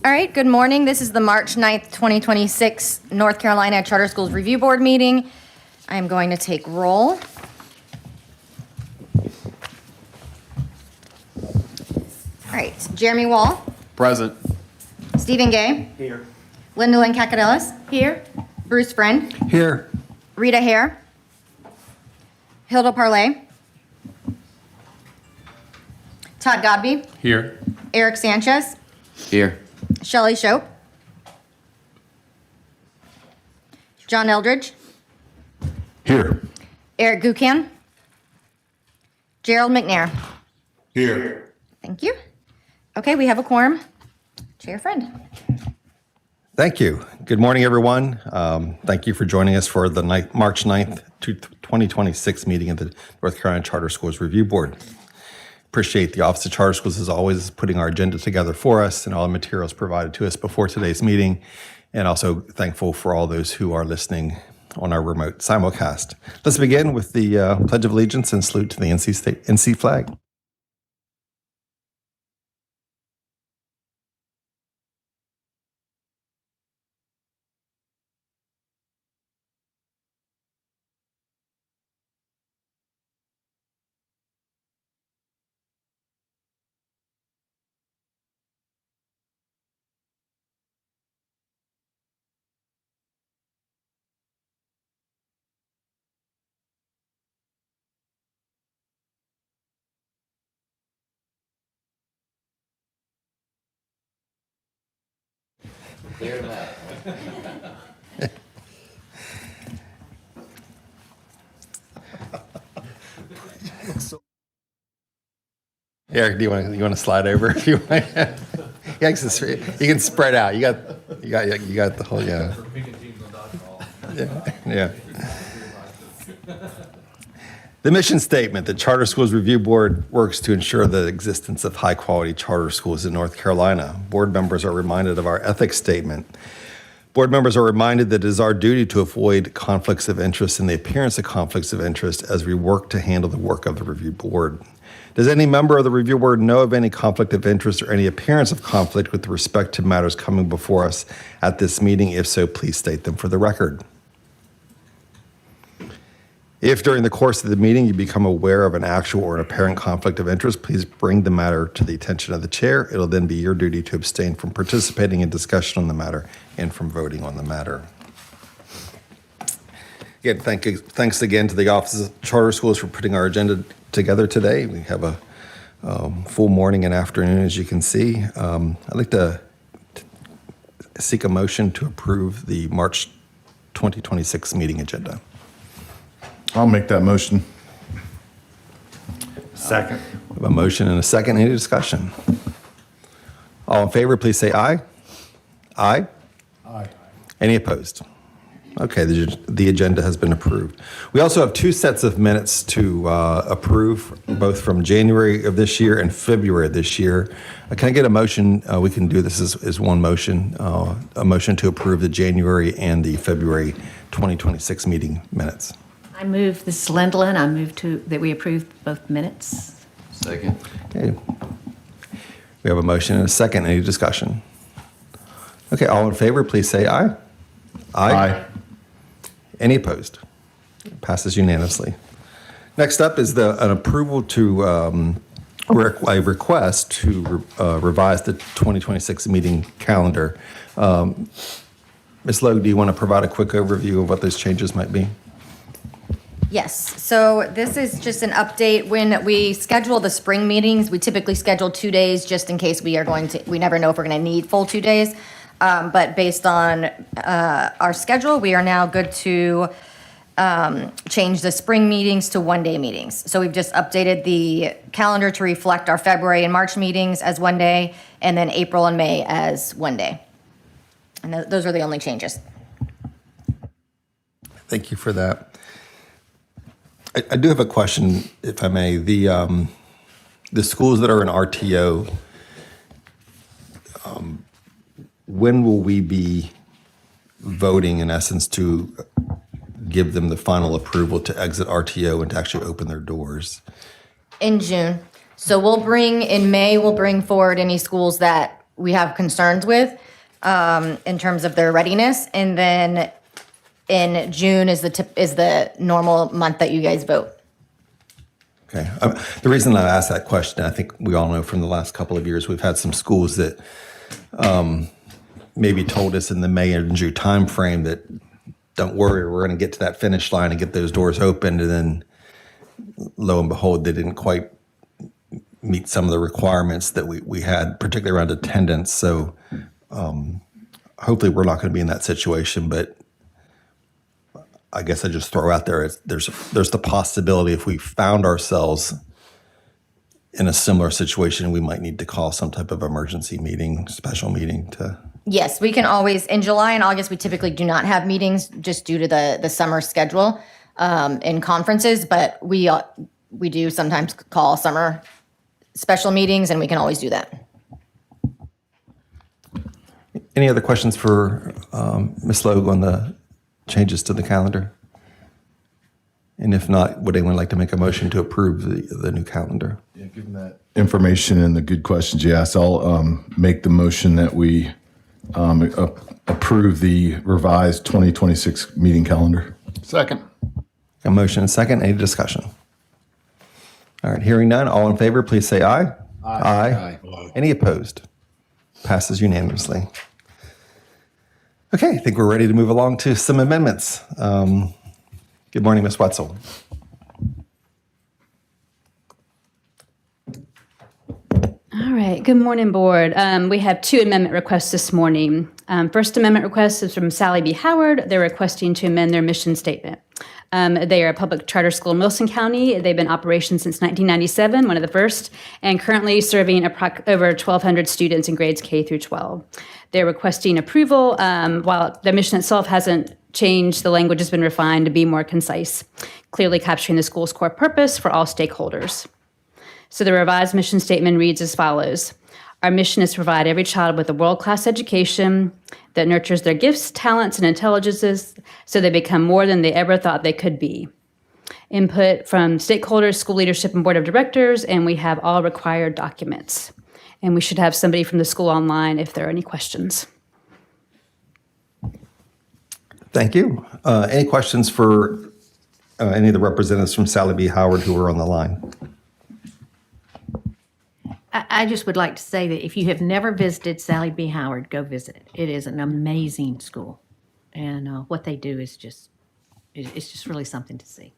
All right, good morning. This is the March 9th, 2026 North Carolina Charter Schools Review Board meeting. I am going to take roll. All right, Jeremy Wall, Present. Stephen Gay, Here. Linda Lynn Cacadelis, here. Bruce Friend, Here. Rita Hare, Hilda Parlay, Todd Godby, Here. Eric Sanchez, Here. Shelley Shope, John Eldridge, Here. Eric Gucan, Gerald McNair. Here. Thank you. Okay, we have a quorum. Chair Friend. Thank you. Good morning, everyone. Thank you for joining us for the March 9th, 2026 meeting of the North Carolina Charter Schools Review Board. Appreciate the Office of Charter Schools, as always, putting our agenda together for us and all the materials provided to us before today's meeting. And also thankful for all those who are listening on our remote simulcast. Let's begin with the Pledge of Allegiance and salute to the NC flag. Eric, do you want to slide over if you want? Yeah, you can spread out. You got the whole yeah. The mission statement: the Charter Schools Review Board works to ensure the existence of high-quality charter schools in North Carolina. Board members are reminded of our ethics statement. Board members are reminded that it is our duty to avoid conflicts of interest and the appearance of conflicts of interest as we work to handle the work of the Review Board. Does any member of the Review Board know of any conflict of interest or any appearance of conflict with respect to matters coming before us at this meeting? If so, please state them for the record. If during the course of the meeting you become aware of an actual or an apparent conflict of interest, please bring the matter to the attention of the chair. It'll then be your duty to abstain from participating in discussion on the matter and from voting on the matter. Again, thanks again to the Office of Charter Schools for putting our agenda together today. We have a full morning and afternoon, as you can see. I'd like to seek a motion to approve the March 2026 meeting agenda. I'll make that motion. Second. We have a motion and a second. Any discussion? All in favor, please say aye. Aye. Aye. Any opposed? Okay, the agenda has been approved. We also have two sets of minutes to approve, both from January of this year and February of this year. Can I get a motion? We can do this as one motion, a motion to approve the January and the February 2026 meeting minutes. I move, this is Linda. I move that we approve both minutes. Second. Okay. We have a motion and a second. Any discussion? Okay, all in favor, please say aye. Aye. Any opposed? Passes unanimously. Next up is an approval to a request to revise the 2026 meeting calendar. Ms. Logue, do you want to provide a quick overview of what those changes might be? Yes, so this is just an update. When we schedule the spring meetings, we typically schedule 2 days just in case we never know if we're going to need full 2 days. But based on our schedule, we are now good to change the spring meetings to 1 day meetings. So we've just updated the calendar to reflect our February and March meetings as 1 day, and then April and May as 1 day. And those are the only changes. Thank you for that. I do have a question, if I may. The schools that are in RTO, when will we be voting, in essence, to give them the final approval to exit RTO and to actually open their doors? In June. So in May, we'll bring forward any schools that we have concerns with in terms of their readiness. And then in June is the normal month that you guys vote. Okay. The reason I asked that question, I think we all know from the last couple of years, we've had some schools that maybe told us in the May and June timeframe that don't worry, we're going to get to that finish line and get those doors opened. And then lo and behold, they didn't quite meet some of the requirements that we had, particularly around attendance. So hopefully we're not going to be in that situation, but I guess I just throw out there, there's the possibility if we found ourselves in a similar situation, we might need to call some type of emergency meeting, special meeting to. Yes, we can always, in July and August, we typically do not have meetings just due to the summer schedule in conferences, but we do sometimes call summer special meetings, and we can always do that. Any other questions for Ms. Logue on the changes to the calendar? And if not, would anyone like to make a motion to approve the new calendar? Yeah, given that information and the good questions you asked, I'll make the motion that we approve the revised 2026 meeting calendar. Second. A motion and a second. Any discussion? All right, hearing none. All in favor, please say aye. Aye. Any opposed? Passes unanimously. Okay, I think we're ready to move along to some amendments. Good morning, Ms. Wetzel. All right. Good morning, Board. We have two amendment requests this morning. First amendment request is from Sally B. Howard. They're requesting to amend their mission statement. They are a public charter school in Wilson County. They've been in operation since 1997, one of the first, and currently serving over 1,200 students in grades K through 12. They're requesting approval. While the mission itself hasn't changed, the language has been refined to be more concise, clearly capturing the school's core purpose for all stakeholders. So the revised mission statement reads as follows. Our mission is to provide every child with a world-class education that nurtures their gifts, talents, and intelligences so they become more than they ever thought they could be. Input from stakeholders, school leadership, and board of directors, and we have all required documents. And we should have somebody from the school online if there are any questions. Thank you. Any questions for any of the representatives from Sally B. Howard who are on the line? I just would like to say that if you have never visited Sally B. Howard, go visit it. It is an amazing school. And what they do is it's just really something to see.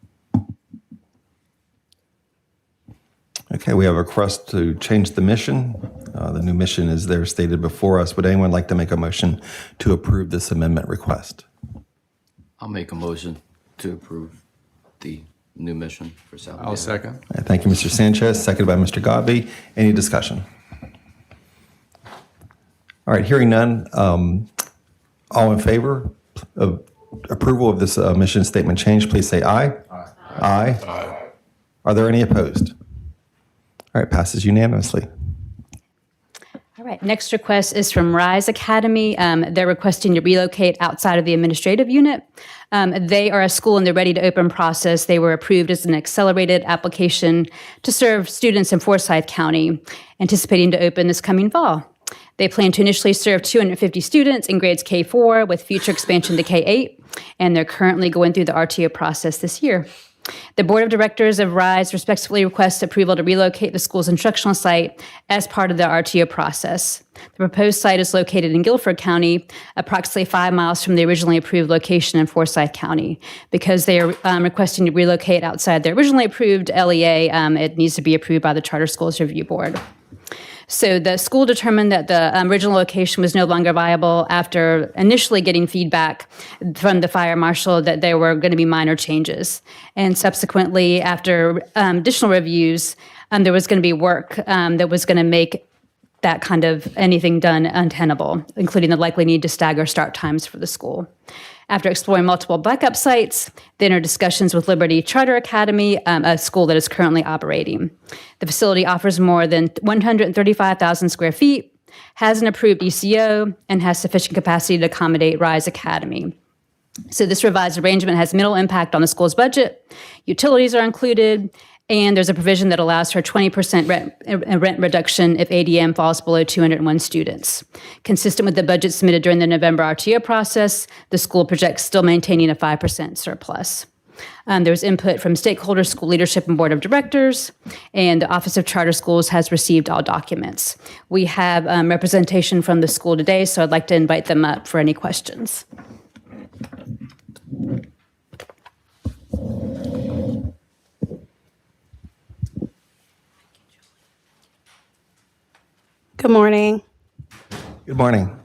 Okay, we have a request to change the mission. The new mission is there stated before us. Would anyone like to make a motion to approve this amendment request? I'll make a motion to approve the new mission for South. I'll second. All right, thank you, Mr. Sanchez, seconded by Mr. Godby. Any discussion? All right, hearing none. All in favor of approval of this mission statement change, please say aye. Aye. Aye. Are there any opposed? All right, passes unanimously. All right, next request is from Rise Academy. They're requesting to relocate outside of the administrative unit. They are a school in the ready to open process. They were approved as an accelerated application to serve students in Forsyth County, anticipating to open this coming fall. They plan to initially serve 250 students in grades K4 with future expansion to K8, and they're currently going through the RTO process this year. The Board of Directors of RISE respectfully requests approval to relocate the school's instructional site as part of the RTO process. The proposed site is located in Guilford County, approximately 5 miles from the originally approved location in Forsyth County. Because they are requesting to relocate outside the originally approved LEA, it needs to be approved by the Charter Schools Review Board. So the school determined that the original location was no longer viable after initially getting feedback from the fire marshal that there were going to be minor changes. And subsequently, after additional reviews, there was going to be work that was going to make that kind of anything done untenable, including the likely need to stagger start times for the school. After exploring multiple backup sites, they entered discussions with Liberty Charter Academy, a school that is currently operating. The facility offers more than 135,000 square feet, has an approved ECO, and has sufficient capacity to accommodate Rise Academy. So this revised arrangement has minimal impact on the school's budget. Utilities are included, And there's a provision that allows for 20% rent reduction if ADM falls below 201 students. Consistent with the budget submitted during the November RTO process, the school projects still maintaining a 5% surplus. There was input from stakeholders, school leadership, and board of directors, and the Office of Charter Schools has received all documents. We have representation from the school today, so I'd like to invite them up for any questions. Good morning. Good morning.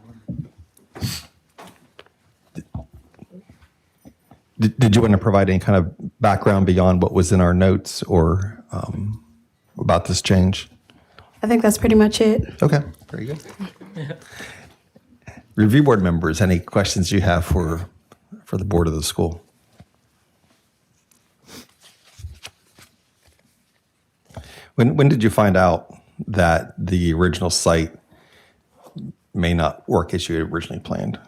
Did you want to provide any kind of background beyond what was in our notes or about this change? I think that's pretty much it. Okay, very good. Review board members, any questions you have for the board of the school? When did you find out that the original site may not work as you had originally planned?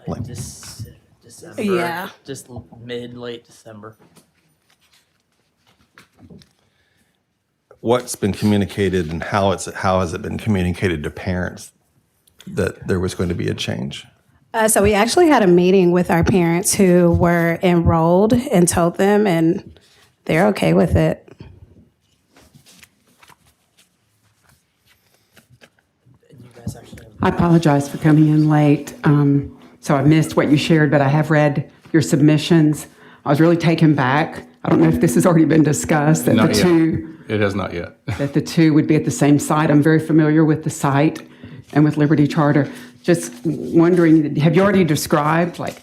Like- December. Yeah. Just late December. What's been communicated and how has it been communicated to parents that there was going to be a change? So we actually had a meeting with our parents who were enrolled and told them, and they're okay with it. And you guys actually have I apologize for coming in late. So I missed what you shared, but I have read your submissions. I was really taken back. I don't know if this has already been discussed, that Not the yet. two It has not yet. that the two would be at the same site. I'm very familiar with the site and with Liberty Charter. Just wondering, have you already described like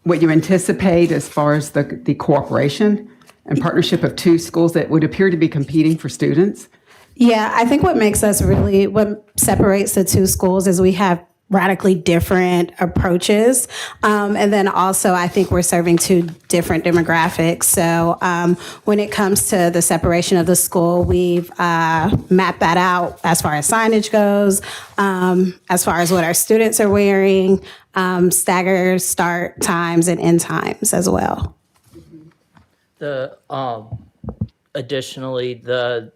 what you anticipate as far as the cooperation and partnership of two schools that would appear to be competing for students? Yeah, I think what separates the two schools is we have radically different approaches. And then also, I think we're serving two different demographics. So when it comes to the separation of the school, we've mapped that out as far as signage goes, as far as what our students are wearing, staggered start times and end times as well. Additionally, the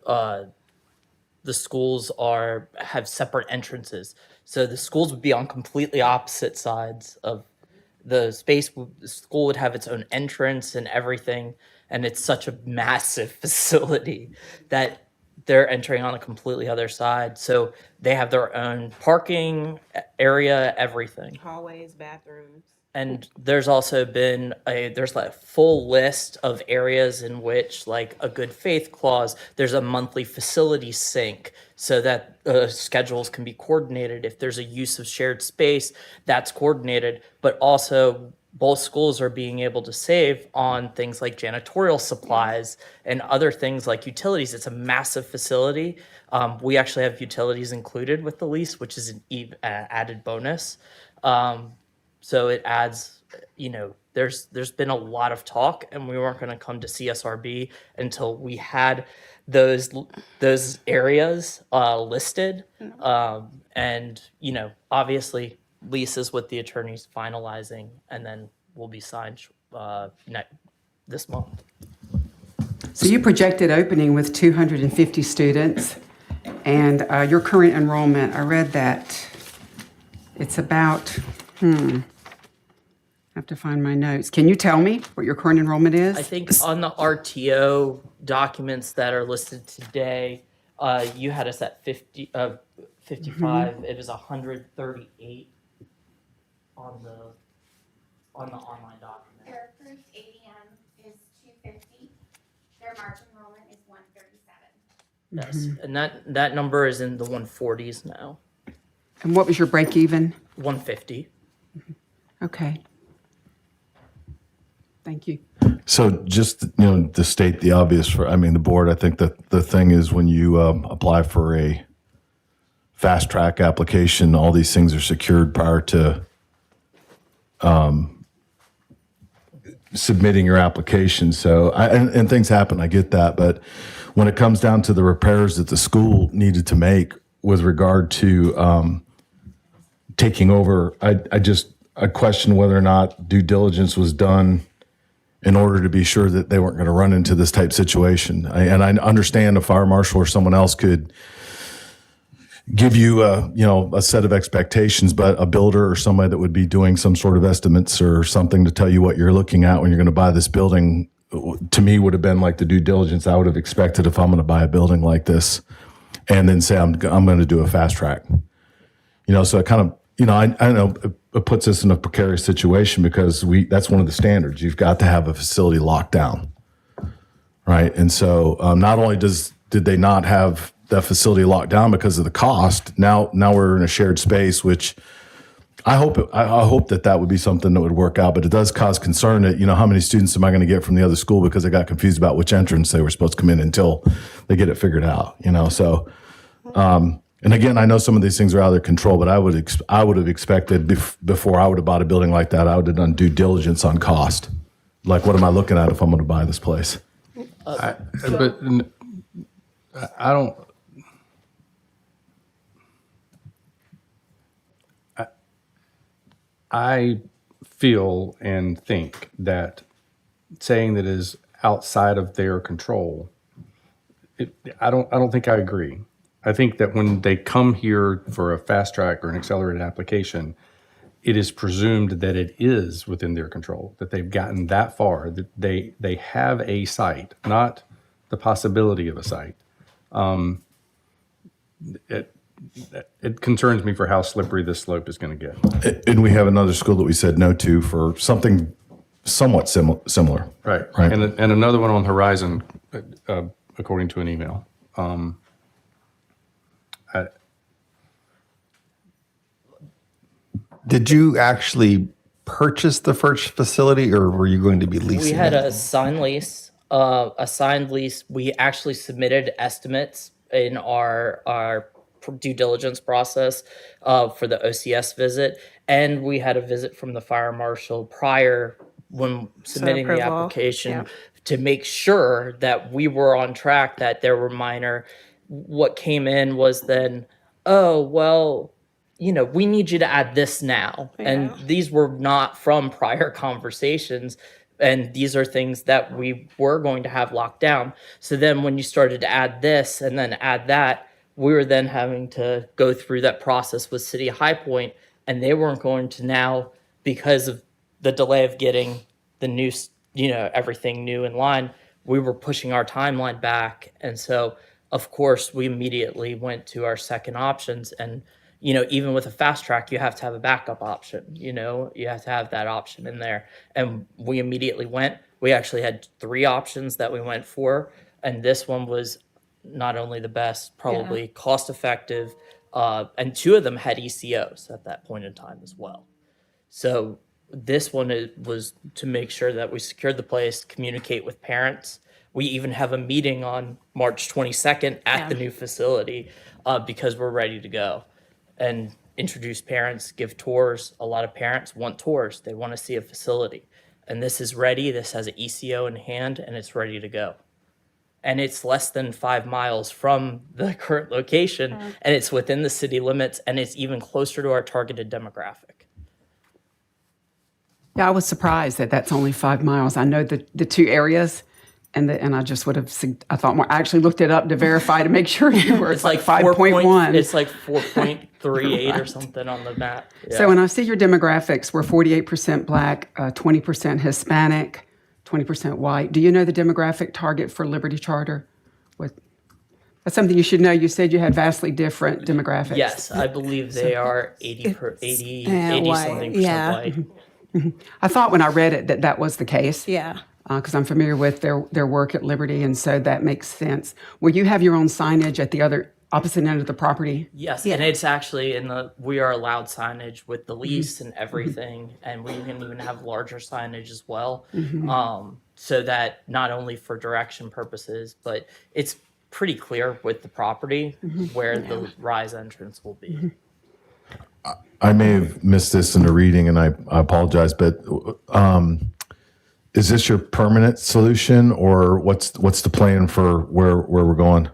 schools have separate entrances. So the schools would be on completely opposite sides of the space. The school would have its own entrance and everything. And it's such a massive facility that they're entering on a completely other side. So they have their own parking area, everything. Hallways, bathrooms. And there's also been there's like a full list of areas in which, like a good faith clause, there's a monthly facility sync so that schedules can be coordinated. If there's a use of shared space, that's coordinated. But also, both schools are being able to save on things like janitorial supplies and other things like utilities. It's a massive facility. We actually have utilities included with the lease, which is an added bonus. So it adds, there's been a lot of talk, and we weren't going to come to CSRB until we had those areas listed. And, obviously leases with the attorneys finalizing, and then will be signed this month. So you projected opening with 250 students, and your current enrollment, I read that it's about, I have to find my notes. Can you tell me what your current enrollment is? I think on the RTO documents that are listed today, you had us at 55. It was 138 on the online document. Their approved ADM is 250. Their March enrollment is 137. Yes, and that number is in the 140s now. And what was your break even? 150. Okay. Thank you. So just, to state the obvious the board, I think that the thing is when you apply for a fast track application, all these things are secured prior to submitting your application. So, and things happen, I get that. But when it comes down to the repairs that the school needed to make with regard to taking over, I question whether or not due diligence was done in order to be sure that they weren't going to run into this type situation. And I understand a fire marshal or someone else could give you a set of expectations, but a builder or somebody that would be doing some sort of estimates or something to tell you what you're looking at when you're going to buy this building, to me would have been like the due diligence I would have expected if I'm going to buy a building like this, and then say I'm going to do a fast track. So it kind of, I know it puts us in a precarious situation because that's one of the standards. You've got to have a facility locked down, right? And so not only did they not have that facility locked down because of the cost, now we're in a shared space, which I hope that would be something that would work out, but it does cause concern that, how many students am I going to get from the other school because they got confused about which entrance they were supposed to come in until they get it figured out, so, and again, I know some of these things are out of their control, but I would have expected before I would have bought a building like that, I would have done due diligence on cost. Like, what am I looking at if I'm going to buy this place? I feel and think that saying that is outside of their control, I don't think I agree. I think that when they come here for a fast track or an accelerated application, it is presumed that it is within their control, that they've gotten that far, that they have a site, not the possibility of a site. It concerns me for how slippery this slope is going to get. And we have another school that we said no to for something somewhat similar. Right. Right. And another one on horizon, according to an email. Did you actually purchase the first facility, or were you going to be leasing We had it? a signed lease. We actually submitted estimates in our due diligence process for the OCS visit, and we had a visit from the fire marshal prior when submitting the approval, application to make sure that we were on track, that there were minor. What came in was then, oh, well, we need you to add this now. And these were not from prior conversations. And these are things that we were going to have locked down. So then when you started to add this and then add that, we were then having to go through that process with City of High Point, and they weren't going to now, because of the delay of getting the new, everything new in line, we were pushing our timeline back. And so, of course, we immediately went to our second options. And, even with a fast track, you have to have a backup option, you have to have that option in there. And we immediately went. We actually had 3 options that we went for. And this one was not only the best, probably cost effective, and 2 of them had ECOs at that point in time as well. So this one was to make sure that we secured the place, communicate with parents. We even have a meeting on March 22nd at the new facility because we're ready to go, and introduce parents, give tours. A lot of parents want tours. They want to see a facility. And this is ready. This has an ECO in hand, and it's ready to go. And it's less than 5 miles from the current location, and it's within the city limits, and it's even closer to our targeted demographic. Yeah, I was surprised that that's only 5 miles. I know the 2 areas, and I just would have, I thought more. I actually looked it up to verify to make sure you were. It's like 5.1. It's like 4.38 or something on the map. Yeah. So when I see your demographics, we're 48% Black, 20% Hispanic, 20% white. Do you know the demographic target for Liberty Charter? That's something you should know. You said you had vastly different demographics. Yes, I believe they are 80 white, something yeah. percent white. I thought when I read it that was the case. Yeah. Because I'm familiar with their work at Liberty, and so that makes sense. Will you have your own signage at the other opposite end of the property? Yes, and it's actually we are allowed signage with the lease and everything, and we can even have larger signage as well, so that not only for direction purposes, but it's pretty clear with the property where the Rise entrance will be. I may have missed this in the reading, and I apologize, but is this your permanent solution, or what's the plan for where we're going?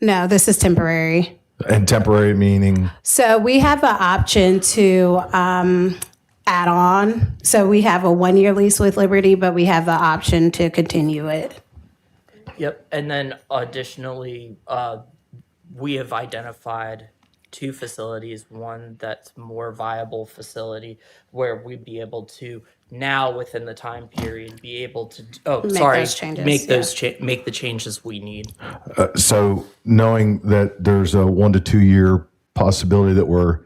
No, this is temporary. And temporary meaning? So we have an option to add on. So we have a 1-year lease with Liberty, but we have the option to continue it. Yep. And then additionally, we have identified 2 facilities, one that's more viable facility where we'd be able to now within the time period be able to those changes, make the changes we need. So knowing that there's a 1 to 2 year possibility that we're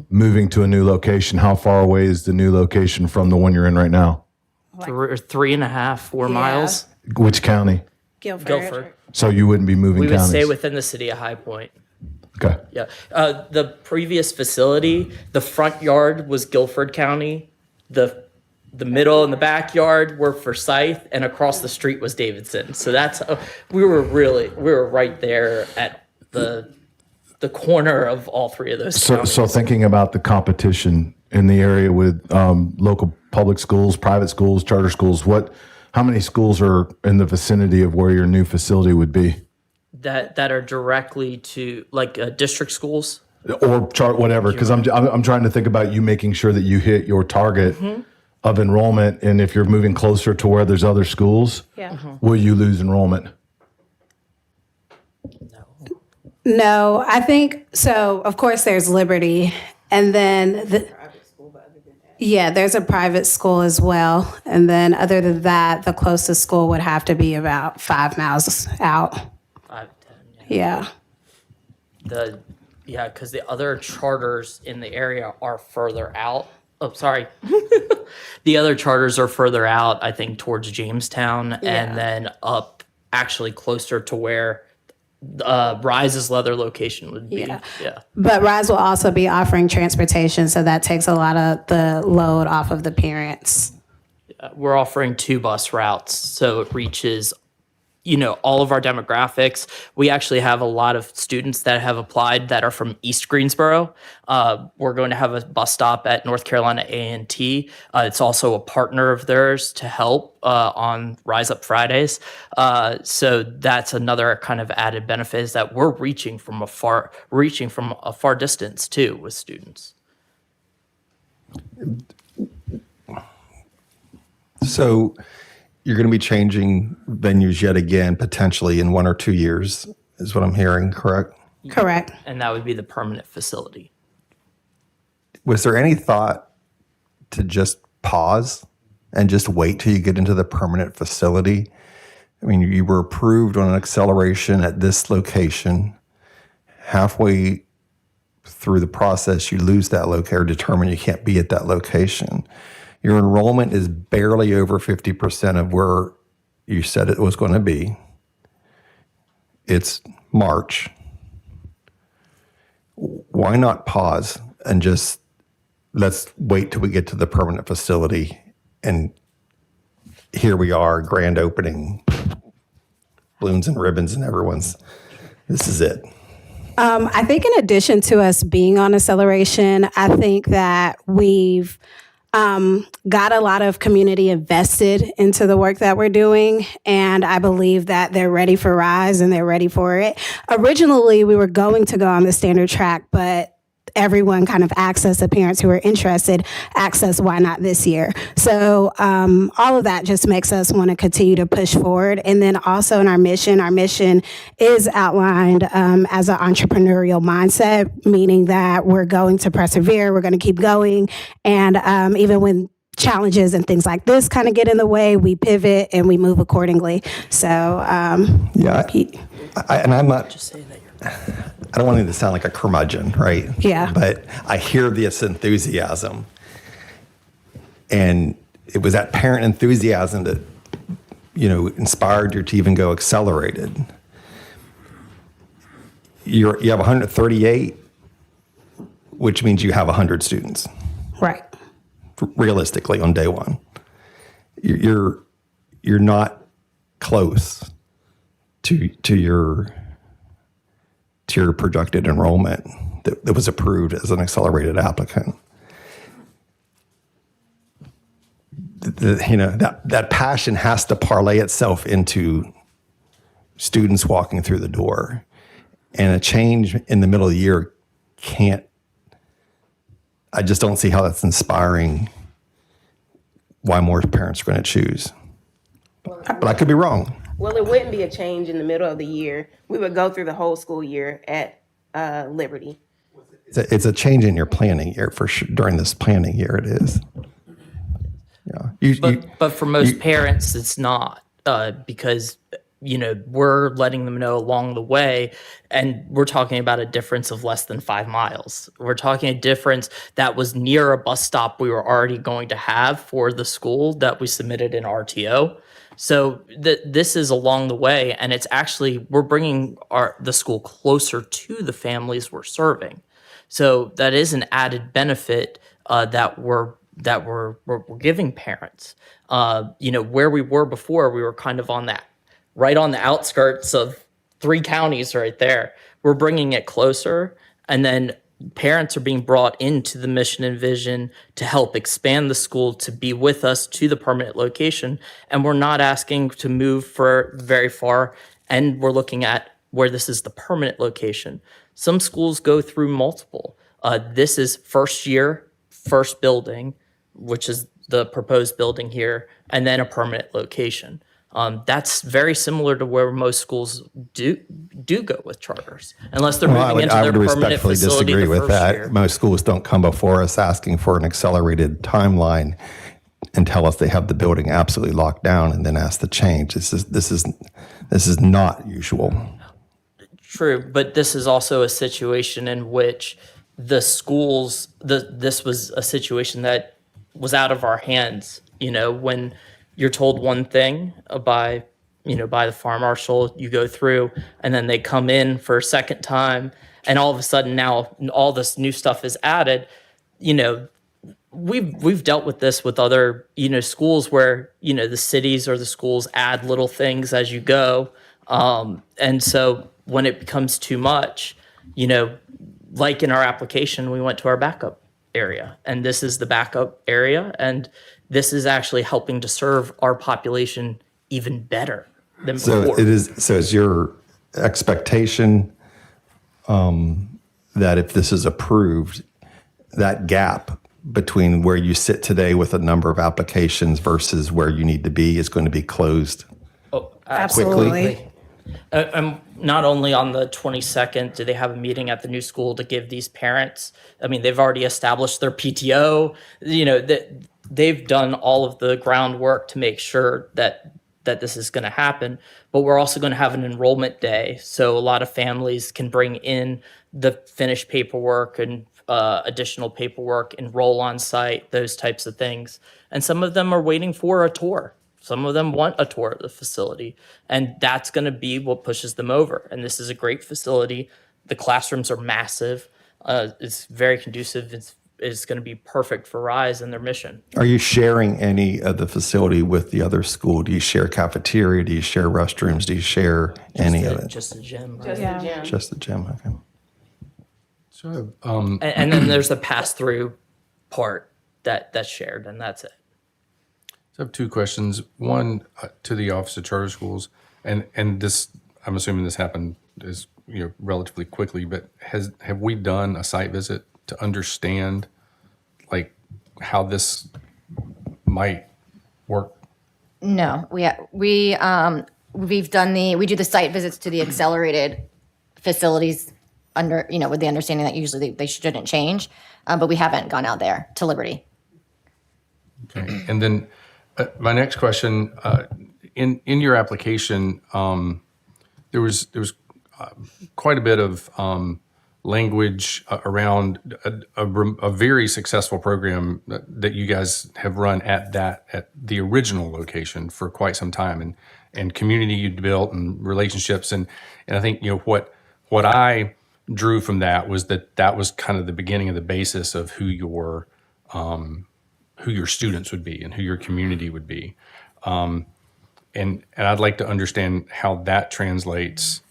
moving to a new location, how far away is the new location from the one you're in right now? 3.5, 4 miles. Which county? Guilford. So you wouldn't be moving We would counties? stay within the city of High Point. Okay. Yeah. The previous facility, the front yard was Guilford County. The middle and the backyard were Forsyth, and across the street was Davidson. So that's we were right there at the corner of all 3 of those So, counties. so thinking about the competition in the area with local public schools, private schools, charter schools, how many schools are in the vicinity of where your new facility would be? that are directly to like district schools. Or chart, whatever, because I'm trying to think about you making sure that you hit your target of enrollment, and if you're moving closer to where there's other schools, will you lose enrollment? No, I think so. Of course, there's Liberty, and then there's a private school as well. And then other than that, the closest school would have to be about 5 miles out. 5 to 10. Yeah. Because the other charters in the area are further out. Oh, sorry. The other charters are further out, I think, towards Jamestown, and then up actually closer to where Rise's leather location would be. Yeah. But Rise will also be offering transportation, so that takes a lot of the load off of the parents. We're offering 2 bus routes, so it reaches all of our demographics. We actually have a lot of students that have applied that are from East Greensboro. We're going to have a bus stop at North Carolina A&T. It's also a partner of theirs to help on Rise Up Fridays. So that's another kind of added benefit, is that we're reaching from a far distance too with students. So you're going to be changing venues yet again, potentially in 1 or 2 years, is what I'm hearing, correct? Correct. And that would be the permanent facility. Was there any thought to just pause and just wait till you get into the permanent facility? I mean, you were approved on an acceleration at this location. Halfway through the process, you lose that location or determine you can't be at that location. Your enrollment is barely over 50% of where you said it was going to be. It's March. Why not pause and just let's wait till we get to the permanent facility? And here we are, grand opening, balloons and ribbons, and this is it. I think in addition to us being on acceleration, I think that we've got a lot of community invested into the work that we're doing. And I believe that they're ready for Rise and they're ready for it. Originally, we were going to go on the standard track, but everyone kind of accessed, the parents who were interested, access why not this year. So all of that just makes us want to continue to push forward. And then also in our mission is outlined as an entrepreneurial mindset, meaning that we're going to persevere, we're going to keep going. And even when challenges and things like this kind of get in the way, we pivot and we move accordingly. So I'm not Just say that you're I don't want it to sound like a curmudgeon, right? Yeah. But I hear this enthusiasm. And it was that parent enthusiasm that, inspired you to even go accelerated. You have 138, which means you have 100 students. right. Realistically on day one. You're not close to your projected enrollment that was approved as an accelerated applicant. That passion has to parlay itself into students walking through the door, and a change in the middle of the year I just don't see how that's inspiring why more parents are going to choose. But I could be wrong. Well, it wouldn't be a change in the middle of the year. We would go through the whole school year at Liberty. It's a change in your planning year for sure. During this planning year, it is. Yeah. But for most parents, it's not because we're letting them know along the way, and we're talking about a difference of less than 5 miles. We're talking a difference that was near a bus stop we were already going to have for the school that we submitted in RTO. So this is along the way, and it's actually we're bringing the school closer to the families we're serving. So that is an added benefit that we're giving parents. Where we were before, we were kind of right on the outskirts of 3 counties right there. We're bringing it closer, and then parents are being brought into the mission and vision to help expand the school to be with us to the permanent location. And we're not asking to move for very far, and we're looking at where this is the permanent location. Some schools go through multiple. This is first year, first building, which is the proposed building here, and then a permanent location. That's very similar to where most schools do go with charters, unless they're moving into I their would permanent respectfully facility disagree the with first that. year. Most schools don't come before us asking for an accelerated timeline and tell us they have the building absolutely locked down and then ask to change. This is not usual. True, but this is also a situation in which the schools, this was a situation that was out of our hands. When you're told one thing by the fire marshal, you go through, and then they come in for a second time, and all of a sudden now all this new stuff is added. We've dealt with this with other schools where the cities or the schools add little things as you go, and so when it becomes too much, like in our application, we went to our backup area, and this is the backup area, and this is actually helping to serve our population even better than before. So is your expectation that if this is approved, that gap between where you sit today with a number of applications versus where you need to be is going to be closed Absolutely. Not only on the 22nd do they have a meeting at the new school to give these parents, they've already established their PTO, they've done all of the groundwork to make sure that this is going to happen. But we're also going to have an enrollment day, so a lot of families can bring in the finished paperwork and additional paperwork, enroll on site, those types of things. And some of them are waiting for a tour. Some of them want a tour of the facility, and that's going to be what pushes them over. And this is a great facility. The classrooms are massive. It's very conducive. It's going to be perfect for RISE and their mission. Are you sharing any of the facility with the other school? Do you share cafeteria? Do you share restrooms? Do you share any of it? Just a gym. Just the gym, okay. So, And then there's the pass-through part that's shared, and that's it. So I have 2 questions. One to the Office of Charter Schools, and this, I'm assuming this happened relatively quickly, but have we done a site visit to understand how this might work? No, we do the site visits to the accelerated facilities under, with the understanding that usually they shouldn't change, but we haven't gone out there to Liberty. Okay. And then my next question, in your application, there was quite a bit of language around a very successful program that you guys have run at the original location for quite some time, and community you'd built and relationships, and I think what I drew from that was that was kind of the beginning of the basis of who your students would be and who your community would be. And I'd like to understand how that translates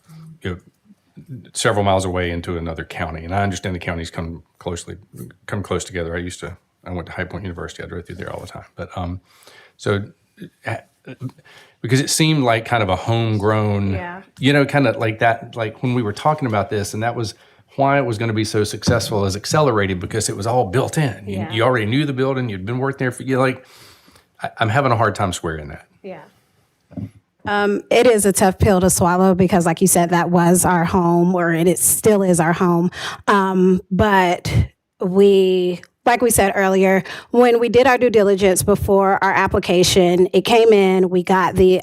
several miles away into another county. And I understand the counties come close together. I went to High Point University. I drove through there all the time. But because it seemed like kind of a homegrown, kind of like that, like when we were talking about this, and that was why it was going to be so successful as Accelerated, because it was all built in. You already knew the building, you'd been working there for, I'm having a hard time squaring that. Yeah. It is a tough pill to swallow because, like you said, that was our home, or it still is our home. But like we said earlier, when we did our due diligence before our application, it came in. We got the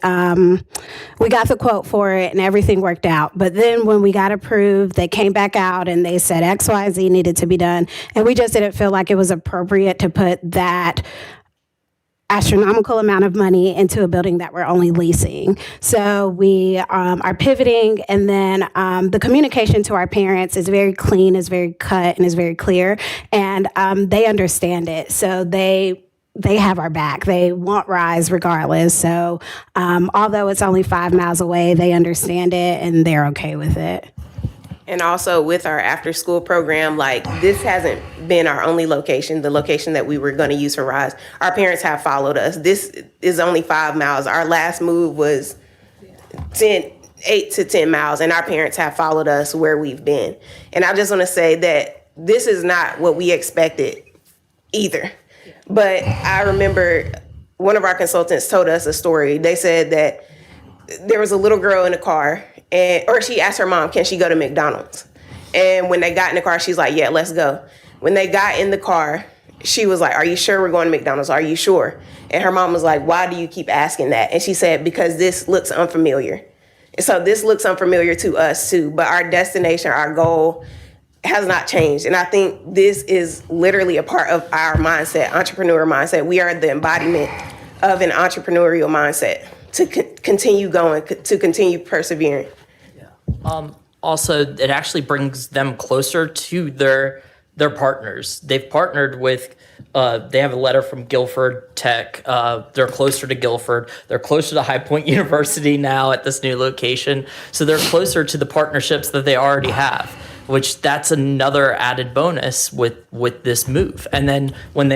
quote for it, and everything worked out. But then when we got approved, they came back out and they said X, Y, and Z needed to be done, and we just didn't feel like it was appropriate to put that astronomical amount of money into a building that we're only leasing. So we are pivoting, and then the communication to our parents is very clean, is very cut, and is very clear, and they understand it. So they have our back. They want Rise regardless. So although it's only 5 miles away, they understand it and they're okay with it. And also with our after school program, like this hasn't been our only location, the location that we were going to use for Rise. Our parents have followed us. This is only 5 miles. Our last move was 8 to 10 miles, and our parents have followed us where we've been. And I just want to say that this is not what we expected either. But I remember one of our consultants told us a story. They said that there was a little girl in the car, or she asked her mom, can she go to McDonald's? And when they got in the car, she's like, yeah, let's go. When they got in the car, she was like, are you sure we're going to McDonald's? Are you sure? And her mom was like, why do you keep asking that? And she said, because this looks unfamiliar. And so this looks unfamiliar to us too, but our destination, our goal has not changed. And I think this is literally a part of our mindset, entrepreneur mindset. We are the embodiment of an entrepreneurial mindset to continue going, to continue persevering. Also, it actually brings them closer to their partners. They've partnered with, they have a letter from Guilford Tech. They're closer to Guilford. They're closer to High Point University now at this new location. So they're closer to the partnerships that they already have, which that's another added bonus with this move. And then when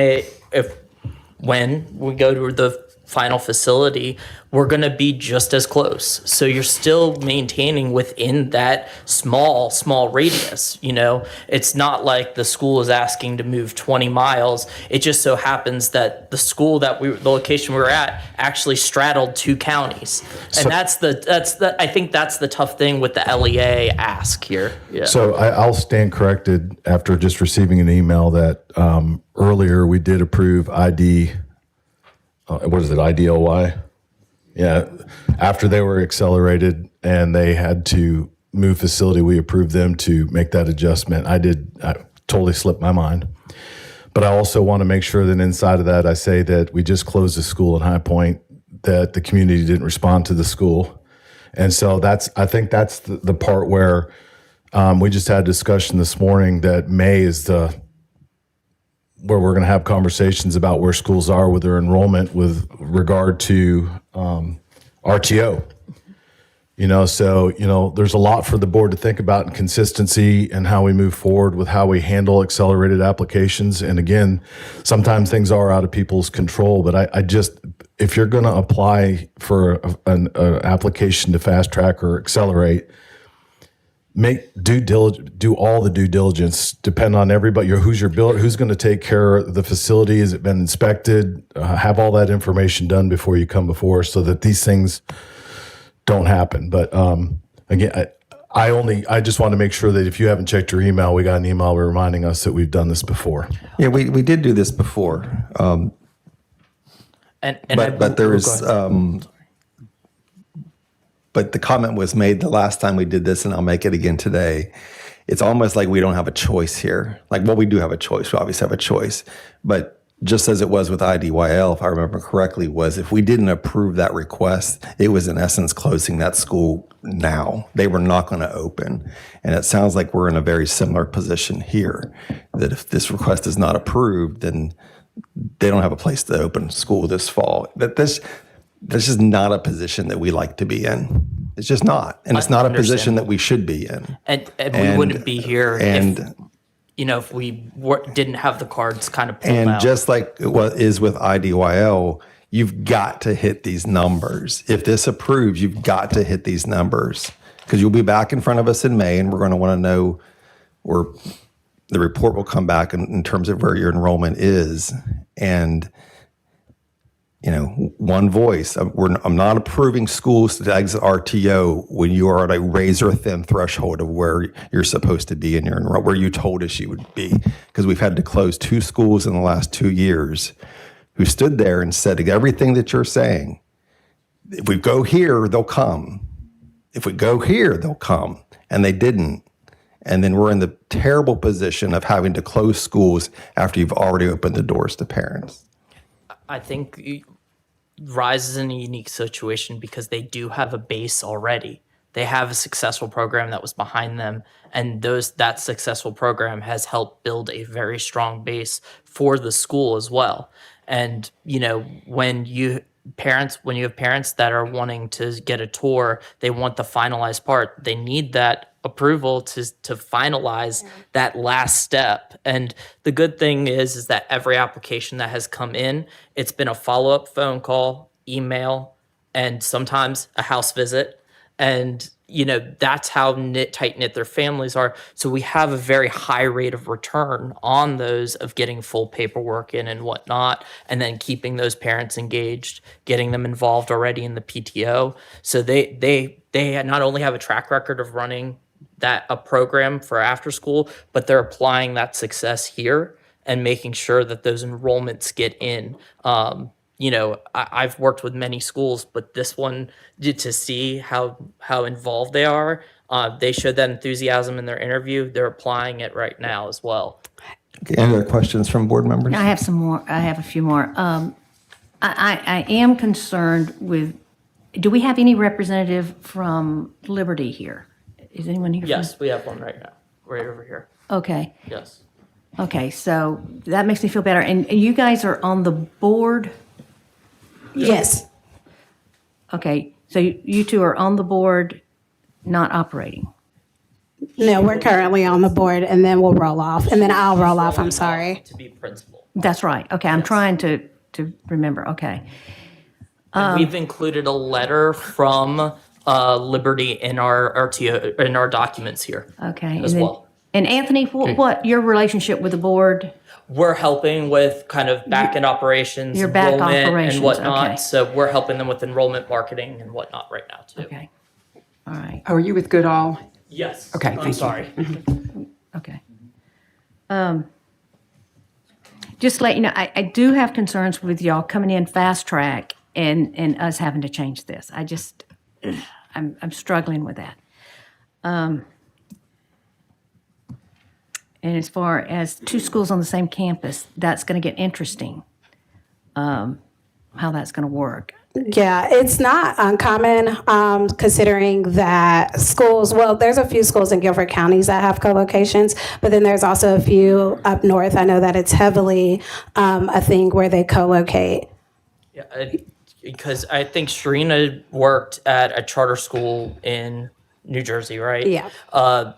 we go to the final facility, we're going to be just as close. So you're still maintaining within that small radius. You know, it's not like the school is asking to move 20 miles. It just so happens that the location we were at actually straddled 2 counties. And that's I think that's the tough thing with the LEA ask here. Yeah. So I'll stand corrected after just receiving an email that earlier we did approve IDLY? Yeah. After they were accelerated and they had to move facility, we approved them to make that adjustment. I totally slipped my mind. But I also want to make sure that inside of that, I say that we just closed the school in High Point, that the community didn't respond to the school. And so I think that's the part where we just had a discussion this morning that May is where we're going to have conversations about where schools are with their enrollment with regard to RTO. So there's a lot for the board to think about in consistency and how we move forward with how we handle accelerated applications. And again, sometimes things are out of people's control, but if you're going to apply for an application to fast track or accelerate, do all the due diligence, depend on everybody, who's your builder, who's going to take care of the facility, has it been inspected, have all that information done before you come before us so that these things don't happen. But again, I just want to make sure that if you haven't checked your email, we got an email reminding us that we've done this before. Yeah, we did do this before. But there was but the comment was made the last time we did this, and I'll make it again today. It's almost like we don't have a choice here. We do have a choice. We obviously have a choice. But just as it was with IDYL, if I remember correctly, was if we didn't approve that request, it was in essence closing that school now. They were not going to open. And it sounds like we're in a very similar position here, that if this request is not approved, then they don't have a place to open school this fall. This is not a position that we like to be in. It's just not. And it's not a position that we should be in. And we wouldn't be here if we didn't have the cards kind of pulled out. And just like what is with IDYL, you've got to hit these numbers. If this approves, you've got to hit these numbers because you'll be back in front of us in May, and we're going to want to know, or the report will come back in terms of where your enrollment is. And one voice. I'm not approving schools to exit RTO when you are at a razor thin threshold of where you're supposed to be and where you told us you would be. Because we've had to close 2 schools in the last 2 years who stood there and said everything that you're saying. If we go here, they'll come. If we go here, they'll come. And they didn't. And then we're in the terrible position of having to close schools after you've already opened the doors to parents. I think Rise is in a unique situation because they do have a base already. They have a successful program that was behind them, and that successful program has helped build a very strong base for the school as well. And when you have parents that are wanting to get a tour, they want the finalized part. They need that approval to finalize that last step. And the good thing is that every application that has come in, it's been a follow-up phone call, email, and sometimes a house visit. And that's how tight-knit their families are. So we have a very high rate of return on those, of getting full paperwork in and whatnot, and then keeping those parents engaged, getting them involved already in the PTO. So they not only have a track record of running a program for after school, but they're applying that success here and making sure that those enrollments get in. I've worked with many schools, but this one, to see how involved they are, they showed that enthusiasm in their interview. They're applying it right now as well. Okay, any other questions from board members? I have some more. I have a few more. I am concerned with, do we have any representative from Liberty here? Is anyone here? Yes, we have one right now, right over here. Okay. Yes. Okay, so that makes me feel better. And you guys are on the board? Yes. Okay, so you two are on the board, not operating? No, we're currently on the board, and then we'll roll off, and then I'll roll off. I'm sorry. To be principal. That's right. Okay, I'm trying to remember. Okay. And we've included a letter from Liberty in our RTO, in our documents here. Okay. As well. And Anthony, what your relationship with the board? We're helping with kind of back-end operations, Your back enrollment operations, and whatnot. okay. So we're helping them with enrollment marketing and whatnot right now too. Okay. All right. Oh, are you with Goodall? Yes. Okay, I'm thank you. sorry. Okay. Just to let you know, I do have concerns with y'all coming in fast track and us having to change this. I'm struggling with that. And as far as 2 schools on the same campus, that's going to get interesting, how that's going to work. Yeah, it's not uncommon, considering that schools, well, there's a few schools in Guilford counties that have co-locations, but then there's also a few up north. I know that it's heavily a thing where they co-locate. Yeah, because I think Sharina worked at a charter school in New Jersey, right? Yeah.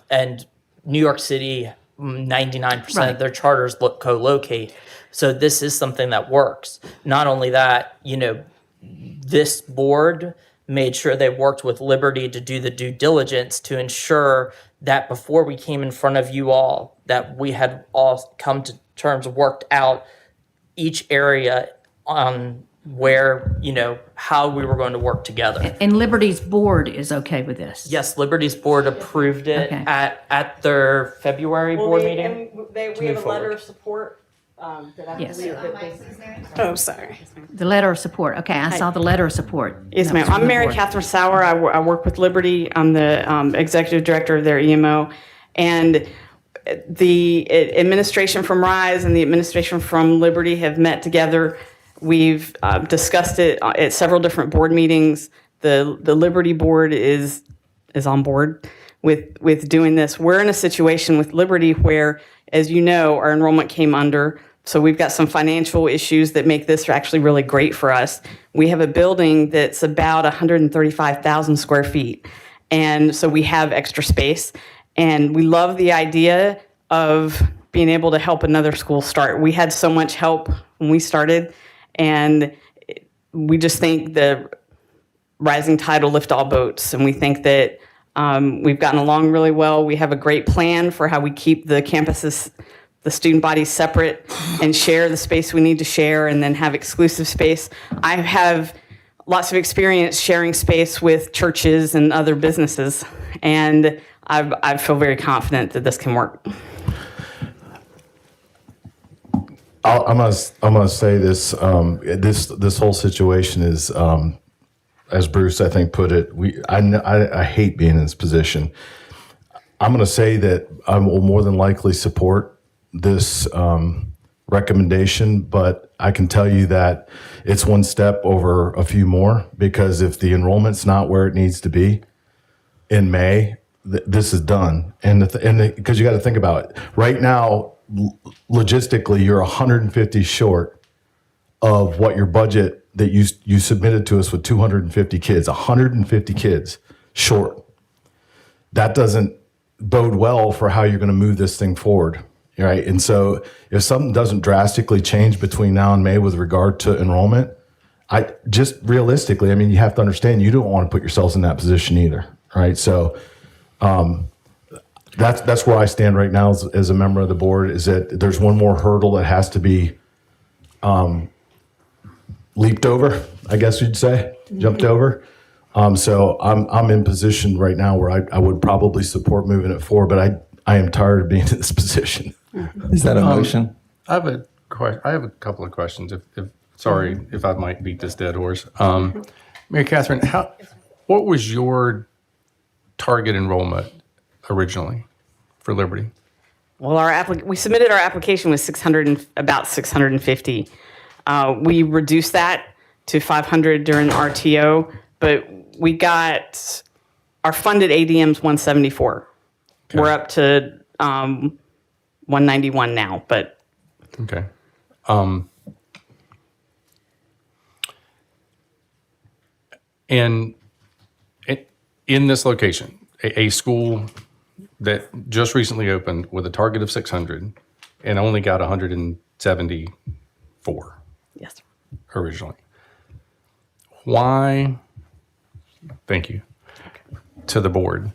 And New York City, 99% Right. of their charters co-locate. So this is something that works. Not only that, this board made sure they worked with Liberty to do the due diligence to ensure that before we came in front of you all, that we had all come to terms, worked out each area on where, how we were going to work together. And Liberty's board is okay with this? Yes, Liberty's board approved it Okay. at their February board meeting. And we move have a letter forward. of support that I Yes. believe that they. Oh, sorry. The letter of support. Okay, I saw the letter of support. Yes, That ma'am. was from I'm the Mary board. Catherine Sauer. I work with Liberty. I'm the executive director of their EMO. And the administration from RISE and the administration from Liberty have met together. We've discussed it at several different board meetings. The Liberty board is on board with doing this. We're in a situation with Liberty where, as you know, our enrollment came under. So we've got some financial issues that make this actually really great for us. We have a building that's about 135,000 square feet. And so we have extra space. And we love the idea of being able to help another school start. We had so much help when we started. And we just think the rising tide will lift all boats. And we think that we've gotten along really well. We have a great plan for how we keep the campuses the student body separate and share the space we need to share and then have exclusive space. I have lots of experience sharing space with churches and other businesses, and I feel very confident that this can work. I'm gonna say this. This whole situation is, as Bruce I think put it. I hate being in this position. I'm gonna say that I will more than likely support this recommendation, but I can tell you that it's one step over a few more, because if the enrollment's not where it needs to be in May, this is done. And because you got to think about it right now, logistically, you're 150 short of what your budget that you submitted to us with 250 kids, 150 kids short. That doesn't bode well for how you're going to move this thing forward. Right. And so if something doesn't drastically change between now and May with regard to enrollment, I just realistically, I mean, you have to understand you don't want to put yourselves in that position either. Right. So that's where I stand right now as a member of the board, is that there's one more hurdle that has to be leaped over, I guess you'd say, jumped over. So I'm in position right now where I would probably support moving it forward, but I am tired of being in this position. Is that a motion? I have a couple of questions. Sorry if I might beat this dead horse. Mary Catherine, what was your target enrollment originally for Liberty? Well, we submitted our application with about 650. We reduced that to 500 during RTO, but we got our funded ADM's 174. Okay. We're up to 191 now, but okay. And in this location, a school that just recently opened with a target of 600 and only got 174. Yes, originally. Why? Thank you. To the board.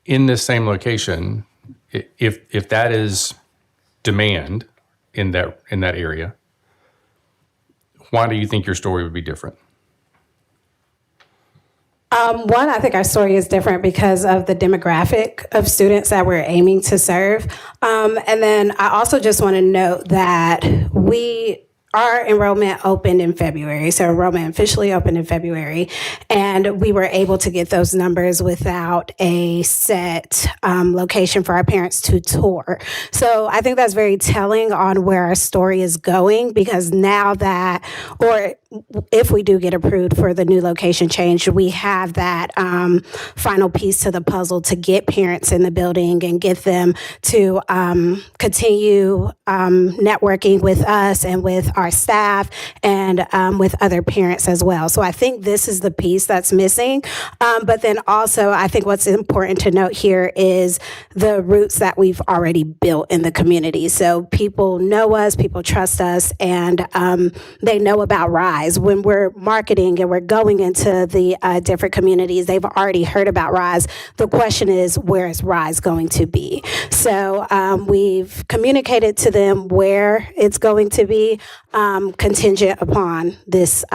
In this same location, if that is demand in that area, why do you think your story would be different? One, I think our story is different because of the demographic of students that we're aiming to serve. And then I also just want to note that our enrollment opened in February. So enrollment officially opened in February. And we were able to get those numbers without a set location for our parents to tour. So I think that's very telling on where our story is going, because now that, or if we do get approved for the new location change, we have that final piece to the puzzle to get parents in the building and get them to continue networking with us and with our staff and with other parents as well. So I think this is the piece that's missing. But then also, I think what's important to note here is the roots that we've already built in the community. So people know us, people trust us, and they know about RISE. When we're marketing and we're going into the different communities, they've already heard about RISE. The question is, where is RISE going to be? So we've communicated to them where it's going to be, contingent upon this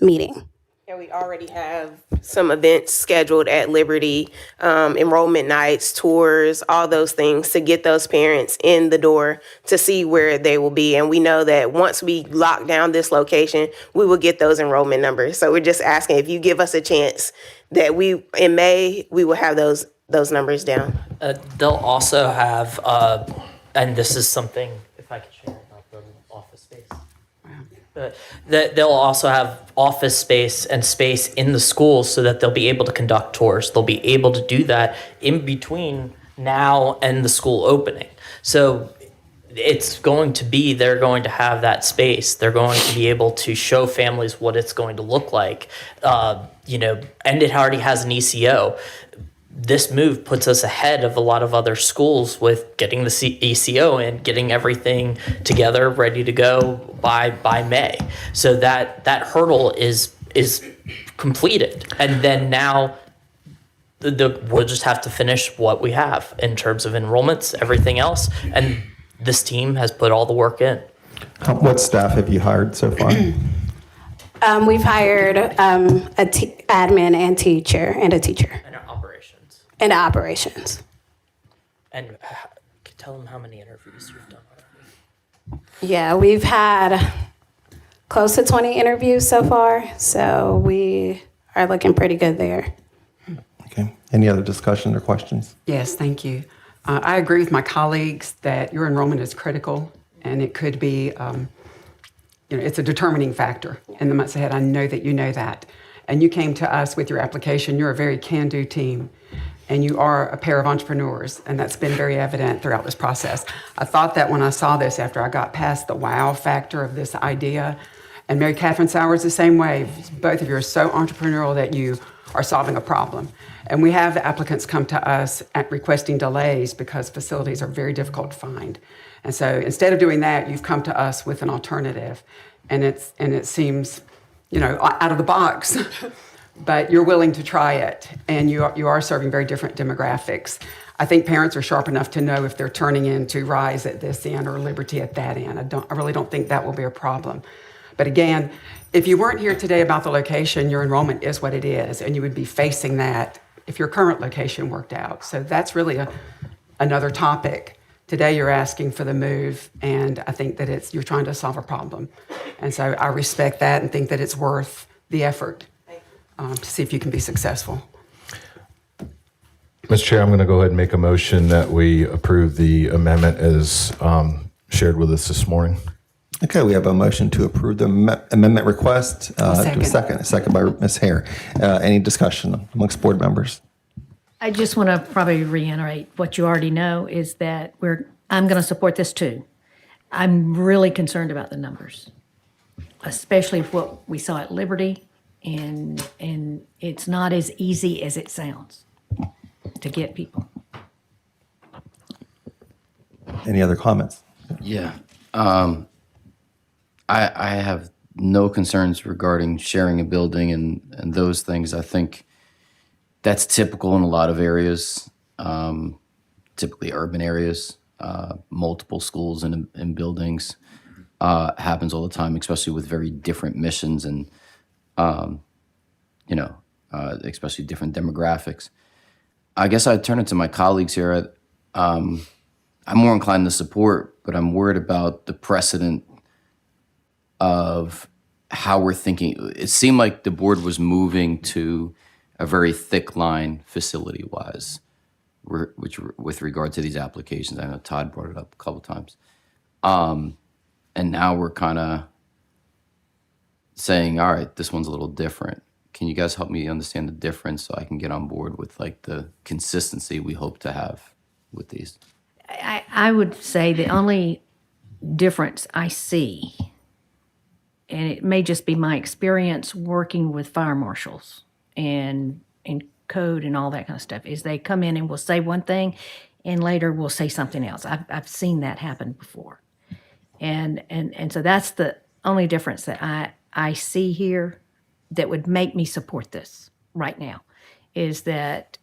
meeting. And we already have some events scheduled at Liberty, enrollment nights, tours, all those things to get those parents in the door to see where they will be. And we know that once we lock down this location, we will get those enrollment numbers. So we're just asking if you give us a chance that in May, we will have those numbers down. They'll also have, and this is something, if I could share about the office space. That they'll also have office space and space in the schools so that they'll be able to conduct tours. They'll be able to do that in between now and the school opening. So it's going to be, they're going to have that space. They're going to be able to show families what it's going to look like. And it already has an ECO. This move puts us ahead of a lot of other schools with getting the ECO and getting everything together, ready to go by May. So that hurdle is completed. And then now we'll just have to finish what we have in terms of enrollments, everything else, and this team has put all the work in. What staff have you hired so far? We've hired admin and teacher and a teacher And our operations. and operations. And tell them how many interviews you've done already. Yeah, we've had close to 20 interviews so far, so we are looking pretty good there. Okay. Any other discussion or questions? Yes, thank you. I agree with my colleagues that your enrollment is critical, and it could be, it's a determining factor in the months ahead. I know that you know that. And you came to us with your application. You're a very can-do team, and you are a pair of entrepreneurs, and that's been very evident throughout this process. I thought that when I saw this, after I got past the wow factor of this idea, and Mary Catherine Sowers the same way, both of you are so entrepreneurial that you are solving a problem. And we have applicants come to us at requesting delays because facilities are very difficult to find. And so instead of doing that, you've come to us with an alternative. And it seems, out of the box, but you're willing to try it. And you are serving very different demographics. I think parents are sharp enough to know if they're turning into Rise at this end or Liberty at that end. I really don't think that will be a problem. But again, if you weren't here today about the location, your enrollment is what it is, and you would be facing that if your current location worked out. So that's really another topic. Today you're asking for the move, and I think that you're trying to solve a problem. And so I respect that and think that it's worth the effort to see if you can be successful. Mr. Chair, I'm going to go ahead and make a motion that we approve the amendment as shared with us this morning. Okay, we have a motion to approve the amendment request. Second. A second by Ms. Hare. Any discussion amongst board members? I just want to probably reiterate what you already know is that I'm going to support this too. I'm really concerned about the numbers, especially what we saw at Liberty, and it's not as easy as it sounds to get people. Any other comments? Yeah. I have no concerns regarding sharing a building and those things. I think that's typical in a lot of areas, typically urban areas, multiple schools and buildings. Happens all the time, especially with very different missions and, especially different demographics. I guess I'd turn it to my colleagues here. I'm more inclined to support, but I'm worried about the precedent of how we're thinking. It seemed like the board was moving to a very thick line facility-wise, with regard to these applications. I know Todd brought it up a couple times. And now we're kind of saying, all right, this one's a little different. Can you guys help me understand the difference so I can get on board with like the consistency we hope to have with these? I would say the only difference I see, and it may just be my experience working with fire marshals and code and all that kind of stuff, is they come in and will say one thing and later will say something else. I've seen that happen before. And so that's the only difference that I see here that would make me support this right now, is that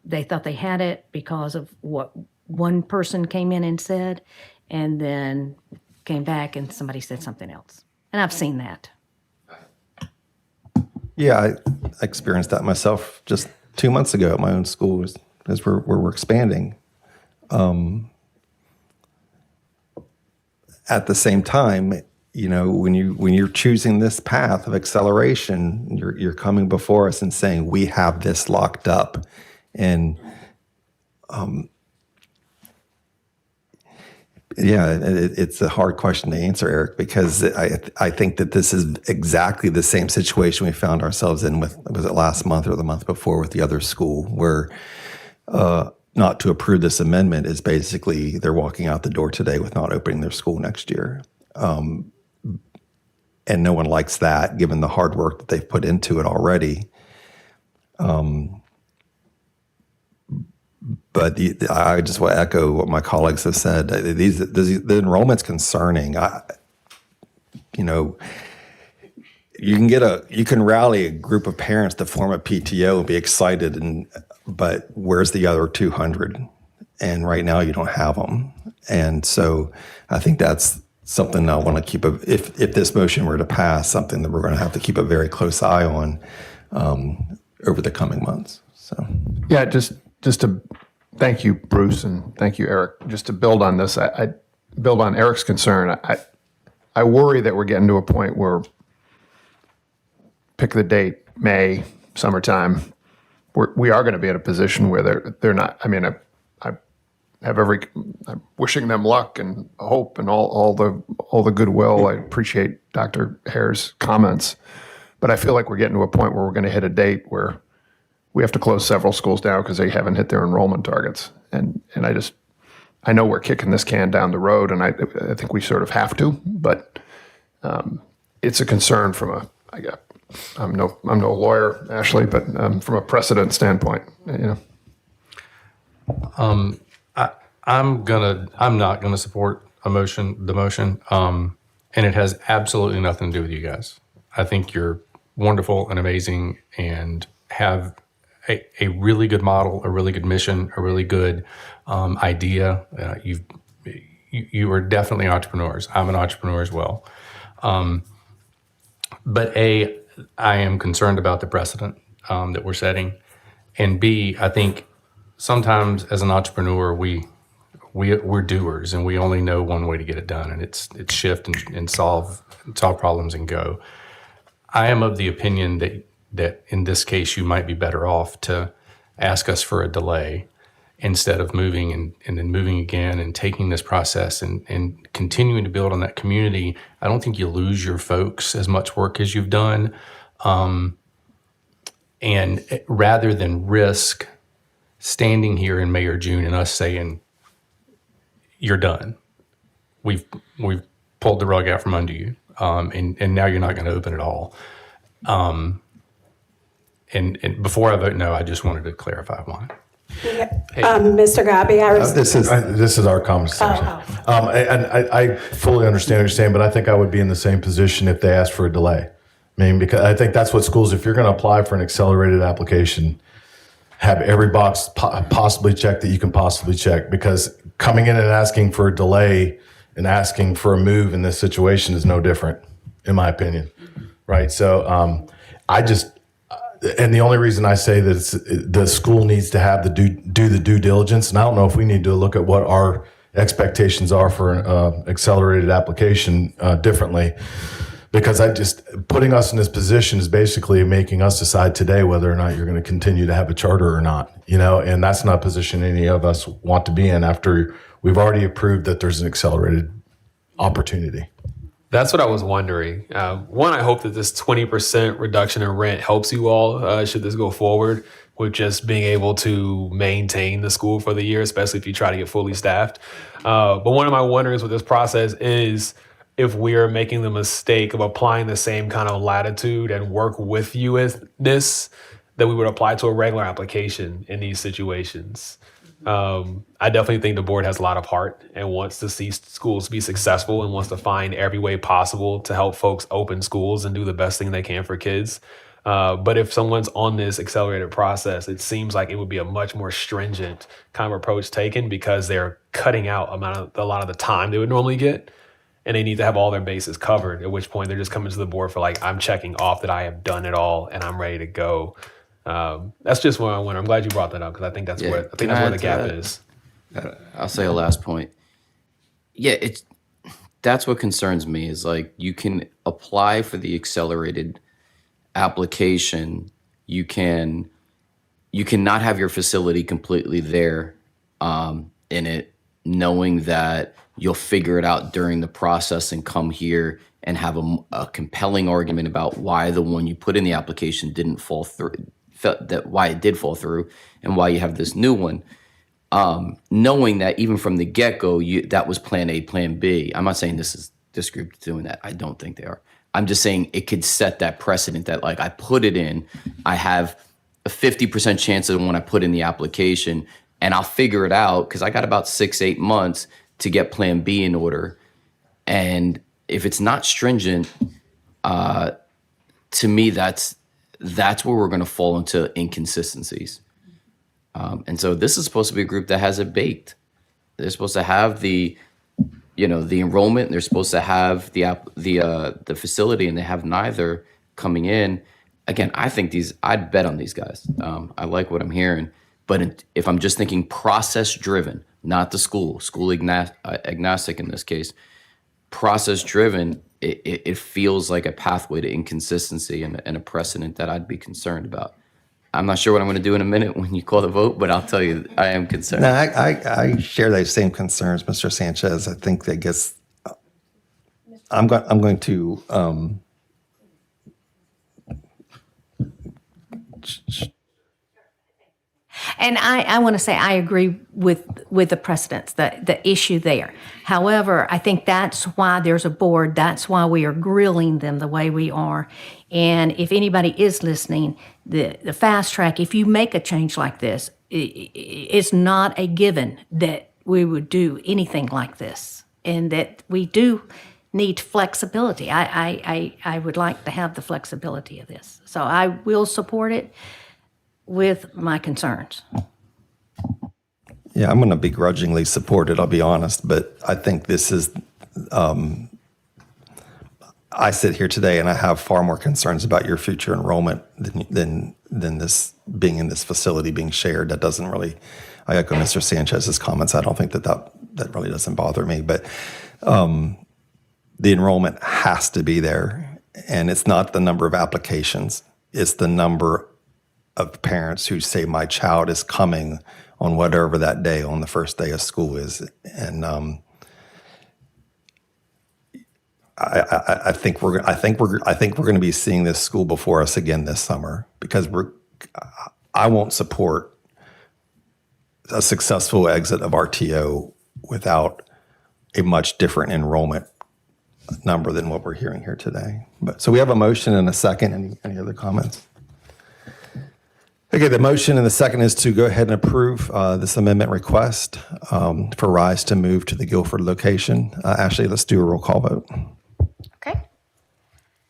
they thought they had it because of what one person came in and said, and then came back and somebody said something else. And I've seen that. Yeah, I experienced that myself just 2 months ago at my own school as we're expanding. At the same time, when you're choosing this path of acceleration, you're coming before us and saying we have this locked up, and it's a hard question to answer, Eric, because I think that this is exactly the same situation we found ourselves in was it last month or the month before with the other school, where not to approve this amendment is basically they're walking out the door today with not opening their school next year. And no one likes that, given the hard work that they've put into it already. But I just want to echo what my colleagues have said. The enrollment's concerning. You can rally a group of parents to form a PTO and be excited but where's the other 200? And right now you don't have them. And so I think that's something I want to keep, if this motion were to pass, something that we're going to have to keep a very close eye on over the coming months. So, Yeah, just to thank you, Bruce, and thank you, Eric. Just to build on this, I build on Eric's concern. I worry that we're getting to a point where, pick the date, May, summertime, we are going to be in a position where they're not. I mean, I have I'm wishing them luck and hope and all the goodwill. I appreciate Dr. Hare's comments, but I feel like we're getting to a point where we're going to hit a date where we have to close several schools down because they haven't hit their enrollment targets. And I know we're kicking this can down the road, and I think we sort of have to, but it's a concern from I'm no lawyer, Ashley, but from a precedent standpoint, I'm not gonna support the motion, and it has absolutely nothing to do with you guys. I think you're wonderful and amazing, and have a really good model, a really good mission, a really good idea. You are definitely entrepreneurs. I'm an entrepreneur as well, but I am concerned about the precedent that we're setting, and B, I think sometimes as an entrepreneur we're doers, and we only know one way to get it done, and it's shift and solve problems and go. I am of the opinion that in this case you might be better off to ask us for a delay instead of moving and then moving again and taking this process and continuing to build on that community. I don't think you lose your folks as much work as you've done. And rather than risk standing here in May or June and us saying, you're done, we've pulled the rug out from under you, and now you're not going to open at all. And before I vote no, I just wanted to clarify why. Mr. Gabi, This is our conversation. And I fully understand what you're saying, but I think I would be in the same position if they asked for a delay. I mean, because I think that's what schools, if you're going to apply for an accelerated application, have every box possibly checked that you can possibly check, because coming in and asking for a delay and asking for a move in this situation is no different, in my opinion. Right. So and the only reason I say that the school needs to have do the due diligence, and I don't know if we need to look at what our expectations are for an accelerated application differently, because putting us in this position is basically making us decide today whether or not you're going to continue to have a charter or not, and that's not a position any of us want to be in after we've already approved that there's an accelerated opportunity. That's what I was wondering. One, I hope that this 20% reduction in rent helps you all, should this go forward, with just being able to maintain the school for the year, especially if you try to get fully staffed. But one of my wonderings with this process is if we are making the mistake of applying the same kind of latitude and work with you with this that we would apply to a regular application in these situations. I definitely think the board has a lot of heart and wants to see schools be successful and wants to find every way possible to help folks open schools and do the best thing they can for kids. But if someone's on this accelerated process, it seems like it would be a much more stringent kind of approach taken, because they're cutting out a lot of the time they would normally get, and they need to have all their bases covered, at which point they're just coming to the board for like, I'm checking off that I have done it all and I'm ready to go. That's just what I wonder. I'm glad you brought that up, because I think that's where the gap is. I'll say a last point. Yeah, that's what concerns me, is like, you can apply for the accelerated application. You can not have your facility completely there in it, knowing that you'll figure it out during the process and come here and have a compelling argument about why the one you put in the application didn't fall through, why it did fall through, and why you have this new one. Knowing that even from the get-go, that was plan A, plan B. I'm not saying this group is doing that. I don't think they are. I'm just saying it could set that precedent that, like, I put it in, I have a 50% chance of when I put in the application, and I'll figure it out, because I got about 6-8 months to get plan B in order. And if it's not stringent, to me, that's where we're going to fall into inconsistencies. And so this is supposed to be a group that has it baked. They're supposed to have the enrollment. They're supposed to have the facility, and they have neither coming in. Again, I think I'd bet on these guys. I like what I'm hearing, but if I'm just thinking process driven, not the school agnostic in this case, process driven, it feels like a pathway to inconsistency and a precedent that I'd be concerned about. I'm not sure what I'm going to do in a minute when you call the vote, but I'll tell you, I am concerned. No, I share those same concerns, Mr. Sanchez. I think that I'm going to And I want to say I agree with the precedents, the issue there. However, I think that's why there's a board. That's why we are grilling them the way we are. And if anybody is listening, the fast track, if you make a change like this, it's not a given that we would do anything like this, and that we do need flexibility. I would like to have the flexibility of this. So I will support it with my concerns. Yeah, I'm going to begrudgingly support it, I'll be honest, but I think this is, I sit here today and I have far more concerns about your future enrollment than this being in this facility being shared. That doesn't really, I echo Mr. Sanchez's comments. I don't think that really doesn't bother me, but the enrollment has to be there, and it's not the number of applications, it's the number of parents who say my child is coming on whatever that day on the first day of school is. And I think we're going to be seeing this school before us again this summer, because I won't support a successful exit of RTO without a much different enrollment number than what we're hearing here today. So we have a motion and a second. Any other comments? Okay, the motion and the second is to go ahead and approve this amendment request for RISE to move to the Guilford location. Ashley, let's do a roll call vote. Okay.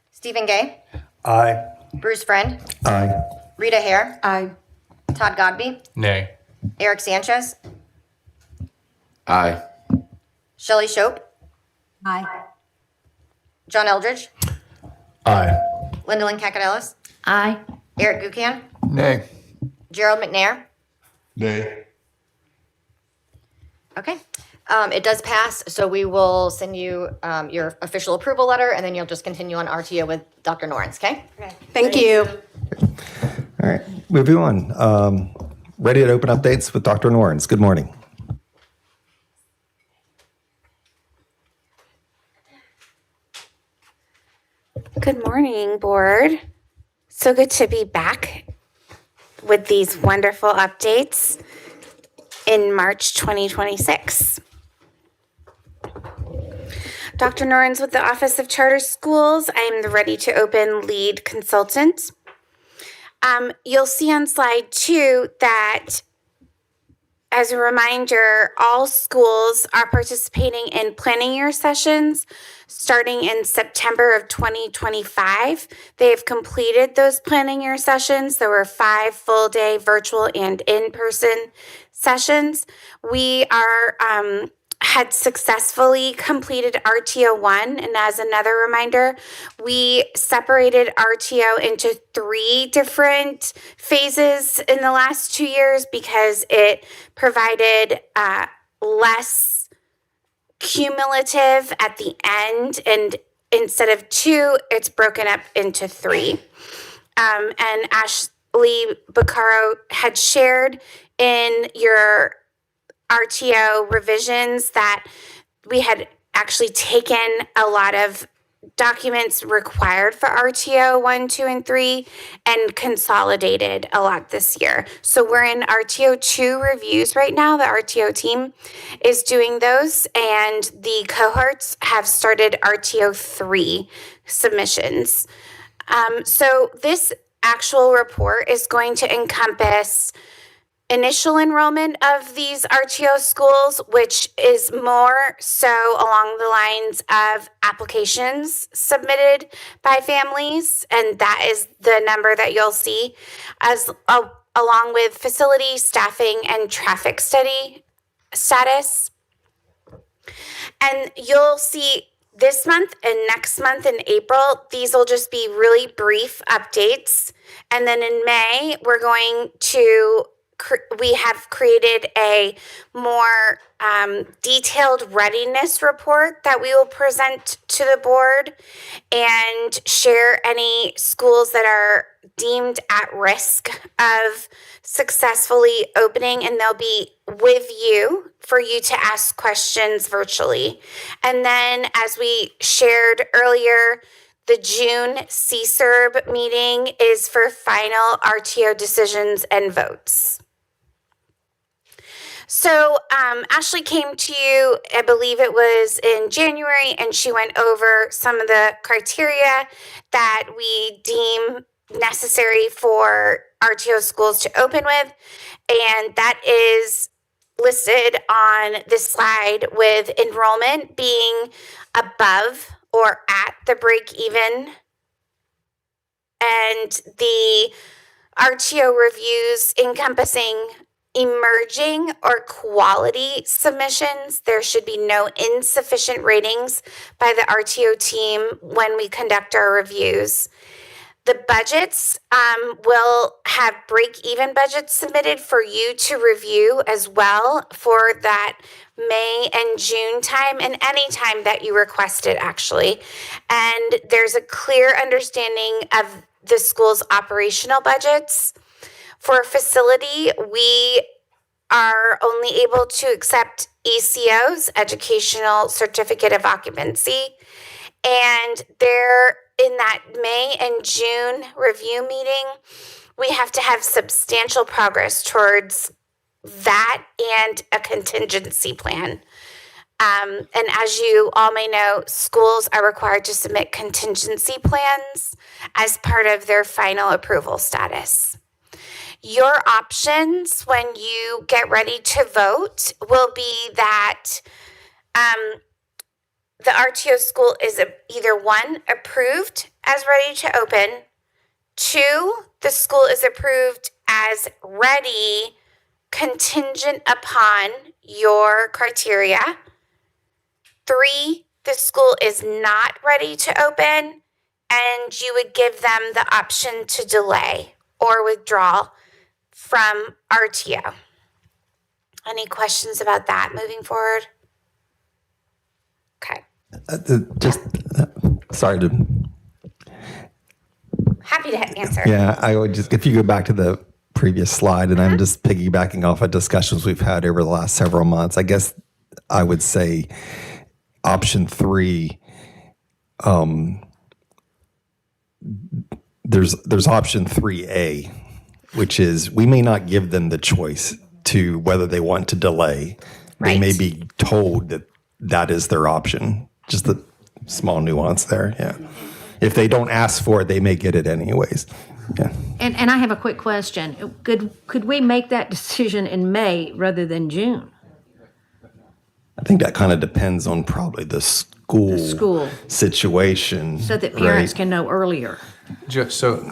Stephen Gay. Aye. Bruce Friend. Aye. Rita Hare. Aye. Todd Godby. Nay. Eric Sanchez. Aye. Shelley Shope. Aye. John Eldridge. Aye. Lyndalyn Kakadelis. Aye. Eric Gucan. Nay. Gerald McNair. Nay. Okay. It does pass, so we will send you your official approval letter, and then you'll just continue on RTO with Dr. Norens, okay? Thank you. All right, moving on. Ready to open updates with Dr. Norens. Good morning. Good morning, board. So good to be back with these wonderful updates in March 2026. Dr. Norens with the Office of Charter Schools. I am the Ready to Open lead consultant. You'll see on slide 2 that, as a reminder, all schools are participating in planning year sessions starting in September of 2025. They have completed those planning year sessions. There were 5 full-day virtual and in-person sessions. We had successfully completed RTO 1. And as another reminder, we separated RTO into 3 different phases in the last 2 years because it provided less cumulative at the end. And instead of 2, it's broken up into 3. And Ashley Baccaro had shared in your RTO revisions that we had actually taken a lot of documents required for RTO 1, 2, and 3 and consolidated a lot this year. So we're in RTO 2 reviews right now. The RTO team is doing those, and the cohorts have started RTO 3 submissions. So this actual report is going to encompass initial enrollment of these RTO schools, which is more so along the lines of applications submitted by families, and that is the number that you'll see, as along with facility, staffing, and traffic study status. And you'll see this month and next month in April, these will just be really brief updates. And then in May, we're going to we have created a more detailed readiness report that we will present to the board and share any schools that are deemed at risk of successfully opening, and they'll be with you for you to ask questions virtually. And then, as we shared earlier, the June CSERB meeting is for final RTO decisions and votes. So Ashley came to you, I believe it was in January, and she went over some of the criteria that we deem necessary for RTO schools to open with. And that is listed on this slide, with enrollment being above or at the break even. And the RTO reviews encompassing emerging or quality submissions. There should be no insufficient ratings by the RTO team when we conduct our reviews. The budgets will have break-even budgets submitted for you to review as well for that May and June time, and any time that you request it, actually. And there's a clear understanding of the school's operational budgets. For a facility, we are only able to accept ECOs, Educational Certificate of Occupancy, and there in that May and June review meeting, we have to have substantial progress towards that and a contingency plan. And as you all may know, schools are required to submit contingency plans as part of their final approval status. Your options when you get ready to vote will be that the RTO school is either 1, approved as ready to open, 2, the school is approved as ready contingent upon your criteria, 3, the school is not ready to open, and you would give them the option to delay or withdraw from RTO. Any questions about that moving forward? Okay. Sorry to. Happy to answer. Yeah, I would just, if you go back to the previous slide, and I'm just piggybacking off of discussions we've had over the last several months, I guess I would say option 3, there's option 3A, which is we may not give them the choice to whether they want to delay. Right. They may be told that that is their option. Just a small nuance there. Yeah. If they don't ask for it, they may get it anyways. Yeah. And I have a quick question. Could we make that decision in May rather than June? I think that kind of depends on probably the school situation. So that parents right? can know earlier. So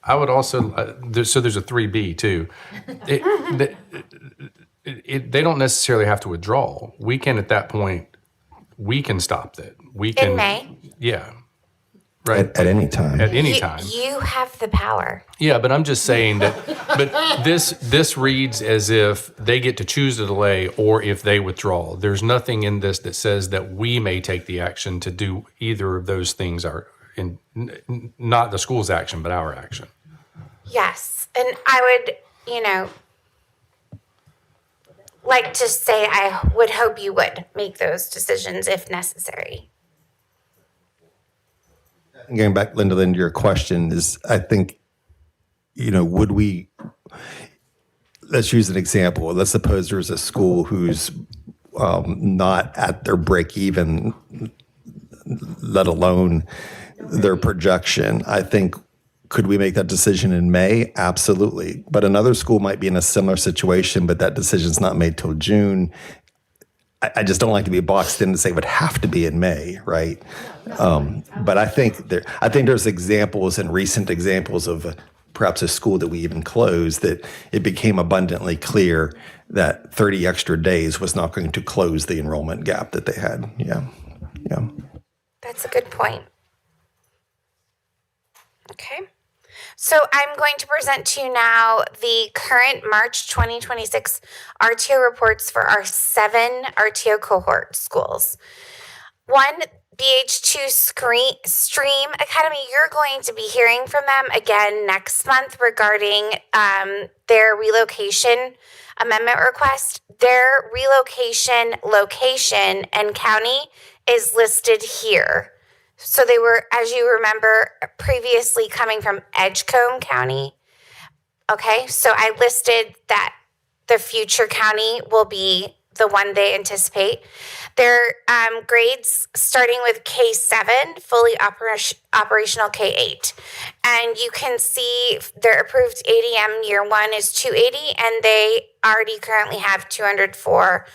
I would also, there's a 3B too. They don't necessarily have to withdraw. We can, at that point, we can stop that. We can. In May? Yeah. Right. At any time. At any time. You have the power. Yeah, but I'm just saying that, but this reads as if they get to choose to delay or if they withdraw. There's nothing in this that says that we may take the action to do either of those things, not the school's action, but our action. Yes. And I would, like to say I would hope you would make those decisions if necessary. Going back, Linda, to your question is, I think, would we, let's use an example. Let's suppose there's a school who's not at their break even, let alone their projection. I think, could we make that decision in May? Absolutely. But another school might be in a similar situation, but that decision's not made till June. I just don't like to be boxed in and say it would have to be in May, right? But I think there's examples and recent examples of perhaps a school that we even closed, that it became abundantly clear that 30 extra days was not going to close the enrollment gap that they had. Yeah. That's a good point. Okay. So I'm going to present to you now the current March 2026 RTO reports for our 7 RTO cohort schools. 1, BH2 Stream Academy, you're going to be hearing from them again next month regarding their relocation amendment request. Their relocation location and county is listed here. So they were, as you remember, previously coming from Edgecombe County. Okay, so I listed that the future county will be the one they anticipate. Their grades starting with K7, fully operational K8. And you can see their approved ADM year 1 is 280, and they already currently have 204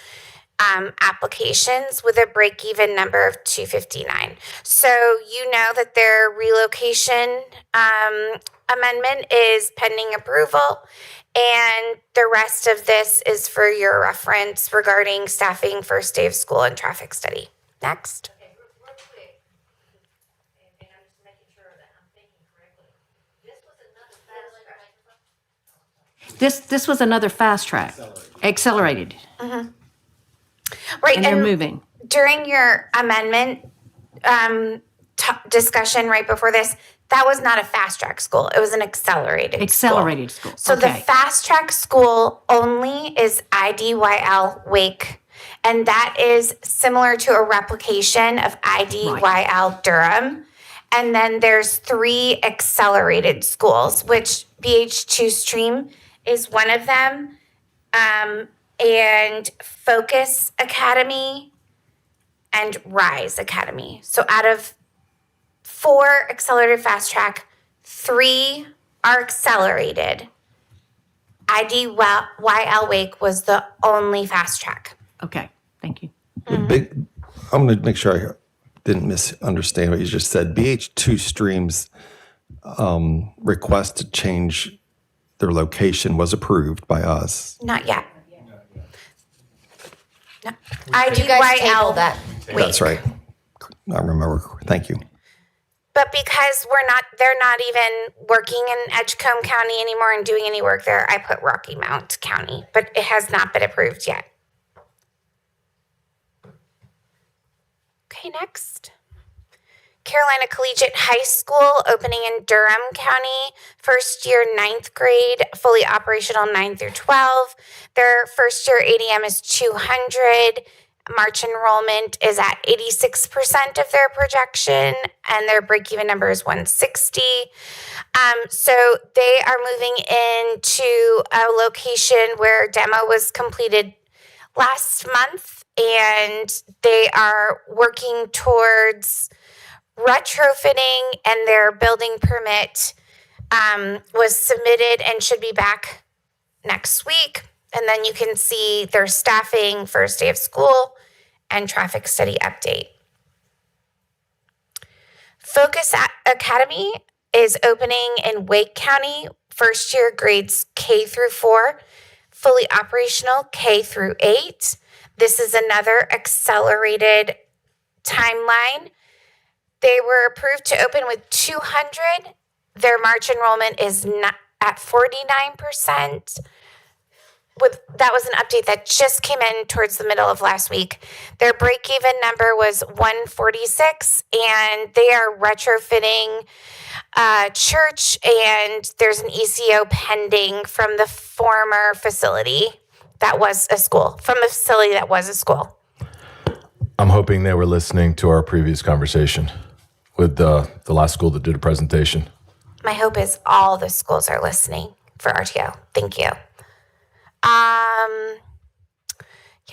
applications with a break-even number of 259. So you know that their relocation amendment is pending approval, and the rest of this is for your reference regarding staffing, first day of school, and traffic study. Next. This was another fast track, accelerated, Right, and they're moving. During your amendment discussion right before this, that was not a fast track school. It was an accelerated school. So the Okay. fast track school only is IDYL Wake. And that is similar to a replication of IDYL Durham. And then there's 3 accelerated schools, which BH2 Stream is one of them. And Focus Academy and Rise Academy. So out of 4 accelerated fast track, 3 are accelerated. IDYL Wake was the only fast track. Okay, thank you. I'm going to make sure I didn't misunderstand what you just said. BH2 Stream's request to change their location was approved by us. Not yet. No. You guys tabled that. Wake. That's right. I remember. Thank you. But because they're not even working in Edgecombe County anymore and doing any work there, I put Rocky Mount County, but it has not been approved yet. Okay, next. Carolina Collegiate High School opening in Durham County, first year 9th grade, fully operational 9 through 12. Their first year ADM is 200. March enrollment is at 86% of their projection, and their break-even number is 160. So they are moving into a location where demo was completed last month, and they are working towards retrofitting, and their building permit was submitted and should be back next week. And then you can see their staffing, first day of school, and traffic study update. Focus Academy is opening in Wake County, first year grades K through 4, fully operational K through 8. This is another accelerated timeline. They were approved to open with 200. Their March enrollment is not at 49%. That was an update that just came in towards the middle of last week. Their break-even number was 146, and they are retrofitting church, and there's an ECO pending from the former facility that was a school, from the facility that was a school. I'm hoping they were listening to our previous conversation with the last school that did a presentation. My hope is all the schools are listening for RTO. Thank you.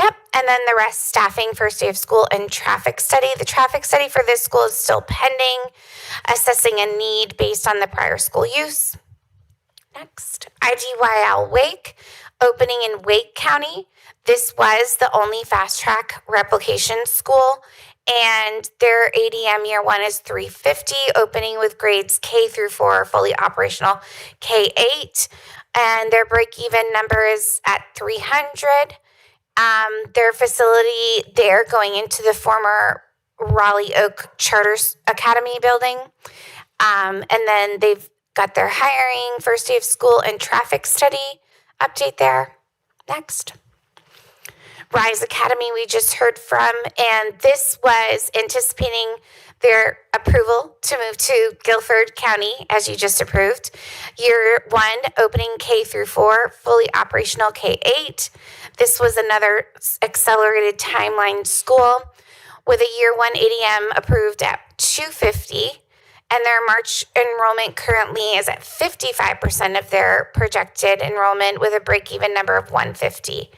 Yep. And then the rest, staffing, first day of school, and traffic study. The traffic study for this school is still pending, assessing a need based on the prior school use. Next, IDYL Wake, opening in Wake County. This was the only fast track replication school, and their ADM year one is 350, opening with grades K through 4, fully operational K8, and their break-even number is at 300. Their facility, they're going into the former Raleigh Oak Charter Academy building, and then they've got their hiring, first day of school, and traffic study update there. Next. Rise Academy we just heard from, and this was anticipating their approval to move to Guilford County, as you just approved. Year one, opening K through 4, fully operational K8. This was another accelerated timeline school with a year one ADM approved at 250, and their March enrollment currently is at 55% of their projected enrollment with a break-even number of 150.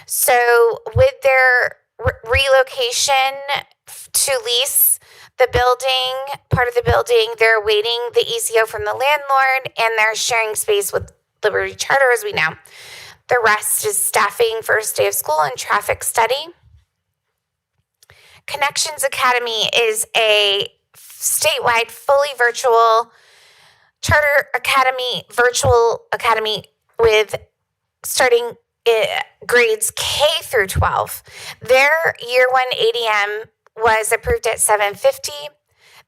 So with their relocation to lease the building, part of the building, they're awaiting the ECO from the landlord, and they're sharing space with Liberty Charter, as we know. The rest is staffing, first day of school, and traffic study. Connections Academy is a statewide, fully virtual charter academy, virtual academy with starting grades K through 12. Their year one ADM was approved at 750.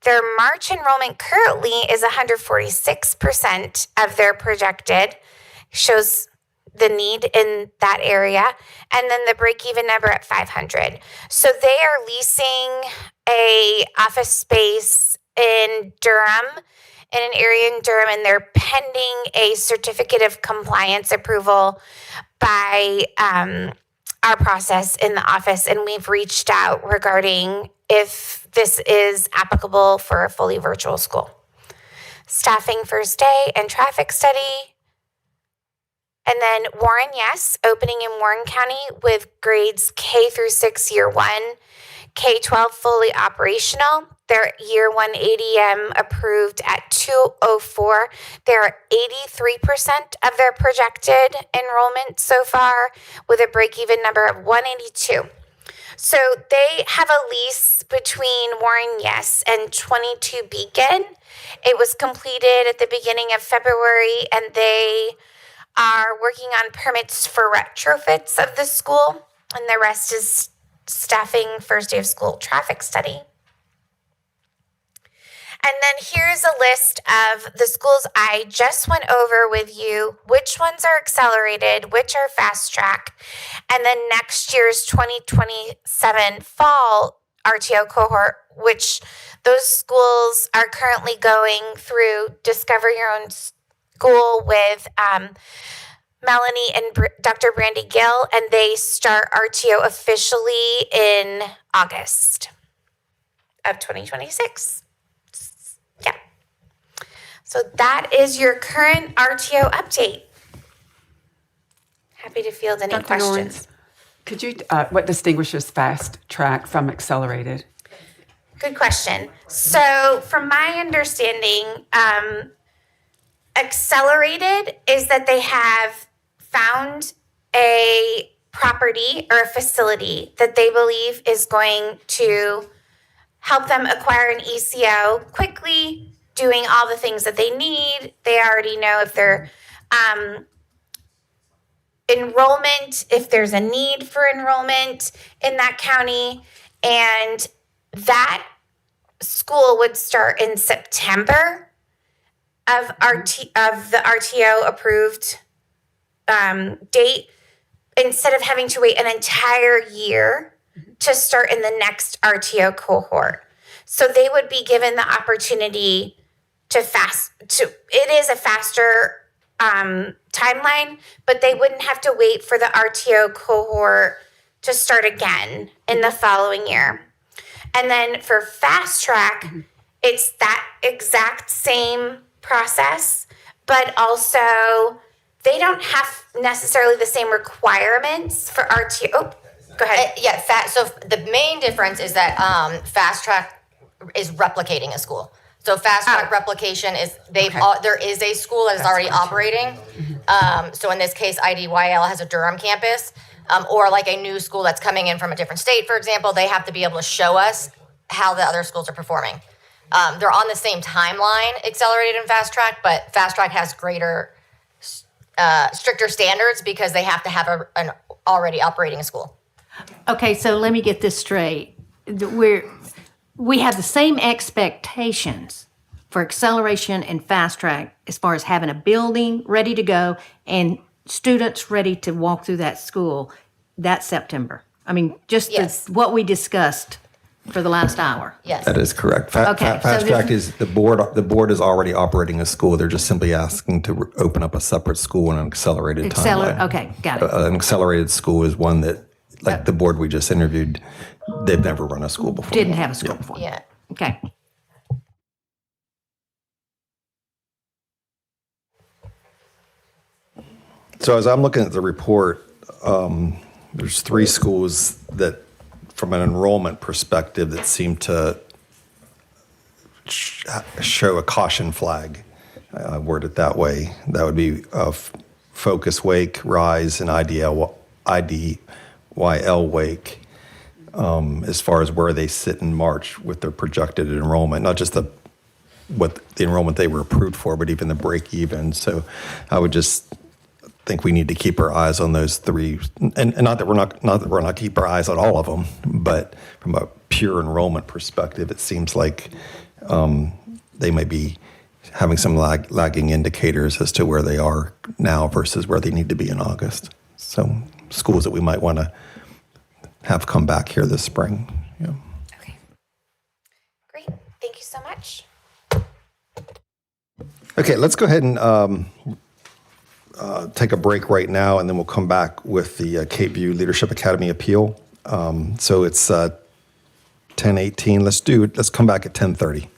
Their March enrollment currently is 146% of their projected, shows the need in that area, and then the break-even number at 500. So they are leasing a office space in Durham, in an area in Durham, and they're pending a certificate of compliance approval by our process in the office, and we've reached out regarding if this is applicable for a fully virtual school. Staffing first day and traffic study. And then Warren, yes, opening in Warren County with grades K through 6 year one, K-12 fully operational. Their year one ADM approved at 204. They're 83% of their projected enrollment so far with a break-even number of 182. So they have a lease between Warren Yes and 22 Beacon. It was completed at the beginning of February, and they are working on permits for retrofits of the school, and the rest is staffing, first day of school, traffic study. And then here's a list of the schools I just went over with you, which ones are accelerated, which are fast track, and then next year's 2027 fall RTO cohort, which those schools are currently going through Discover Your Own School with Melanie and Dr. Brandy Gill, and they start RTO officially in August of 2026. Yeah. So that is your current RTO update. Happy to field any Dr. questions. Lawrence, could you, what distinguishes fast track from accelerated? Good question. So from my understanding, accelerated is that they have found a property or a facility that they believe is going to help them acquire an ECO quickly, doing all the things that they need. They already know if their enrollment, if there's a need for enrollment in that county, and that school would start in September of the RTO approved date, instead of having to wait an entire year to start in the next RTO cohort. So they would be given the opportunity it is a faster timeline, but they wouldn't have to wait for the RTO cohort to start again in the following year. And then for fast track, it's that exact same process, but also they don't have necessarily the same requirements for RTO. Oh, go ahead. So the main difference is that fast track is replicating a school. So fast track replication is there is a school that is already operating. So in this case, IDYL has a Durham campus, or like a new school that's coming in from a different state, for example, they have to be able to show us how the other schools are performing. They're on the same timeline, accelerated and fast track, but fast track has greater, stricter standards because they have to have an already operating school. Okay, so let me get this straight. We have the same expectations for acceleration and fast track as far as having a building ready to go and students ready to walk through that school that September. I mean, just Yes. what we discussed for the last hour. Yes. That is correct. Okay, so Fast track this- is the board. The board is already operating a school. They're just simply asking to open up a separate school in an accelerated timeline. Okay, got it. An accelerated school is one that, like the board we just interviewed, they've never run a school before. Didn't have a school before. Yeah. Okay. So as I'm looking at the report, there's 3 schools that, from an enrollment perspective, that seem to show a caution flag. Word it that way. That would be Focus Wake, Rise, and IDYL Wake. As far as where they sit in March with their projected enrollment, not just what the enrollment they were approved for, but even the break even. So I would just think we need to keep our eyes on those 3, and not that we're not keep our eyes on all of them, but from a pure enrollment perspective, it seems like they may be having some lagging indicators as to where they are now versus where they need to be in August. So schools that we might want to have come back here this spring. Yeah. Okay. Great. Thank you so much. Okay, let's go ahead and take a break right now, and then we'll come back with the Cape View Leadership Academy appeal. So it's 10:18. Let's come back at 10:30.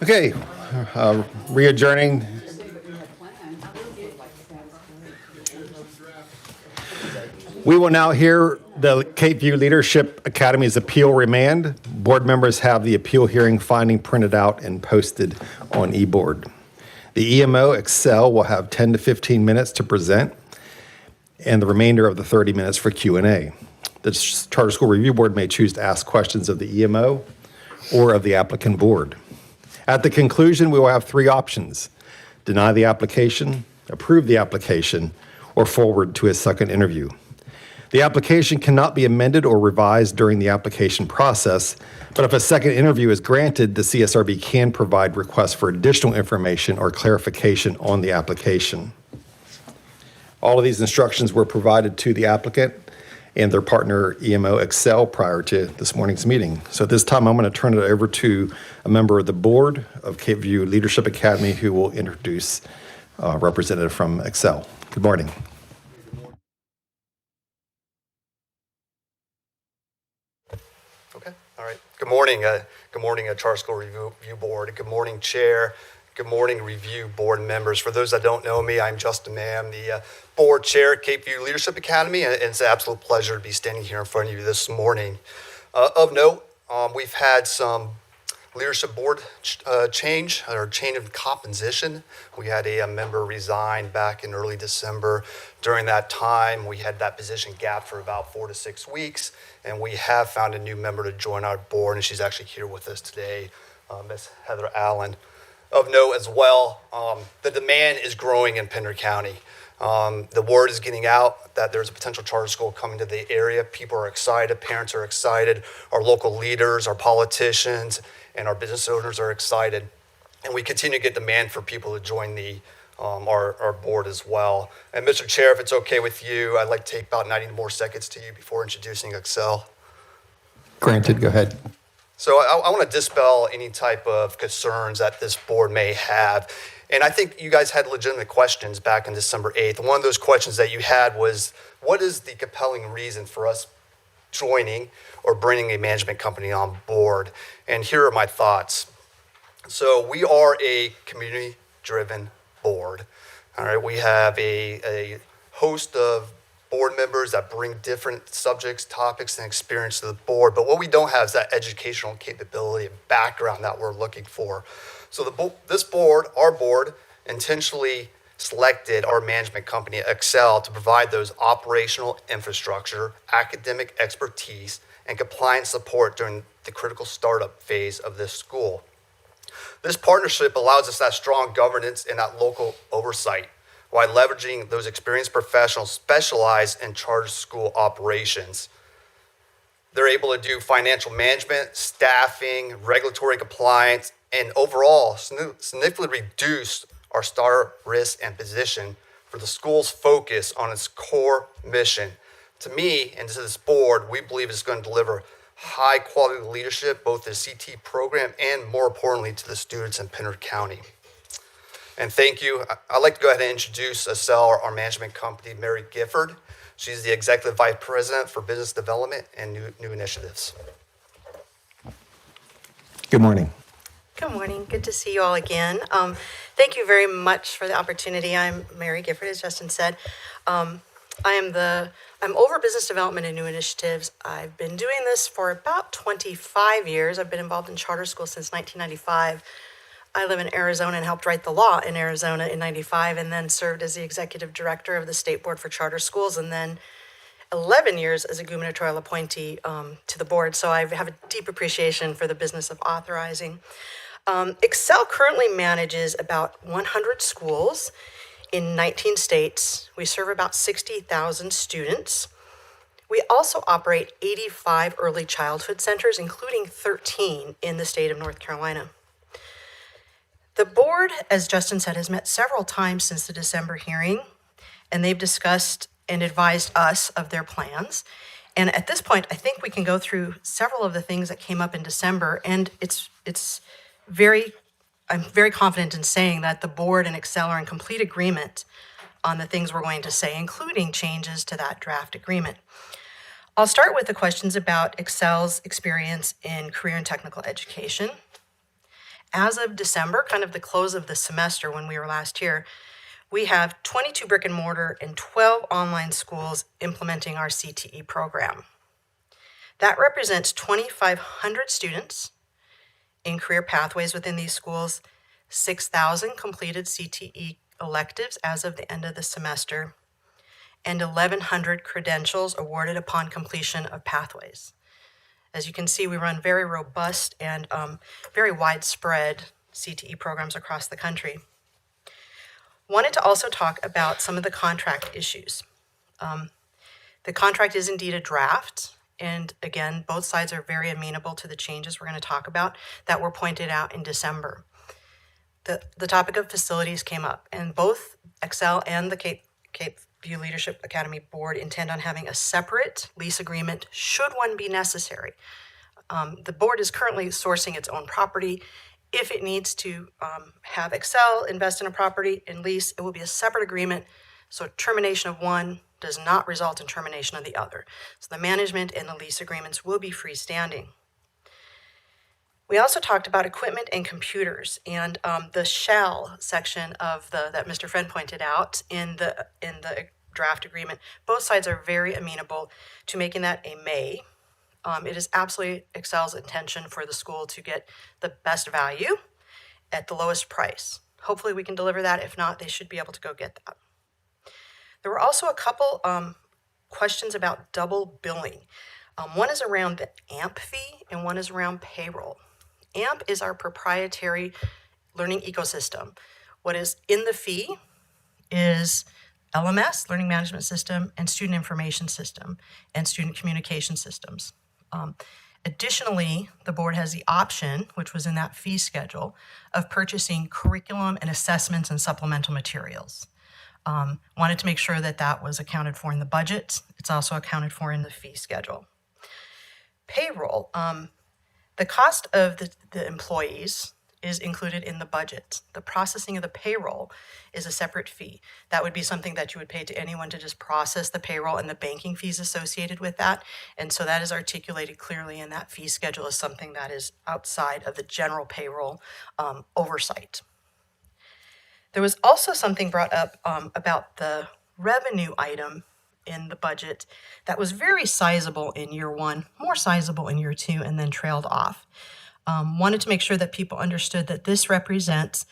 Okay, re-adjourning. We will now hear the Cape View Leadership Academy's appeal remand. Board members have the appeal hearing finding printed out and posted on eBoard. The EMO Excel will have 10 to 15 minutes to present, and the remainder of the 30 minutes for Q&A. The Charter School Review Board may choose to ask questions of the EMO or of the applicant board. At the conclusion, we will have three options: deny the application, approve the application, or forward to a second interview. The application cannot be amended or revised during the application process, but if a second interview is granted, the CSRB can provide requests for additional information or clarification on the application. All of these instructions were provided to the applicant and their partner EMO Excel prior to this morning's meeting. So at this time, I'm going to turn it over to a member of the board of Cape View Leadership Academy who will introduce a representative from Excel. Good morning. Okay, all right. Good morning. Good morning, Charter School Review Board. Good morning, Chair. Good morning, Review Board members. For those that don't know me, I'm Justin Mam, the Board Chair at Cape View Leadership Academy, and it's an absolute pleasure to be standing here in front of you this morning. Of note, we've had some leadership board change of composition. We had a member resign back in early December. During that time, we had that position gap for about 4 to 6 weeks, and we have found a new member to join our board, and she's actually here with us today, Ms. Heather Allen. Of note as well, the demand is growing in Pender County. The word is getting out that there's a potential charter school coming to the area. People are excited, parents are excited, our local leaders, our politicians, and our business owners are excited. And we continue to get demand for people to join our board as well. And Mr. Chair, if it's okay with you, I'd like to take about 90 more seconds to you before introducing Excel. Granted, go ahead. So I want to dispel any type of concerns that this board may have. And I think you guys had legitimate questions back on December 8th. One of those questions that you had was, what is the compelling reason for us joining or bringing a management company on board? And here are my thoughts. So we are a community-driven board. All right, we have a host of board members that bring different subjects, topics, and experience to the board. But what we don't have is that educational capability and background that we're looking for. So this board, our board, intentionally selected our management company, Excel, to provide those operational infrastructure, academic expertise, and compliance support during the critical startup phase of this school. This partnership allows us that strong governance and that local oversight, while leveraging those experienced professionals specialized in charter school operations. They're able to do financial management, staffing, regulatory compliance, and overall significantly reduce our startup risk and position for the school's focus on its core mission. To me and to this board, we believe it's going to deliver high quality leadership, both the CT program and more importantly to the students in Pender County. And thank you. I'd like to go ahead and introduce Excel, our management company, Mary Gifford. She's the Executive Vice President for Business Development and New Initiatives. Good morning. Good morning. Good to see you all again. Thank you very much for the opportunity. I'm Mary Gifford, as Justin said. I'm over business development and new initiatives. I've been doing this for about 25 years. I've been involved in charter school since 1995. I live in Arizona and helped write the law in Arizona in 95 and then served as the executive director of the State Board for Charter Schools and then 11 years as a gubernatorial appointee to the board. So I have a deep appreciation for the business of authorizing. Excel currently manages about 100 schools in 19 states. We serve about 60,000 students. We also operate 85 early childhood centers, including 13 in the state of North Carolina. The board, as Justin said, has met several times since the December hearing, and they've discussed and advised us of their plans. And at this point, I think we can go through several of the things that came up in December, and it's very I'm very confident in saying that the board and Excel are in complete agreement on the things we're going to say, including changes to that draft agreement. I'll start with the questions about Excel's experience in career and technical education. As of December, kind of the close of the semester when we were last here, we have 22 brick and mortar and 12 online schools implementing our CTE program. That represents 2,500 students in career pathways within these schools, 6,000 completed CTE electives as of the end of the semester, and 1,100 credentials awarded upon completion of pathways. As you can see, we run very robust and very widespread CTE programs across the country. Wanted to also talk about some of the contract issues. The contract is indeed a draft, and again, both sides are very amenable to the changes we're going to talk about that were pointed out in December. The topic of facilities came up, and both Excel and the Cape View Leadership Academy Board intend on having a separate lease agreement should one be necessary. The board is currently sourcing its own property. If it needs to have Excel invest in a property and lease, it will be a separate agreement. So termination of one does not result in termination of the other. So the management and the lease agreements will be freestanding. We also talked about equipment and computers, and the shall section of that Mr. Friend pointed out in the draft agreement. Both sides are very amenable to making that a may. It is absolutely Excel's intention for the school to get the best value at the lowest price. Hopefully we can deliver that. If not, they should be able to go get that. There were also a couple questions about double billing. One is around the AMP fee and one is around payroll. AMP is our proprietary learning ecosystem. What is in the fee is LMS, Learning Management System, and Student Information System, and Student Communication Systems. Additionally, the board has the option, which was in that fee schedule, of purchasing curriculum and assessments and supplemental materials. Wanted to make sure that that was accounted for in the budget. It's also accounted for in the fee schedule. Payroll, the cost of the employees is included in the budget. The processing of the payroll is a separate fee. That would be something that you would pay to anyone to just process the payroll and the banking fees associated with that. And so that is articulated clearly in that fee schedule as something that is outside of the general payroll oversight. There was also something brought up about the revenue item in the budget that was very sizable in year one, more sizable in year two, and then trailed off. Wanted to make sure that people understood that this represents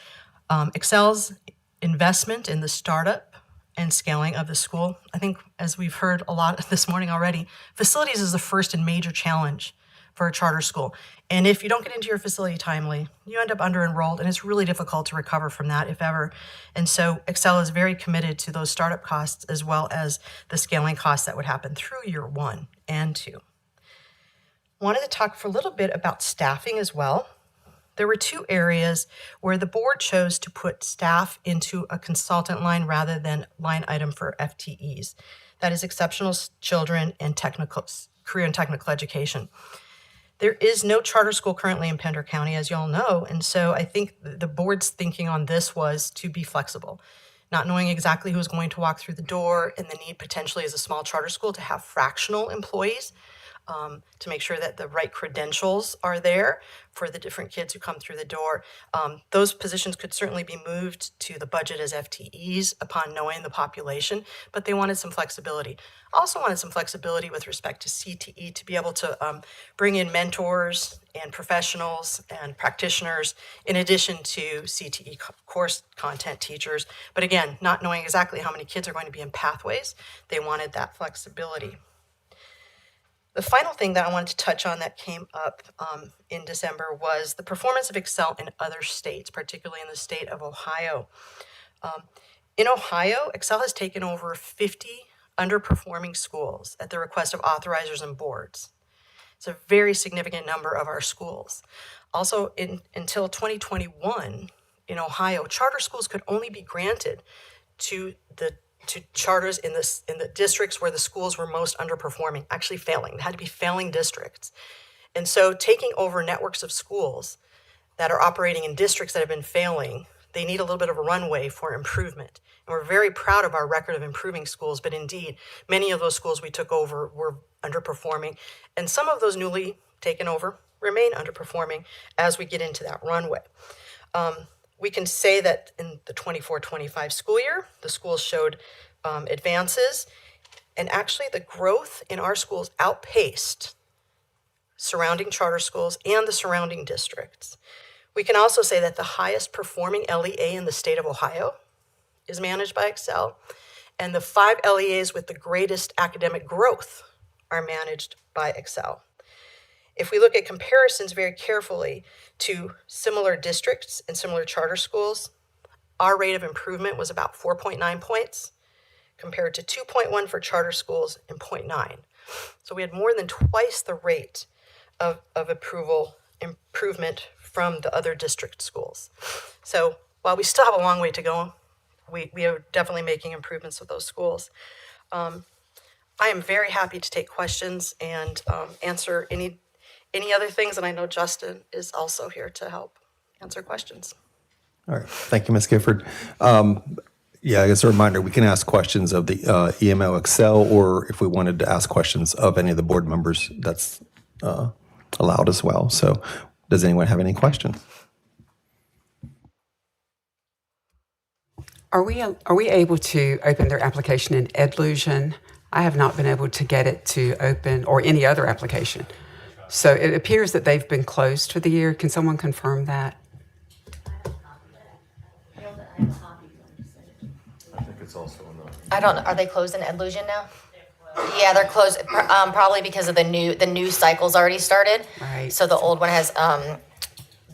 Excel's investment in the startup and scaling of the school. I think, as we've heard a lot this morning already, facilities is the first and major challenge for a charter school. And if you don't get into your facility timely, you end up under-enrolled, and it's really difficult to recover from that, if ever. And so Excel is very committed to those startup costs as well as the scaling costs that would happen through year one and two. Wanted to talk for a little bit about staffing as well. There were two areas where the board chose to put staff into a consultant line rather than line item for FTEs. That is exceptional children and career and technical education. There is no charter school currently in Pender County, as you all know, and so I think the board's thinking on this was to be flexible, not knowing exactly who's going to walk through the door and the need potentially as a small charter school to have fractional employees to make sure that the right credentials are there for the different kids who come through the door. Those positions could certainly be moved to the budget as FTEs upon knowing the population, but they wanted some flexibility. Also wanted some flexibility with respect to CTE to be able to bring in mentors and professionals and practitioners in addition to CTE course content teachers. But again, not knowing exactly how many kids are going to be in pathways, they wanted that flexibility. The final thing that I wanted to touch on that came up in December was the performance of Excel in other states, particularly in the state of Ohio. In Ohio, Excel has taken over 50 underperforming schools at the request of authorizers and boards. It's a very significant number of our schools. Also, until 2021, in Ohio, charter schools could only be granted to charters in the districts where the schools were most underperforming, actually failing. They had to be failing districts. And so taking over networks of schools that are operating in districts that have been failing, they need a little bit of a runway for improvement. And we're very proud of our record of improving schools, but indeed, many of those schools we took over were underperforming, and some of those newly taken over remain underperforming as we get into that runway. We can say that in the 24-25 school year, the schools showed advances, and actually the growth in our schools outpaced surrounding charter schools and the surrounding districts. We can also say that the highest performing LEA in the state of Ohio is managed by Excel, and the 5 LEAs with the greatest academic growth are managed by Excel. If we look at comparisons very carefully to similar districts and similar charter schools, our rate of improvement was about 4.9 points compared to 2.1 for charter schools and 0.9. So we had more than twice the rate of improvement from the other district schools. So while we still have a long way to go, we are definitely making improvements with those schools. I am very happy to take questions and answer any other things, and I know Justin is also here to help answer questions. All right. Thank you, Ms. Gifford. Yeah, I guess a reminder, we can ask questions of the EMO Excel, or if we wanted to ask questions of any of the board members, that's allowed as well. So does anyone have any questions? Are we able to open their application in Edlusion? I have not been able to get it to open, or any other application. So it appears that they've been closed for the year. Can someone confirm that? I don't know, are they closed in Edlusion now? Yeah, they're closed, probably because of the new cycle's already started. Right. So the old one has,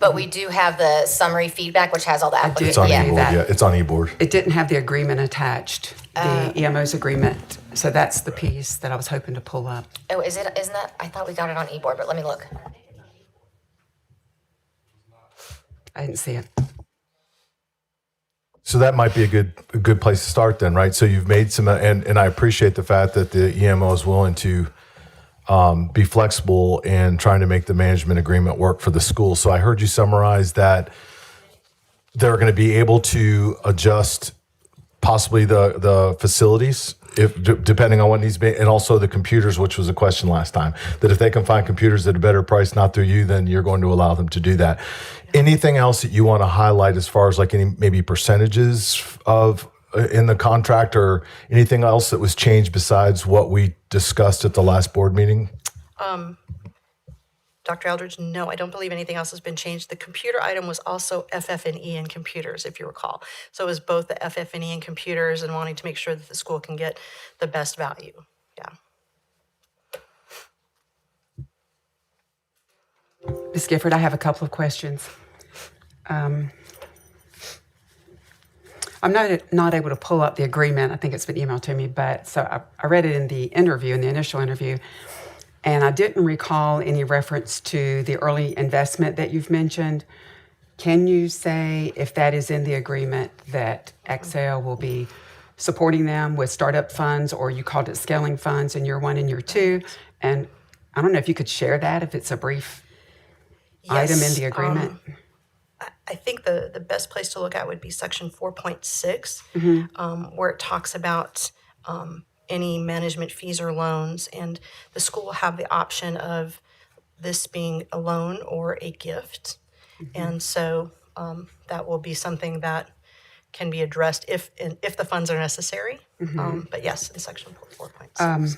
but we do have the summary feedback, which has all the did applications. It's on Yeah. eBoard. Yeah, it's on eBoard. It didn't have the agreement attached, the EMO's agreement. So that's the piece that I was hoping to pull up. Oh, isn't that, I thought we got it on eBoard, but let me look. I didn't see it. So that might be a good place to start then, right? So you've made some, and I appreciate the fact that the EMO is willing to be flexible and trying to make the management agreement work for the school. So I heard you summarize that they're going to be able to adjust possibly the facilities, if depending on what needs to be, and also the computers, which was a question last time, that if they can find computers at a better price, not through you, then you're going to allow them to do that. Anything else that you want to highlight as far as like any maybe percentages of in the contract, or anything else that was changed besides what we discussed at the last board meeting? Dr. Eldridge, no, I don't believe anything else has been changed. The computer item was also FF&E and computers, if you recall. So it was both the FF&E and computers, and wanting to make sure that the school can get the best value. Yeah. Ms. Gifford, I have a couple of questions. I'm not able to pull up the agreement. I think it's been emailed to me, but so I read it in the interview, in the initial interview, and I didn't recall any reference to the early investment that you've mentioned. Can you say if that is in the agreement that Excel will be supporting them with startup funds, or you called it scaling funds in year 1 and year 2? And I don't know if you could share that, if it's a brief item in the agreement. I think the best place to look at would be section 4.6, where it talks about any management fees or loans, and the school will have the option of this being a loan or a gift. And so that will be something that can be addressed if the funds are necessary. But yes, in section 4.6.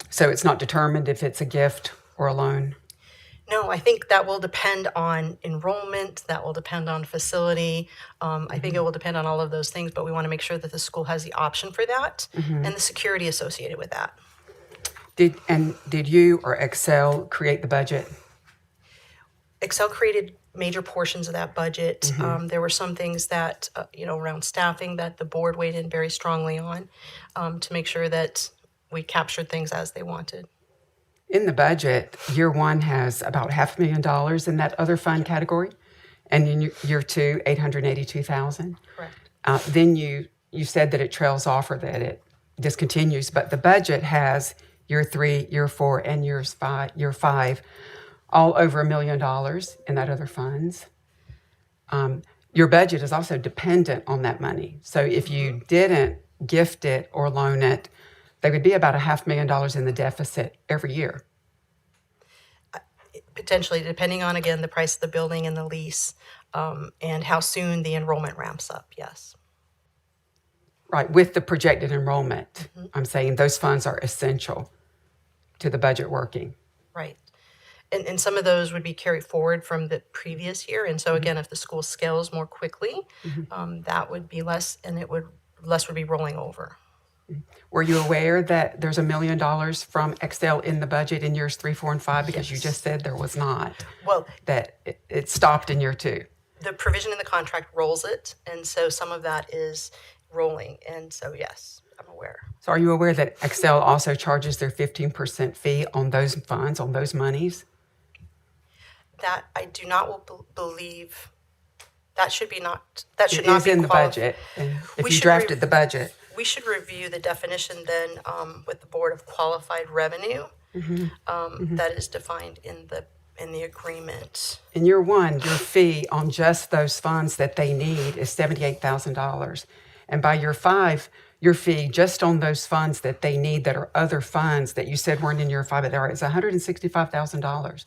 So it's not determined if it's a gift or a loan? No, I think that will depend on enrollment, that will depend on facility. I think it will depend on all of those things, but we want to make sure that the school has the option for that and the security associated with that. Did you or Excel create the budget? Excel created major portions of that budget. There were some things that, around staffing that the board weighed in very strongly on to make sure that we captured things as they wanted. In the budget, year 1 has about $500,000 in that other fund category, and in year 2, $882,000. Correct. Then you said that it trails off, or that it discontinues, but the budget has year 3, year 4, and year 5 all over $1 million in that other funds. Your budget is also dependent on that money. So if you didn't gift it or loan it, they would be about $500,000 in the deficit every year. Potentially, depending on, again, the price of the building and the lease, and how soon the enrollment ramps up, yes. Right, with the projected enrollment. I'm saying those funds are essential to the budget working. Right. And some of those would be carried forward from the previous year. And so again, if the school scales more quickly, that would be less, and less would be rolling over. Were you aware that there's $1 million from Excel in the budget in years 3, 4, and 5? Because you just said there was not. Well, that it stopped in year 2. the provision in the contract rolls it, and so some of that is rolling. And so, yes, I'm aware. So are you aware that Excel also charges their 15% fee on those funds, on those monies? That I do not believe. That should be not. That should It not is be in the quali- budget. And if We you should drafted the budget. We should review the definition then with the Board of Qualified Revenue that is defined in the agreement. In year 1, your fee on just those funds that they need is $78,000. And by year 5, your fee just on those funds that they need that are other funds that you said weren't in year 5, but there is $165,000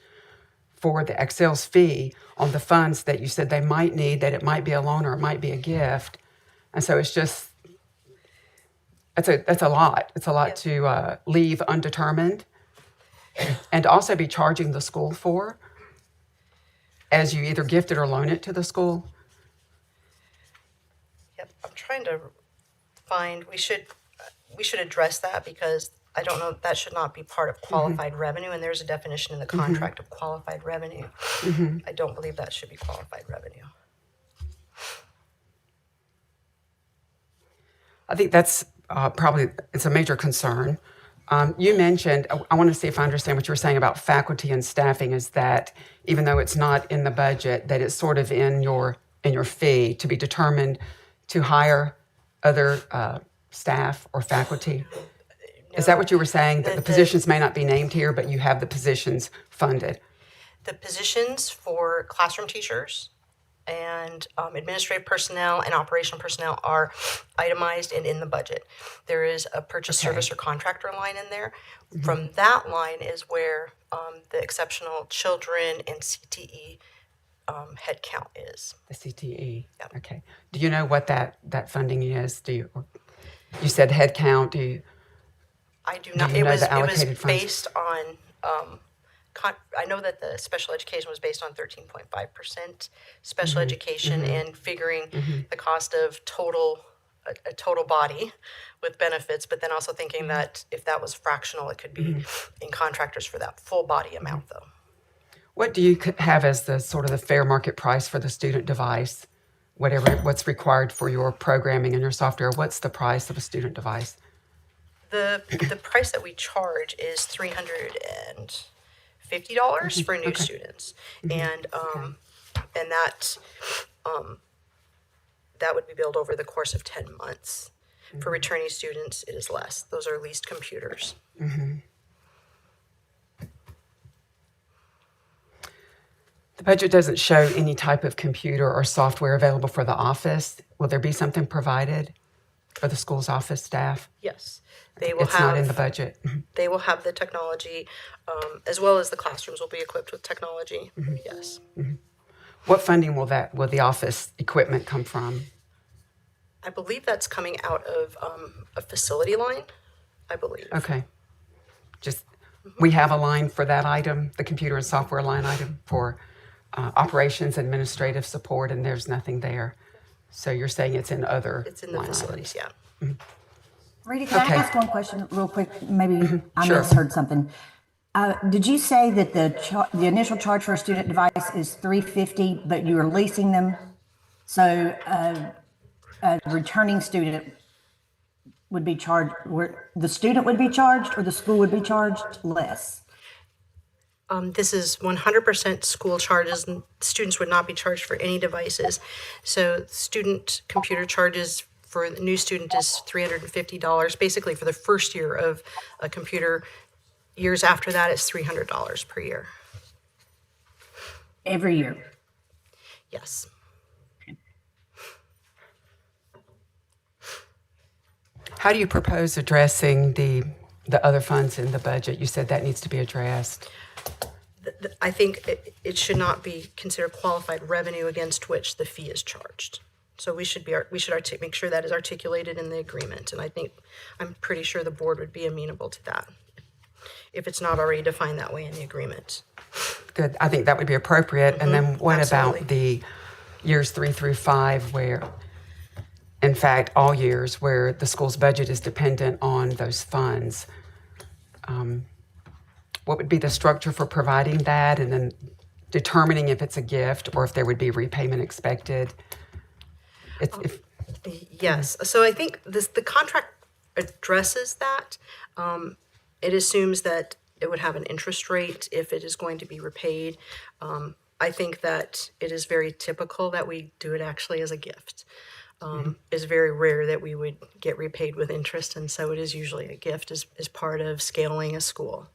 for the Excel's fee on the funds that you said they might need, that it might be a loan or it might be a gift. And so it's just, that's a lot. It's a lot to leave undetermined and also be charging the school for as you either gift it or loan it to the school. Yep, I'm trying to find. We should address that because I don't know, that should not be part of qualified revenue, and there's a definition in the contract of qualified revenue. I don't believe that should be qualified revenue. I think that's probably, it's a major concern. You mentioned, I want to see if I understand what you were saying about faculty and staffing, is that even though it's not in the budget, that it's sort of in your fee to be determined to hire other staff or faculty. Is that what you were saying? That the positions may not be named here, but you have the positions funded? The positions for classroom teachers and administrative personnel and operational personnel are itemized and in the budget. There is a purchase service or contractor line in there. From that line is where the exceptional children and CTE headcount is. The CTE. Yep. Okay. Do you know what that funding is? You said headcount. I do not. Do you know the It allocated was funds? based on. I know that the special education was based on 13.5% special education and figuring the cost of a total body with benefits, but then also thinking that if that was fractional, it could be in contractors for that full body amount, though. What do you have as the sort of the fair market price for the student device? What's required for your programming and your software? What's the price of a student device? The price that we charge is $350 for new students, and that would be billed over the course of 10 months. For returning students, it is less. Those are leased computers. The budget doesn't show any type of computer or software available for the office. Will there be something provided for the school's office staff? Yes, they will It's not in the budget. They will have the technology, as well as the classrooms will be equipped with technology. Yes. What funding will the office equipment come from? I believe that's coming out of a facility line, I believe. Okay. Just, we have a line for that item, the computer and software line item for operations, administrative support, and there's nothing there. So you're saying it's in other It's in the line facilities, items. yeah. Rita, can I ask one question real quick? Maybe I Sure. misheard something. Did you say that the initial charge for a student device is $350, but you are leasing them? So a returning student would be charged, the student would be charged or the school would be charged less? This is 100% school charges, and students would not be charged for any devices. So student computer charges for the new student is $350, basically for the first year of a computer. Years after that, it's $300 per year. every year? Yes. How do you propose addressing the other funds in the budget? You said that needs to be addressed. I think it should not be considered qualified revenue against which the fee is charged. So we should make sure that is articulated in the agreement. And I'm pretty sure the board would be amenable to that if it's not already defined that way in the agreement. Good. I think that would be appropriate. And then what absolutely. about the years 3 through 5 where, in fact, all years where the school's budget is dependent on those funds? What would be the structure for providing that and then determining if it's a gift or if there would be repayment expected? Yes. So I think the contract addresses that. It assumes that it would have an interest rate if it is going to be repaid. I think that it is very typical that we do it actually as a gift. It's very rare that we would get repaid with interest, and so it is usually a gift as part of scaling a school.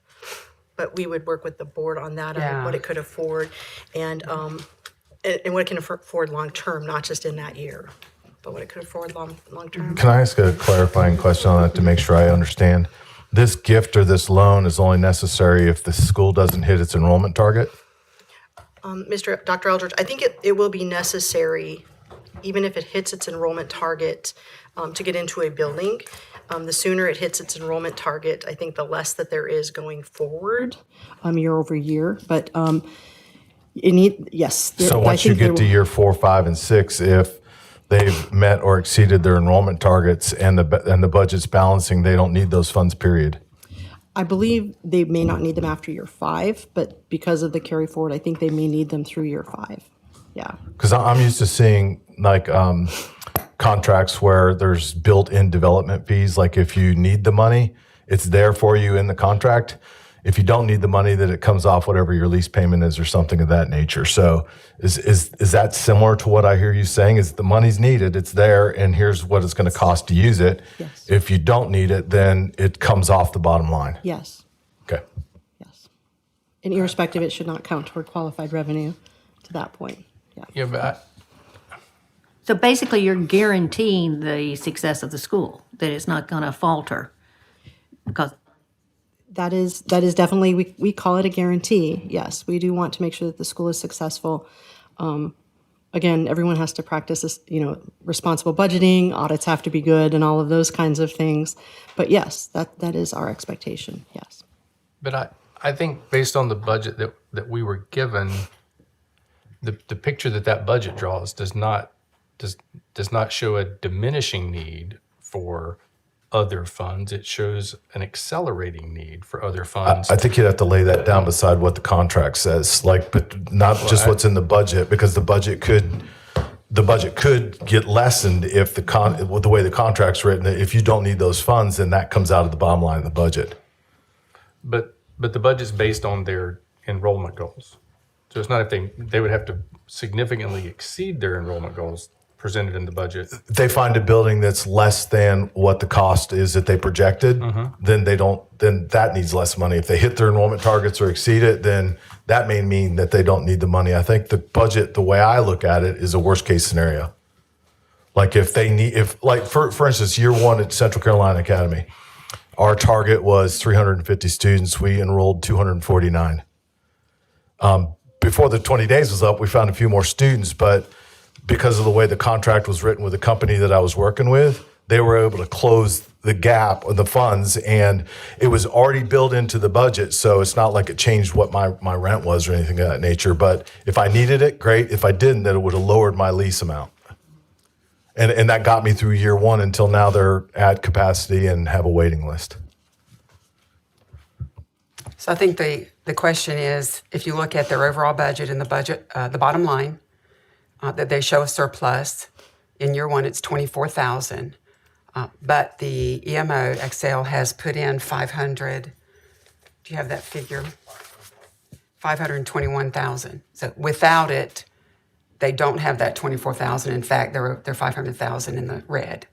But we would work with the board on that, on what it could afford, and what it can afford long term, not just in that year, but what it could afford long term. Can I ask a clarifying question on that to make sure I understand? This gift or this loan is only necessary if the school doesn't hit its enrollment target? Dr. Eldridge, I think it will be necessary, even if it hits its enrollment target, to get into a building. The sooner it hits its enrollment target, I think the less that there is going forward, year over year. But yes. So once you get to year 4, 5, and 6, if they've met or exceeded their enrollment targets and the budget's balancing, they don't need those funds, period. I believe they may not need them after year 5, but because of the carry forward, I think they may need them through year 5. Yeah. Because I'm used to seeing like contracts where there's built-in development fees. Like if you need the money, it's there for you in the contract. If you don't need the money, that it comes off whatever your lease payment is or something of that nature. So is that similar to what I hear you saying? Is the money's needed, it's there, and here's what it's going to cost to use it. Yes. If you don't need it, then it comes off the bottom line. Yes. Okay. Yes. And irrespective, it should not count toward qualified revenue to that point. Yeah. Yeah, but So basically, you're guaranteeing the success of the school, that it's not going to falter. Because That is definitely, we call it a guarantee. Yes, we do want to make sure that the school is successful. Again, everyone has to practice this, responsible budgeting, audits have to be good, and all of those kinds of things. But yes, that is our expectation, yes. But I think based on the budget that we were given, the picture that budget draws does not show a diminishing need for other funds. It shows an accelerating need for other funds. I think you'd have to lay that down beside what the contract says, but not just what's in the budget, because the budget could get lessened if with the way the contract's written. If you don't need those funds, then that comes out of the bottom line of the budget. But the budget's based on their enrollment goals. So it's not if they would have to significantly exceed their enrollment goals presented in the budget. They find a building that's less than what the cost is that they projected, then that needs less money. If they hit their enrollment targets or exceed it, then that may mean that they don't need the money. I think the budget, the way I look at it, is a worst case scenario. Like for instance, year 1 at Central Carolina Academy, our target was 350 students. We enrolled 249. Before the 20 days was up, we found a few more students, but because of the way the contract was written with the company that I was working with, they were able to close the gap of the funds, and it was already built into the budget. So it's not like it changed what my rent was or anything of that nature. But if I needed it, great. If I didn't, then it would have lowered my lease amount. And that got me through year 1 until now they're at capacity and have a waiting list. So I think the question is, if you look at their overall budget and the bottom line, that they show a surplus. In year 1, it's $24,000. But the EMO Excel has put in 500. Do you have that figure? 521,000. So without it, they don't have that 24,000. In fact, they're 500,000 in the red.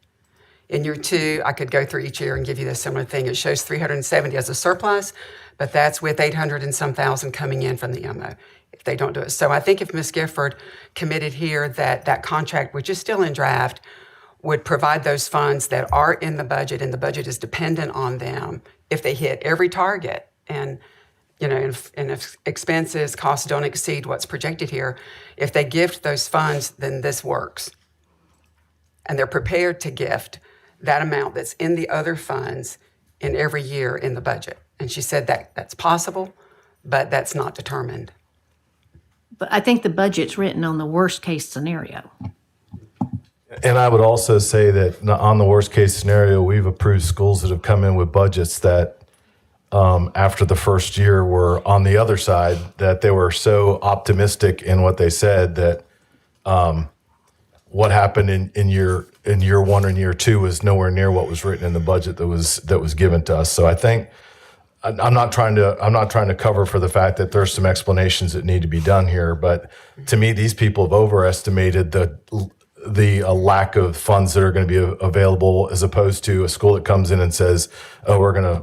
In year 2, I could go through each year and give you the similar thing. It shows 370 as a surplus, but that's with 800 and some thousand coming in from the MO if they don't do it. So I think if Ms. Gifford committed here that that contract, which is still in draft, would provide those funds that are in the budget, and the budget is dependent on them if they hit every target. And if expenses, costs don't exceed what's projected here, if they gift those funds, then this works. And they're prepared to gift that amount that's in the other funds in every year in the budget. And she said that that's possible, but that's not determined. But I think the budget's written on the worst case scenario. And I would also say that on the worst case scenario, we've approved schools that have come in with budgets that after the first year were on the other side, that they were so optimistic in what they said that what happened in year 1 and year 2 was nowhere near what was written in the budget that was given to us. So I think I'm not trying to cover for the fact that there's some explanations that need to be done here, but to me, these people have overestimated the lack of funds that are going to be available, as opposed to a school that comes in and says, "Oh, we're in a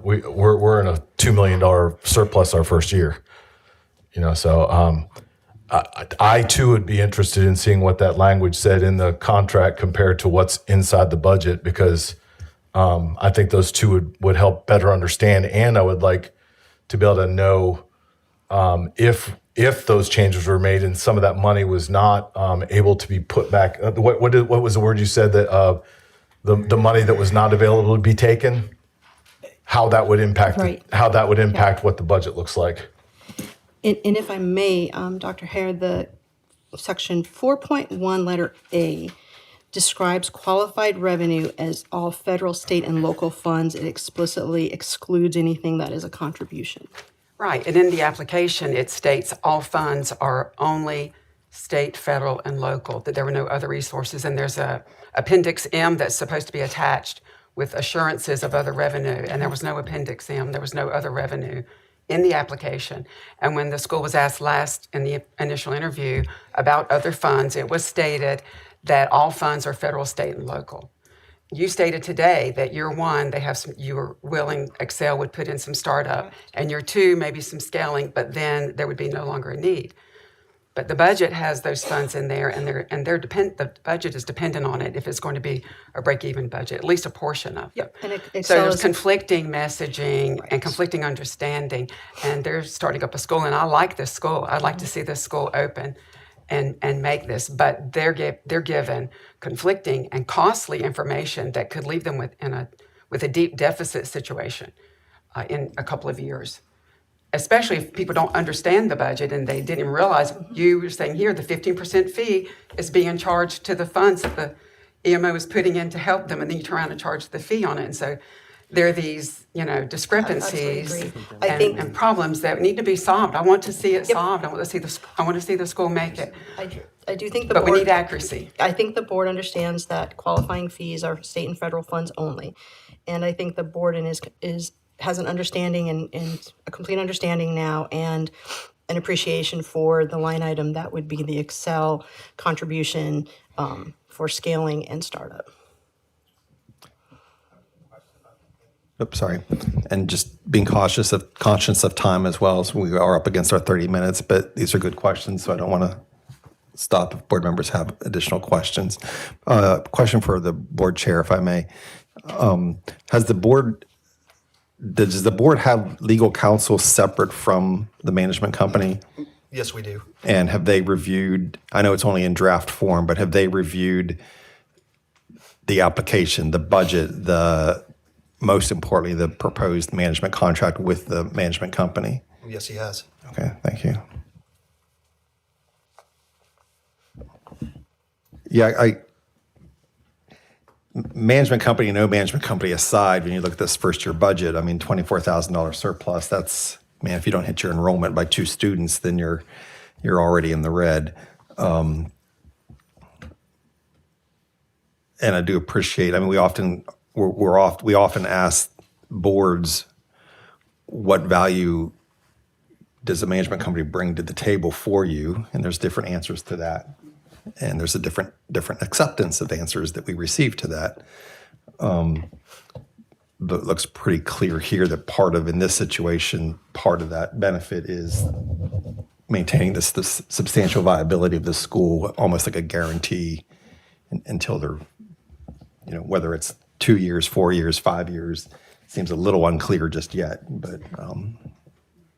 $2 million surplus our first year." So I too would be interested in seeing what that language said in the contract compared to what's inside the budget, because I think those two would help better understand, and I would like to be able to know if those changes were made and some of that money was not able to be put back. What was the word you said, that the money that was not available to be taken? How that would impact what the budget looks like. And if I may, Dr. Hare, the section 4.1 letter A describes qualified revenue as all federal, state, and local funds. It explicitly excludes anything that is a contribution. Right, and in the application, it states all funds are only state, federal, and local, that there were no other resources. And there's a Appendix M that's supposed to be attached with assurances of other revenue, and there was no Appendix M, there was no other revenue in the application. And when the school was asked last in the initial interview about other funds, it was stated that all funds are federal, state, and local. You stated today that year 1, you were willing, Excel would put in some startup, and year 2, maybe some scaling, but then there would be no longer a need. But the budget has those funds in there, and the budget is dependent on it if it's going to be a break-even budget, at least a portion of it. And So there's conflicting messaging and conflicting understanding, and they're starting up a school, and I like this school. I'd like to see this school open and make this, but they're given conflicting and costly information that could leave them with a deep deficit situation in a couple of years. Especially if people don't understand the budget and they didn't even realize, you were saying here, the 15% fee is being charged to the funds that the EMO is putting in to help them, and then you turn around and charge the fee on it. And so there are these, discrepancies and problems that need to be solved. I want to see it solved. I want to see the school make it. I do think But we need accuracy. I think the board understands that qualifying fees are state and federal funds only. And I think the board has an understanding and a complete understanding now, and an appreciation for the line item that would be the Excel contribution for scaling and startup. Oops, sorry. And just being conscious of time as well, as we are up against our 30 minutes, but these are good questions, so I don't want to stop if board members have additional questions. Question for the board chair, if I may. Does the board have legal counsel separate from the management company? Yes, we do. And have they reviewed, I know it's only in draft form, but have they reviewed the application, the budget, most importantly, the proposed management contract with the management company? Yes, he has. Okay, thank you. Yeah, management company, no management company aside, when you look at this first year budget, I mean, $24,000 surplus, that's, man, if you don't hit your enrollment by 2 students, then you're already in the red. And I do appreciate, I mean, we often ask boards, what value does a management company bring to the table for you? And there's different answers to that. And there's a different acceptance of answers that we receive to that. But it looks pretty clear here that in this situation, part of that benefit is maintaining this substantial viability of the school, almost like a guarantee until they're, whether it's 2 years, 4 years, 5 years, seems a little unclear just yet. But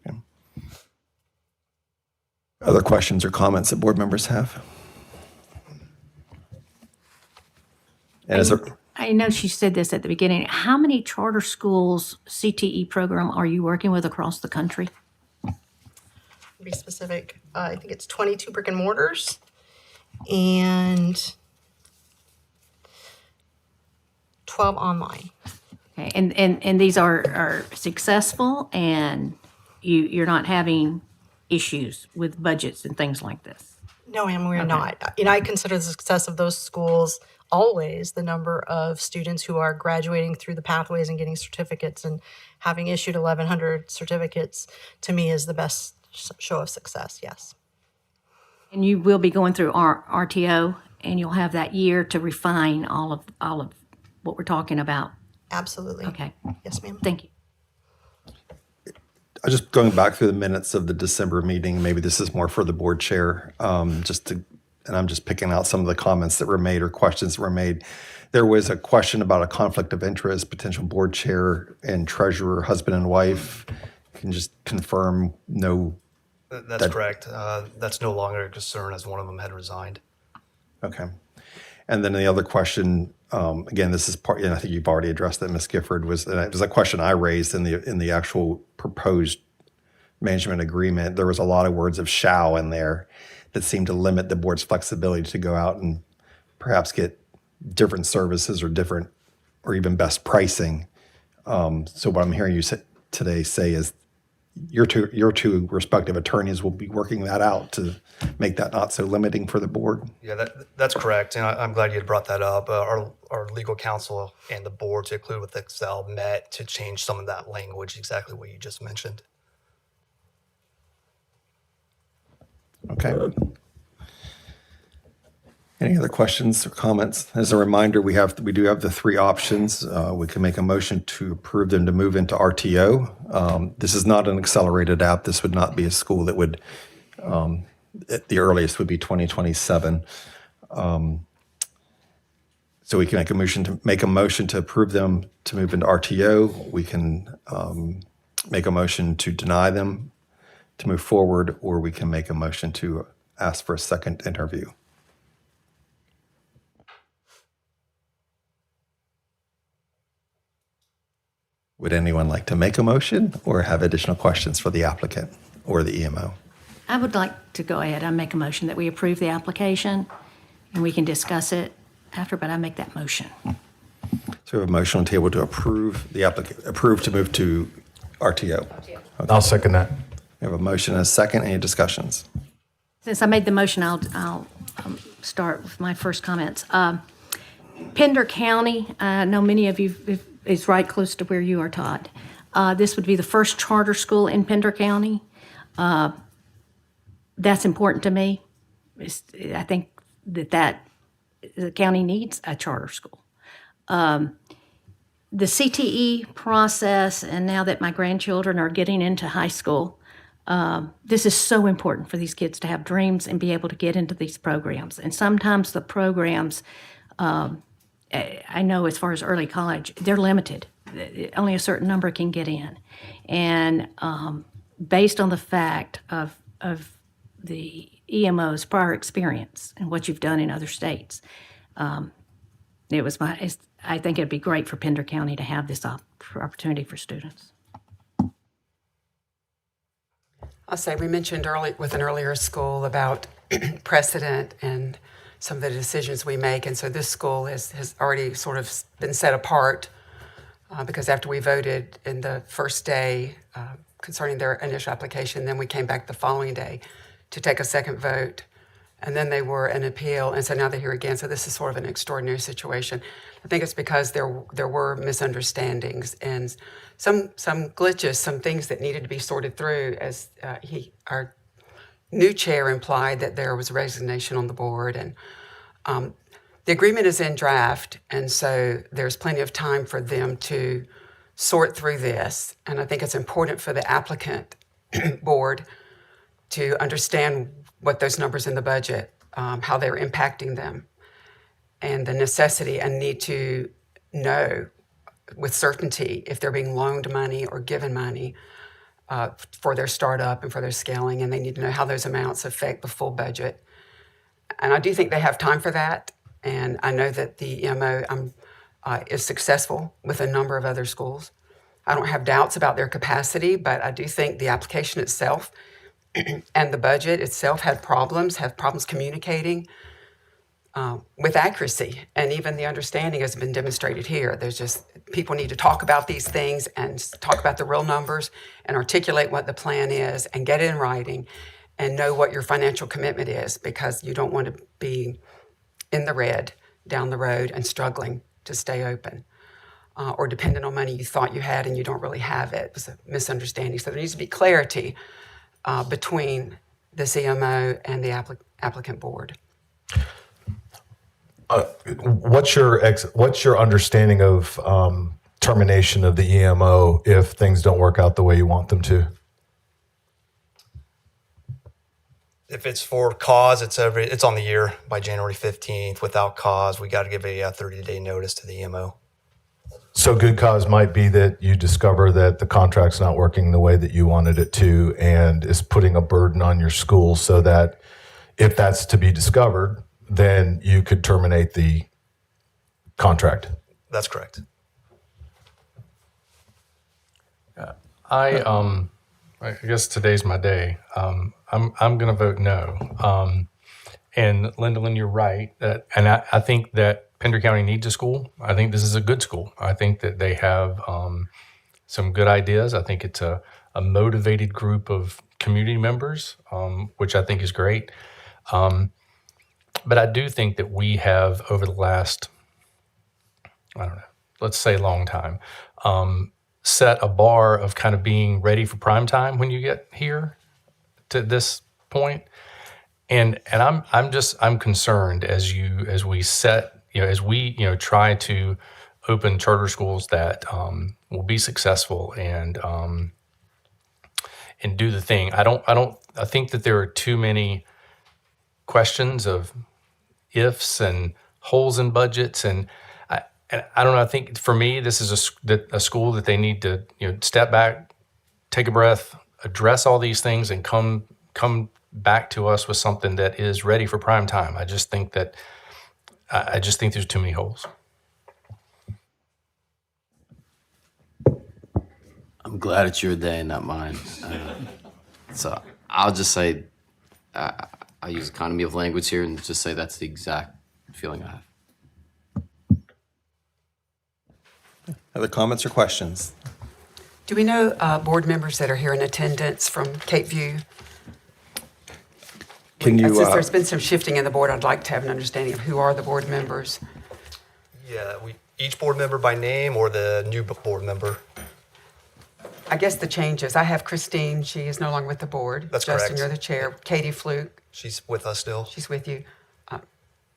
yeah. Other questions or comments that board members have? And is there? I know she said this at the beginning. How many charter schools CTE program are you working with across the country? To be specific, I think it's 22 brick and mortars and 12 online. Okay, and these are successful, and you're not having issues with budgets and things like this? No, ma'am, we're not. I consider the success of those schools always the number of students who are graduating through the pathways and getting certificates, and having issued 1,100 certificates to me is the best show of success, yes. And you will be going through RTO, and you'll have that year to refine all of what we're talking about. Absolutely. Okay. Yes, ma'am. Thank you. I was just going back through the minutes of the December meeting. Maybe this is more for the board chair, and I'm just picking out some of the comments that were made or questions that were made. There was a question about a conflict of interest, potential board chair and treasurer, husband and wife. Can you just confirm no? That's correct. That's no longer a concern as one of them had resigned. Okay. And then the other question, again, this is part, and I think you've already addressed that, Ms. Gifford, was a question I raised in the actual proposed management agreement. There was a lot of words of shall in there that seemed to limit the board's flexibility to go out and perhaps get different services or even best pricing. So what I'm hearing you today say is your two respective attorneys will be working that out to make that not so limiting for the board. Yeah, that's correct. And I'm glad you had brought that up. Our legal counsel and the board, to include with Excel, met to change some of that language, exactly what you just mentioned. Okay. Any other questions or comments? As a reminder, we do have the three options. We can make a motion to approve them to move into RTO. This is not an accelerated app. This would not be a school that would, at the earliest, would be 2027. So we can make a motion to approve them to move into RTO. We can make a motion to deny them to move forward, or we can make a motion to ask for a second interview. Would anyone like to make a motion or have additional questions for the applicant or the EMO? I would like to go ahead and make a motion that we approve the application, and we can discuss it after, but I make that motion. So we have a motion on the table to approve to move to RTO. Okay. I'll second that. We have a motion and a second. Any discussions? Since I made the motion, I'll start with my first comments. Pender County, I know many of you, is right close to where you are, Todd. This would be the first charter school in Pender County. That's important to me. I think that the county needs a charter school. The CTE process, and now that my grandchildren are getting into high school, this is so important for these kids to have dreams and be able to get into these programs. And sometimes the programs, I know as far as early college, they're limited. Only a certain number can get in. And based on the fact of the EMO's prior experience and what you've done in other states, I think it'd be great for Pender County to have this opportunity for students. I'll say we mentioned with an earlier school about precedent and some of the decisions we make. And so this school has already sort of been set apart because after we voted in the first day concerning their initial application, then we came back the following day to take a second vote. And then they were an appeal. And so now they're here again. So this is sort of an extraordinary situation. I think it's because there were misunderstandings and some glitches, some things that needed to be sorted through, as our new chair implied that there was resignation on the board. And the agreement is in draft, and so there's plenty of time for them to sort through this. And I think it's important for the applicant board to understand what those numbers in the budget, how they're impacting them, and the necessity and need to know with certainty if they're being loaned money or given money for their startup and for their scaling, and they need to know how those amounts affect the full budget. And I do think they have time for that, and I know that the EMO is successful with a number of other schools. I don't have doubts about their capacity, but I do think the application itself and the budget itself have problems communicating with accuracy, and even the understanding has been demonstrated here. There's just, people need to talk about these things and talk about the real numbers and articulate what the plan is and get it in writing and know what your financial commitment is, because you don't want to be in the red down the road and struggling to stay open, or dependent on money you thought you had and you don't really have it. It was a misunderstanding. So there needs to be clarity between the CMO and the applicant board. What's your understanding of termination of the EMO if things don't work out the way you want them to? If it's for cause, it's on the year by January 15th. Without cause, we got to give a 30-day notice to the EMO. So good cause might be that you discover that the contract's not working the way that you wanted it to and is putting a burden on your school, so that if that's to be discovered, then you could terminate the contract. That's correct. I guess today's my day. I'm going to vote no. And Lyndalyn, you're right. And I think that Pender County needs a school. I think this is a good school. I think that they have some good ideas. I think it's a motivated group of community members, which I think is great. But I do think that we have, over the last, I don't know, let's say long time, set a bar of kind of being ready for prime time when you get here to this point. And I'm concerned as we try to open charter schools that will be successful and do the thing. I think that there are too many questions of ifs and holes in budgets, and I don't know. I think for me, this is a school that they need to step back, take a breath, address all these things, and come back to us with something that is ready for prime time. I just think there's too many holes. I'm glad it's your day, not mine. So I'll just say, I'll use economy of language here and just say that's the exact feeling I have. Other comments or questions? Do we know board members that are here in attendance from Cape View? Can you? Since there's been some shifting in the board, I'd like to have an understanding of who are the board members. Yeah, each board member by name or the new board member? I guess the changes. I have Christine. She is no longer with the board. That's Justin, correct. you're the chair. Katie Fluke. She's with us still. She's with you.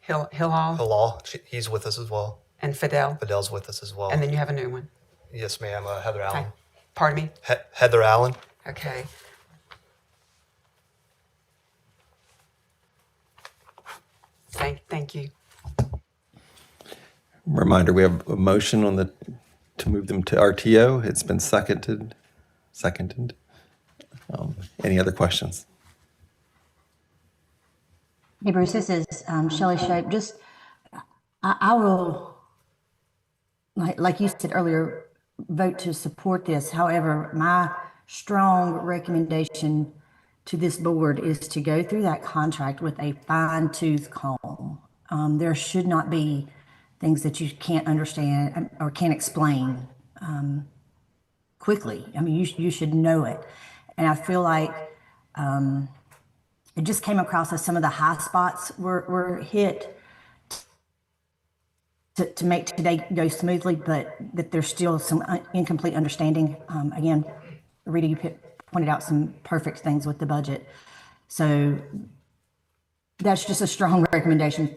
Hilal. Hilal, he's with us as well. And Fidel. Fidel's with us as well. And then you have a new one. Yes, ma'am. Heather Allen. Okay. Pardon me? Heather Allen. Okay. Thank you. Reminder, we have a motion to move them to RTO. It's been seconded. Any other questions? Hey, Bruce, this is Shelley Shape. I will, like you said earlier, vote to support this. However, my strong recommendation to this board is to go through that contract with a fine-tooth comb. There should not be things that you can't understand or can't explain quickly. I mean, you should know it. And I feel like it just came across as some of the high spots were hit to make today go smoothly, but that there's still some incomplete understanding. Again, Rita, you pointed out some perfect things with the budget. So that's just a strong recommendation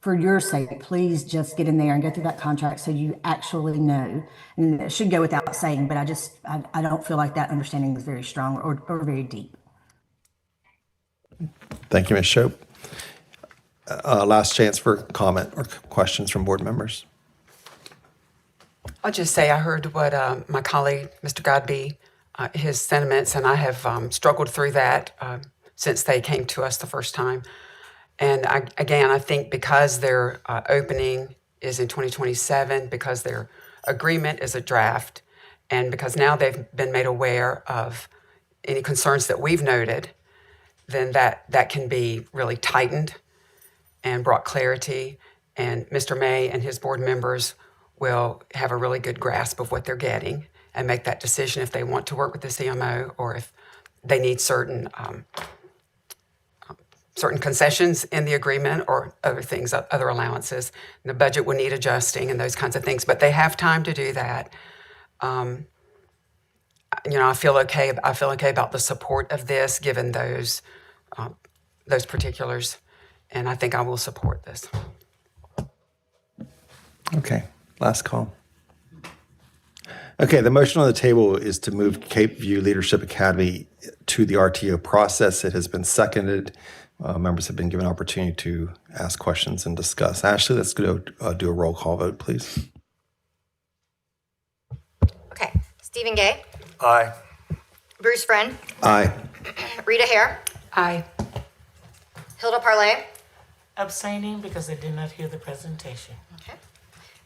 for your sake, please just get in there and go through that contract so you actually know. And it should go without saying, but I don't feel like that understanding is very strong or very deep. Thank you, Ms. Shope. Last chance for comment or questions from board members. I'll just say I heard what my colleague, Mr. Godby, his sentiments, and I have struggled through that since they came to us the first time. And I think because their opening is in 2027, because their agreement is a draft, and because now they've been made aware of any concerns that we've noted, then that can be really tightened and brought clarity. And Mr. May and his board members will have a really good grasp of what they're getting and make that decision if they want to work with the CMO or if they need certain concessions in the agreement or other things, other allowances. And the budget will need adjusting and those kinds of things, but they have time to do that. I feel okay about the support of this, given those particulars, and I think I will support this. Okay, last call. Okay, the motion on the table is to move Cape View Leadership Academy to the RTO process. It has been seconded. Members have been given opportunity to ask questions and discuss. Ashley, let's go do a roll call vote, please. Okay. Stephen Gay, Aye. Bruce Friend, Aye. Rita Hare, Aye. Hilda Parlay, Abstaining because I did not hear the presentation. okay.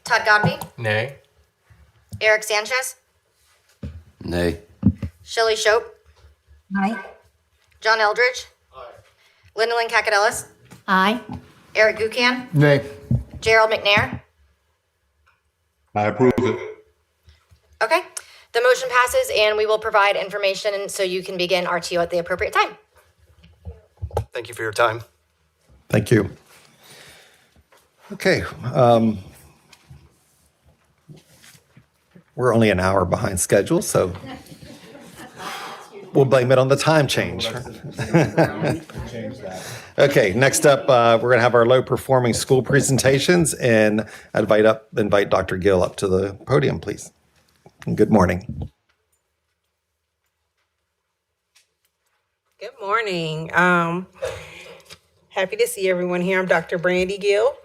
Todd Godby, Nay. Eric Sanchez, Nay. Shelley Shope, Aye. John Eldridge, Lyndalyn Kakadelis, Aye. Eric Gucan, Nay. Gerald McNair. I approve it. Okay. The motion passes and we will provide information so you can begin RTO at the appropriate time. Thank you for your time. Thank you. Okay. We're only an hour behind schedule, so we'll blame it on the time change. Okay, next up, we're going to have our low-performing school presentations, and I invite Dr. Gill up to the podium, please. And good morning. Good morning. Happy to see everyone here. I'm Dr. Brandy Gill.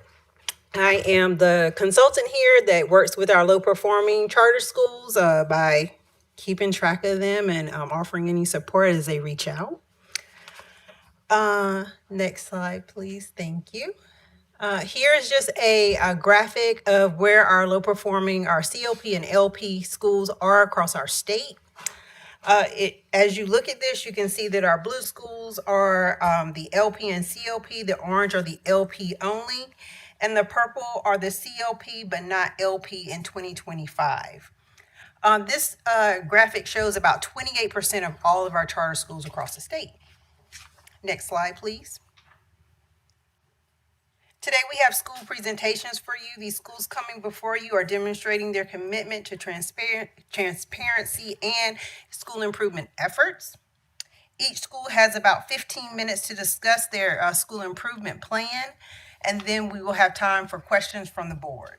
I am the consultant here that works with our low-performing charter schools by keeping track of them and offering any support as they reach out. Next slide, please. Thank you. Here is just a graphic of where our low-performing, our COP and LP schools are across our state. As you look at this, you can see that our blue schools are the LP and COP, the orange are the LP only, and the purple are the COP but not LP in 2025. This graphic shows about 28% of all of our charter schools across the state. Next slide, please. Today we have school presentations for you. These schools coming before you are demonstrating their commitment to transparency and school improvement efforts. Each school has about 15 minutes to discuss their school improvement plan, and then we will have time for questions from the board.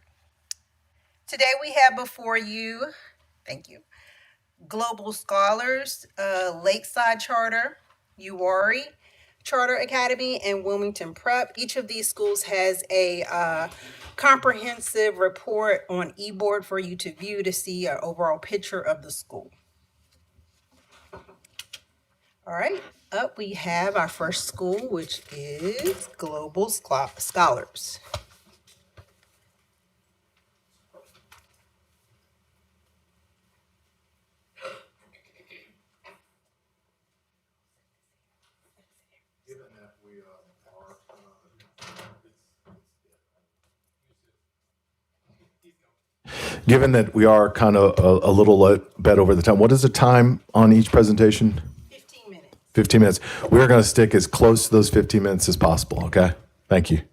Today we have before you, thank you, Global Scholars, Lakeside Charter, UWARI Charter Academy, and Wilmington Prep. Each of these schools has a comprehensive report on eBoard for you to view to see an overall picture of the school. All right, up we have our first school, which is Global Scholars. Given that we are kind of a little bit over the time, what is the time on each presentation? 15 minutes. 15 minutes. We're going to stick as close to those 15 minutes as possible, okay? Thank you.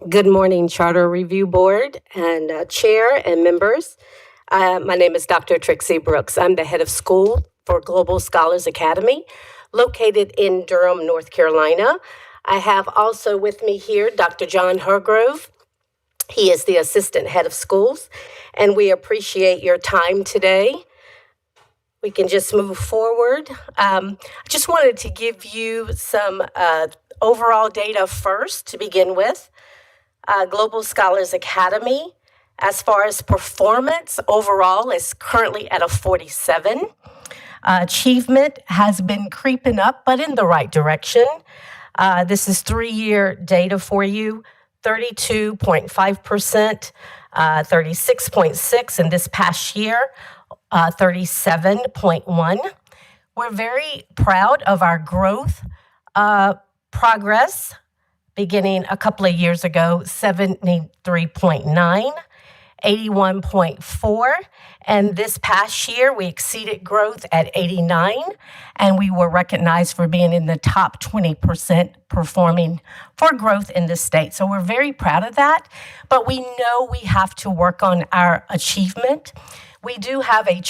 Good morning, Charter Review Board and Chair and members. My name is Dr. Trixie Brooks. I'm the head of school for Global Scholars Academy, located in Durham, North Carolina. I have also with me here Dr. John Hargrove. He is the Assistant Head of Schools, and we appreciate your time today. We can just move forward. I just wanted to give you some overall data first to begin with. Global Scholars Academy, as far as performance overall, is currently at a 47. Achievement has been creeping up, but in the right direction. This is 3-year data for you, 32.5%, 36.6% in this past year, 37.1%. We're very proud of our growth progress beginning a couple of years ago, 73.9%. 81.4%, and this past year we exceeded growth at 89%, and we were recognized for being in the top 20% performing for growth in the state. So we're very proud of that, but we know we have to work on our achievement. We do have a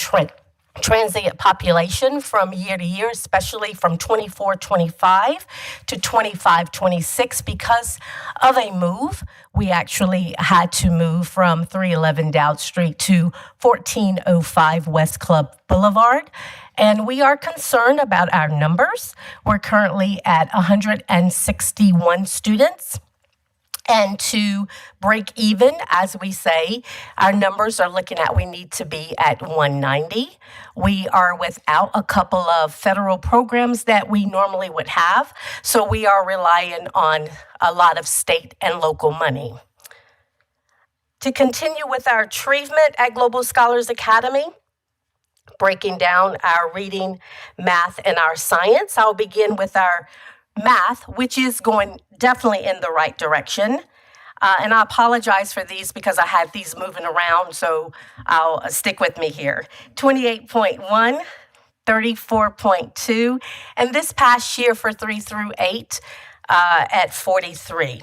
transient population from year to year, especially from 24-25 to 25-26 because of a move. We actually had to move from 311 Dowd Street to 1405 West Club Boulevard. And we are concerned about our numbers. We're currently at 161 students. And to break even, as we say, our numbers are looking at we need to be at 190. We are without a couple of federal programs that we normally would have, so we are relying on a lot of state and local money. To continue with our achievement at Global Scholars Academy, breaking down our reading, math, and our science, I'll begin with our math, which is going definitely in the right direction. And I apologize for these because I had these moving around, so I'll stick with me here. 28.1, 34.2, and this past year for 3 through 8 at 43.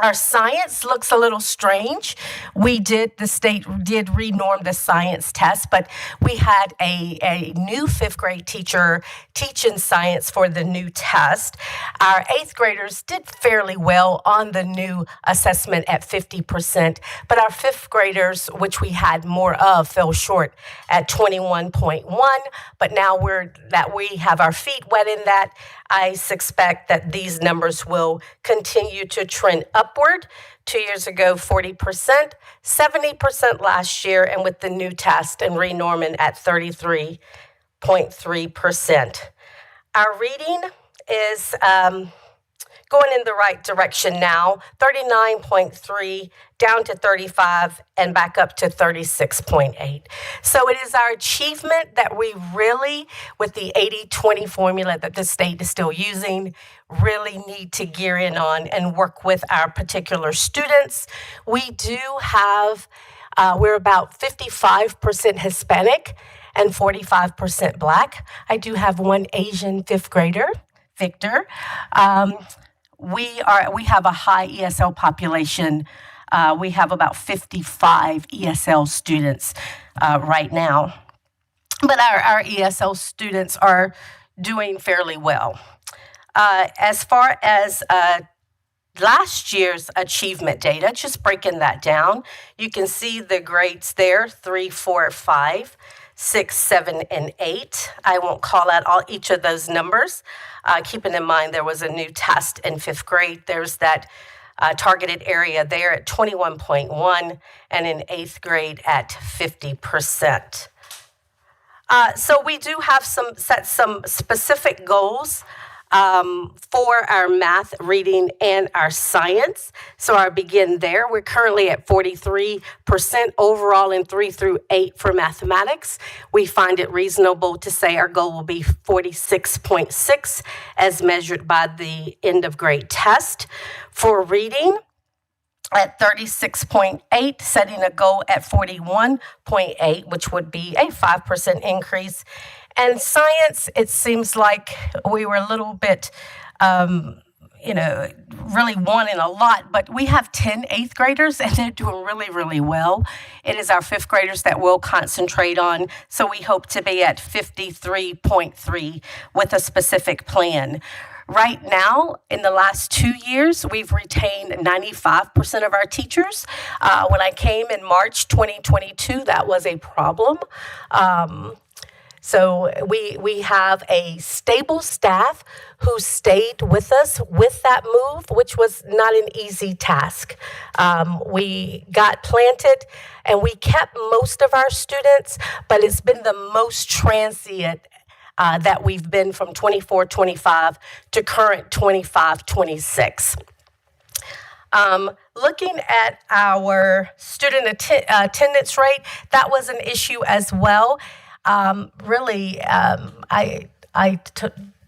Our science looks a little strange. The state did renorm the science test, but we had a new 5th grade teacher teaching science for the new test. Our 8th graders did fairly well on the new assessment at 50%, but our 5th graders, which we had more of, fell short at 21.1, but now we have our feet wet in that. I suspect that these numbers will continue to trend upward. 2 years ago, 40%, 70% last year, and with the new test and renorming at 33.3%. Our reading is going in the right direction now, 39.3 down to 35 and back up to 36.8. So it is our achievement that we really, with the 80-20 formula that the state is still using, really need to gear in on and work with our particular students. We do have, we're about 55% Hispanic and 45% Black. I do have one Asian 5th grader, Victor. We have a high ESL population. We have about 55 ESL students right now. But our ESL students are doing fairly well. As far as last year's achievement data, just breaking that down, you can see the grades there, 3, 4, 5, 6, 7, and 8. I won't call out each of those numbers. Keeping in mind there was a new test in 5th grade. There's that targeted area there at 21.1 and in 8th grade at 50%. So we do have set some specific goals for our math, reading, and our science. So I'll begin there. We're currently at 43% overall in 3 through 8 for mathematics. We find it reasonable to say our goal will be 46.6 as measured by the end of grade test. For reading, at 36.8, setting a goal at 41.8, which would be a 5% increase. And science, it seems like we were a little bit, really wanting a lot, but we have 10 8th graders and they're doing really, really well. It is our 5th graders that we'll concentrate on. So we hope to be at 53.3 with a specific plan. Right now, in the last 2 years, we've retained 95% of our teachers. When I came in March 2022, that was a problem. So we have a stable staff who stayed with us with that move, which was not an easy task. We got planted and we kept most of our students, but it's been the most transient that we've been from 24-25 to current 25-26. Looking at our student attendance rate, that was an issue as well. I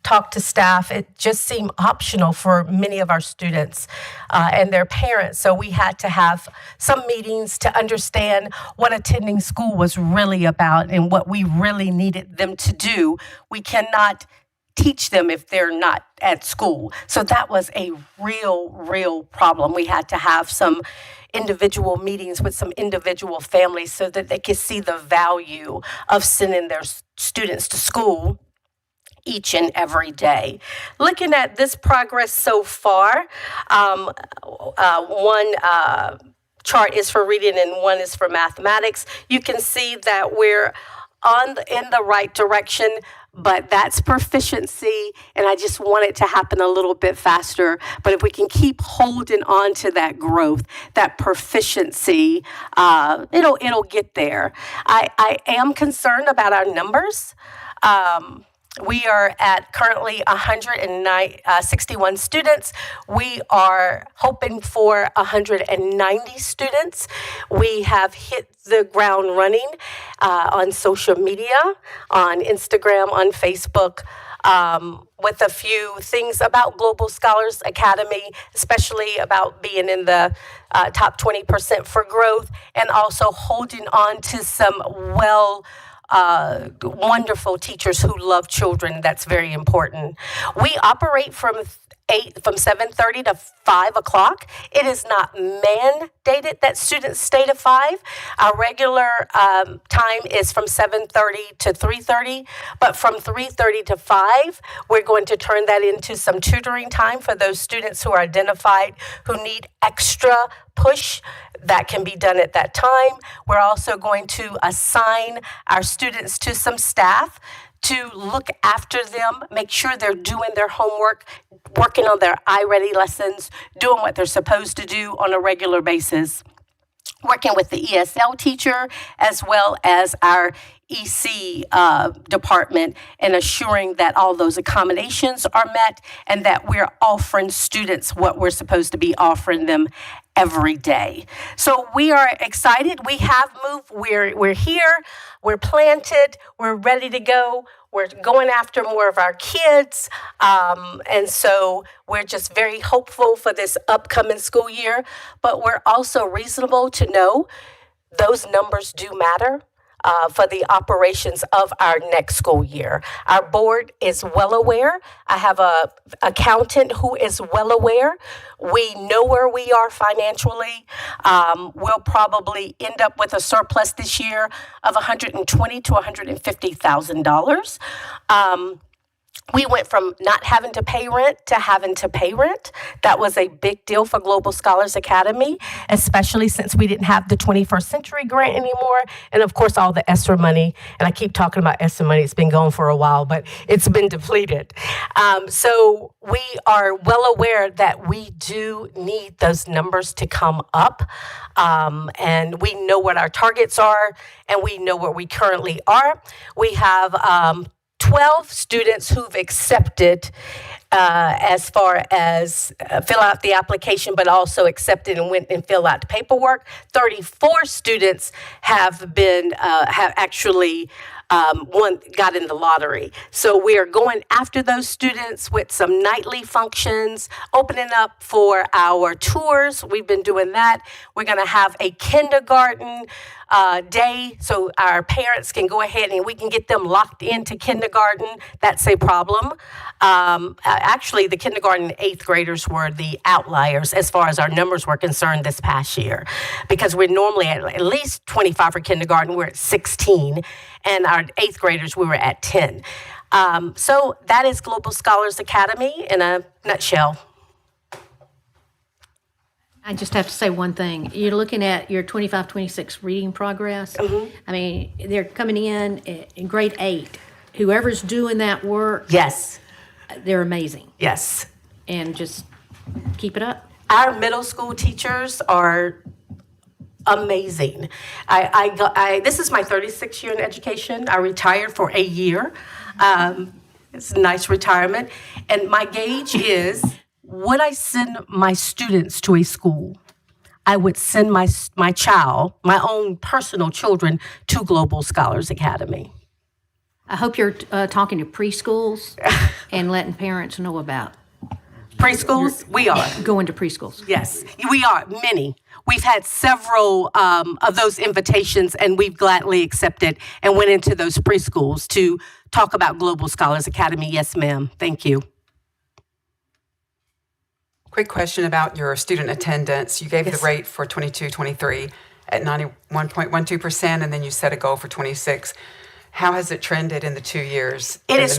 talked to staff. It just seemed optional for many of our students and their parents. So we had to have some meetings to understand what attending school was really about and what we really needed them to do. We cannot teach them if they're not at school. So that was a real problem. We had to have some individual meetings with some individual families so that they could see the value of sending their students to school each and every day. Looking at this progress so far, one chart is for reading and one is for mathematics. You can see that we're in the right direction, but that's proficiency, and I just want it to happen a little bit faster. But if we can keep holding on to that growth, that proficiency, it'll get there. I am concerned about our numbers. We are at currently 161 students. We are hoping for 190 students. We have hit the ground running on social media, on Instagram, on Facebook, with a few things about Global Scholars Academy, especially about being in the top 20% for growth, and also holding on to some wonderful teachers who love children. That's very important. We operate from 7:30 to 5 o'clock. It is not mandated that students stay to 5. Our regular time is from 7:30 to 3:30, but from 3:30 to 5, we're going to turn that into some tutoring time for those students who are identified who need extra push. That can be done at that time. We're also going to assign our students to some staff to look after them, make sure they're doing their homework, working on their iReady lessons, doing what they're supposed to do on a regular basis, working with the ESL teacher as well as our EC department, and assuring that all those accommodations are met and that we're offering students what we're supposed to be offering them every day. So we are excited. We have moved. We're here. We're planted. We're ready to go. We're going after more of our kids. And so we're just very hopeful for this upcoming school year. But we're also reasonable to know those numbers do matter for the operations of our next school year. Our board is well aware. I have an accountant who is well aware. We know where we are financially. We'll probably end up with a surplus this year of $120,000 to $150,000. We went from not having to pay rent to having to pay rent. That was a big deal for Global Scholars Academy, especially since we didn't have the 21st Century Grant anymore. And of course, all the ESSER money. And I keep talking about ESSER money. It's been going for a while, but it's been depleted. So we are well aware that we do need those numbers to come up. And we know what our targets are, and we know where we currently are. We have 12 students who've accepted as far as fill out the application, but also accepted and went and fill out the paperwork. 34 students have been have actually got in the lottery. So we are going after those students with some nightly functions, opening up for our tours. We've been doing that. We're going to have a kindergarten day so our parents can go ahead and we can get them locked into kindergarten. That's a problem. Actually, the kindergarten 8th graders were the outliers as far as our numbers were concerned this past year, because we're normally at least 25 for kindergarten. We're at 16, and our 8th graders, we were at 10. So that is Global Scholars Academy in a nutshell. I just have to say one thing. You're looking at your 25-26 reading progress. I mean, they're coming in grade 8. Whoever's doing that work. Yes. They're amazing. Yes. And just keep it up. Our middle school teachers are amazing. This is my 36th year in education. I retired for a year. It's a nice retirement. And my gauge is, would I send my students to a school? I would send my child, my own personal children, to Global Scholars Academy. I hope you're talking to preschools and letting parents know about. Preschools? We are. Going to preschools. Yes, we are, many. We've had several of those invitations, and we've gladly accepted and went into those preschools to talk about Global Scholars Academy. Yes, ma'am. Thank you. Quick question about your student attendance. You gave the rate for 22-23 at 91.12%, and then you set a goal for 26. How has it trended in the 2 years? It is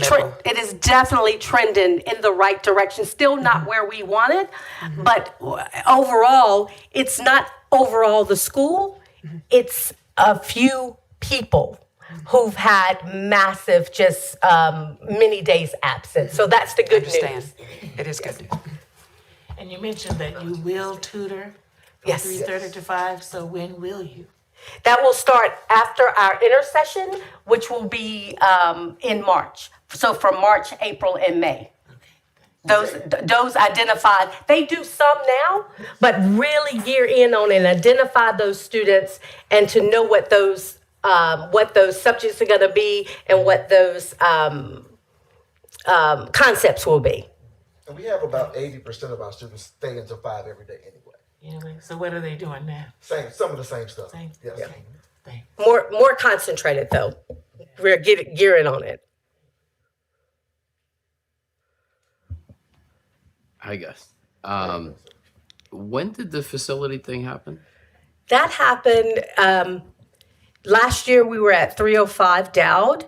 definitely trending in the right direction. Still not where we want it, but overall, it's not overall the school. It's a few people who've had massive, just many days absent. So that's the good news. It is good. And you mentioned that you will tutor from 3:30 to 5. So when will you? That will start after our intersession, which will be in March. So from March, April, and May. Those identified, they do some now, but really gear in on and identify those students and to know what those subjects are going to be and what those concepts will be. And we have about 80% of our students stay until 5 every day anyway. Anyway, so what are they doing now? Some of the same stuff. Yes. Yeah. More concentrated though. We're gearing on it. I guess. When did the facility thing happen? That happened last year. We were at 305 Dowd.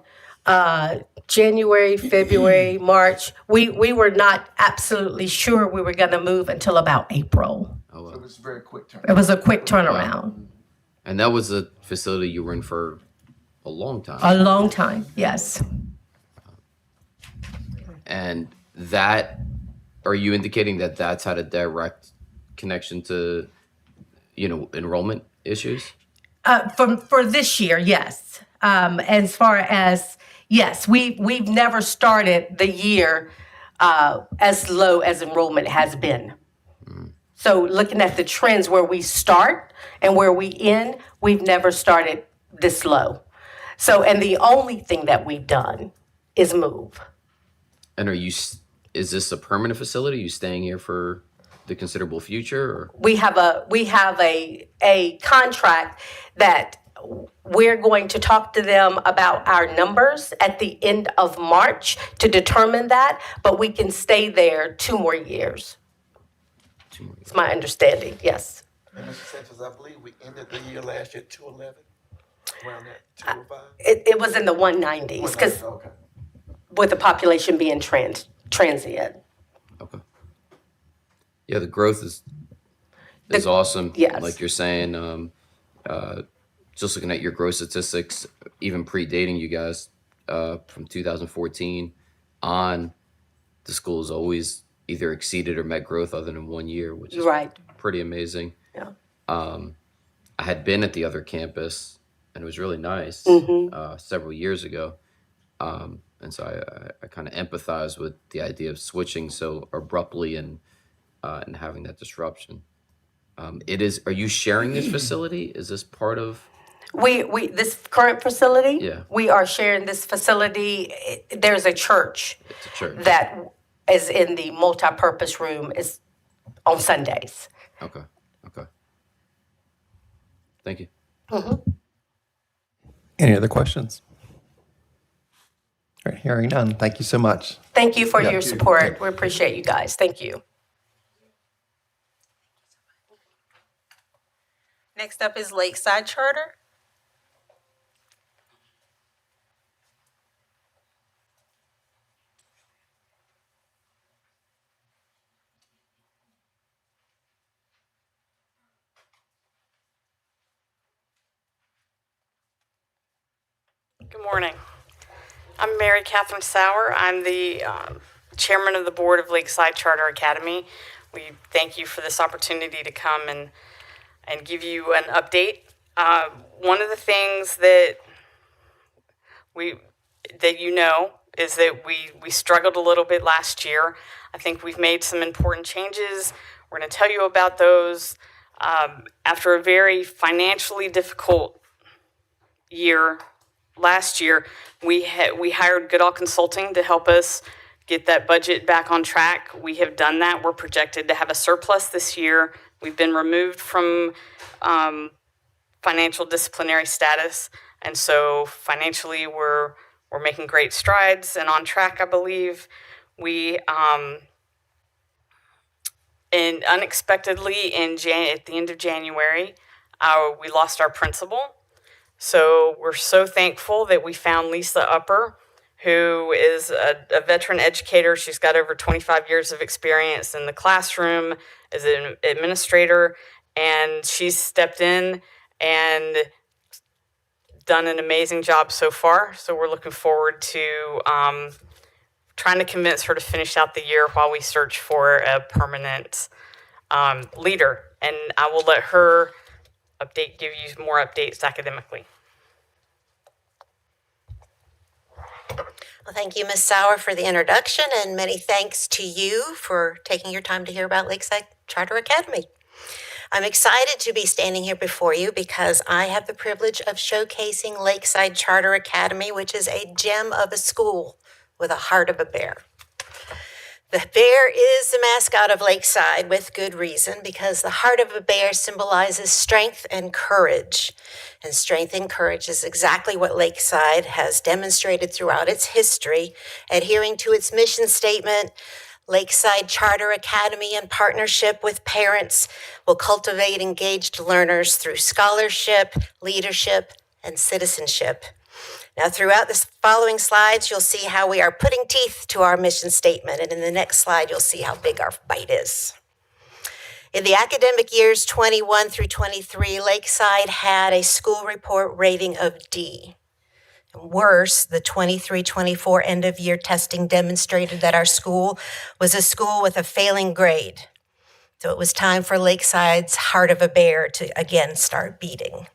January, February, March. We were not absolutely sure we were going to move until about April. Oh, wow. So it was a very quick turnaround. It was a quick turnaround. Wow. And that was a facility you were in for a long time. A long time, yes. And that, are you indicating that that's had a direct connection to, enrollment issues? For this year, yes. As far as, yes, we've never started the year as low as enrollment has been. So looking at the trends where we start and where we end, we've never started this low. So, and the only thing that we've done is move. And is this a permanent facility? Are you staying here for the considerable future? Or? We have a contract that we're going to talk to them about our numbers at the end of March to determine that, but we can stay there 2 more years. It's my understanding, yes. And Mr. Sanchez, I believe we ended the year last year at 211, around that 205. It was in the 190s because with the population being transient. Okay. Yeah, the growth is awesome. Yes. Like you're saying, just looking at your growth statistics, even predating you guys from 2014 on, the school has always either exceeded or met growth other than 1 year, which is pretty amazing. Yeah. I had been at the other campus, and it was really nice several years ago. And so I kind of empathize with the idea of switching so abruptly and having that disruption. Are you sharing this facility? Is this part of? We this current facility? Yeah. We are sharing this facility. There's a church. It's a church. That is in the multi-purpose room is on Sundays. Okay. Thank you. Any other questions? All right, hearing none. Thank you so much. Thank you for Yeah. your support. We appreciate you guys. Thank you. Next up is Lakeside Charter. Good morning. I'm Mary Catherine Sauer. I'm the chairman of the board of Lakeside Charter Academy. We thank you for this opportunity to come and give you an update. One of the things that you know is that we struggled a little bit last year. I think we've made some important changes. We're going to tell you about those. After a very financially difficult year last year, we hired Goodall Consulting to help us get that budget back on track. We have done that. We're projected to have a surplus this year. We've been removed from financial disciplinary status, and so financially we're making great strides and on track, I believe. We and unexpectedly at the end of January, we lost our principal. So we're so thankful that we found Lisa Upper, who is a veteran educator. She's got over 25 years of experience in the classroom as an administrator, and she's stepped in and done an amazing job so far. So we're looking forward to trying to convince her to finish out the year while we search for a permanent leader. And I will let her give you more updates academically. Well, thank you, Ms. Sauer, for the introduction, and many thanks to you for taking your time to hear about Lakeside Charter Academy. I'm excited to be standing here before you because I have the privilege of showcasing Lakeside Charter Academy, which is a gem of a school with a heart of a bear. The bear is the mascot of Lakeside with good reason, because the heart of a bear symbolizes strength and courage. And strength and courage is exactly what Lakeside has demonstrated throughout its history, adhering to its mission statement. Lakeside Charter Academy, in partnership with parents, will cultivate engaged learners through scholarship, leadership, and citizenship. Now, throughout the following slides, you'll see how we are putting teeth to our mission statement. And in the next slide, you'll see how big our bite is. In the academic years 21 through 23, Lakeside had a school report rating of D. Worse, the 23-24 end of year testing demonstrated that our school was a school with a failing grade. So it was time for Lakeside's heart of a bear to again start beating.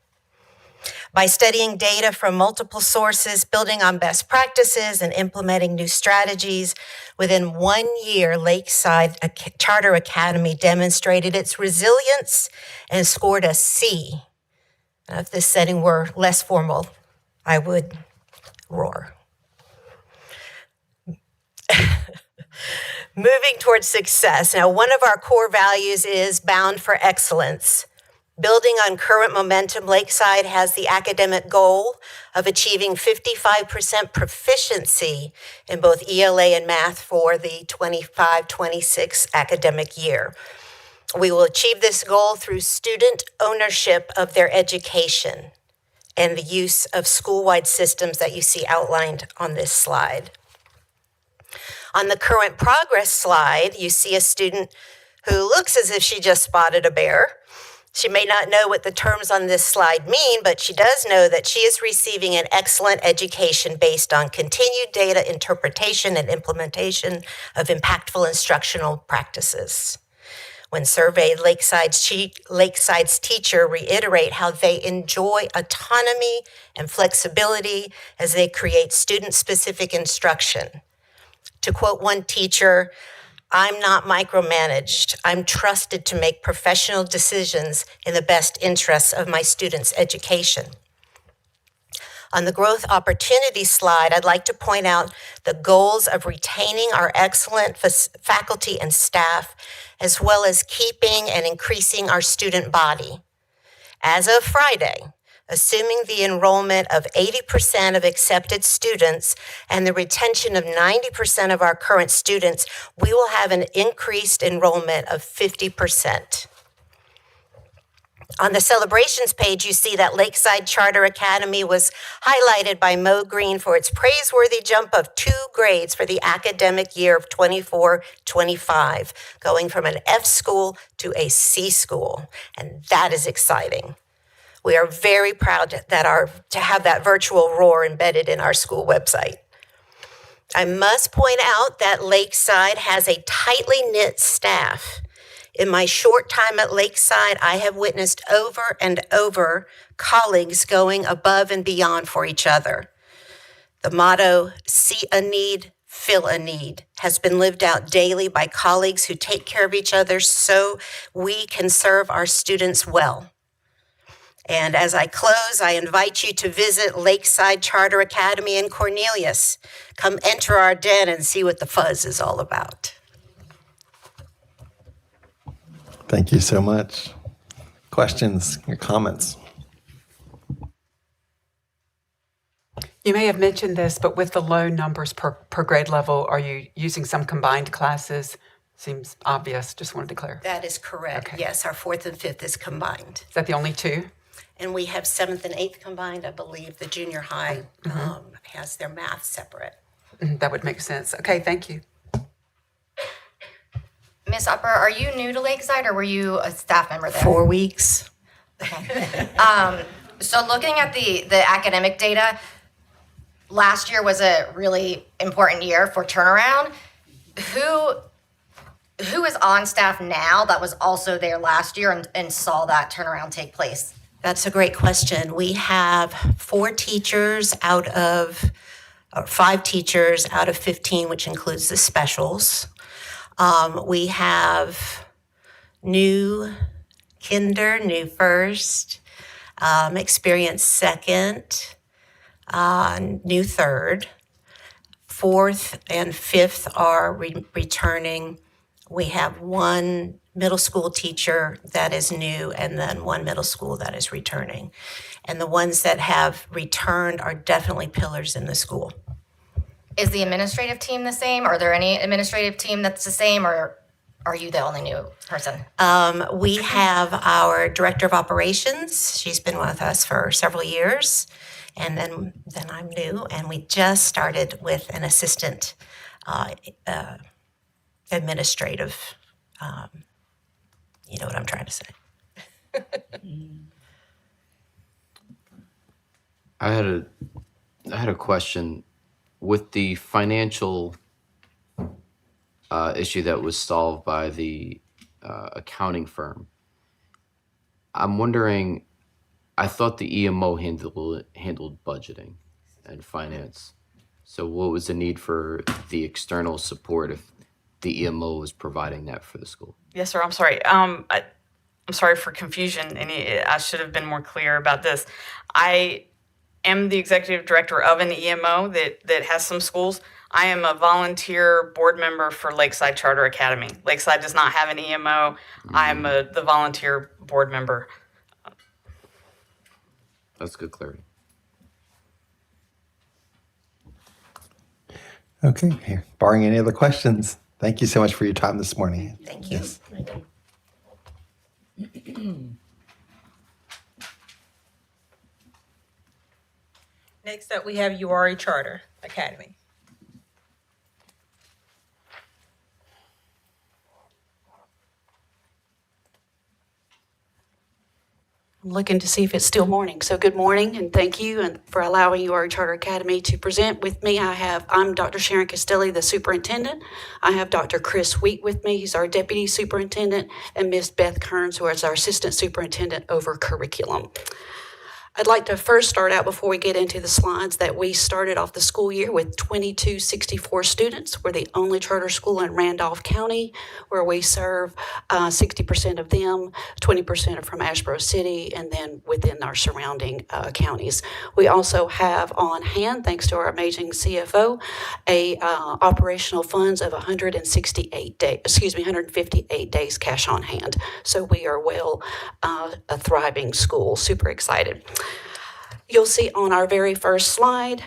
By studying data from multiple sources, building on best practices, and implementing new strategies, within 1 year, Lakeside Charter Academy demonstrated its resilience and scored a C. Now, if this setting were less formal, I would roar. Moving towards success. Now, one of our core values is bound for excellence. Building on current momentum, Lakeside has the academic goal of achieving 55% proficiency in both ELA and math for the 25-26 academic year. We will achieve this goal through student ownership of their education and the use of school-wide systems that you see outlined on this slide. On the current progress slide, you see a student who looks as if she just spotted a bear. She may not know what the terms on this slide mean, but she does know that she is receiving an excellent education based on continued data interpretation and implementation of impactful instructional practices. When surveyed, Lakeside's teacher reiterate how they enjoy autonomy and flexibility as they create student-specific instruction. To quote one teacher, "I'm not micromanaged. I'm trusted to make professional decisions in the best interests of my students' education." On the growth opportunity slide, I'd like to point out the goals of retaining our excellent faculty and staff, as well as keeping and increasing our student body. As of Friday, assuming the enrollment of 80% of accepted students and the retention of 90% of our current students, we will have an increased enrollment of 50%. On the celebrations page, you see that Lakeside Charter Academy was highlighted by Mo Green for its praiseworthy jump of 2 grades for the academic year of 24-25, going from an F school to a C school, and that is exciting. We are very proud to have that virtual roar embedded in our school website. I must point out that Lakeside has a tightly knit staff. In my short time at Lakeside, I have witnessed over and over colleagues going above and beyond for each other. The motto, see a need, fill a need, has been lived out daily by colleagues who take care of each other so we can serve our students well. And as I close, I invite you to visit Lakeside Charter Academy in Cornelius. Come enter our den and see what the fuzz is all about. Thank you so much. Questions or comments? You may have mentioned this, but with the low numbers per grade level, are you using some combined classes? Seems obvious. Just wanted to clarify. That is correct. Okay. Yes, our 4th and 5th is combined. Is that the only two? And we have 7th and 8th combined. I believe the junior high has their math separate. That would make sense. Okay, thank you. Miss Upper, are you new to Lakeside or were you a staff member there? 4 weeks. So looking at the academic data, last year was a really important year for turnaround. Who is on staff now that was also there last year and saw that turnaround take place? That's a great question. We have 5 teachers out of 15, which includes the specials. We have new kinder, new first, experienced second, new third. 4th and 5th are returning. We have 1 middle school teacher that is new and then 1 middle school that is returning. And the ones that have returned are definitely pillars in the school. Is the administrative team the same? Are there any administrative team that's the same, or are you the only new person? We have our director of operations. She's been with us for several years. And then I'm new. And we just started with an assistant administrative, you know what I'm trying to say. I had a question with the financial issue that was solved by the accounting firm. I'm wondering, I thought the EMO handled budgeting and finance. So what was the need for the external support if the EMO was providing that for the school? Yes, sir. I'm sorry. I'm sorry for confusion. I should have been more clear about this. I am the executive director of an EMO that has some schools. I am a volunteer board member for Lakeside Charter Academy. Lakeside does not have an EMO. I'm the volunteer board member. That's good clarity. Okay, here. Barring any other questions, thank you so much for your time this morning. Thank you. Yes. Next up, we have Uwharrie Charter Academy. I'm looking to see if it's still morning. So good morning and thank you and for allowing Uwharrie Charter Academy to present. With me, I'm Dr. Sharon Castelli, the superintendent. I have Dr. Chris Wheat with me. He's our deputy superintendent, and Miss Beth Kearns, who is our assistant superintendent over curriculum. I'd like to first start out before we get into the slides that we started off the school year with 2264 students. We're the only charter school in Randolph County where we serve 60% of them, 20% are from Asheboro City, and then within our surrounding counties. We also have on hand, thanks to our amazing CFO, operational funds of 158 days cash on hand. So we are a thriving school, super excited. You'll see on our very first slide,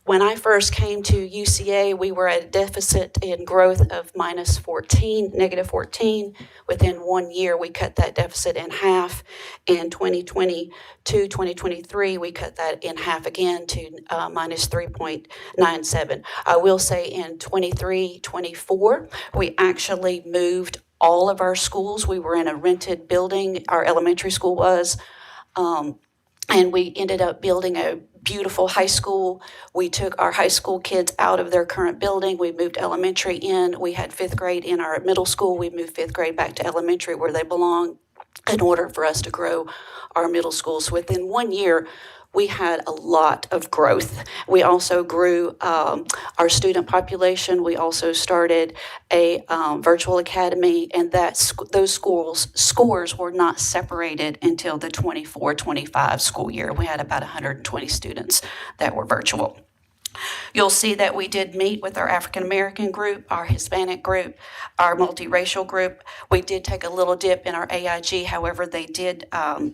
when I first came to UCA, we were at a deficit in growth of negative 14. Within 1 year, we cut that deficit in half. In 2022, 2023, we cut that in half again to minus 3.97. I will say in 23, 24, we actually moved all of our schools. We were in a rented building, our elementary school was. And we ended up building a beautiful high school. We took our high school kids out of their current building. We moved elementary in. We had fifth grade in our middle school. We moved fifth grade back to elementary where they belong in order for us to grow our middle schools. Within 1 year, we had a lot of growth. We also grew our student population. We also started a virtual academy, and those scores were not separated until the 24-25 school year. We had about 120 students that were virtual. You'll see that we did meet with our African American group, our Hispanic group, our multiracial group. We did take a little dip in our AIG, however, they did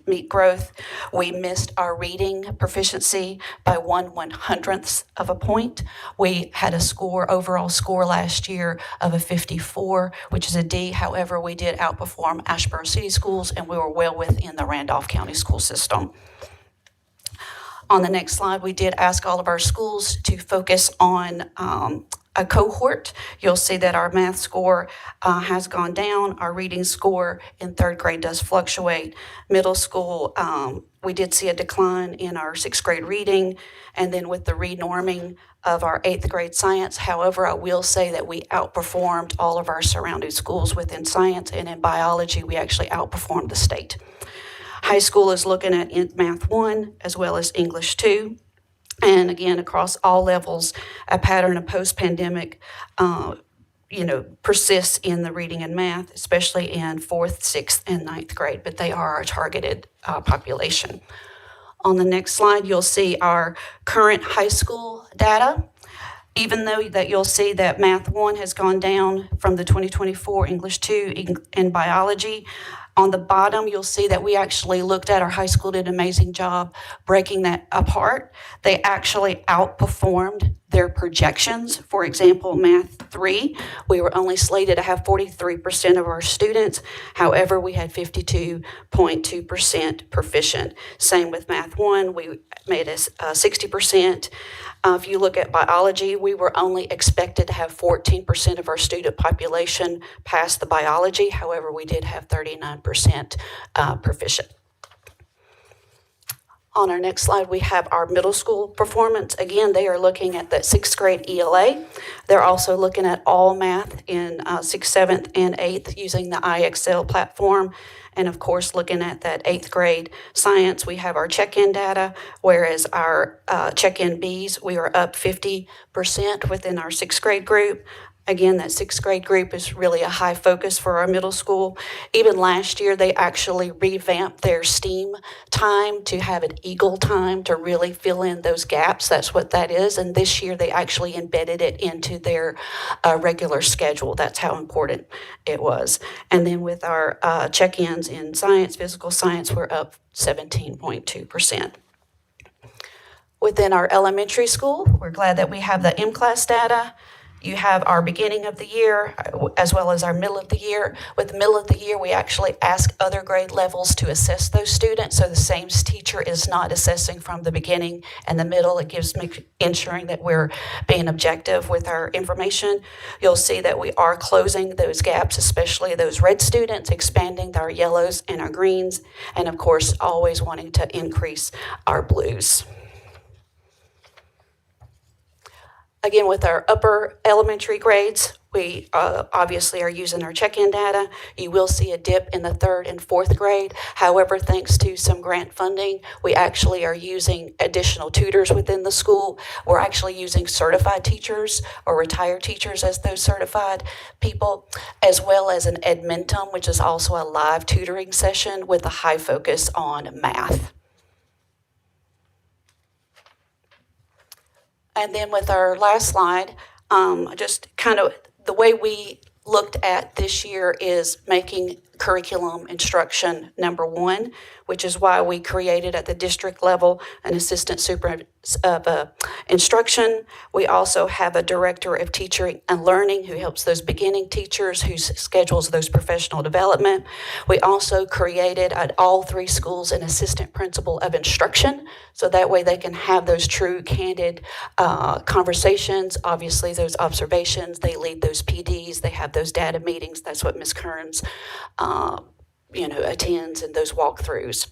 meet growth. We missed our reading proficiency by 1/100th of a point. We had a overall score last year of a 54, which is a D. However, we did outperform Asheboro City Schools, and we were well within the Randolph County school system. On the next slide, we did ask all of our schools to focus on a cohort. You'll see that our math score has gone down. Our reading score in third grade does fluctuate. Middle school, we did see a decline in our sixth grade reading, and then with the renorming of our eighth grade science. However, I will say that we outperformed all of our surrounding schools within science, and in biology, we actually outperformed the state. High school is looking at Math 1 as well as English 2. And again, across all levels, a pattern of post-pandemic, persists in the reading and math, especially in 4th, 6th, and 9th grade, but they are our targeted population. On the next slide, you'll see our current high school data. Even though that you'll see that Math 1 has gone down from the 2024, English 2, and biology, on the bottom, you'll see that we actually looked at our high school, did an amazing job breaking that apart. They actually outperformed their projections. For example, Math 3, we were only slated to have 43% of our students. However, we had 52.2% proficient. Same with Math 1, we made us 60%. If you look at biology, we were only expected to have 14% of our student population pass the biology. However, we did have 39% proficient. On our next slide, we have our middle school performance. Again, they are looking at the sixth grade ELA. They're also looking at all math in 6th, 7th, and 8th using the IXL platform. And of course, looking at that 8th grade science, we have our check-in data, whereas our check-in Bs, we are up 50% within our 6th grade group. Again, that 6th grade group is really a high focus for our middle school. Even last year, they actually revamped their STEAM time to have an EAGLE time to really fill in those gaps. That's what that is. And this year, they actually embedded it into their regular schedule. That's how important it was. And then with our check-ins in science, physical science, we're up 17.2%. Within our elementary school, we're glad that we have the M-Class data. You have our beginning of the year as well as our middle of the year. With the middle of the year, we actually ask other grade levels to assess those students. So the same teacher is not assessing from the beginning and the middle. It gives me ensuring that we're being objective with our information. You'll see that we are closing those gaps, especially those red students, expanding our yellows and our greens, and of course, always wanting to increase our blues. Again, with our upper elementary grades, we obviously are using our check-in data. You will see a dip in the 3rd and 4th grade. However, thanks to some grant funding, we actually are using additional tutors within the school. We're actually using certified teachers or retired teachers as those certified people, as well as an Edmentum, which is also a live tutoring session with a high focus on math. And then with our last slide, just kind of the way we looked at this year is making curriculum instruction number one, which is why we created at the district level an assistant super of instruction. We also have a director of teaching and learning who helps those beginning teachers, who schedules those professional development. We also created at all 3 schools an assistant principal of instruction, so that way they can have those true, candid conversations. Obviously, those observations, they lead those PDs, they have those data meetings. That's what Ms. Kearns attends, and those walkthroughs.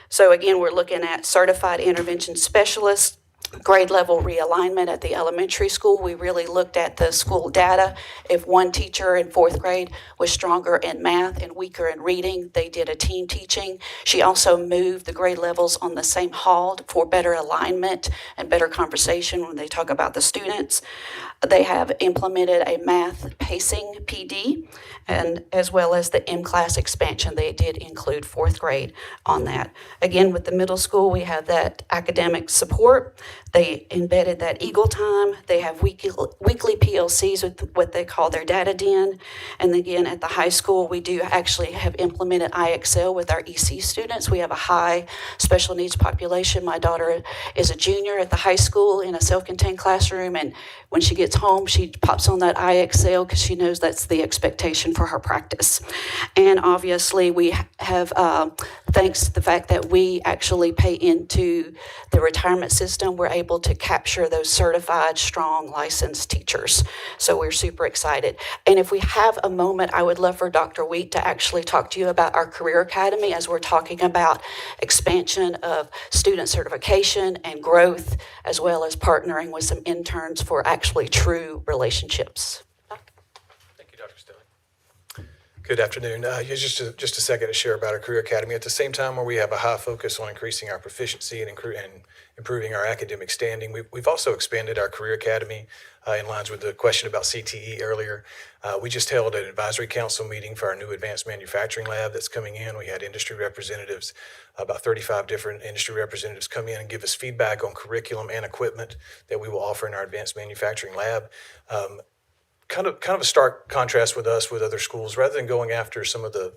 So again, we're looking at certified intervention specialists, grade level realignment at the elementary school. We really looked at the school data. If one teacher in fourth grade was stronger in math and weaker in reading, they did a team teaching. She also moved the grade levels on the same hall for better alignment and better conversation when they talk about the students. They have implemented a math pacing PD, and as well as the M-class expansion. They did include fourth grade on that. Again, with the middle school, we have that academic support. They embedded that Eagle time. They have weekly PLCs with what they call their data den. And again, at the high school, we do actually have implemented IXL with our EC students. We have a high special needs population. My daughter is a junior at the high school in a self-contained classroom, and when she gets home, she pops on that IXL because she knows that's the expectation for her practice. And obviously, we have, thanks to the fact that we actually pay into the retirement system, we're able to capture those certified, strong, licensed teachers. So we're super excited. And if we have a moment, I would love for Dr. Wheat to actually talk to you about our Career Academy as we're talking about expansion of student certification and growth, as well as partnering with some interns for actually true relationships. Thank you, Dr. Stelly. Good afternoon. Just a second to share about our Career Academy. At the same time where we have a high focus on increasing our proficiency and improving our academic standing, we've also expanded our Career Academy in lines with the question about CTE earlier. We just held an advisory council meeting for our new advanced manufacturing lab that's coming in. We had industry representatives, about 35 different industry representatives come in and give us feedback on curriculum and equipment that we will offer in our advanced manufacturing lab. Kind of a stark contrast with us with other schools. Rather than going after some of the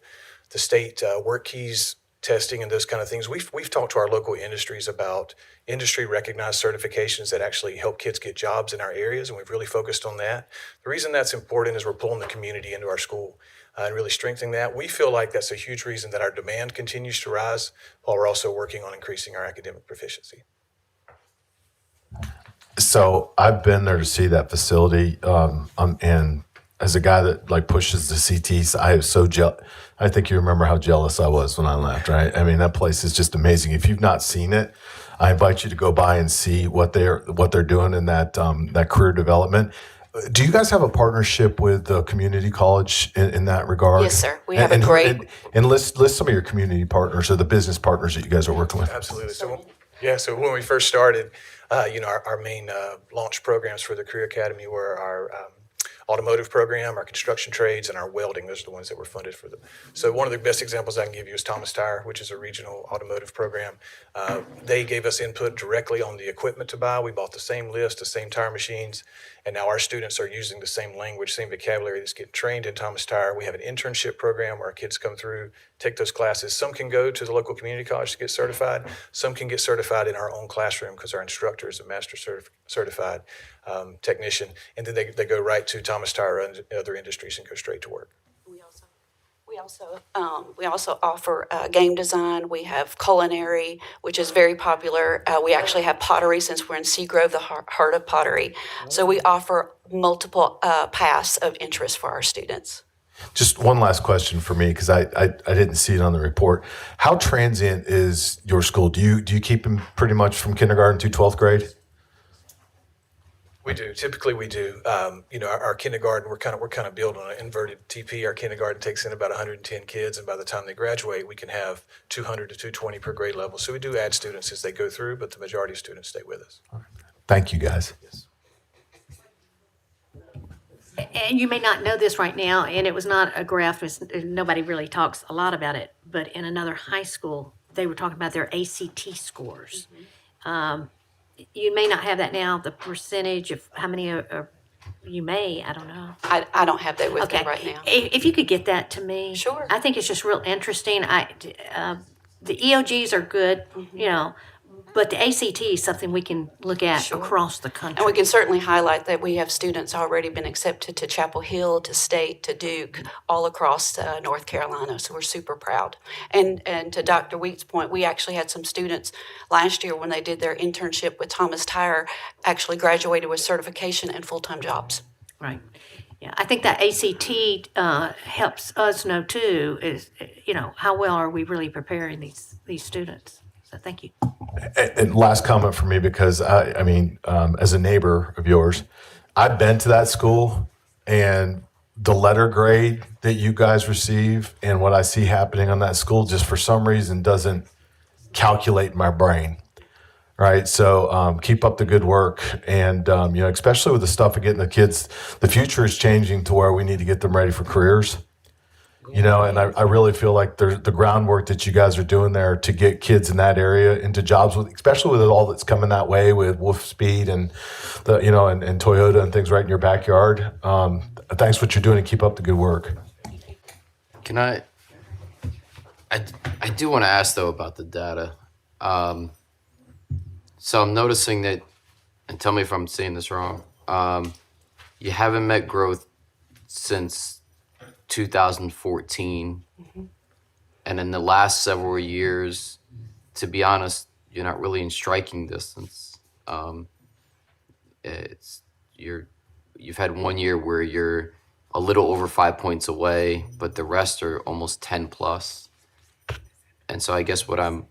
state work keys testing and those kind of things, we've talked to our local industries about industry recognized certifications that actually help kids get jobs in our areas, and we've really focused on that. The reason that's important is we're pulling the community into our school and really strengthening that. We feel like that's a huge reason that our demand continues to rise while we're also working on increasing our academic proficiency. So I've been there to see that facility, and as a guy that like pushes the CTs, I am so I think you remember how jealous I was when I left, right? I mean, that place is just amazing. If you've not seen it, I invite you to go by and see what they're doing in that career development. Do you guys have a partnership with the community college in that regard? Yes, sir. We have a great. And list some of your community partners or the business partners that you guys are working with. Absolutely. So when we first started, our main launch programs for the Career Academy were our automotive program, our construction trades, and our welding. Those are the ones that were funded for them. So one of the best examples I can give you is Thomas Tire, which is a regional automotive program. They gave us input directly on the equipment to buy. We bought the same list, the same tire machines, and now our students are using the same language, same vocabulary that's getting trained in Thomas Tire. We have an internship program where our kids come through, take those classes. Some can go to the local community college to get certified. Some can get certified in our own classroom because our instructor is a master certified technician. And then they go right to Thomas Tire and other industries and go straight to work. We also offer game design. We have culinary, which is very popular. We actually have pottery since we're in Seagrove, the heart of pottery. So we offer multiple paths of interest for our students. Just one last question for me, because I didn't see it on the report. How transient is your school? Do you keep them pretty much from kindergarten to 12th grade? We do. Typically, we do. Our kindergarten, we're kind of built on an inverted TP. Our kindergarten takes in about 110 kids, and by the time they graduate, we can have 200 to 220 per grade level. So we do add students as they go through, but the majority of students stay with us. Thank you, guys. Yes. And you may not know this right now, and it was not a graph, nobody really talks a lot about it, but in another high school, they were talking about their ACT scores. You may not have that now, the percentage of how many you may, I don't know. I don't have that with me right now. If you could get that to me. Sure. I think it's just real interesting. The EOGs are good, but the ACT is something we can look at across the country. And we can certainly highlight that we have students already been accepted to Chapel Hill, to State, to Duke, all across North Carolina. So we're super proud. And to Dr. Wheat's point, we actually had some students last year when they did their internship with Thomas Tire actually graduated with certification and full-time jobs. Right. Yeah, I think that ACT helps us know too, is, how well are we really preparing these students? So thank you. And last comment for me, because I mean, as a neighbor of yours, I've been to that school, and the letter grade that you guys receive and what I see happening on that school just for some reason doesn't calculate in my brain. Right. So keep up the good work. And, especially with the stuff of getting the kids, the future is changing to where we need to get them ready for careers. And I really feel like the groundwork that you guys are doing there to get kids in that area into jobs, especially with all that's coming that way with Wolf Speed and and Toyota and things right in your backyard. Thanks for what you're doing, and keep up the good work. Can I do want to ask though about the data. So I'm noticing that, and tell me if I'm seeing this wrong. You haven't met growth since 2014, and in the last several years, to be honest, you're not really in striking distance. You've had 1 year where you're a little over 5 points away, but the rest are almost 10 plus. And so I guess what I'm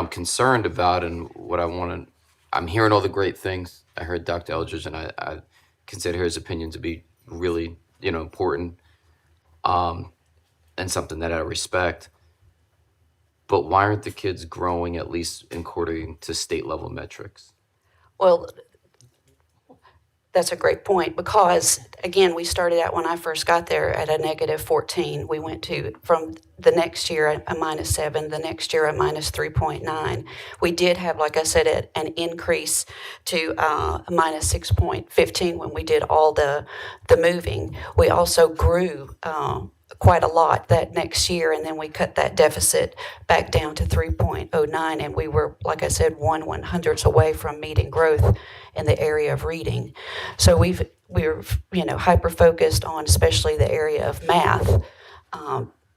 concerned about, and what I'm hearing all the great things. I heard Dr. Eldridge, and I consider his opinion to be really, important, and something that I respect. But why aren't the kids growing, at least according to state level metrics? Well, that's a great point, because again, we started out when I first got there at a negative 14. We went to, from the next year, a -7, the next year a -3.9. We did have, like I said, an increase to a -6.15 when we did all the moving. We also grew quite a lot that next year, and then we cut that deficit back down to 3.09, and we were, like I said, 1/100th away from meeting growth in the area of reading. So we're hyper focused on especially the area of math,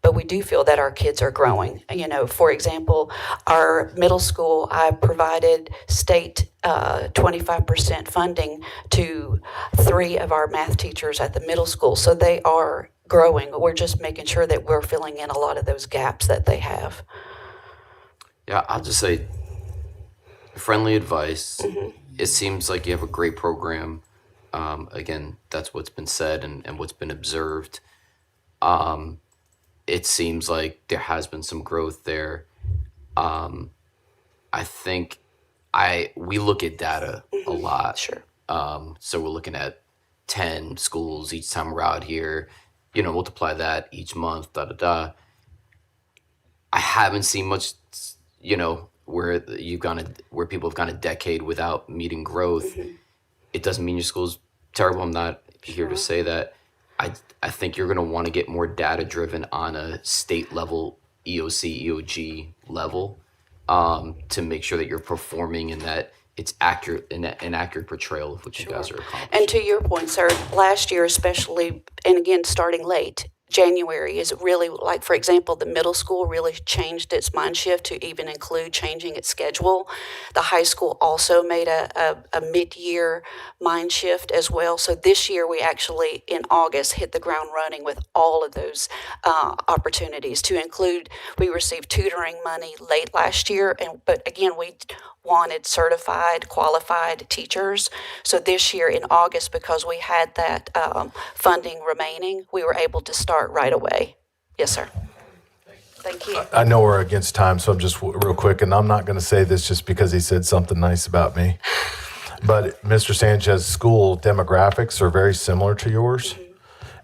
but we do feel that our kids are growing. For example, our middle school, I provided state 25% funding to 3 of our math teachers at the middle school, so they are growing. We're just making sure that we're filling in a lot of those gaps that they have. Yeah, I'll just say friendly advice. It seems like you have a great program. Again, that's what's been said and what's been observed. It seems like there has been some growth there. I think we look at data a lot. Sure. So we're looking at 10 schools each time we're out here, multiply that each month, I haven't seen much, where where people have gone a decade without meeting growth. It doesn't mean your school's terrible. I'm not here to say that. I think you're going to want to get more data driven on a state level, EOC, EOG level, to make sure that you're performing and that it's accurate, an accurate portrayal of what you guys are accomplishing. And to your point, sir, last year especially, and again, starting late, January is really, like, for example, the middle school really changed its mind shift to even include changing its schedule. The high school also made a mid-year mind shift as well. So this year we actually, in August, hit the ground running with all of those opportunities, to include, we received tutoring money late last year, but again, we wanted certified, qualified teachers. So this year in August, because we had that funding remaining, we were able to start right away. Yes, sir. Thank you. I know we're against time, so I'm just real quick, and I'm not going to say this just because he said something nice about me. But Mr. Sanchez's school demographics are very similar to yours.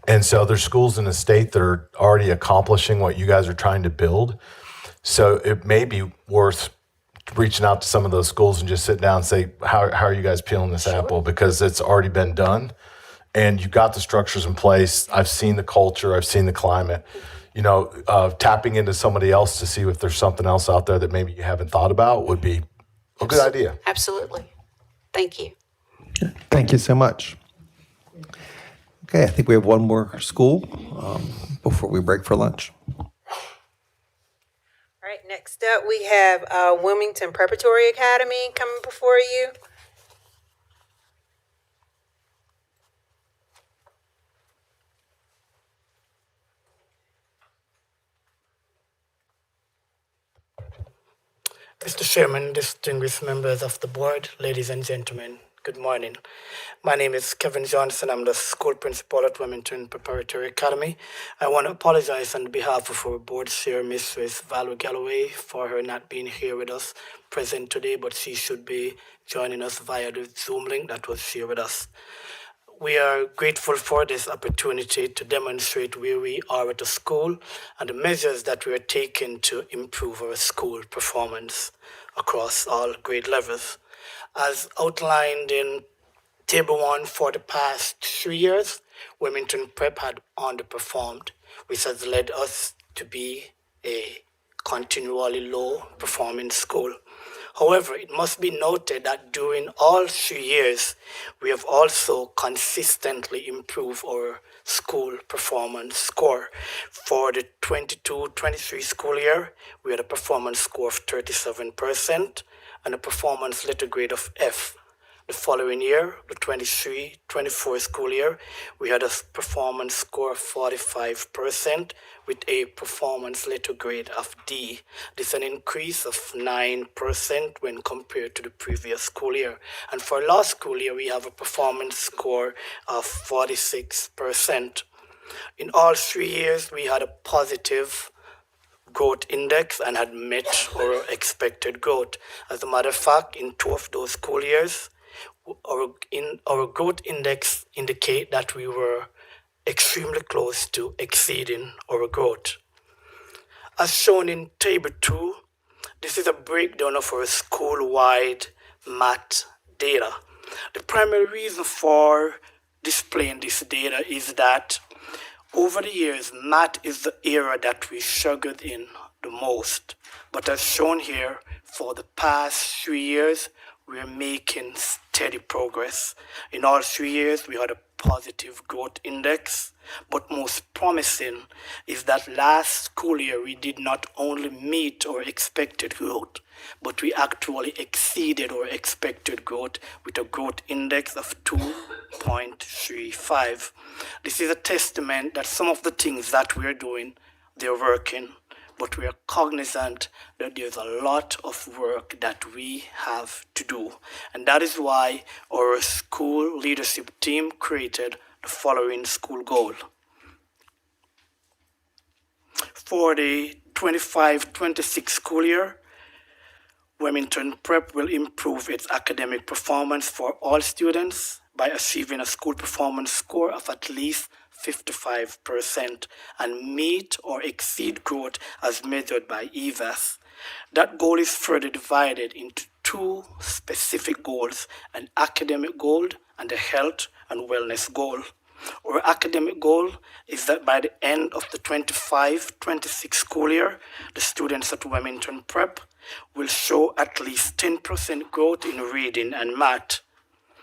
And so there's schools in the state that are already accomplishing what you guys are trying to build. So it may be worth reaching out to some of those schools and just sit down and say, how are you guys peeling this apple? Because it's already been done. And you've got the structures in place. I've seen the culture. I've seen the climate. Tapping into somebody else to see if there's something else out there that maybe you haven't thought about would be a good idea. Absolutely. Thank you. Thank you so much. Okay, I think we have one more school before we break for lunch. All right, next up, we have Wilmington Preparatory Academy coming before you. Mr. Chairman, distinguished members of the board, ladies and gentlemen, good morning. My name is Kevin Johnson. I'm the school principal at Wilmington Preparatory Academy. I want to apologize on behalf of our board chair, Mrs. Valerie Galloway, for her not being here with us present today, but she should be joining us via the Zoom link that was shared with us. We are grateful for this opportunity to demonstrate where we are at the school and the measures that we are taking to improve our school performance across all grade levels. As outlined in Table 1, for the past 3 years, Wilmington Prep had underperformed, which has led us to be a continually low performing school. However, it must be noted that during all 3 years, we have also consistently improved our school performance score. For the 22-23 school year, we had a performance score of 37% and a performance letter grade of F. The following year, the 23-24 school year, we had a performance score of 45% with a performance letter grade of D. This is an increase of 9% when compared to the previous school year. And for last school year, we have a performance score of 46%. In all 3 years, we had a positive growth index and had met our expected growth. As a matter of fact, in 2 of those school years, our growth index indicate that we were extremely close to exceeding our growth. As shown in Table 2, this is a breakdown of our school-wide math data. The primary reason for displaying this data is that over the years, math is the area that we struggled in the most. But as shown here, for the past 3 years, we're making steady progress. In all 3 years, we had a positive growth index, but most promising is that last school year, we did not only meet our expected growth, but we actually exceeded our expected growth with a growth index of 2.35. This is a testament that some of the things that we're doing, they're working, but we are cognizant that there's a lot of work that we have to do. And that is why our school leadership team created the following school goal. For the 25-26 school year, Wilmington Prep will improve its academic performance for all students by achieving a school performance score of at least 55% and meet or exceed growth as measured by EVAS. That goal is further divided into 2 specific goals, an academic goal and a health and wellness goal. Our academic goal is that by the end of the 25-26 school year, the students at Wilmington Prep will show at least 10% growth in reading and math,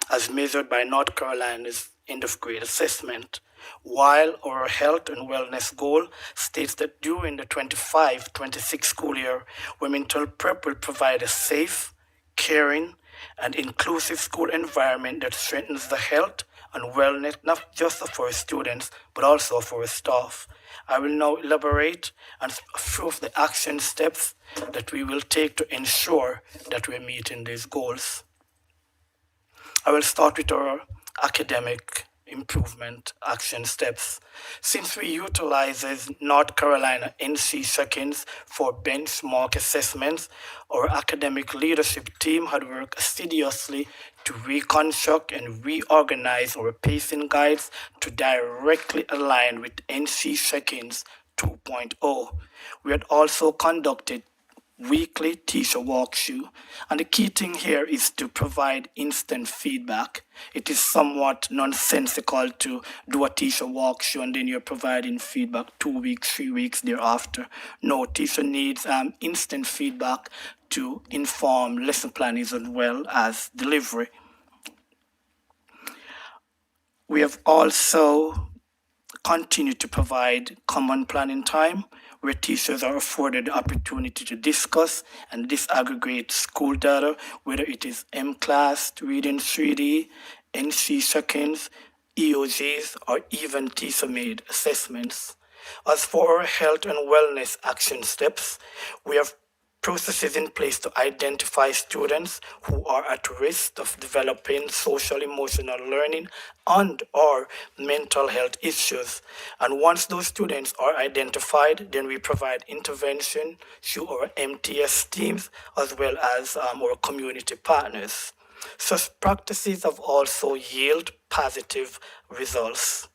as measured by North Carolina's end of grade assessment. While our health and wellness goal states that during the 25-26 school year, Wilmington Prep will provide a safe, caring, and inclusive school environment that strengthens the health and wellness not just of our students, but also of our staff. I will now elaborate on a few of the action steps that we will take to ensure that we're meeting these goals. I will start with our academic improvement action steps. Since we utilizes North Carolina NC seconds for benchmark assessments, our academic leadership team had worked assiduously to reconstruct and reorganize our pacing guides to directly align with NC seconds 2.0. We had also conducted weekly teacher walkthrough, and the key thing here is to provide instant feedback. It is somewhat nonsensical to do a teacher walkthrough and then you're providing feedback 2 weeks, 3 weeks thereafter. No, teacher needs instant feedback to inform lesson plans as well as delivery. We have also continued to provide common planning time, where teachers are afforded the opportunity to discuss and disaggregate school data, whether it is M-Class, Reading 3D, NC seconds, EOGs, or even teacher-made assessments. As for our health and wellness action steps, we have processes in place to identify students who are at risk of developing social emotional learning and or mental health issues. And once those students are identified, then we provide intervention through our MTS teams as well as our community partners. Such practices have also yielded positive results.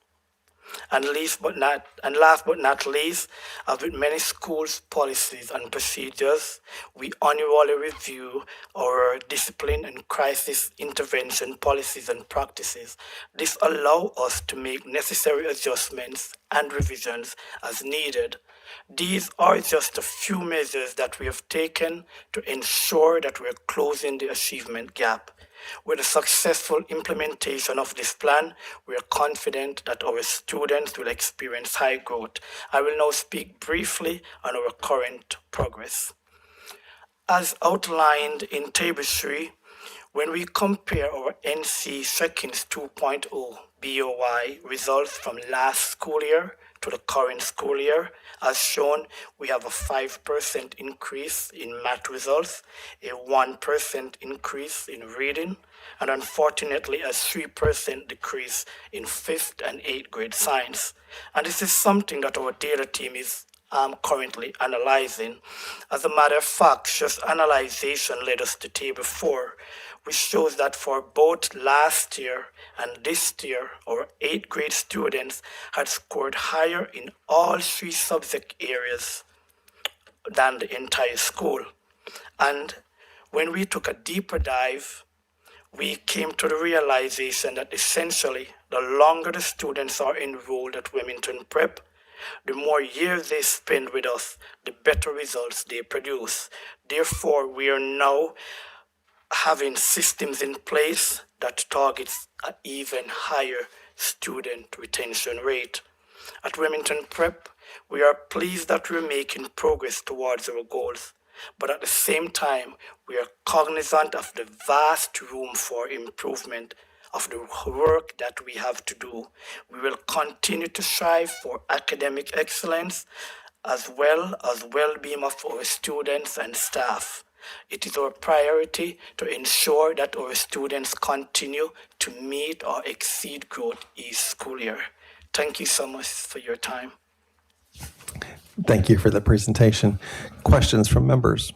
And last but not least, as with many schools' policies and procedures, we annually review our discipline and crisis intervention policies and practices. This allows us to make necessary adjustments and revisions as needed. These are just a few measures that we have taken to ensure that we're closing the achievement gap. With the successful implementation of this plan, we are confident that our students will experience high growth. I will now speak briefly on our current progress. As outlined in Table 3, when we compare our NC Seconds 2.0 BOY results from last school year to the current school year, as shown, we have a 5% increase in math results, a 1% increase in reading, and unfortunately a 3% decrease in 5th and 8th grade science. And this is something that our data team is currently analyzing. As a matter of fact, just analyzation led us to Table 4, which shows that for both last year and this year, our 8th grade students had scored higher in all 3 subject areas than the entire school. And when we took a deeper dive, we came to the realization that essentially the longer the students are enrolled at Wilmington Prep, the more years they spend with us, the better results they produce. Therefore, we are now having systems in place that targets an even higher student retention rate. At Wilmington Prep, we are pleased that we're making progress towards our goals, but at the same time, we are cognizant of the vast room for improvement of the work that we have to do. We will continue to strive for academic excellence as well as well-being of our students and staff. It is our priority to ensure that our students continue to meet or exceed growth each school year. Thank you so much for your time. Thank you for the presentation. Questions from members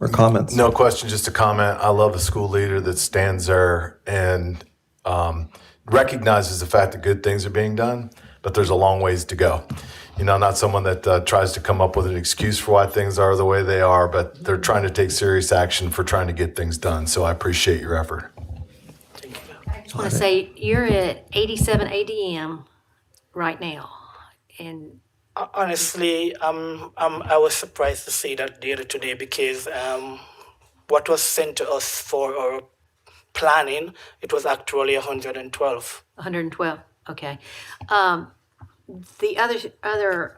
or comments? No question, just a comment. I love a school leader that stands there and recognizes the fact that good things are being done, but there's a long ways to go. You know, not someone that tries to come up with an excuse for why things are the way they are, but they're trying to take serious action for trying to get things done. So I appreciate your effort. I just want to say you're at 87 ADM right now, and honestly, I was surprised to see that data today because what was sent to us for our planning, it was actually 112. 112. Okay. The other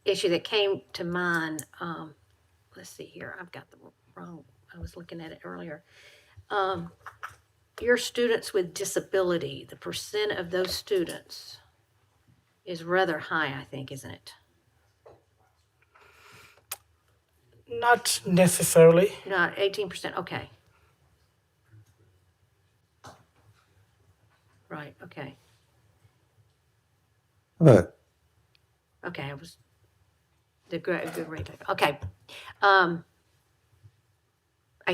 issue that came to mind. Let's see here. I've got the wrong. I was looking at it earlier. Your students with disability, the percent of those students is rather high, I think, isn't it? Not necessarily. Not 18%. Okay. Right. Okay. But Okay. I was the good rate. Okay. I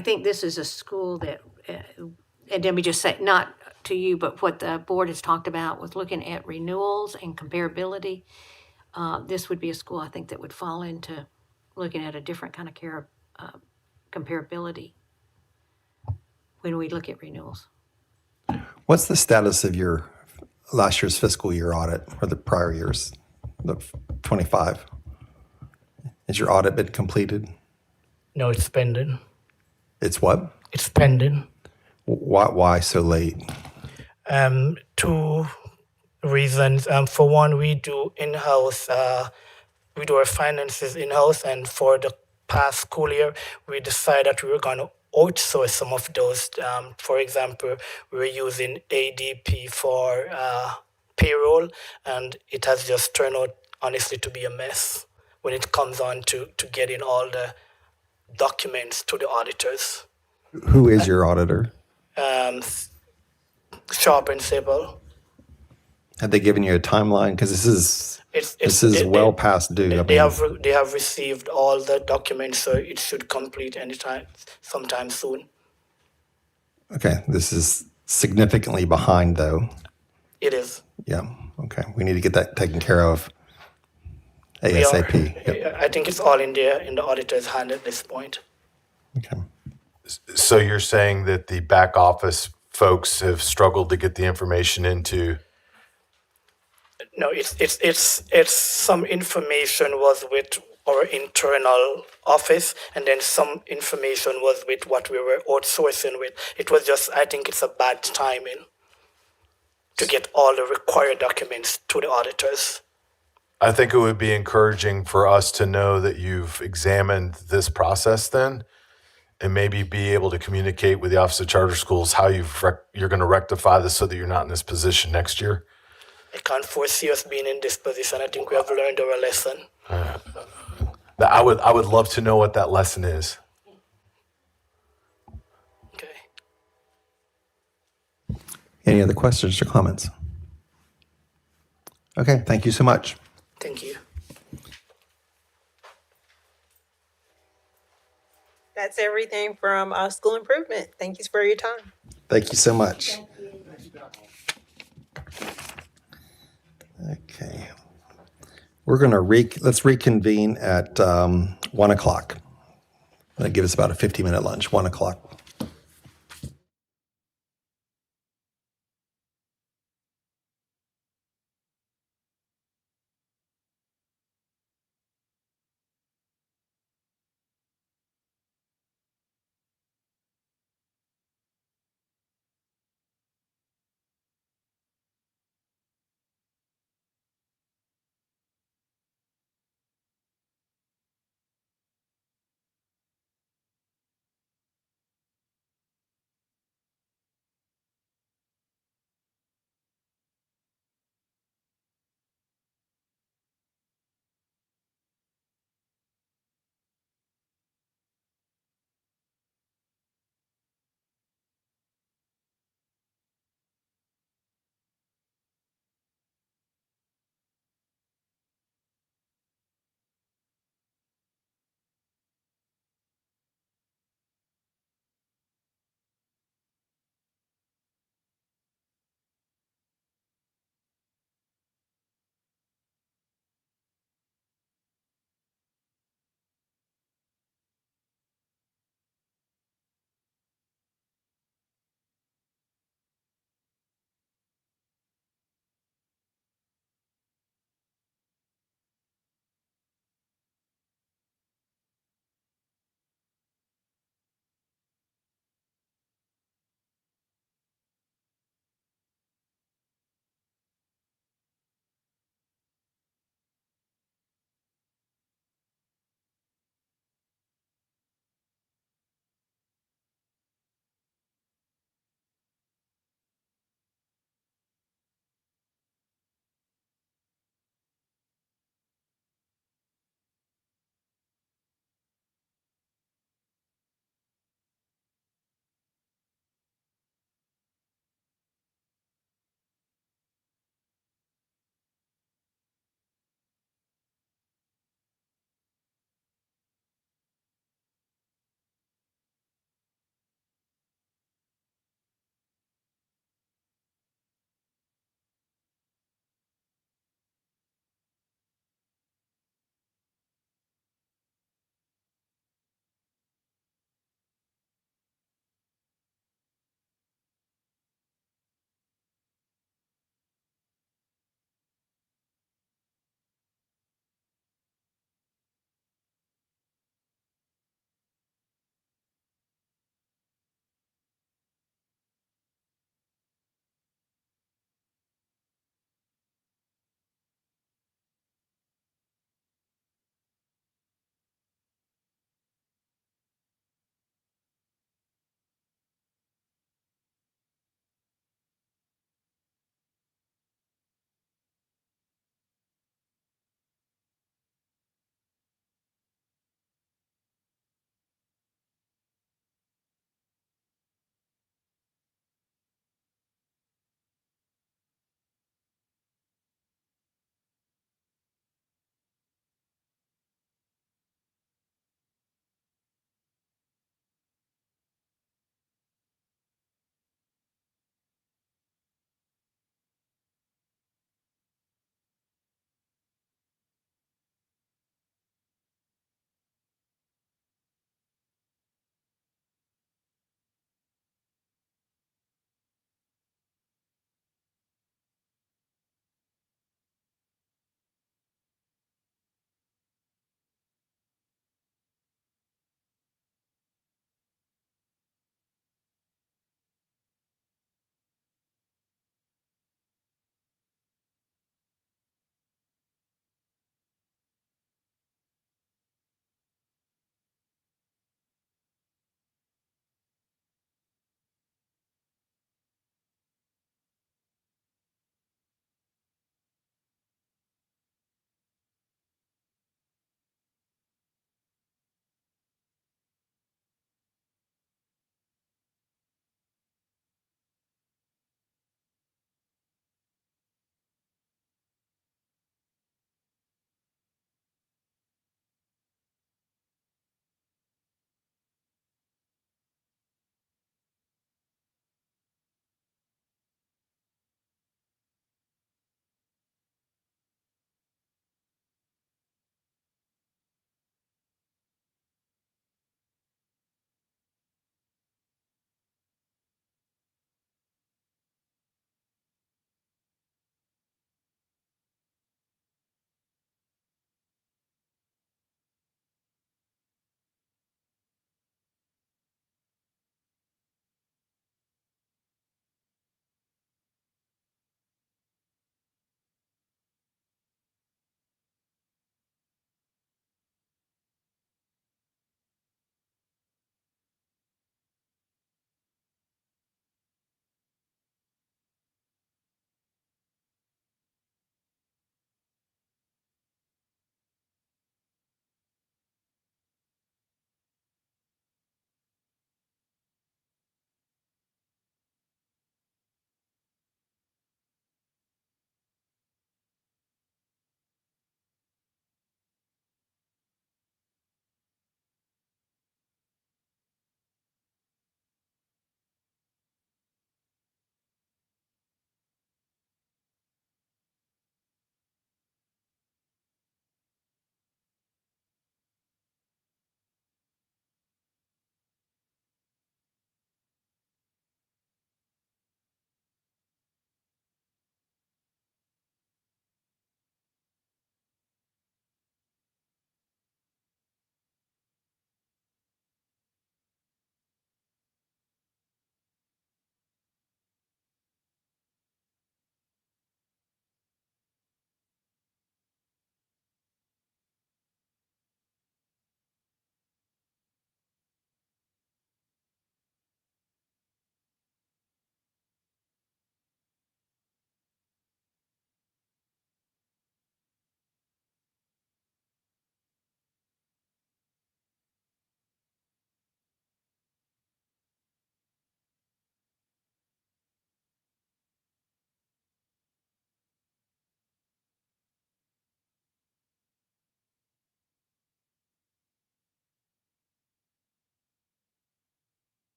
think this is a school that, and let me just say, not to you, but what the board has talked about with looking at renewals and comparability. This would be a school I think that would fall into looking at a different kind of comparability when we look at renewals. what's the status of your last year's fiscal year audit or the prior year's, the 25? Has your audit been completed? No, it's pending. It's what? It's pending. Why so late? Two reasons. For one, we do in-house, we do our finances in-house, and for the past school year, we decided that we were going to outsource some of those. For example, we were using ADP for payroll, and it has just turned out, honestly, to be a mess. when it comes on to getting all the documents to the auditors. Who is your auditor? Sharp and Sable. Have they given you a timeline? Because this is well past due. I They mean, they have received all the documents, so it should complete sometime soon. okay, this is significantly behind, though. It is. Yeah. Okay, we need to get that taken care of We are- ASAP. Yep. I think it's all in the auditor's hand at this point. So you're saying that the back office folks have struggled to get the information into? No, it's some information was with our internal office, and then some information was with what we were outsourcing with. It was just, I think it's a bad timing to get all the required documents to the auditors. I think it would be encouraging for us to know that you've examined this process then, and maybe be able to communicate with the Office of Charter Schools how you're going to rectify this so that you're not in this position next year. I can't foresee us being in this position. I think we have learned our lesson. I would love to know what that lesson is. Any other questions or comments? Okay, thank you so much. Thank you. That's everything from school improvement. Thank you for your time. Thank you so much. Okay. We're going to let's reconvene at 1 o'clock. That'll give us about a 50-minute lunch, 1 o'clock.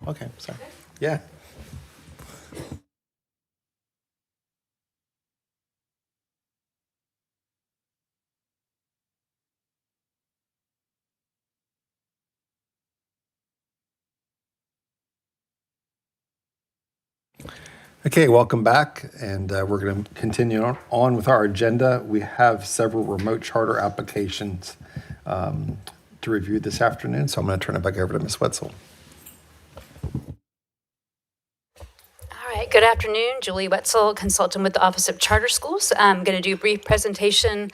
Okay, sorry. Yeah. Okay, welcome back, and we're going to continue on with our agenda. We have several remote charter applications to review this afternoon, so I'm going to turn it back over to Ms. Wetzel. All right, good afternoon. Julie Wetzel, consultant with the Office of Charter Schools. I'm going to do a brief presentation,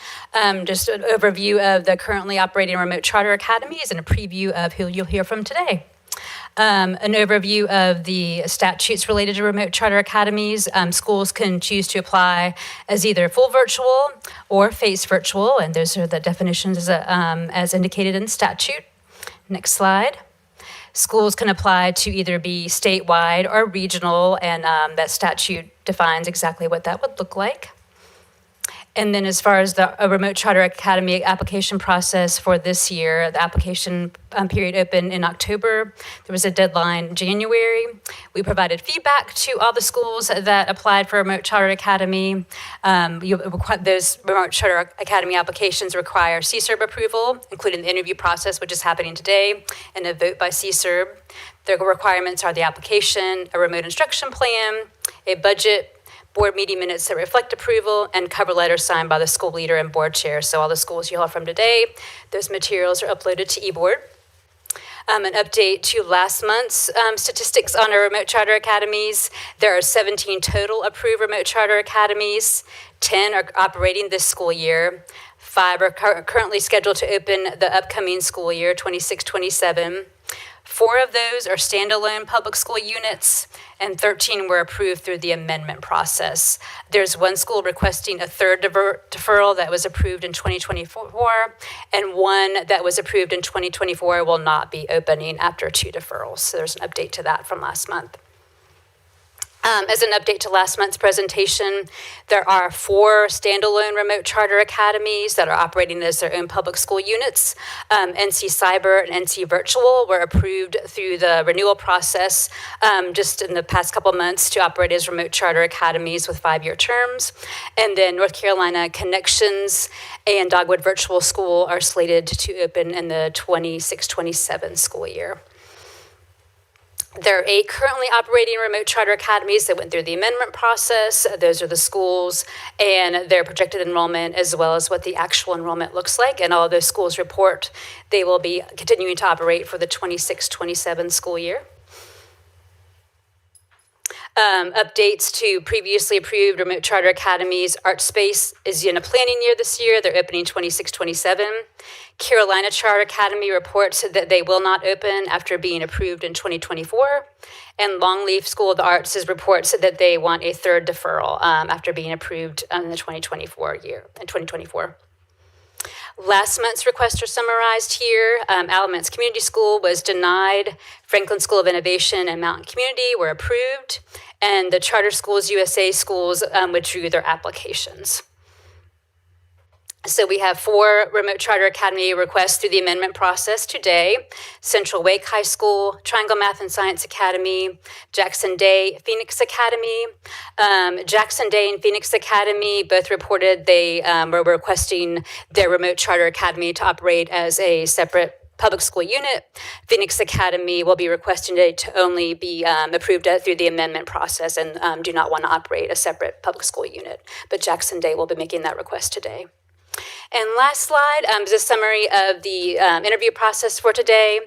just an overview of the currently operating remote charter academies and a preview of who you'll hear from today. An overview of the statutes related to remote charter academies. Schools can choose to apply as either full virtual or phased virtual, and those are the definitions as indicated in the statute. Next slide. Schools can apply to either be statewide or regional, and that statute defines exactly what that would look like. And then as far as the remote charter academy application process for this year, the application period opened in October. There was a deadline in January. We provided feedback to all the schools that applied for remote charter academy. Those remote charter academy applications require CSERB approval, including the interview process, which is happening today, and a vote by CSERB. The requirements are the application, a remote instruction plan, a budget, board meeting minutes that reflect approval, and cover letters signed by the school leader and board chair. So all the schools you'll hear from today, those materials are uploaded to eBoard. An update to last month's statistics on our remote charter academies. There are 17 total approved remote charter academies. 10 are operating this school year. 5 are currently scheduled to open the upcoming school year, 26-27. 4 of those are standalone public school units, and 13 were approved through the amendment process. There's 1 school requesting a third deferral that was approved in 2024, and 1 that was approved in 2024 will not be opening after 2 deferrals. So there's an update to that from last month. As an update to last month's presentation, there are 4 standalone remote charter academies that are operating as their own public school units. NC Cyber and NC Virtual were approved through the renewal process just in the past couple months to operate as remote charter academies with 5-year terms. And then North Carolina Connections and Dogwood Virtual School are slated to open in the 26-27 school year. There are 8 currently operating remote charter academies that went through the amendment process. Those are the schools and their projected enrollment, as well as what the actual enrollment looks like. And all of those schools report they will be continuing to operate for the 26-27 school year. Updates to previously approved remote charter academies. ArtSpace is in a planning year this year. They're opening 26-27. Carolina Charter Academy reports that they will not open after being approved in 2024. And Longleaf School of the Arts reports that they want a third deferral after being approved in the 2024 year, in 2024. Last month's requests are summarized here. Alamance Community School was denied. Franklin School of Innovation and Mountain Community were approved. And the Charter Schools USA schools withdrew their applications. So we have 4 remote charter academy requests through the amendment process today. Central Wake High School, Triangle Math and Science Academy, Jackson Day Phoenix Academy. Jackson Day and Phoenix Academy both reported they were requesting their remote charter academy to operate as a separate public school unit. Phoenix Academy will be requesting it to only be approved through the amendment process and do not want to operate a separate public school unit. But Jackson Day will be making that request today. And last slide is a summary of the interview process for today.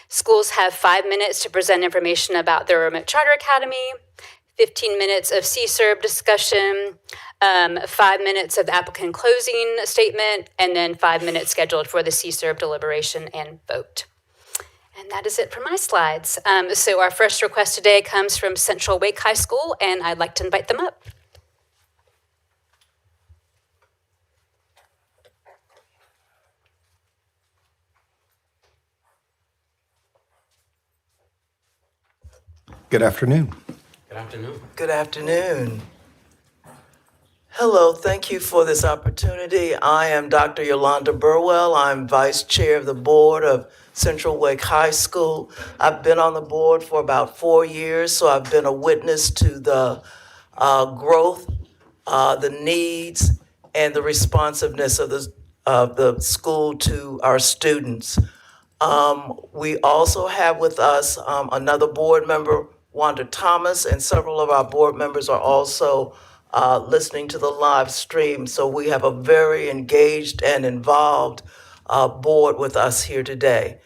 Schools have 5 minutes to present information about their remote charter academy, 15 minutes of CSERB discussion, 5 minutes of the applicant closing statement, and then 5 minutes scheduled for the CSERB deliberation and vote. And that is it for my slides. So our first request today comes from Central Wake High School, and I'd like to invite them up. Good afternoon. Good afternoon. Good afternoon. Hello, thank you for this opportunity. I am Dr. Yolanda Burwell. I'm Vice Chair of the Board of Central Wake High School. I've been on the board for about 4 years, so I've been a witness to the growth, the needs, and the responsiveness of the school to our students. We also have with us another board member, Wanda Thomas, and several of our board members are also listening to the live stream. So we have a very engaged and involved board with us here today.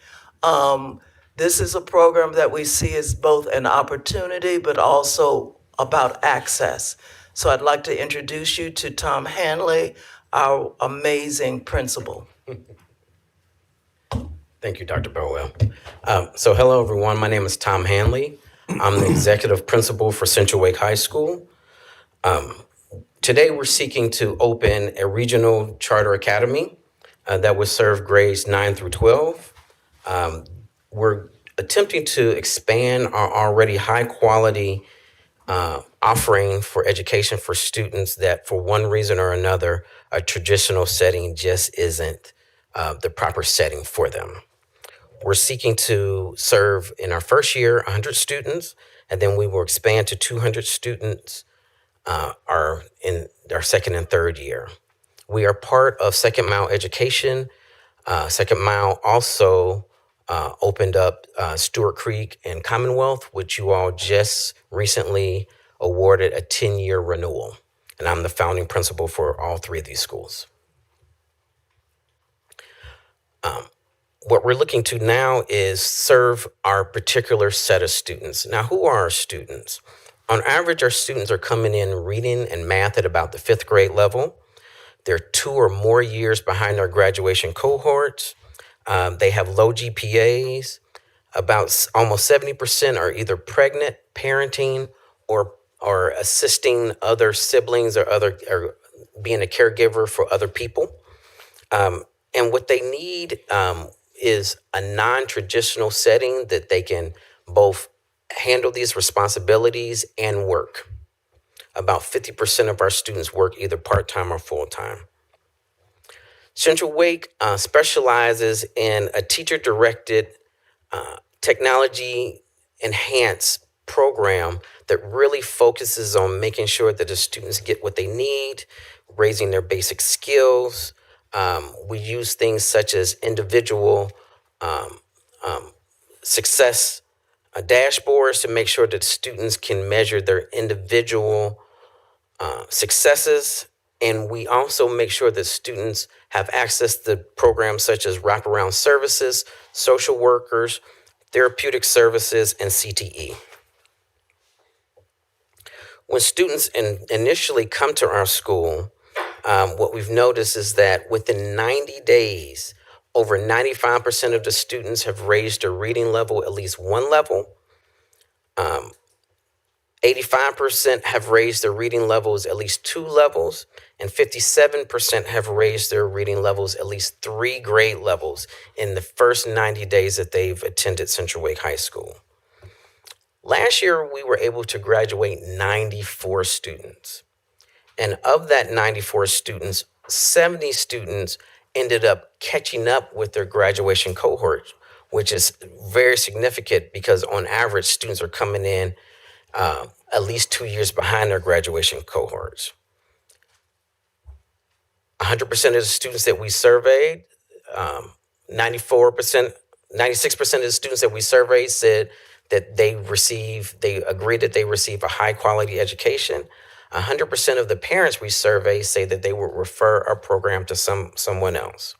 This is a program that we see as both an opportunity, but also about access. So I'd like to introduce you to Tom Hanley, our amazing principal. Thank you, Dr. Burwell. So hello, everyone. My name is Tom Hanley. I'm the executive principal for Central Wake High School. Today, we're seeking to open a regional charter academy that will serve grades 9 through 12. We're attempting to expand our already high-quality offering for education for students that, for one reason or another, a traditional setting just isn't the proper setting for them. We're seeking to serve in our first year 100 students, and then we will expand to 200 students in our second and third year. We are part of Second Mile Education. Second Mile also opened up Stewart Creek and Commonwealth, which you all just recently awarded a 10-year renewal. And I'm the founding principal for all three of these schools. What we're looking to now is serve our particular set of students. Now, who are our students? On average, our students are coming in reading and math at about the 5th grade level. They're 2 or more years behind our graduation cohorts. They have low GPAs. About almost 70% are either pregnant, parenting, or assisting other siblings or being a caregiver for other people. And what they need is a non-traditional setting that they can both handle these responsibilities and work. About 50% of our students work either part-time or full-time. Central Wake specializes in a teacher-directed, technology-enhanced program that really focuses on making sure that the students get what they need, raising their basic skills. We use things such as individual success dashboards to make sure that students can measure their individual successes. And we also make sure that students have access to programs such as wraparound services, social workers, therapeutic services, and CTE. When students initially come to our school, what we've noticed is that within 90 days, over 95% of the students have raised their reading level at least one level. 85% have raised their reading levels at least 2 levels, and 57% have raised their reading levels at least 3 grade levels in the first 90 days that they've attended Central Wake High School. Last year, we were able to graduate 94 students. And of that 94 students, 70 students ended up catching up with their graduation cohort, which is very significant because on average, students are coming in at least 2 years behind their graduation cohorts. 100% of the students that we surveyed, 96% of the students that we surveyed said that they agreed that they receive a high quality education. 100% of the parents we surveyed say that they would refer our program to someone else.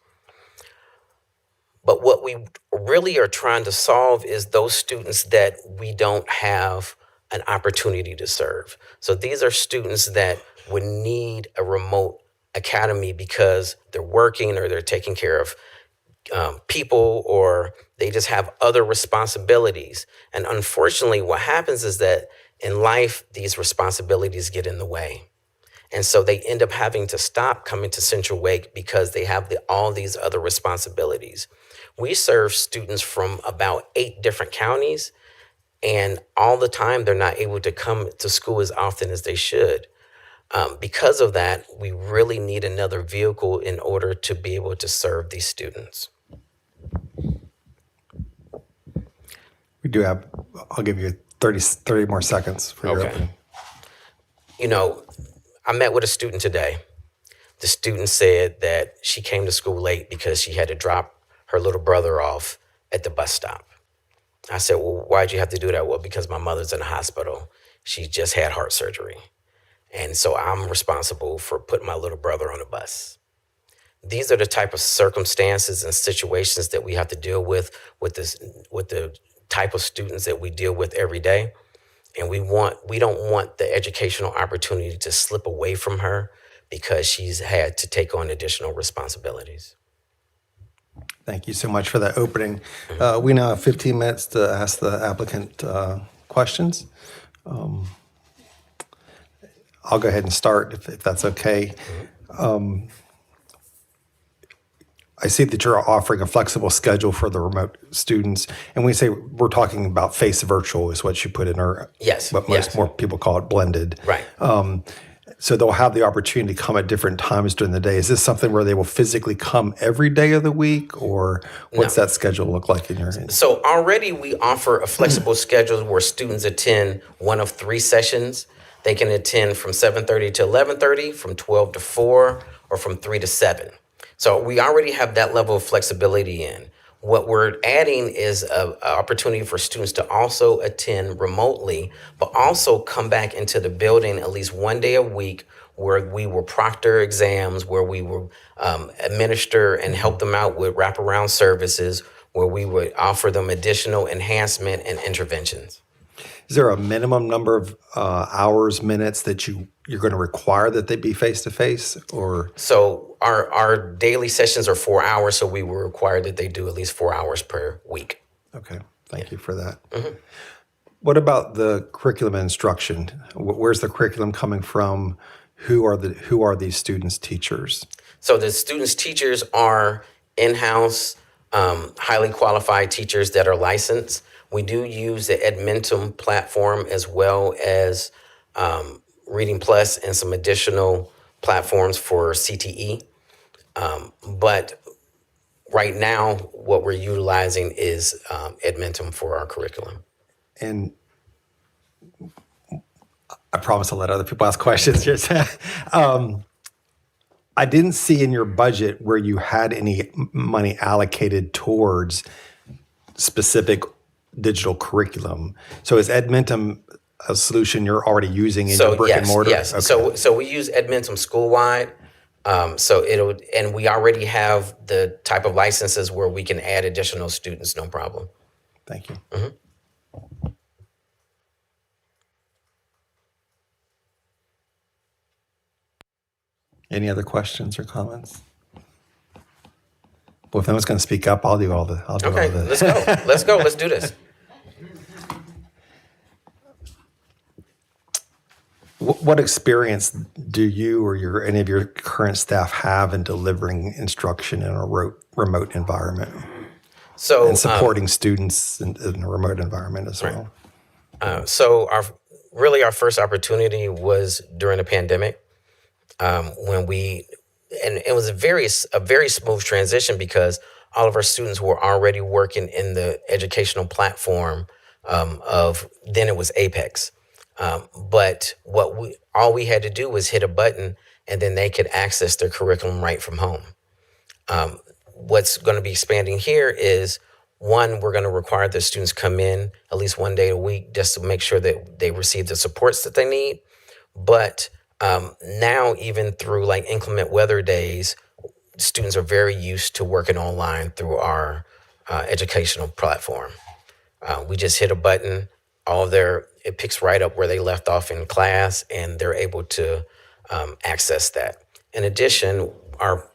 But what we really are trying to solve is those students that we don't have an opportunity to serve. So these are students that would need a remote academy because they're working or they're taking care of people, or they just have other responsibilities. And unfortunately, what happens is that in life, these responsibilities get in the way. And so they end up having to stop coming to Central Wake because they have all these other responsibilities. We serve students from about 8 different counties, and all the time they're not able to come to school as often as they should. Because of that, we really need another vehicle in order to be able to serve these students. We do have, I'll give you 30 more seconds for your opening. You know, I met with a student today. The student said that she came to school late because she had to drop her little brother off at the bus stop. I said, well, why'd you have to do that? Well, because my mother's in the hospital. She just had heart surgery. And so I'm responsible for putting my little brother on a bus. These are the type of circumstances and situations that we have to deal with the type of students that we deal with every day. And we don't want the educational opportunity to slip away from her because she's had to take on additional responsibilities. Thank you so much for that opening. We now have 15 minutes to ask the applicant questions. I'll go ahead and start if that's okay. I see that you're offering a flexible schedule for the remote students. And we say we're talking about face virtual is what you put in, or yes, what more people call it blended. Right. So they'll have the opportunity to come at different times during the day. Is this something where they will physically come every day of the week, or what's that schedule look like in your end? So already we offer a flexible schedule where students attend one of 3 sessions. They can attend from 7:30 to 11:30, from 12 to 4, or from 3 to 7. So we already have that level of flexibility in. What we're adding is an opportunity for students to also attend remotely, but also come back into the building at least one day a week where we will proctor exams, where we will administer and help them out with wraparound services, where we would offer them additional enhancement and interventions. Is there a minimum number of hours, minutes that you're going to require that they be face-to-face, or? So our daily sessions are 4 hours, so we were required that they do at least 4 hours per week. Okay, thank you for that. What about the curriculum instruction? Where's the curriculum coming from? Who are these students' teachers? So the students' teachers are in-house, highly qualified teachers that are licensed. We do use the Edmentum platform as well as Reading Plus and some additional platforms for CTE. But right now, what we're utilizing is Edmentum for our curriculum. And I promise I'll let other people ask questions. I didn't see in your budget where you had any money allocated towards specific digital curriculum. So is Edmentum a solution you're already using in your brick and mortar? Yes. Okay. So we use Edmentum school-wide. And we already have the type of licenses where we can add additional students, no problem. Thank you. Any other questions or comments? Well, if no one's going to speak up, I'll do all the. Okay, let's go. Let's go. Let's do this. What experience do you or any of your current staff have in delivering instruction in a remote environment? So and supporting students in a remote environment as well. So our first opportunity was during the pandemic, when it was a very smooth transition because all of our students were already working in the educational platform of then it was Apex. But all we had to do was hit a button and then they could access their curriculum right from home. What's going to be expanding here is, one, we're going to require that students come in at least one day a week just to make sure that they receive the supports that they need. But now, even through like inclement weather days, students are very used to working online through our educational platform. We just hit a button, it picks right up where they left off in class, and they're able to access that. In addition, our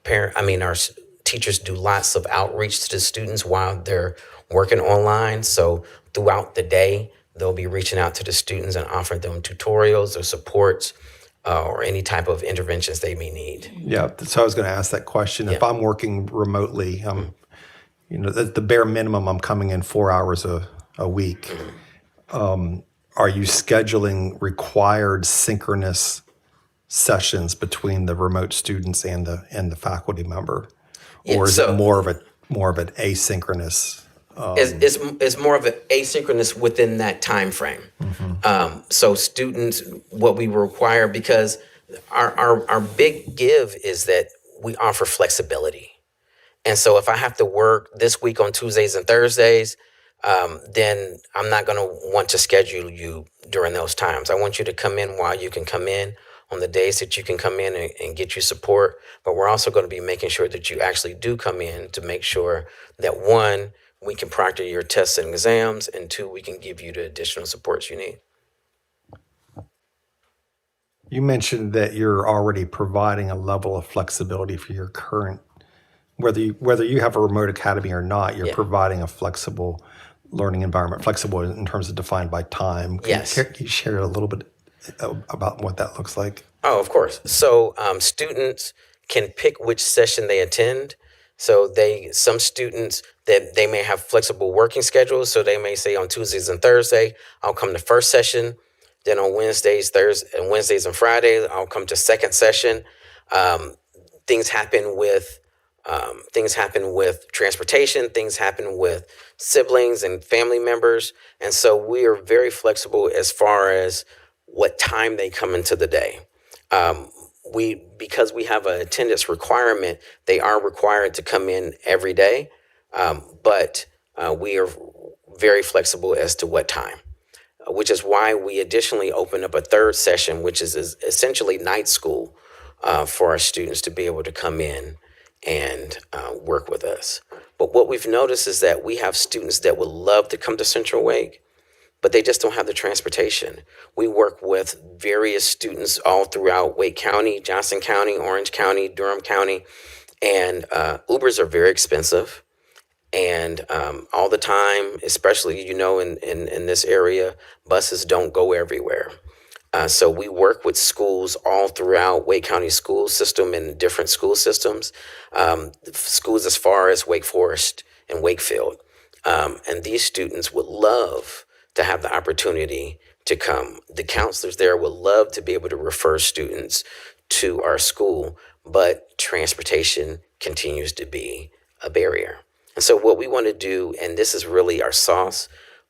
teachers do lots of outreach to the students while they're working online. So throughout the day, they'll be reaching out to the students and offering them tutorials or supports or any type of interventions they may need. Yeah, so I was going to ask that question. If I'm working remotely, the bare minimum, I'm coming in 4 hours a week. Are you scheduling required synchronous sessions between the remote students and the faculty member, Yeah, or is so- it more of an asynchronous? It's more of an asynchronous within that time frame. So students, what we require, because our big give is that we offer flexibility. And so if I have to work this week on Tuesdays and Thursdays, then I'm not going to want to schedule you during those times. I want you to come in while you can come in on the days that you can come in and get you support. But we're also going to be making sure that you actually do come in to make sure that, one, we can proctor your tests and exams, and two, we can give you the additional supports you need. You mentioned that you're already providing a level of flexibility for your current, whether you have a remote academy or not, you're providing a flexible learning environment, flexible in terms of defined by time. Can you share a little bit about what that looks like? Oh, of course. So students can pick which session they attend. So some students that they may have flexible working schedules. So they may say on Tuesdays and Thursday, I'll come to first session. Then on Wednesdays and Fridays, I'll come to second session. Things happen with transportation. Things happen with siblings and family members, and so we are very flexible as far as what time they come into the day. Because we have an attendance requirement, they are required to come in every day, but we are very flexible as to what time, which is why we additionally open up a third session, which is essentially night school for our students to be able to come in and work with us. But what we've noticed is that we have students that would love to come to Central Wake, but they just don't have the transportation. We work with various students all throughout Wake County, Johnson County, Orange County, Durham County, and Ubers are very expensive. And all the time, especially, in this area, buses don't go everywhere. So we work with schools all throughout Wake County school system and different school systems, schools as far as Wake Forest and Wakefield. And these students would love to have the opportunity to come. The counselors there would love to be able to refer students to our school, but transportation continues to be a barrier. And so what we want to do, and this is really our sauce,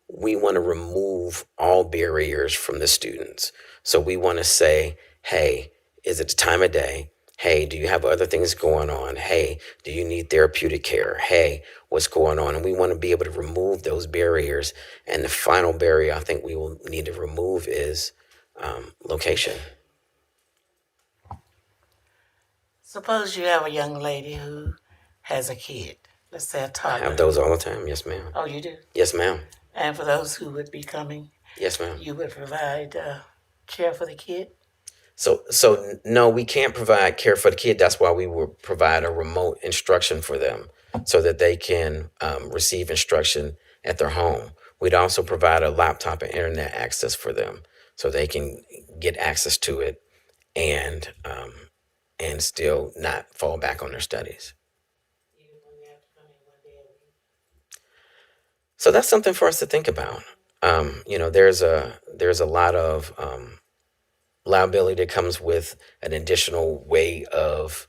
we want to remove all barriers from the students. So we want to say, hey, is it the time of day? Hey, do you have other things going on? Hey, do you need therapeutic care? Hey, what's going on? And we want to be able to remove those barriers. And the final barrier I think we will need to remove is location. Suppose you have a young lady who has a kid, let's say a I toddler. have those all the time. Yes, ma'am. Oh, you do? Yes, ma'am. And for those who would be coming, Yes, ma'am. you would provide care for the kid? So no, we can't provide care for the kid. That's why we will provide a remote instruction for them so that they can receive instruction at their home. We'd also provide a laptop and internet access for them so they can get access to it and still not fall back on their studies. So that's something for us to think about. There's a lot of liability that comes with an additional way of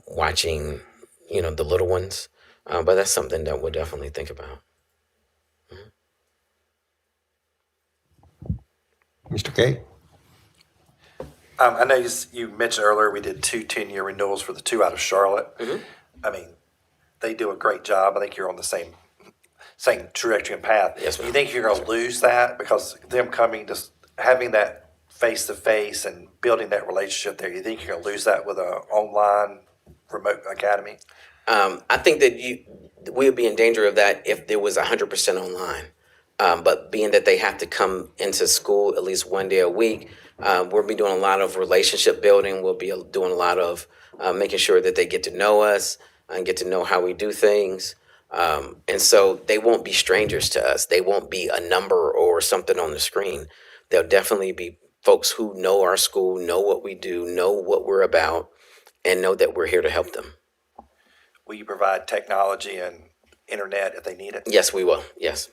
watching, the little ones. But that's something that we'll definitely think about. Mr. Kay? I know you mentioned earlier we did 2 10-year renewals for the 2 out of Charlotte. I mean, they do a great job. I think you're on the same trajectory and path. Yes, Do ma'am. you think you're going to lose that because them coming, just having that face-to-face and building that relationship there, you think you're going to lose that with an online remote academy? I think that we would be in danger of that if there was 100% online. But being that they have to come into school at least one day a week, we'll be doing a lot of relationship building. We'll be doing a lot of making sure that they get to know us and get to know how we do things. And so they won't be strangers to us. They won't be a number or something on the screen. They'll definitely be folks who know our school, know what we do, know what we're about, and know that we're here to help them. Will you provide technology and internet if they need it? Yes, we will. Yes.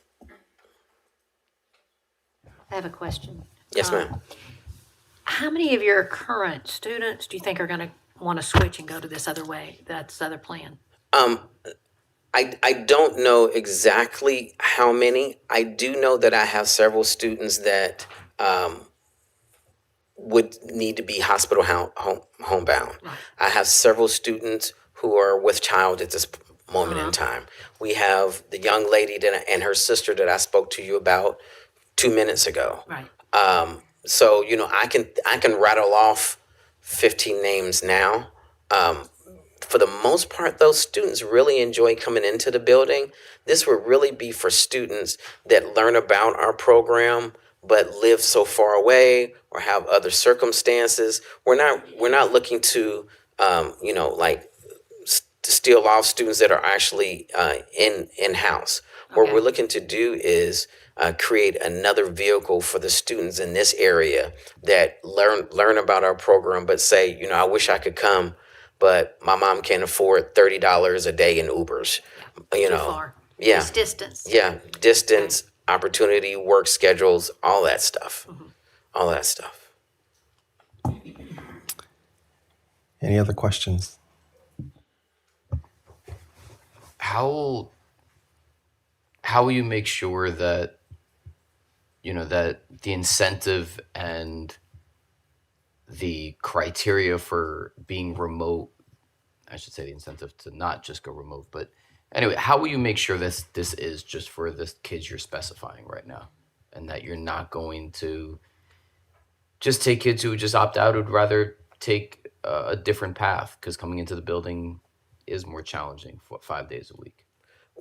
I have a question. Yes, ma'am. How many of your current students do you think are going to want to switch and go to this other way, that's other plan? I don't know exactly how many. I do know that I have several students that would need to be hospital homebound. I have several students who are with child at this moment in time. We have the young lady and her sister that I spoke to you about 2 minutes ago. Right. So I can rattle off 15 names now. For the most part, those students really enjoy coming into the building. This would really be for students that learn about our program but live so far away or have other circumstances. We're not looking to to steal off students that are actually in-house. What we're looking to do is create another vehicle for the students in this area that learn about our program, but say, I wish I could come, but my mom can't afford $30 a day in Ubers. Too far. Yeah. It's distance. Yeah, distance, opportunity, work schedules, all that stuff. All that stuff. Any other questions? How will you make sure that that the incentive and the criteria for being remote, I should say the incentive to not just go remote, but anyway, how will you make sure this is just for the kids you're specifying right now, and that you're not going to just take kids who just opt out, who'd rather take a different path because coming into the building is more challenging for 5 days a week?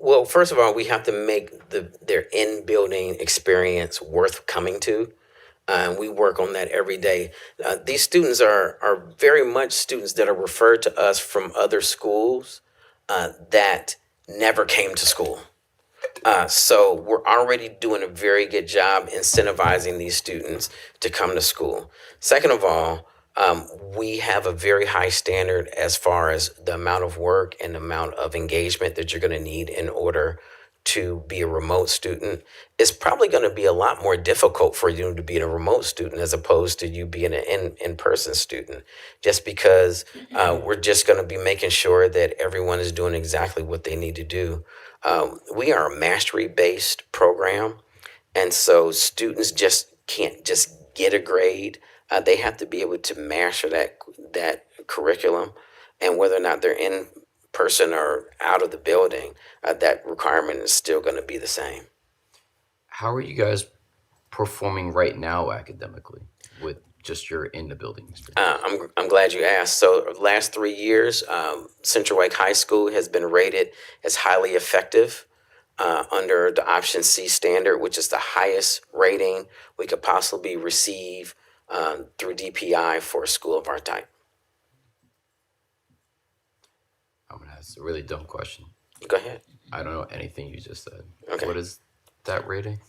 Well, first of all, we have to make their in-building experience worth coming to. We work on that every day. These students are very much students that are referred to us from other schools that never came to school. So we're already doing a very good job incentivizing these students to come to school. Second of all, we have a very high standard as far as the amount of work and the amount of engagement that you're going to need in order to be a remote student. It's probably going to be a lot more difficult for you to be a remote student as opposed to you being an in-person student, just because we're just going to be making sure that everyone is doing exactly what they need to do. We are a mastery-based program, and so students just can't just get a grade. They have to be able to master that curriculum, and whether or not they're in person or out of the building, that requirement is still going to be the same. How are you guys performing right now academically with just your in the building experience? I'm glad you asked. So last 3 years, Central Wake High School has been rated as highly effective under the Option C standard, which is the highest rating we could possibly receive through DPI for a school of our type. I'm gonna ask a really dumb question. Go ahead. I don't know anything you just said. Okay. What is that rating?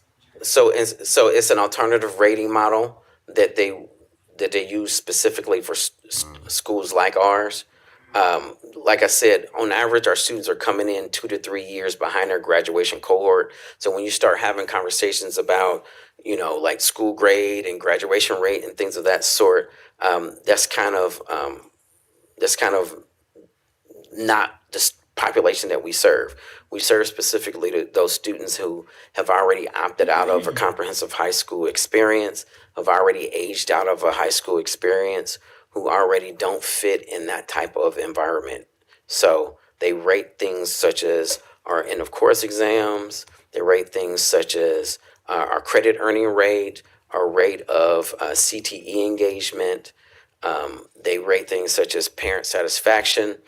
So it's an alternative rating model that they use specifically for schools like ours. Like I said, on average, our students are coming in 2 to 3 years behind their graduation cohort. So when you start having conversations about, like school grade and graduation rate and things of that sort, that's kind of not the population that we serve. We serve specifically to those students who have already opted out of a comprehensive high school experience, have already aged out of a high school experience, who already don't fit in that type of environment. So they rate things such as our end of course exams. They rate things such as our credit earning rate, our rate of CTE engagement. They rate things such as parent satisfaction.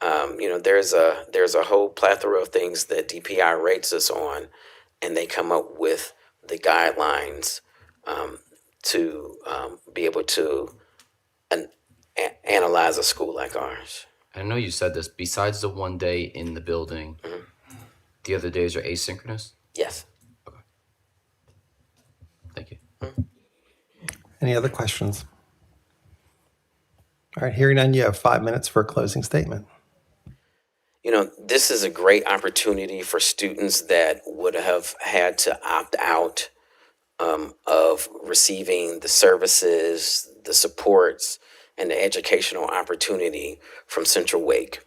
There's a whole plethora of things that DPI rates us on, and they come up with the guidelines to be able to analyze a school like ours. I know you said this. Besides the 1 day in the building, the other days are asynchronous? Yes. Okay. Thank you. Any other questions? All right, hearing none, you have 5 minutes for a closing statement. This is a great opportunity for students that would have had to opt out of receiving the services, the supports and the educational opportunity from Central Wake.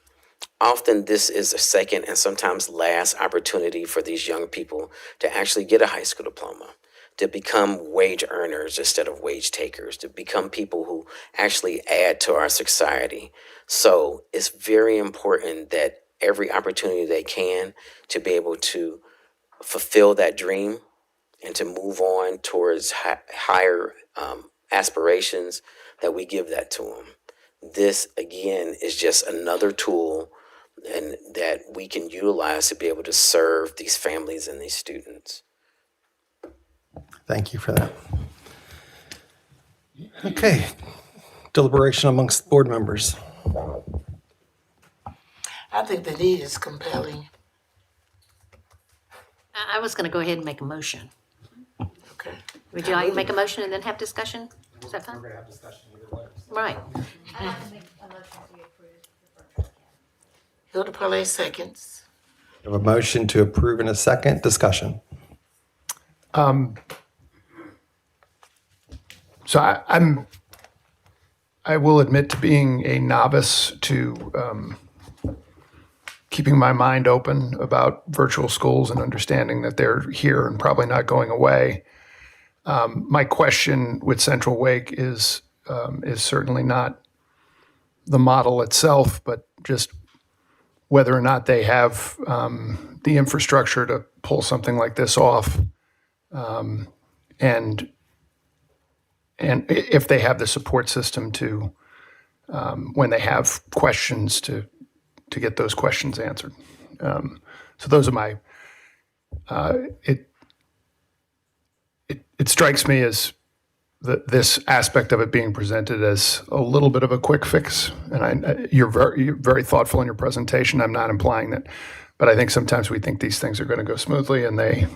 Often this is a second and sometimes last opportunity for these young people to actually get a high school diploma, to become wage earners instead of wage takers, to become people who actually add to our society. So it's very important that every opportunity they can to be able to fulfill that dream and to move on towards higher aspirations, that we give that to them. This, again, is just another tool and that we can utilize to be able to serve these families and these students. Thank you for that. Okay, deliberation amongst board members. I think the need is compelling. I was going to go ahead and make a motion. Okay. Would you like to make a motion and then have discussion? Is that fine? We're gonna have discussion either way. Right. Hilda Purley seconds. We have a motion to approve in a second. Discussion. So I will admit to being a novice to keeping my mind open about virtual schools and understanding that they're here and probably not going away. My question with Central Wake is certainly not the model itself, but just whether or not they have the infrastructure to pull something like this off, and if they have the support system to, when they have questions, to get those questions answered. So those are my. It strikes me as this aspect of it being presented as a little bit of a quick fix, and you're very thoughtful in your presentation. I'm not implying that, but I think sometimes we think these things are going to go smoothly, and they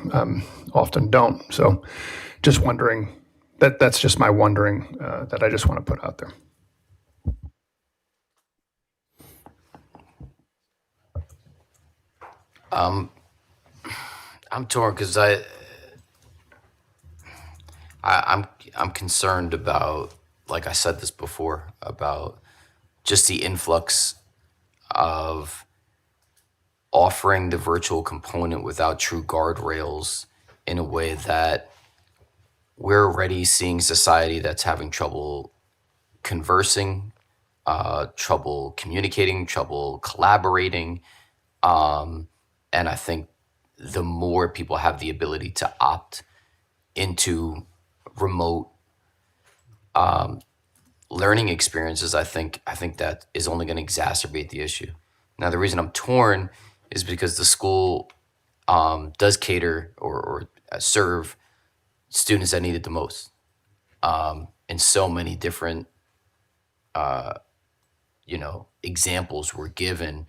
often don't. So, just wondering. That's just my wondering that I just want to put out there. I'm torn because I'm concerned about, like I said this before, about just the influx of offering the virtual component without true guardrails in a way that we're already seeing society that's having trouble conversing, trouble communicating, trouble collaborating. And I think the more people have the ability to opt into remote learning experiences, I think that is only going to exacerbate the issue. Now, the reason I'm torn is because the school does cater or serve students that need it the most, and so many different examples were given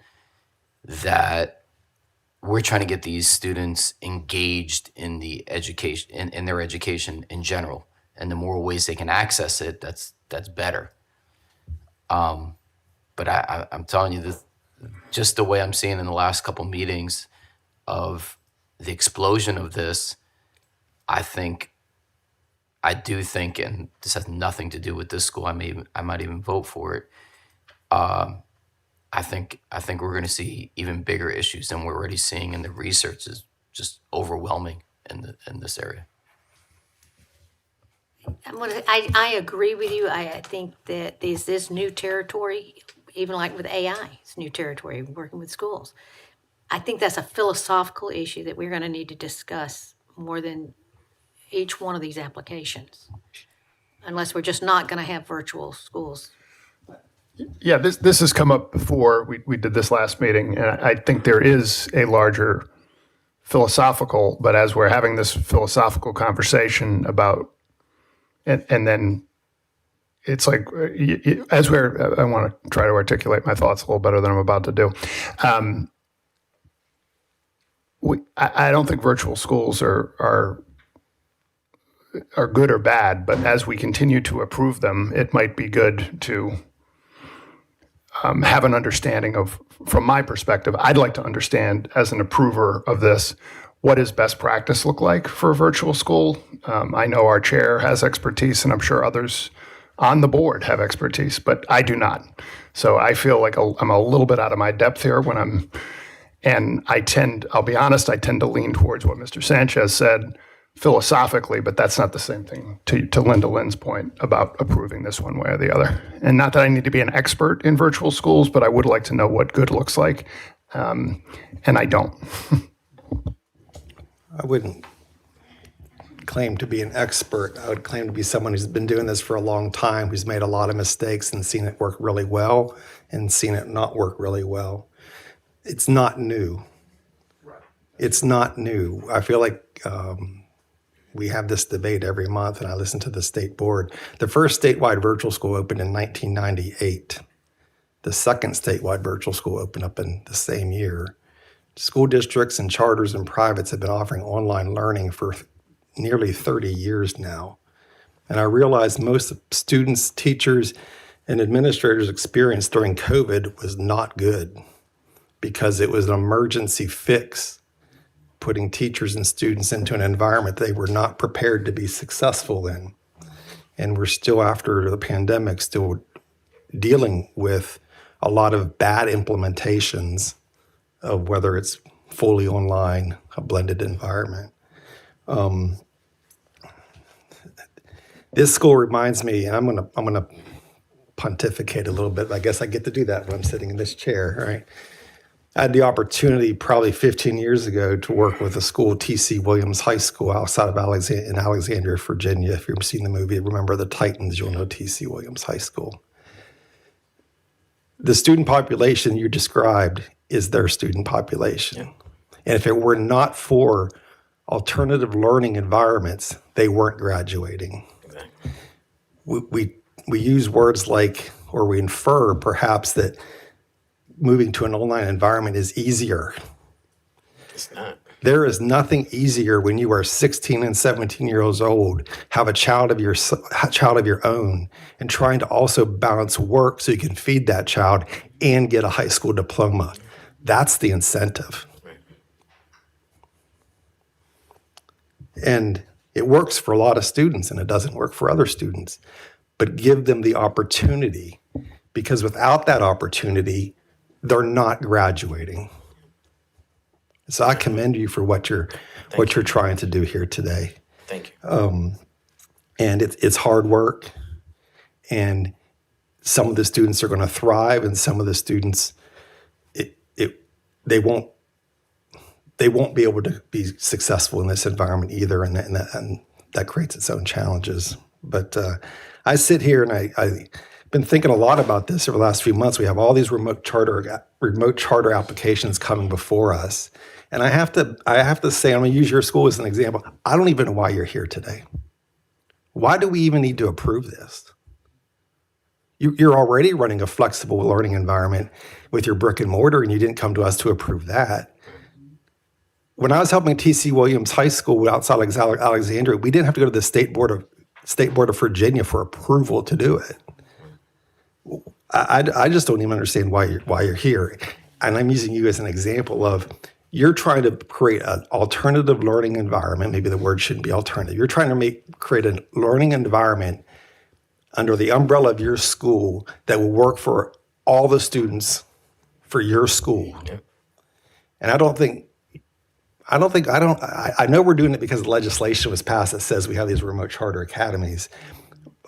that we're trying to get these students engaged in the education, in their education in general, and the more ways they can access it, that's better. But I'm telling you, just the way I'm seeing in the last couple meetings of the explosion of this, I do think, and this has nothing to do with this school, I might even vote for it. I think we're going to see even bigger issues than we're already seeing, and the research is just overwhelming in this area. I agree with you. I think that this new territory, even like with AI, it's new territory working with schools. I think that's a philosophical issue that we're going to need to discuss more than each one of these applications, unless we're just not going to have virtual schools. Yeah, this has come up before. We did this last meeting, and I think there is a larger philosophical, but as we're having this philosophical conversation about, and then it's like, I want to try to articulate my thoughts a little better than I'm about to do. I don't think virtual schools are good or bad, but as we continue to approve them, it might be good to have an understanding of, from my perspective, I'd like to understand as an approver of this, what does best practice look like for a virtual school? I know our chair has expertise, and I'm sure others on the board have expertise, but I do not. So I feel like I'm a little bit out of my depth here I'll be honest, I tend to lean towards what Mr. Sanchez said philosophically, but that's not the same thing to Linda Lynn's point about approving this one way or the other. And not that I need to be an expert in virtual schools, but I would like to know what good looks like. And I don't. I wouldn't claim to be an expert. I would claim to be someone who's been doing this for a long time, who's made a lot of mistakes and seen it work really well and seen it not work really well. It's not new. It's not new. I feel like we have this debate every month, and I listen to the state board. The first statewide virtual school opened in 1998. The second statewide virtual school opened up in the same year. School districts and charters and privates have been offering online learning for nearly 30 years now. And I realize most students, teachers, and administrators' experience during COVID was not good because it was an emergency fix, putting teachers and students into an environment they were not prepared to be successful in. And we're still, after the pandemic, still dealing with a lot of bad implementations of whether it's fully online, a blended environment. This school reminds me, and I'm gonna pontificate a little bit. I guess I get to do that when I'm sitting in this chair, right? I had the opportunity probably 15 years ago to work with a school, T.C. Williams High School, outside of in Alexandria, Virginia. If you've seen the movie Remember the Titans, you'll know T.C. Williams High School. The student population you described is their student population. Yeah. And if it were not for alternative learning environments, they weren't graduating. Exactly. We use words like, or we infer perhaps that moving to an online environment is easier. It's not. There is nothing easier when you are 16 and 17 years old, have a child of your own, and trying to also balance work so you can feed that child and get a high school diploma. That's the incentive. Right. And it works for a lot of students and it doesn't work for other students. But give them the opportunity, because without that opportunity, they're not graduating. So I commend you for what you're trying to do here today. Thank you. And it's hard work, and some of the students are going to thrive, and some of the students they won't be able to be successful in this environment either, and that creates its own challenges. But I sit here and I've been thinking a lot about this over the last few months. We have all these remote charter applications coming before us. And I have to say, I'm going to use your school as an example. I don't even know why you're here today. Why do we even need to approve this? You're already running a flexible learning environment with your brick and mortar, and you didn't come to us to approve that. When I was helping T.C. Williams High School outside Alexandria, we didn't have to go to the State Board of Virginia for approval to do it. I just don't even understand why you're here. And I'm using you as an example of, you're trying to create an alternative learning environment. Maybe the word shouldn't be alternative. You're trying to create a learning environment under the umbrella of your school that will work for all the students for your school. Yeah. And I know we're doing it because the legislation was passed that says we have these remote charter academies.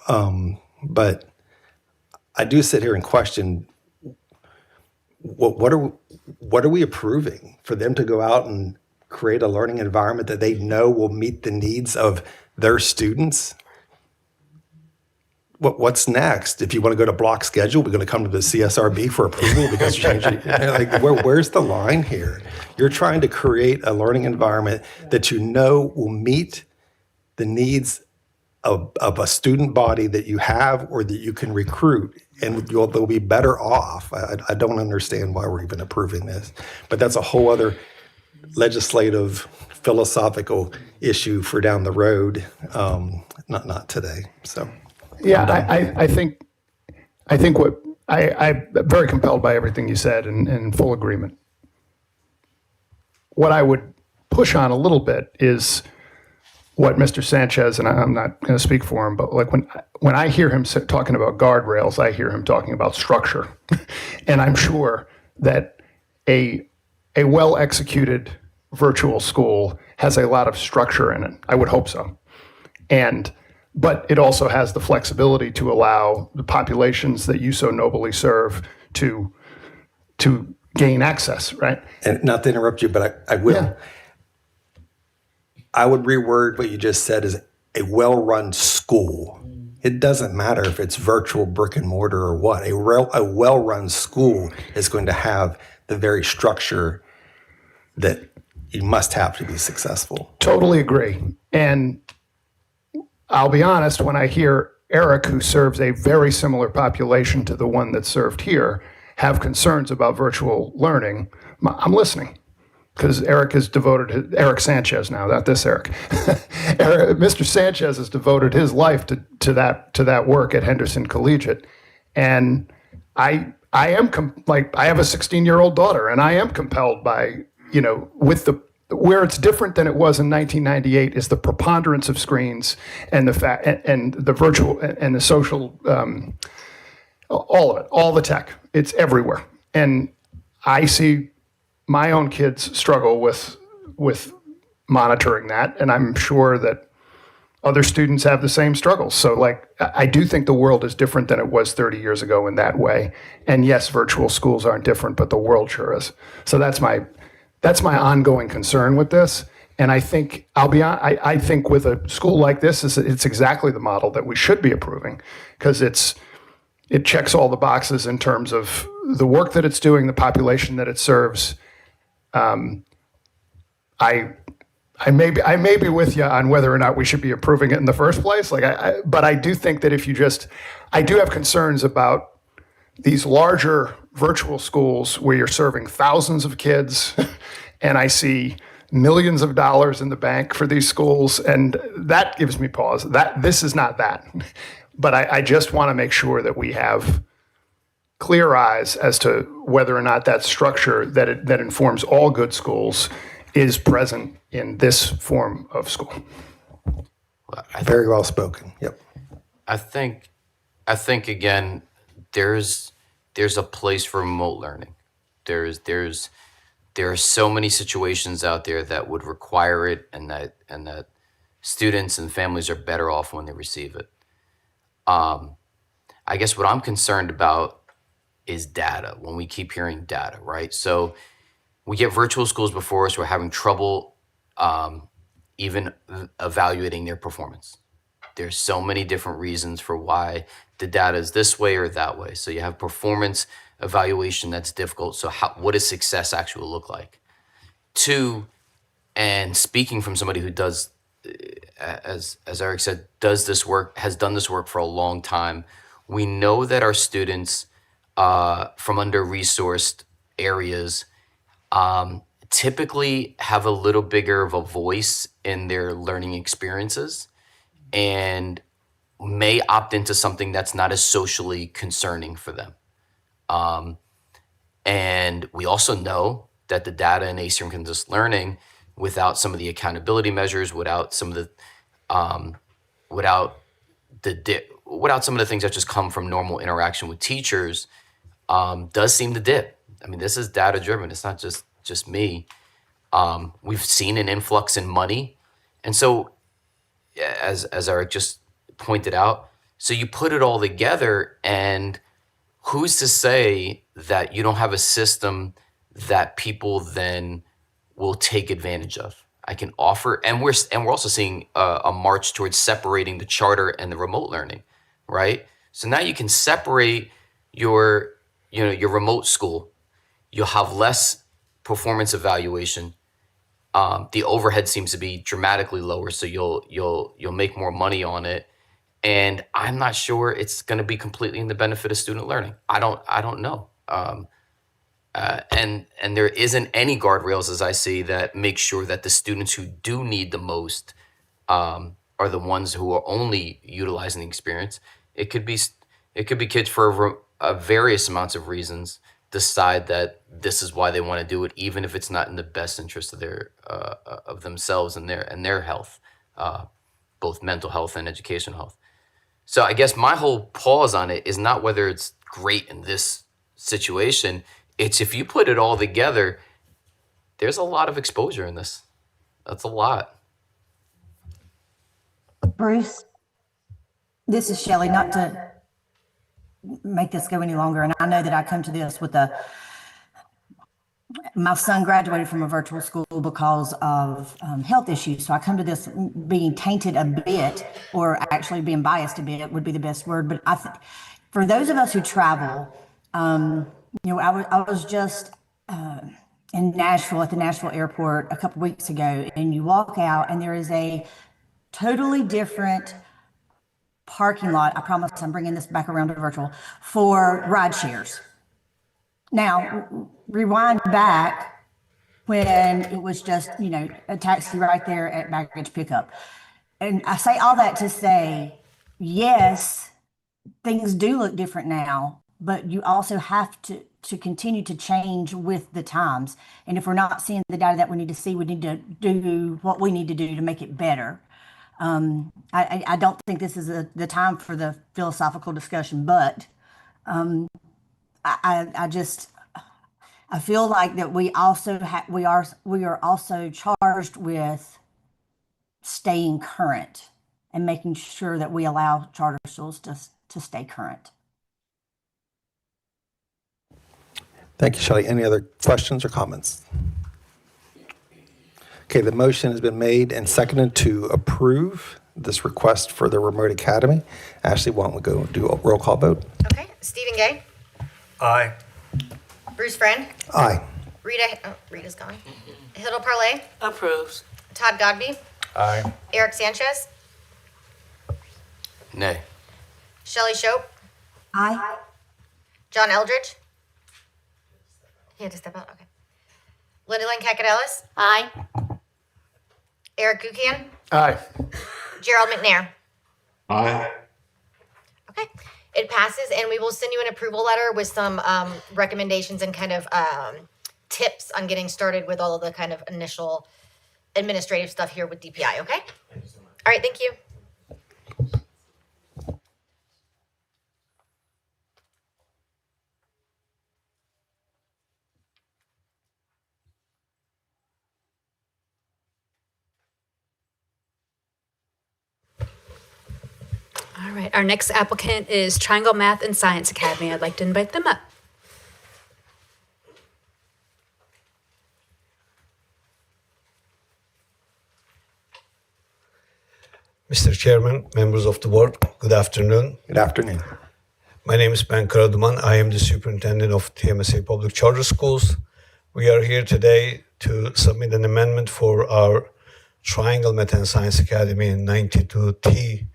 But I do sit here and question, what are we approving? For them to go out and create a learning environment that they know will meet the needs of their students? What's next? If you want to go to block schedule, we're going to come to the CSRB for approval because you're changing. Where's the line here? You're trying to create a learning environment that you know will meet the needs of a student body that you have or that you can recruit, and they'll be better off. I don't understand why we're even approving this, but that's a whole other legislative, philosophical issue for down the road, not today. So. Yeah, I think I'm very compelled by everything you said and in full agreement. What I would push on a little bit is what Mr. Sanchez, and I'm not going to speak for him, but like when I hear him talking about guardrails, I hear him talking about structure. And I'm sure that a well-executed virtual school has a lot of structure in it. I would hope so. But it also has the flexibility to allow the populations that you so nobly serve to gain access, right? And not to interrupt you, but I will. Yeah. I would reword what you just said as a well-run school. It doesn't matter if it's virtual, brick and mortar, or what. A well-run school is going to have the very structure that you must have to be successful. Totally agree. And I'll be honest, when I hear Eric, who serves a very similar population to the one that's served here, have concerns about virtual learning, I'm listening. Because Eric Sanchez now, not this Eric. Mr. Sanchez has devoted his life to that work at Henderson Collegiate. And I have a 16-year-old daughter, and I am compelled by, where it's different than it was in 1998 is the preponderance of screens and the virtual and the social, all of it, all the tech. It's everywhere. And I see my own kids struggle with monitoring that, and I'm sure that other students have the same struggles. So I do think the world is different than it was 30 years ago in that way. And yes, virtual schools aren't different, but the world sure is. So that's my ongoing concern with this. And I think I think with a school like this, it's exactly the model that we should be approving, because it checks all the boxes in terms of the work that it's doing, the population that it serves. I may be with you on whether or not we should be approving it in the first place. But I do think that I do have concerns about these larger virtual schools where you're serving thousands of kids, and I see millions of dollars in the bank for these schools, and that gives me pause. This is not that. But I just want to make sure that we have clear eyes as to whether or not that structure that informs all good schools is present in this form of school. Very well spoken. Yep. I think again, there's a place for remote learning. There are so many situations out there that would require it, and that students and families are better off when they receive it. I guess what I'm concerned about is data, when we keep hearing data, right? So we get virtual schools before us, we're having trouble even evaluating their performance. There's so many different reasons for why the data is this way or that way. So you have performance evaluation that's difficult. So what does success actually look like? Two, and speaking from somebody who does, as Eric said, has done this work for a long time, we know that our students from under-resourced areas typically have a little bigger of a voice in their learning experiences and may opt into something that's not as socially concerning for them. And we also know that the data in asynchronous learning, without some of the accountability measures, without some of the things that just come from normal interaction with teachers, does seem to dip. I mean, this is data driven. It's not just me. We've seen an influx in money. And so as Eric just pointed out, so you put it all together, and who's to say that you don't have a system that people then will take advantage of? I can offer, and we're also seeing a march towards separating the charter and the remote learning, right? So now you can separate your remote school. You'll have less performance evaluation. The overhead seems to be dramatically lower, so you'll make more money on it. And I'm not sure it's going to be completely in the benefit of student learning. I don't know. And there isn't any guardrails, as I see, that make sure that the students who do need the most are the ones who are only utilizing the experience. It could be kids for various amounts of reasons decide that this is why they want to do it, even if it's not in the best interest of their of themselves and their health. both mental health and educational health. So I guess my whole pause on it is not whether it's great in this situation. It's if you put it all together, there's a lot of exposure in this. That's a lot. Bruce, this is Shelley. Not to make this go any longer, and I know that I come to this with my son graduated from a virtual school because of health issues. So I come to this being tainted a bit, or actually being biased a bit would be the best word. But I think for those of us who travel, I was just in Nashville at the Nashville airport a couple weeks ago, and you walk out and there is a totally different parking lot. I promise I'm bringing this back around to virtual for ride shares. Now, rewind back when it was just, a taxi right there at baggage pickup. And I say all that to say, yes, things do look different now, but you also have to continue to change with the times. And if we're not seeing the data that we need to see, we need to do what we need to do to make it better. I don't think this is the time for the philosophical discussion, but I feel like that we are also charged with staying current and making sure that we allow charter schools to stay current. Thank you, Shelley. Any other questions or comments? Okay, the motion has been made and seconded to approve this request for the remote academy. Ashley, why don't we go do a roll call vote? Okay, Stephen Gay, Aye. Bruce Friend, Aye. Rita's gone. Hiddle Parlay, Approves. Todd Godby, Aye. Eric Sanchez, Nay. Shelley Shope, Aye. John Eldridge. He had to step out, okay. Linda Lynn Kakadelis. Aye. Eric Gukian, Aye. Gerald McNair. Aye. Okay, it passes, and we will send you an approval letter with some recommendations and kind of tips on getting started with all of the kind of initial administrative stuff here with DPI, okay? Thank you so much. All right, thank you. All right, our next applicant is Triangle Math and Science Academy. I'd like to invite them up. Mr. Chairman, members of the board, good afternoon. Good afternoon. My name is Ben Karaduman. I am the superintendent of TMSA Public Charter Schools. We are here today to submit an amendment for our Triangle Math and Science Academy 92T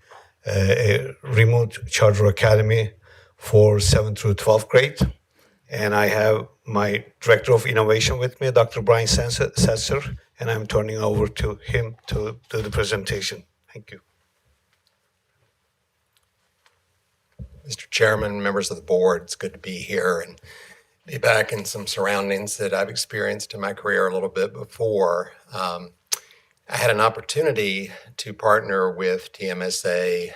a remote charter academy for 7th through 12th grade. And I have my Director of Innovation with me, Dr. Brian Setzer, and I'm turning over to him to do the presentation. Thank you. Mr. Chairman, members of the board, it's good to be here and be back in some surroundings that I've experienced in my career a little bit before. I had an opportunity to partner with TMSA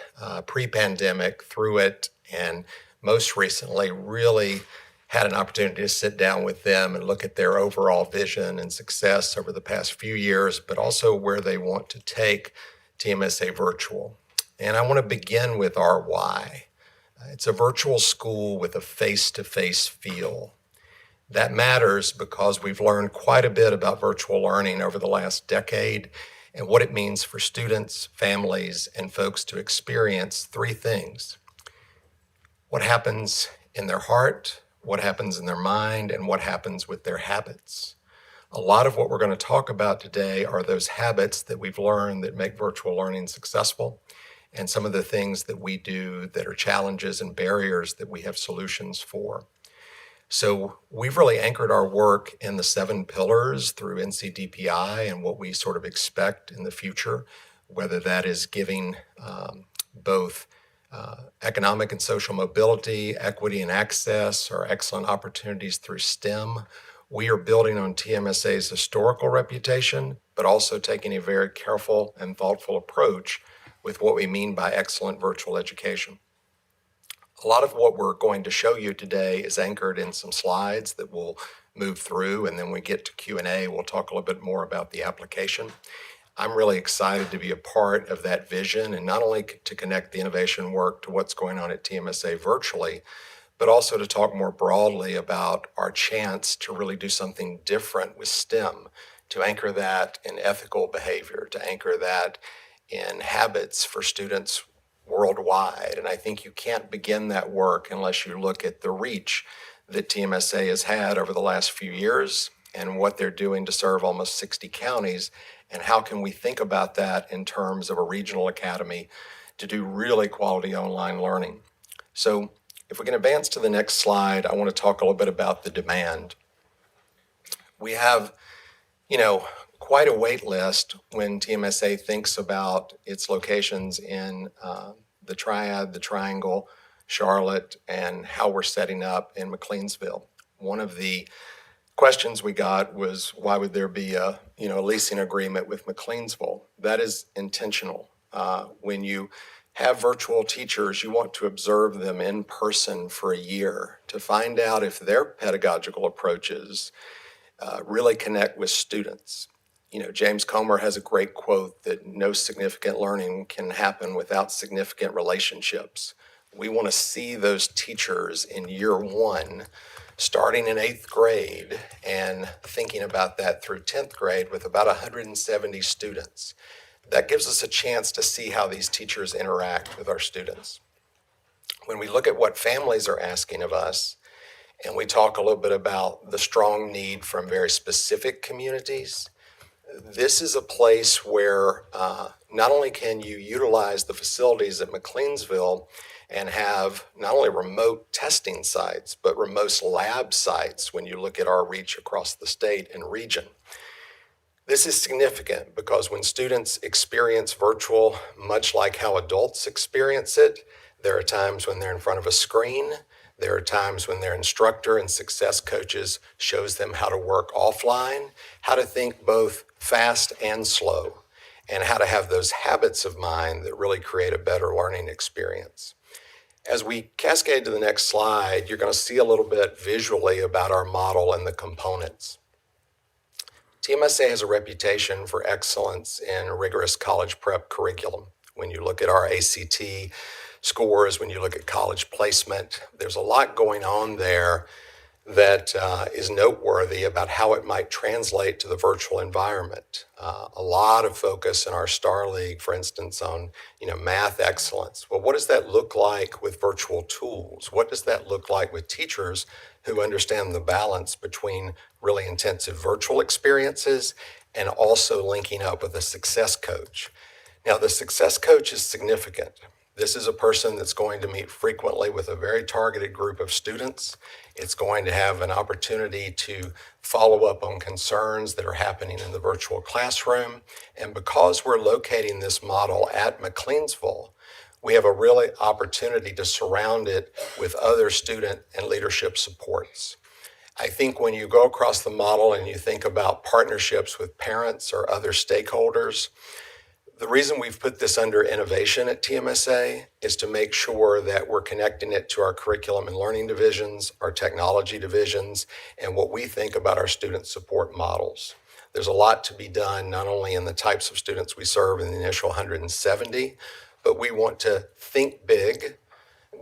pre-pandemic, through it, and most recently really had an opportunity to sit down with them and look at their overall vision and success over the past few years, but also where they want to take TMSA virtual. And I want to begin with our why. It's a virtual school with a face-to-face feel. That matters because we've learned quite a bit about virtual learning over the last decade and what it means for students, families, and folks to experience three things: what happens in their heart, what happens in their mind, and what happens with their habits. A lot of what we're going to talk about today are those habits that we've learned that make virtual learning successful, and some of the things that we do that are challenges and barriers that we have solutions for. So we've really anchored our work in the 7 pillars through NCDPI and what we sort of expect in the future, whether that is giving both economic and social mobility, equity and access, or excellent opportunities through STEM, We are building on TMSA's historical reputation, but also taking a very careful and thoughtful approach with what we mean by excellent virtual education. A lot of what we're going to show you today is anchored in some slides that we'll move through, and then when we get to Q&A, we'll talk a little bit more about the application. I'm really excited to be a part of that vision, and not only to connect the innovation work to what's going on at TMSA virtually, but also to talk more broadly about our chance to really do something different with STEM, to anchor that in ethical behavior, to anchor that in habits for students worldwide. And I think you can't begin that work unless you look at the reach that TMSA has had over the last few years and what they're doing to serve almost 60 counties. And how can we think about that in terms of a regional academy to do really quality online learning? So if we can advance to the next slide, I want to talk a little bit about the demand. We have, quite a wait list when TMSA thinks about its locations in the Triad, the Triangle, Charlotte, and how we're setting up in McLeansville. One of the questions we got was, why would there be a leasing agreement with McLeansville? That is intentional. When you have virtual teachers, you want to observe them in person for a year to find out if their pedagogical approaches really connect with students. James Comer has a great quote that no significant learning can happen without significant relationships. We want to see those teachers in year one, starting in 8th grade and thinking about that through 10th grade with about 170 students. That gives us a chance to see how these teachers interact with our students. When we look at what families are asking of us, and we talk a little bit about the strong need from very specific communities, this is a place where not only can you utilize the facilities at McLeansville and have not only remote testing sites, but remote lab sites when you look at our reach across the state and region. This is significant because when students experience virtual, much like how adults experience it, there are times when they're in front of a screen. There are times when their instructor and success coaches shows them how to work offline, how to think both fast and slow, and how to have those habits of mind that really create a better learning experience. As we cascade to the next slide, you're going to see a little bit visually about our model and the components. TMSA has a reputation for excellence in rigorous college prep curriculum. When you look at our ACT scores, when you look at college placement, there's a lot going on there that is noteworthy about how it might translate to the virtual environment. A lot of focus in our Star League, for instance, on math excellence. Well, what does that look like with virtual tools? What does that look like with teachers who understand the balance between really intensive virtual experiences and also linking up with a success coach? Now, the success coach is significant. This is a person that's going to meet frequently with a very targeted group of students. It's going to have an opportunity to follow up on concerns that are happening in the virtual classroom. And because we're locating this model at McLeansville, we have a really opportunity to surround it with other student and leadership supports. I think when you go across the model and you think about partnerships with parents or other stakeholders, the reason we've put this under innovation at TMSA is to make sure that we're connecting it to our curriculum and learning divisions, our technology divisions, and what we think about our student support models. There's a lot to be done, not only in the types of students we serve in the initial 170, but we want to think big,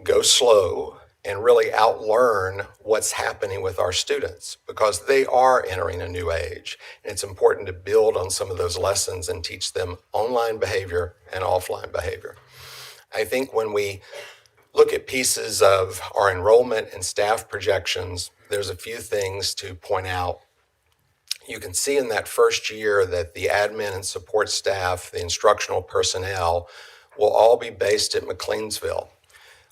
go slow, and really outlearn what's happening with our students because they are entering a new age. And it's important to build on some of those lessons and teach them online behavior and offline behavior. I think when we look at pieces of our enrollment and staff projections, there's a few things to point out. You can see in that first year that the admin and support staff, the instructional personnel, will all be based at McLeansville.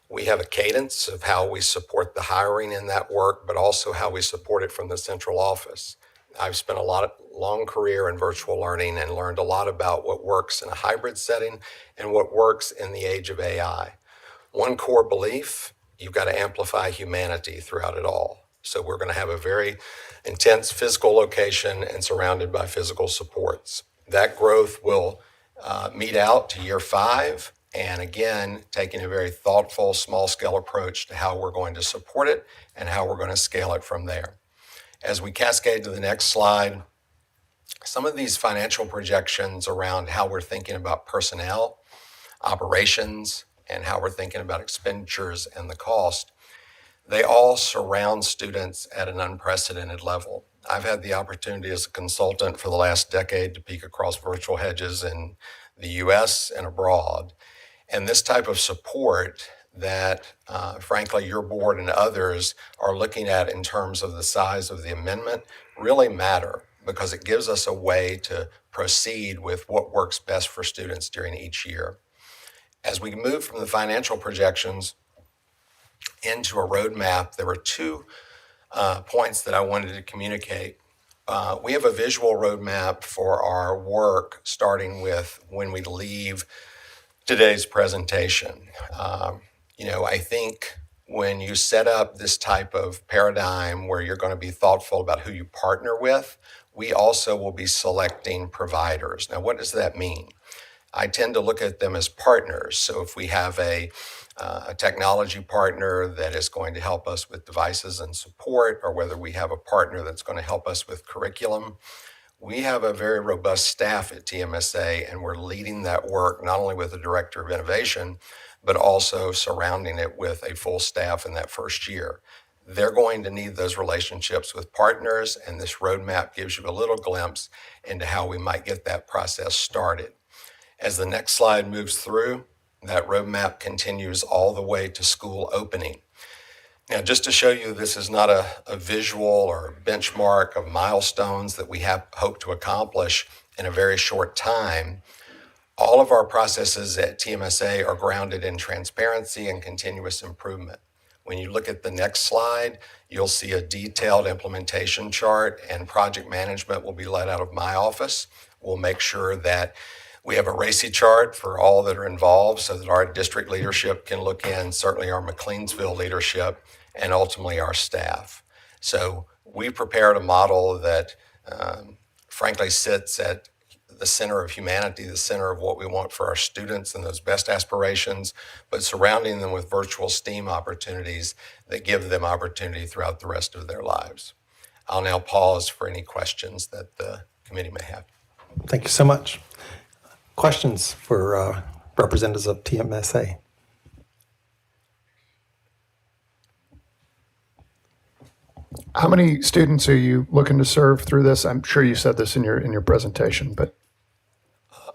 We have a cadence of how we support the hiring in that work, but also how we support it from the central office. I've spent a long career in virtual learning and learned a lot about what works in a hybrid setting and what works in the age of AI. One core belief, you've got to amplify humanity throughout it all. So we're going to have a very intense physical location and surrounded by physical supports. That growth will meet out to year 5, and again, taking a very thoughtful, small-scale approach to how we're going to support it and how we're going to scale it from there. As we cascade to the next slide, some of these financial projections around how we're thinking about personnel, operations, and how we're thinking about expenditures and the cost, they all surround students at an unprecedented level. I've had the opportunity as a consultant for the last decade to peek across virtual hedges in the US and abroad. And this type of support that, frankly, your board and others are looking at in terms of the size of the amendment really matter, because it gives us a way to proceed with what works best for students during each year. As we move from the financial projections into a roadmap, there were 2 points that I wanted to communicate. We have a visual roadmap for our work, starting with when we leave today's presentation. I think when you set up this type of paradigm where you're going to be thoughtful about who you partner with, we also will be selecting providers. Now, what does that mean? I tend to look at them as partners. So if we have a technology partner that is going to help us with devices and support, or whether we have a partner that's going to help us with curriculum, we have a very robust staff at TMSA, and we're leading that work not only with the Director of Innovation, but also surrounding it with a full staff in that first year. They're going to need those relationships with partners, and this roadmap gives you a little glimpse into how we might get that process started. As the next slide moves through, that roadmap continues all the way to school opening. Now, just to show you this is not a visual or benchmark of milestones that we hope to accomplish in a very short time, all of our processes at TMSA are grounded in transparency and continuous improvement. When you look at the next slide, you'll see a detailed implementation chart, and project management will be led out of my office. We'll make sure that we have a RACI chart for all that are involved so that our district leadership can look in, certainly our McLeansville leadership, and ultimately our staff. So we prepared a model that frankly sits at the center of humanity, the center of what we want for our students and those best aspirations, but surrounding them with virtual STEAM opportunities that give them opportunity throughout the rest of their lives. I'll now pause for any questions that the committee may have. Thank you so much. Questions for representatives of TMSA? How many students are you looking to serve through this? I'm sure you said this in your presentation, but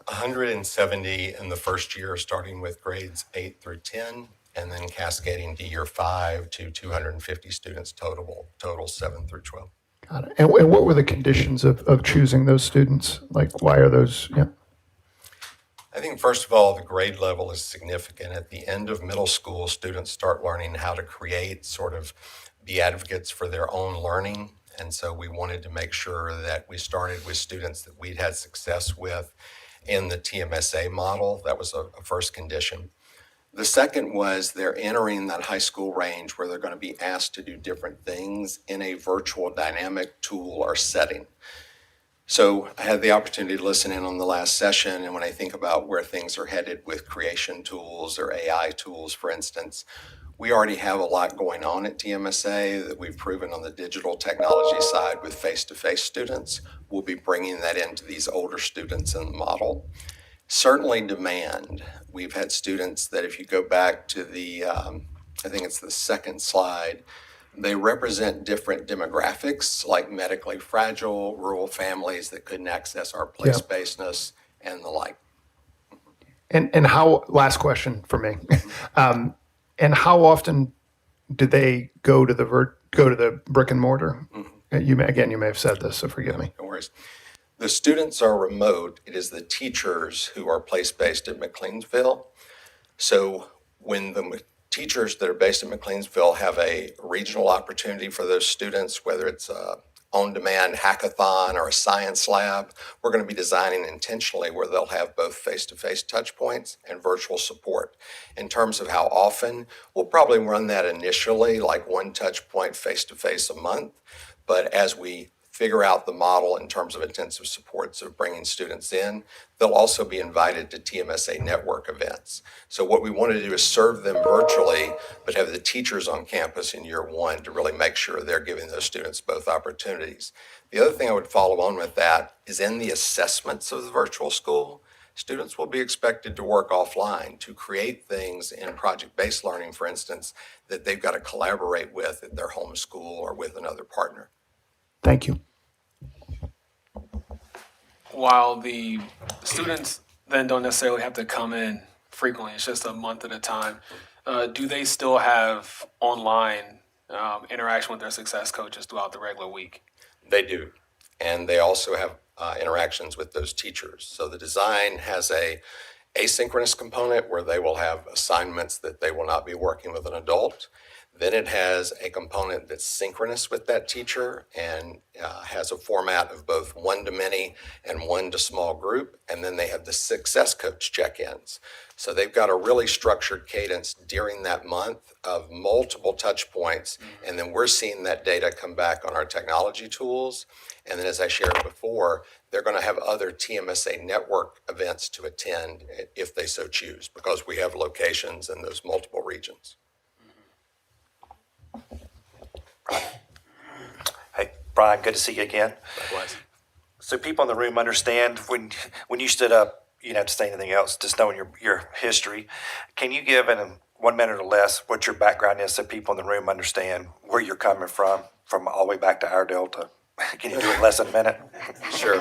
170 in the first year, starting with grades 8 through 10, and then cascading to year 5 to 250 students total 7 through 12. got it. And what were the conditions of choosing those students? Like, why are those? Yeah. I think, first of all, the grade level is significant. At the end of middle school, students start learning how to create, sort of be advocates for their own learning. And so we wanted to make sure that we started with students that we'd had success with in the TMSA model. That was a first condition. The second was they're entering that high school range where they're going to be asked to do different things in a virtual dynamic tool or setting. So I had the opportunity to listen in on the last session, and when I think about where things are headed with creation tools or AI tools, for instance, we already have a lot going on at TMSA that we've proven on the digital technology side with face-to-face students. We'll be bringing that into these older students in the model. Certainly demand. We've had students that, if you go back to the, I think it's the second slide, they represent different demographics, like medically fragile, rural families that couldn't access our place-basedness and the like. And how, last question for me, and how often do they go to the brick and mortar? You may have said this, so forgive me. No worries. The students are remote. It is the teachers who are place-based at McLeansville. So when the teachers that are based in McLeansville have a regional opportunity for those students, whether it's a on-demand hackathon or a science lab, we're going to be designing intentionally where they'll have both face-to-face touch points and virtual support. In terms of how often, we'll probably run that initially like one touch point face-to-face a month, But as we figure out the model in terms of intensive supports of bringing students in, they'll also be invited to TMSA network events. So what we want to do is serve them virtually, but have the teachers on campus in year one to really make sure they're giving those students both opportunities. The other thing I would follow on with that is in the assessments of the virtual school, students will be expected to work offline to create things in project-based learning, for instance, that they've got to collaborate with at their home school or with another partner. Thank you. While the students then don't necessarily have to come in frequently, it's just a month at a time, do they still have online interaction with their success coaches throughout the regular week? They do. And they also have interactions with those teachers. So the design has a asynchronous component where they will have assignments that they will not be working with an adult. Then it has a component that's synchronous with that teacher and has a format of both one-to-many and one-to-small group. And then they have the success coach check-ins. So they've got a really structured cadence during that month of multiple touch points. And then we're seeing that data come back on our technology tools. And then as I shared before, they're going to have other TMSA network events to attend if they so choose, because we have locations in those multiple regions. Hey, Brian, good to see you again. Likewise. So people in the room understand when you stood up, you don't have to say anything else, just knowing your history. Can you give in 1 minute or less what your background is so people in the room understand where you're coming from all the way back to Iredell to, can you do it in less than a minute? Sure.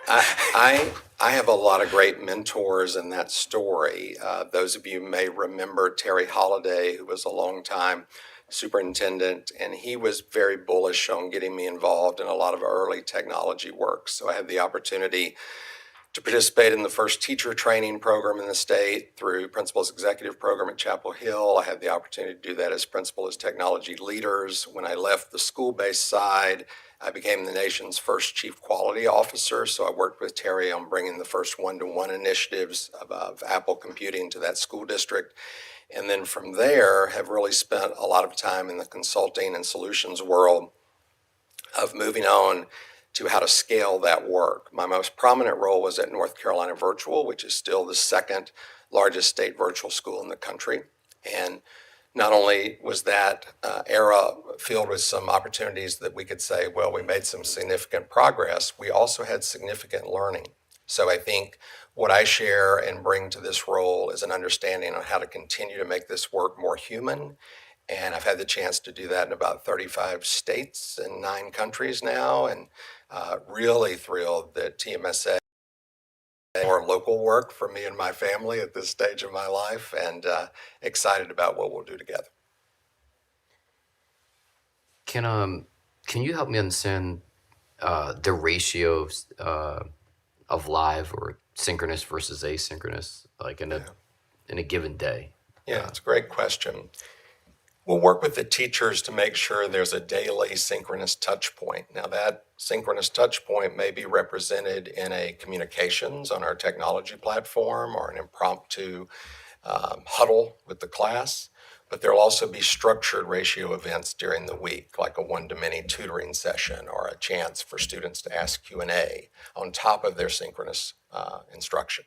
I have a lot of great mentors in that story. Those of you may remember Terry Holliday, who was a longtime superintendent, and he was very bullish on getting me involved in a lot of early technology work. So I had the opportunity to participate in the first teacher training program in the state through Principal's Executive Program at Chapel Hill. I had the opportunity to do that as principal as technology leaders. When I left the school-based side, I became the nation's first chief quality officer. So I worked with Terry on bringing the first one-to-one initiatives of Apple computing to that school district. And then from there, have really spent a lot of time in the consulting and solutions world of moving on to how to scale that work. My most prominent role was at North Carolina Virtual, which is still the second largest state virtual school in the country. And not only was that era filled with some opportunities that we could say, well, we made some significant progress, we also had significant learning. So I think what I share and bring to this role is an understanding on how to continue to make this work more human. And I've had the chance to do that in about 35 states and 9 countries now, and really thrilled that TMSA more local work for me and my family at this stage of my life, and excited about what we'll do together. Can you help me understand the ratio of live or synchronous versus asynchronous, like in a given day? Yeah, it's a great question. We'll work with the teachers to make sure there's a daily synchronous touch point. Now that synchronous touch point may be represented in a communications on our technology platform or an impromptu huddle with the class, but there'll also be structured ratio events during the week, like a one-to-many tutoring session or a chance for students to ask Q&A on top of their synchronous instruction.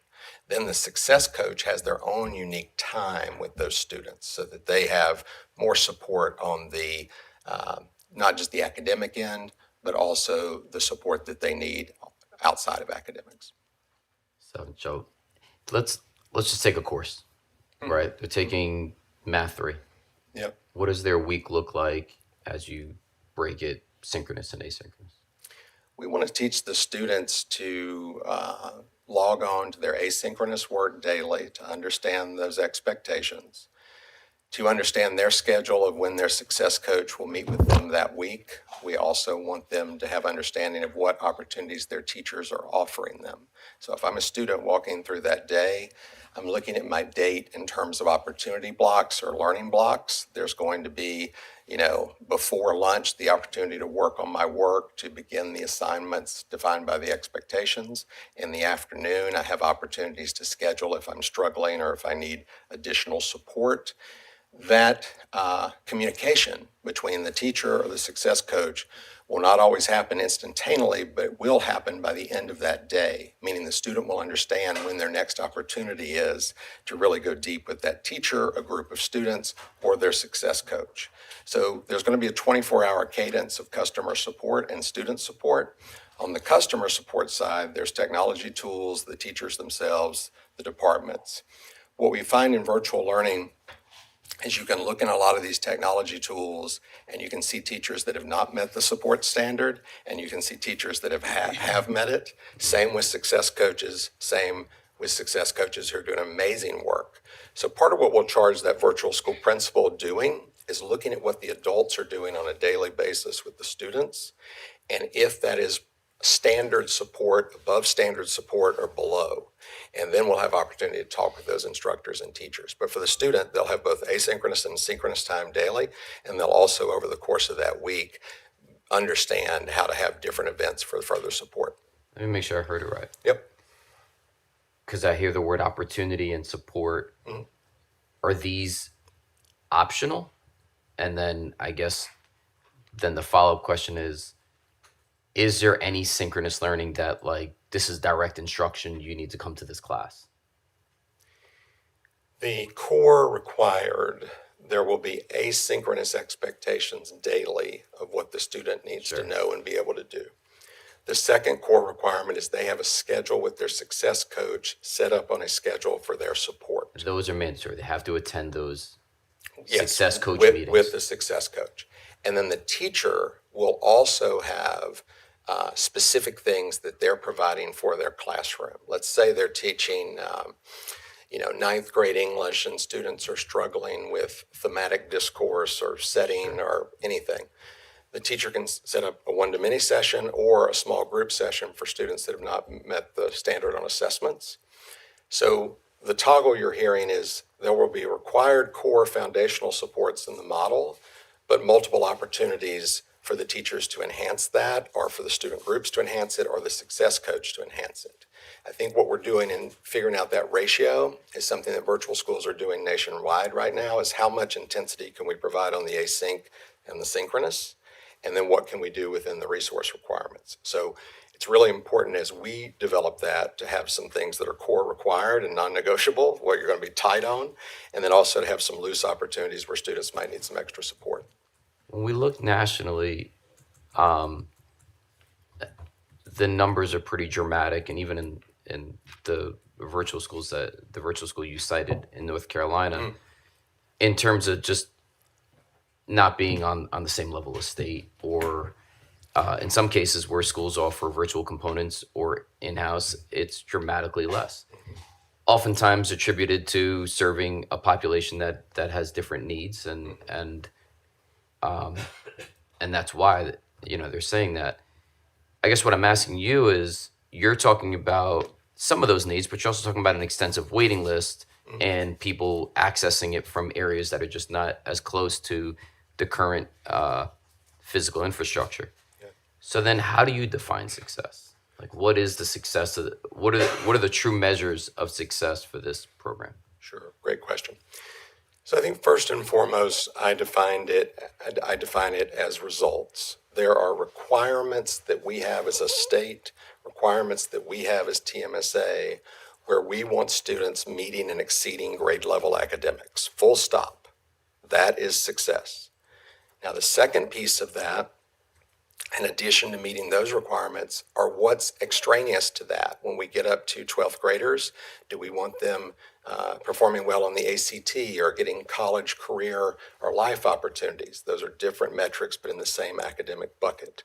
Then the success coach has their own unique time with those students so that they have more support on the, not just the academic end, but also the support that they need outside of academics. So let's just take a course, right? They're taking Math 3. Yep. What does their week look like as you break it synchronous and asynchronous? We want to teach the students to log on to their asynchronous work daily to understand those expectations, to understand their schedule of when their success coach will meet with them that week. We also want them to have understanding of what opportunities their teachers are offering them. So if I'm a student walking through that day, I'm looking at my date in terms of opportunity blocks or learning blocks. There's going to be, before lunch, the opportunity to work on my work, to begin the assignments defined by the expectations. In the afternoon, I have opportunities to schedule if I'm struggling or if I need additional support. that communication between the teacher or the success coach will not always happen instantaneously, but it will happen by the end of that day, meaning the student will understand when their next opportunity is to really go deep with that teacher, a group of students, or their success coach. So there's going to be a 24-hour cadence of customer support and student support. On the customer support side, there's technology tools, the teachers themselves, the departments. What we find in virtual learning is you can look in a lot of these technology tools and you can see teachers that have not met the support standard, and you can see teachers that have met it. Same with success coaches, same with success coaches who are doing amazing work. So part of what we'll charge that virtual school principal doing is looking at what the adults are doing on a daily basis with the students, and if that is standard support, above standard support, or below. And then we'll have opportunity to talk with those instructors and teachers. But for the student, they'll have both asynchronous and synchronous time daily, and they'll also, over the course of that week, understand how to have different events for further support. Let me make sure I heard it right. Yep. Because I hear the word opportunity and support. Are these optional? And then I guess then the follow-up question is there any synchronous learning that, like, this is direct instruction, you need to come to this class? The core required, there will be asynchronous expectations daily of what the student needs to know and be able to do. The second core requirement is they have a schedule with their success coach set up on a schedule for their support. Those are mandatory. They have to attend those Yes, success coach meetings. with the success coach. And then the teacher will also have specific things that they're providing for their classroom. Let's say they're teaching, ninth grade English, and students are struggling with thematic discourse or setting or anything. The teacher can set up a one-to-many session or a small group session for students that have not met the standard on assessments. So the toggle you're hearing is there will be required core foundational supports in the model, but multiple opportunities for the teachers to enhance that, or for the student groups to enhance it, or the success coach to enhance it. I think what we're doing in figuring out that ratio is something that virtual schools are doing nationwide right now, is how much intensity can we provide on the async and the synchronous, and then what can we do within the resource requirements. So it's really important as we develop that to have some things that are core required and non-negotiable, what you're going to be tight on, and then also to have some loose opportunities where students might need some extra support. When we look nationally, the numbers are pretty dramatic, and even in the virtual schools the virtual school you cited in North Carolina, in terms of just not being on the same level of state, or in some cases where schools offer virtual components or in-house, it's dramatically less. Oftentimes attributed to serving a population that has different needs, and that's why they're saying that. I guess what I'm asking you is, you're talking about some of those needs, but you're also talking about an extensive waiting list and people accessing it from areas that are just not as close to the current physical infrastructure. So then how do you define success? Like, what is the success of what are the true measures of success for this program? Sure, great question. So I think first and foremost, I define it as results. There are requirements that we have as a state, requirements that we have as TMSA, where we want students meeting and exceeding grade level academics, full stop. That is success. Now, the second piece of that, in addition to meeting those requirements, are what's extraneous to that. When we get up to 12th graders, do we want them performing well on the ACT or getting college, career, or life opportunities? Those are different metrics, but in the same academic bucket.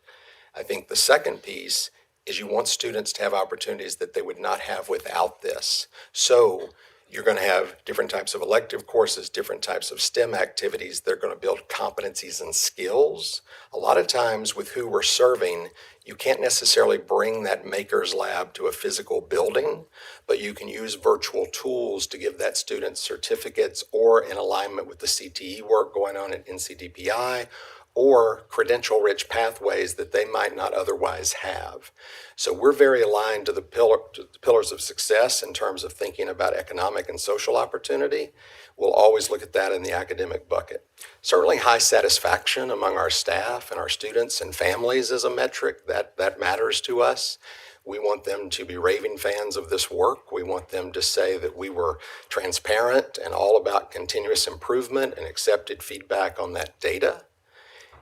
I think the second piece is you want students to have opportunities that they would not have without this. So you're going to have different types of elective courses, different types of STEM activities. They're going to build competencies and skills. A lot of times with who we're serving, you can't necessarily bring that maker's lab to a physical building, but you can use virtual tools to give that student certificates, or in alignment with the CTE work going on at NCDPI, or credential-rich pathways that they might not otherwise have. So we're very aligned to the pillars of success in terms of thinking about economic and social opportunity. We'll always look at that in the academic bucket. Certainly high satisfaction among our staff and our students and families is a metric that matters to us. We want them to be raving fans of this work. We want them to say that we were transparent and all about continuous improvement and accepted feedback on that data.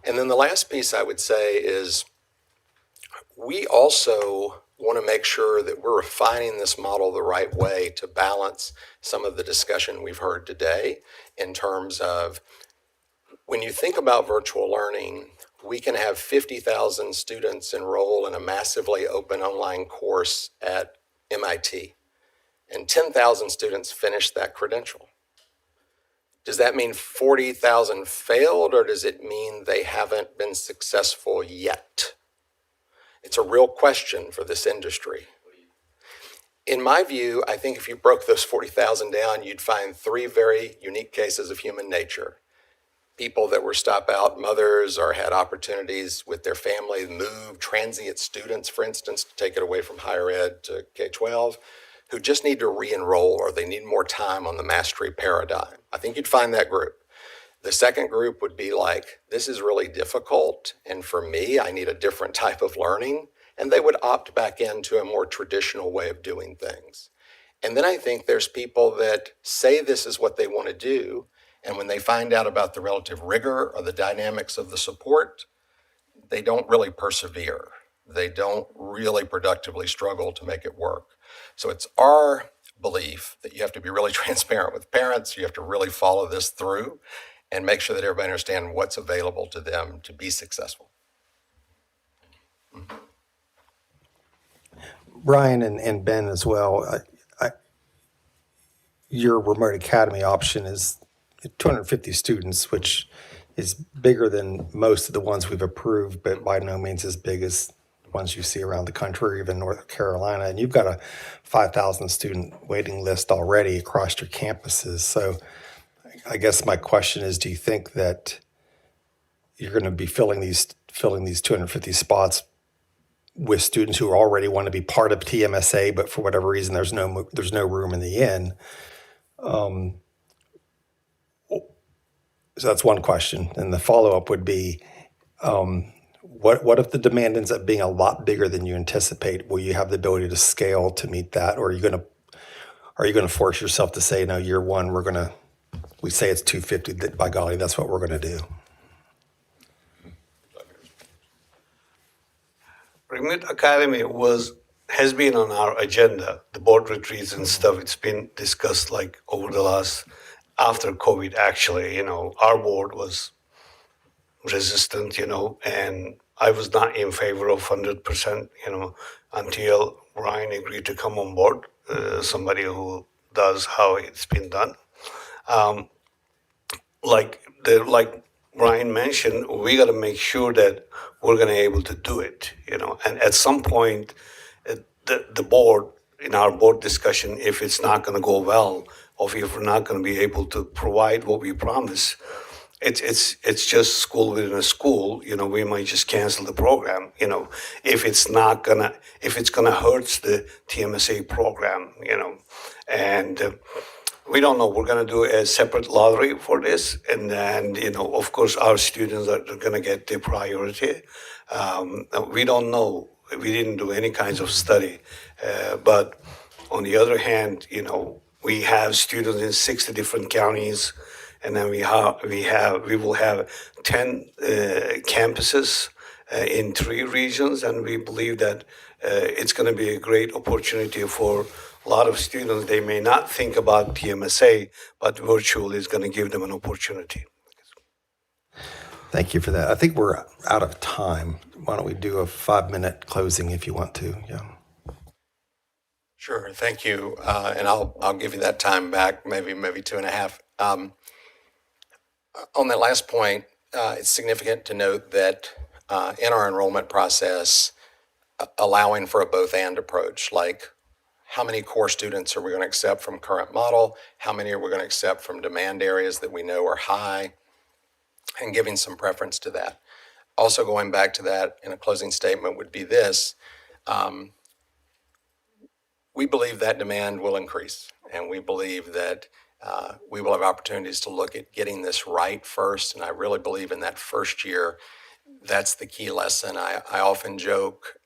And then the last piece I would say is we also want to make sure that we're refining this model the right way to balance some of the discussion we've heard today in terms of when you think about virtual learning, we can have 50,000 students enroll in a massively open online course at MIT, and 10,000 students finish that credential. Does that mean 40,000 failed, or does it mean they haven't been successful yet? It's a real question for this industry. In my view, I think if you broke those 40,000 down, you'd find three very unique cases of human nature. People that were stop-out mothers or had opportunities with their family, moved, transient students, for instance, to take it away from higher ed to K-12, who just need to re-enroll or they need more time on the mastery paradigm. I think you'd find that group. The second group would be like, this is really difficult, and for me, I need a different type of learning, and they would opt back into a more traditional way of doing things. And then I think there's people that say this is what they want to do, and when they find out about the relative rigor or the dynamics of the support, they don't really persevere. They don't really productively struggle to make it work. So it's our belief that you have to be really transparent with parents. You have to really follow this through and make sure that everybody understands what's available to them to be successful. Brian and Ben as well, your remote academy option is 250 students, which is bigger than most of the ones we've approved, but by no means as big as ones you see around the country or even North Carolina. And you've got a 5,000 student waiting list already across your campuses. So I guess my question is, do you think that you're going to be filling these 250 spots with students who already want to be part of TMSA, but for whatever reason there's no room in the inn? So that's one question. And the follow-up would be, what if the demand ends up being a lot bigger than you anticipate? Will you have the ability to scale to meet that, or are you going to force yourself to say, no, year one we say it's 250, that by golly, that's what we're going to do? Remote Academy has been on our agenda, the board retreats and stuff. It's been discussed like over the last, after COVID, actually, our board was resistant, and I was not in favor of 100%, until Ryan agreed to come on board, somebody who does how it's been done. Like Ryan mentioned, we got to make sure that we're going to be able to do it, and at some point, the board, in our board discussion, if it's not going to go well, or if we're not going to be able to provide what we promise, it's just school within a school. We might just cancel the program. If it's gonna hurt the TMSA program. And we don't know. We're gonna do a separate lottery for this, and then of course, our students are gonna get the priority. We don't know. We didn't do any kinds of study, but on the other hand, we have students in 60 different counties, and then we will have 10 campuses in 3 regions, and we believe that it's going to be a great opportunity for a lot of students. They may not think about TMSA, but virtual is going to give them an opportunity. Thank you for that. I think we're out of time. Why don't we do a 5-minute closing if you want to? Yeah. Sure, thank you. And I'll give you that time back, maybe 2.5. On that last point, it's significant to note that in our enrollment process, allowing for a both-and approach, like how many core students are we going to accept from current model? How many are we going to accept from demand areas that we know are high? and giving some preference to that. Also, going back to that in a closing statement would be this. We believe that demand will increase, and we believe that we will have opportunities to look at getting this right first. And I really believe in that first year, that's the key lesson. I often joke,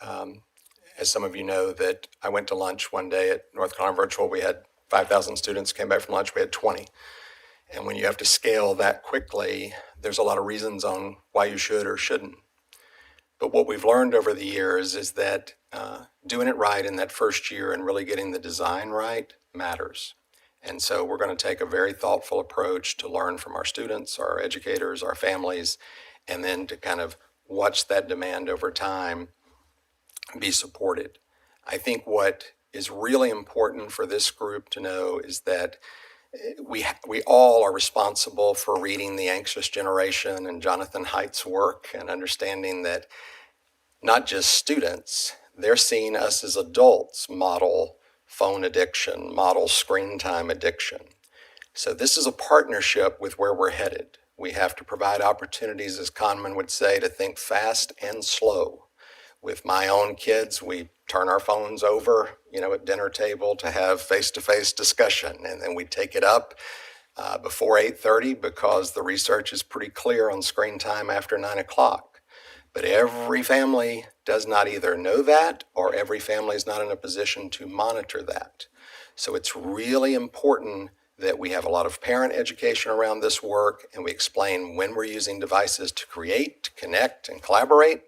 as some of you know, that I went to lunch one day at North Carolina Virtual. We had 5,000 students came back from lunch. We had 20. And when you have to scale that quickly, there's a lot of reasons on why you should or shouldn't. But what we've learned over the years is that doing it right in that first year and really getting the design right matters. And so we're going to take a very thoughtful approach to learn from our students, our educators, our families, and then to kind of watch that demand over time be supported. I think what is really important for this group to know is that we all are responsible for reading The Anxious Generation and Jonathan Haidt's work and understanding that not just students, they're seeing us as adults model phone addiction, model screen time addiction. So this is a partnership with where we're headed. We have to provide opportunities, as Kahneman would say, to think fast and slow. With my own kids, we turn our phones over, at dinner table to have face-to-face discussion, and then we take it up before 8:30 because the research is pretty clear on screen time after 9 o'clock. But every family does not either know that, or every family is not in a position to monitor that. So it's really important that we have a lot of parent education around this work, and we explain when we're using devices to create, to connect, and collaborate,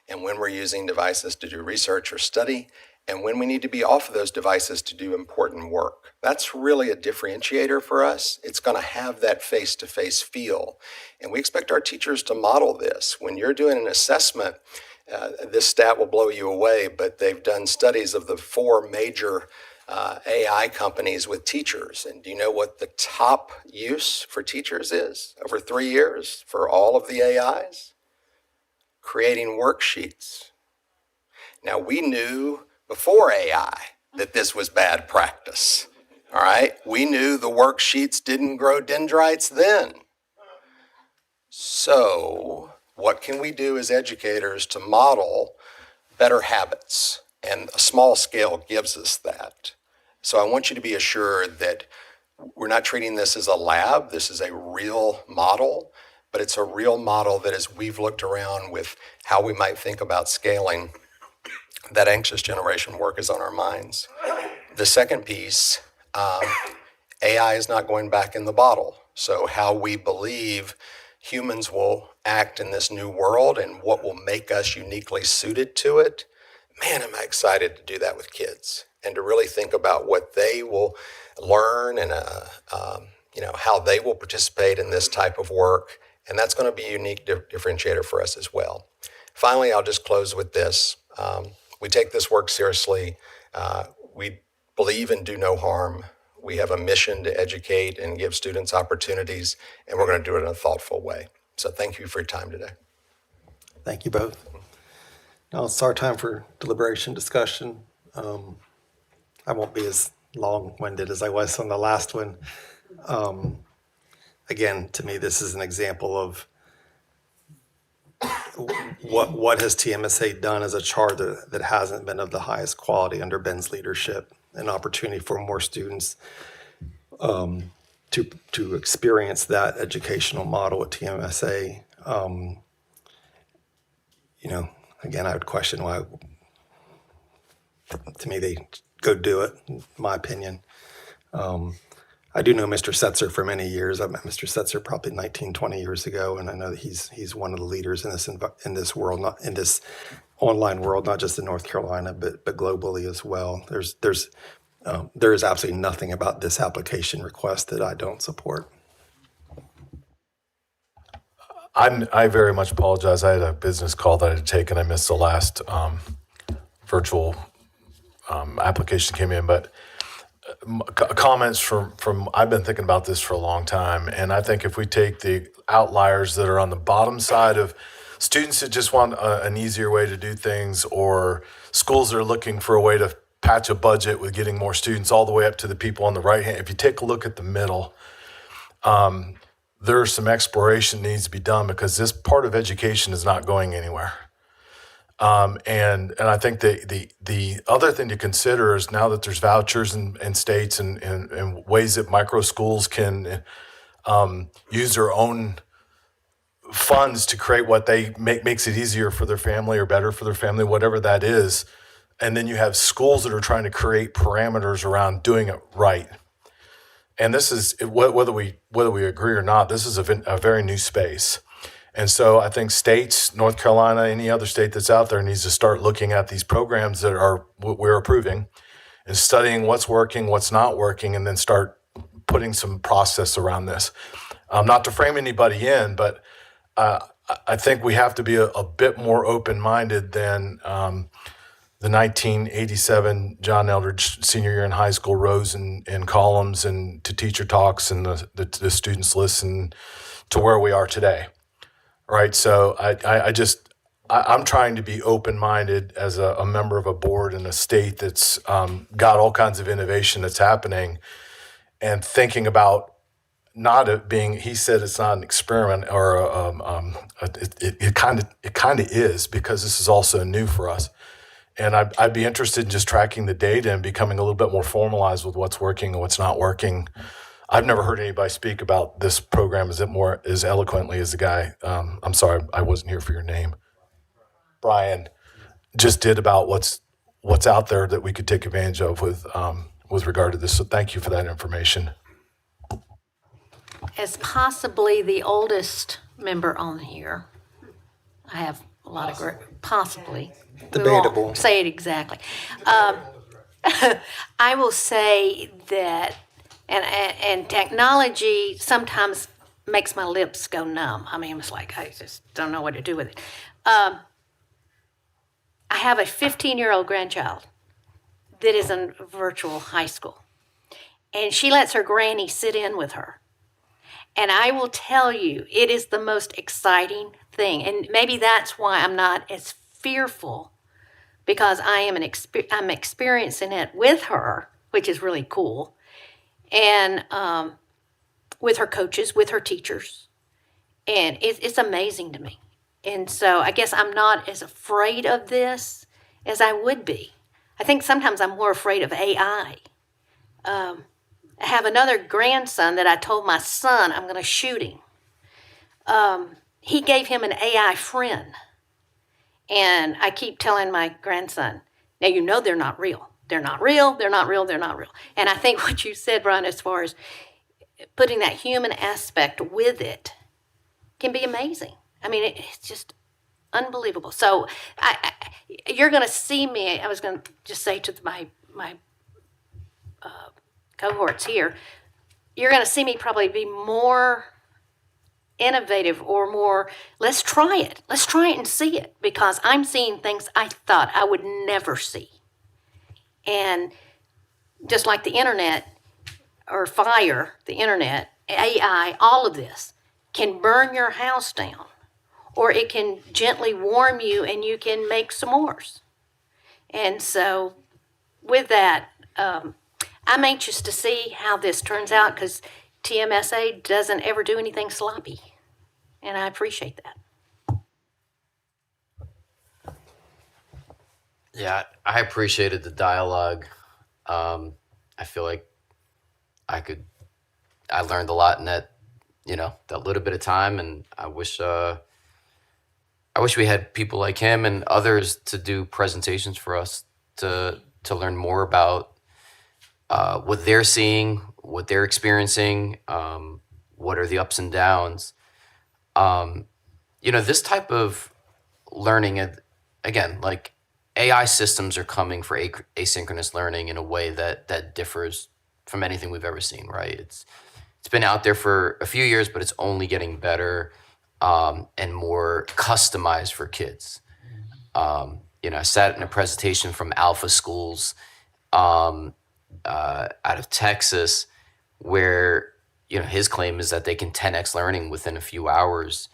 and when we're using devices to do research or study, and when we need to be off of those devices to do important work. That's really a differentiator for us. It's going to have that face-to-face feel. And we expect our teachers to model this. When you're doing an assessment, this stat will blow you away, but they've done studies of the 4 major AI companies with teachers. And do you know what the top use for teachers is over 3 years for all of the AIs? Creating worksheets. Now, we knew before AI that this was bad practice. All right? We knew the worksheets didn't grow dendrites then. So, what can we do as educators to model better habits? And a small scale gives us that. So I want you to be assured that we're not treating this as a lab. This is a real model, but it's a real model that as we've looked around with how we might think about scaling, that anxious generation work is on our minds. The second piece, AI is not going back in the bottle. So how we believe humans will act in this new world and what will make us uniquely suited to it, man, am I excited to do that with kids and to really think about what they will learn and how they will participate in this type of work. And that's going to be a unique differentiator for us as well. Finally, I'll just close with this. We take this work seriously. We believe in do no harm. We have a mission to educate and give students opportunities, and we're going to do it in a thoughtful way. So thank you for your time today. Thank you both. Now it's our time for deliberation discussion. I won't be as long-winded as I was on the last one. Again, to me, this is an example of what has TMSA done as a charter that hasn't been of the highest quality under Ben's leadership. An opportunity for more students to experience that educational model at TMSA. Again, I would question why. To me, they go do it. In my opinion. I do know Mr. Setzer for many years. I met Mr. Setzer probably 19, 20 years ago, and I know that he's one of the leaders in this world, not in this online world, not just in North Carolina, but globally as well. There is absolutely nothing about this application request that I don't support. I very much apologize. I had a business call that I had to take, and I missed the last virtual application came in, but comments from I've been thinking about this for a long time, and I think if we take the outliers that are on the bottom side of students that just want an easier way to do things, or schools that are looking for a way to patch a budget with getting more students, all the way up to the people on the right hand, if you take a look at the middle, there's some exploration needs to be done because this part of education is not going anywhere. And I think the other thing to consider is now that there's vouchers in states and ways that micro schools can use their own funds to create what they makes it easier for their family or better for their family, whatever that is. And then you have schools that are trying to create parameters around doing it right. And this is whether we agree or not, this is a very new space. And so I think states, North Carolina, any other state that's out there needs to start looking at these programs that we're approving and studying what's working, what's not working, and then start putting some process around this. Not to frame anybody in, but I think we have to be a bit more open-minded than the 1987 John Eldridge senior year in high school rose in columns and to teacher talks and the students listen to where we are today. Right. So I'm trying to be open-minded as a member of a board in a state that's got all kinds of innovation that's happening and thinking about not it being, he said it's not an experiment or it kind of is because this is also new for us. And I'd be interested in just tracking the data and becoming a little bit more formalized with what's working and what's not working. I've never heard anybody speak about this program as eloquently as the guy. I'm sorry, I wasn't here for your name. Brian just did about what's out there that we could take advantage of with regard to this. So thank you for that information. As possibly the oldest member on here, I have a lot of possibly. Debatable. We won't say it exactly. I will say that, and technology sometimes makes my lips go numb. I mean, it's like I just don't know what to do with it. I have a 15-year-old grandchild that is in virtual high school, and she lets her granny sit in with her. And I will tell you, it is the most exciting thing. And maybe that's why I'm not as fearful, because I'm experiencing it with her, which is really cool. And with her coaches, with her teachers. And it's amazing to me. And so I guess I'm not as afraid of this as I would be. I think sometimes I'm more afraid of AI. I have another grandson that I told my son I'm going to shoot him. He gave him an AI friend. And I keep telling my grandson, now you know they're not real. They're not real, they're not real, they're not real. And I think what you said, Brian, as far as putting that human aspect with it can be amazing. I mean, it's just unbelievable. So you're going to see me, I was going to just say to my cohorts here, you're going to see me probably be more innovative or more, let's try it and see it, because I'm seeing things I thought I would never see. And just like the internet or fire, the internet, AI, all of this can burn your house down, or it can gently warm you and you can make s'mores. And so with that, I'm anxious to see how this turns out, because TMSA doesn't ever do anything sloppy, and I appreciate that. Yeah, I appreciated the dialogue. I feel like I learned a lot in that little bit of time, and I wish we had people like him and others to do presentations for us to learn more about what they're seeing, what they're experiencing, what are the ups and downs. This type of learning, again, like AI systems are coming for asynchronous learning in a way that differs from anything we've ever seen, right? It's been out there for a few years, but it's only getting better and more customized for kids. I sat in a presentation from Alpha Schools out of Texas, where his claim is that they can 10x learning within a few hours,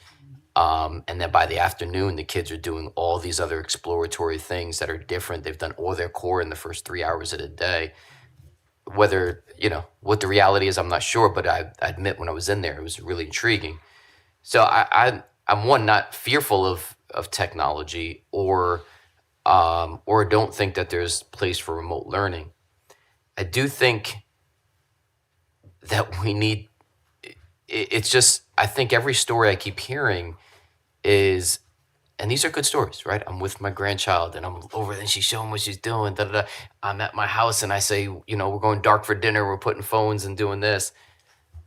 and then by the afternoon the kids are doing all these other exploratory things that are different. They've done all their core in the first 3 hours of the day. whether, what the reality is, I'm not sure, but I admit when I was in there, it was really intriguing. So I'm one, not fearful of technology or don't think that there's place for remote learning. I do think that we need, it's just, I think every story I keep hearing is, and these are good stories, right? I'm with my grandchild and I'm over there and she's showing what she's doing. Da, da, da. I'm at my house and I say, we're going dark for dinner. We're putting phones and doing this.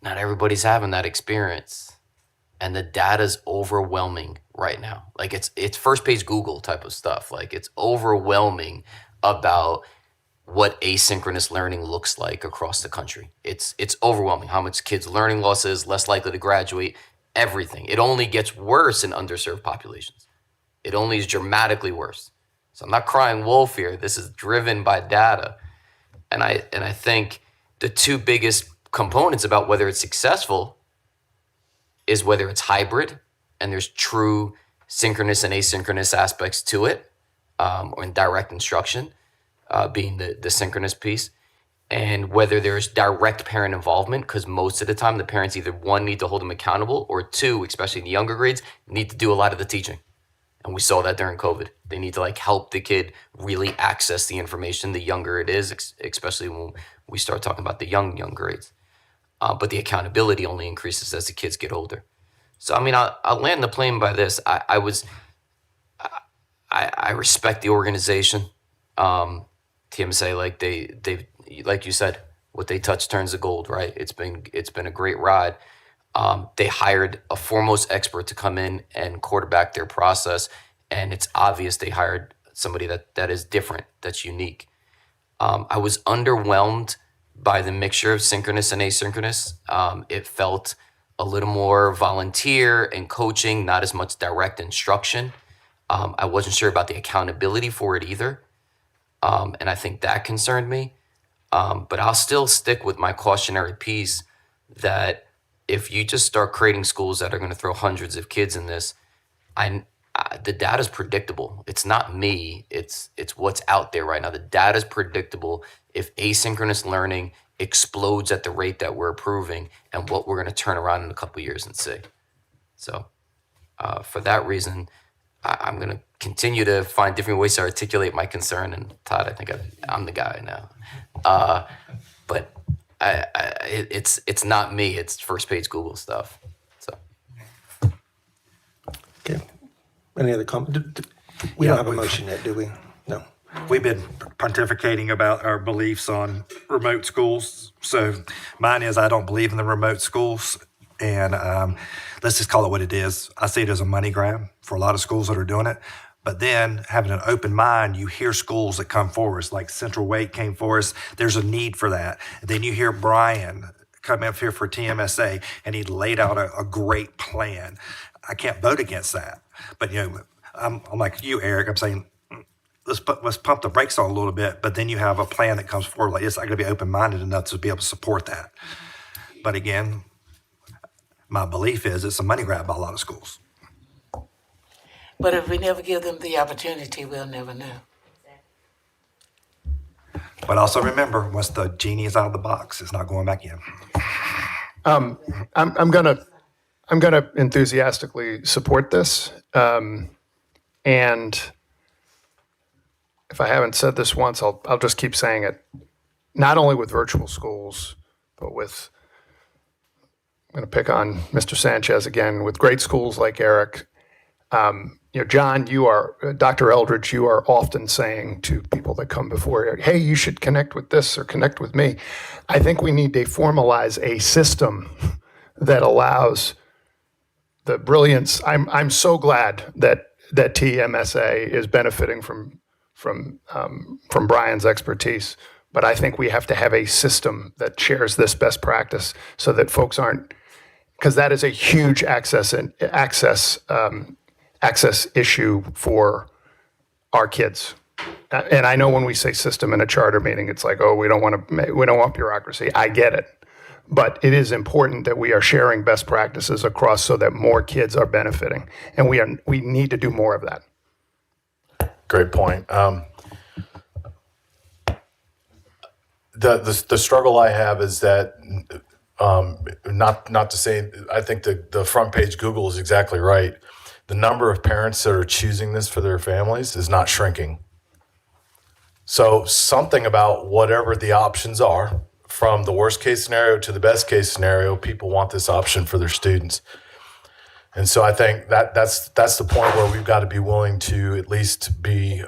Not everybody's having that experience. And the data's overwhelming right now. Like it's first page Google type of stuff. Like it's overwhelming about what asynchronous learning looks like across the country. It's overwhelming how much kids' learning loss is, less likely to graduate, everything. It only gets worse in underserved populations. It only is dramatically worse. So I'm not crying wolf here. This is driven by data. And I think the two biggest components about whether it's successful is whether it's hybrid and there's true synchronous and asynchronous aspects to it, or in direct instruction, being the synchronous piece, and whether there's direct parent involvement, because most of the time the parents either one, need to hold them accountable, or two, especially in the younger grades, need to do a lot of the teaching. And we saw that during COVID. They need to help the kid really access the information the younger it is, especially when we start talking about the young grades. But the accountability only increases as the kids get older. So, I'll land the plane by this. I respect the organization. TMSA, they like you said, what they touch turns to gold, right? It's been a great ride. They hired a foremost expert to come in and quarterback their process, and it's obvious they hired somebody that is different, that's unique. I was underwhelmed by the mixture of synchronous and asynchronous. It felt a little more volunteer and coaching, not as much direct instruction. I wasn't sure about the accountability for it either. And I think that concerned me. But I'll still stick with my cautionary piece that if you just start creating schools that are going to throw hundreds of kids in this, the data is predictable. It's not me. It's what's out there right now. The data is predictable. If asynchronous learning explodes at the rate that we're approving, and what we're going to turn around in a couple of years and see. So for that reason, I'm going to continue to find different ways to articulate my concern. And Todd, I think I'm the guy now. But it's not me. It's first page Google stuff. So. Okay. Any other comments? We don't have a motion yet, do we? No. We've been pontificating about our beliefs on remote schools. So mine is I don't believe in the remote schools. And let's just call it what it is. I see it as a money grab for a lot of schools that are doing it. But then having an open mind, you hear schools that come forward, like Central Wake came for us. There's a need for that. And then you hear Brian come up here for TMSA, and he laid out a great plan. I can't vote against that. But, I'm like you, Eric. I'm saying, let's pump the brakes on a little bit. But then you have a plan that comes forward like this. I got to be open-minded enough to be able to support that. But again, my belief is it's a money grab by a lot of schools. But if we never give them the opportunity, we'll never know. But also remember, once the genie is out of the box, it's not going back in. I'm gonna enthusiastically support this. And if I haven't said this once, I'll just keep saying it. Not only with virtual schools, but with, I'm going to pick on Mr. Sanchez again, with great schools like Eric. John, Dr. Eldridge, you are often saying to people that come before you, hey, you should connect with this or connect with me. I think we need to formalize a system that allows the brilliance. I'm so glad that TMSA is benefiting from Brian's expertise, but I think we have to have a system that shares this best practice so that folks aren't, because that is a huge access issue for our kids. And I know when we say system in a charter meeting, it's like, oh, we don't want bureaucracy. I get it. But it is important that we are sharing best practices across so that more kids are benefiting. And we need to do more of that. Great point. the struggle I have is that not to say I think the front page Google is exactly right. The number of parents that are choosing this for their families is not shrinking. So something about whatever the options are, from the worst case scenario to the best case scenario, people want this option for their students. And so I think that's the point where we've got to be willing to at least be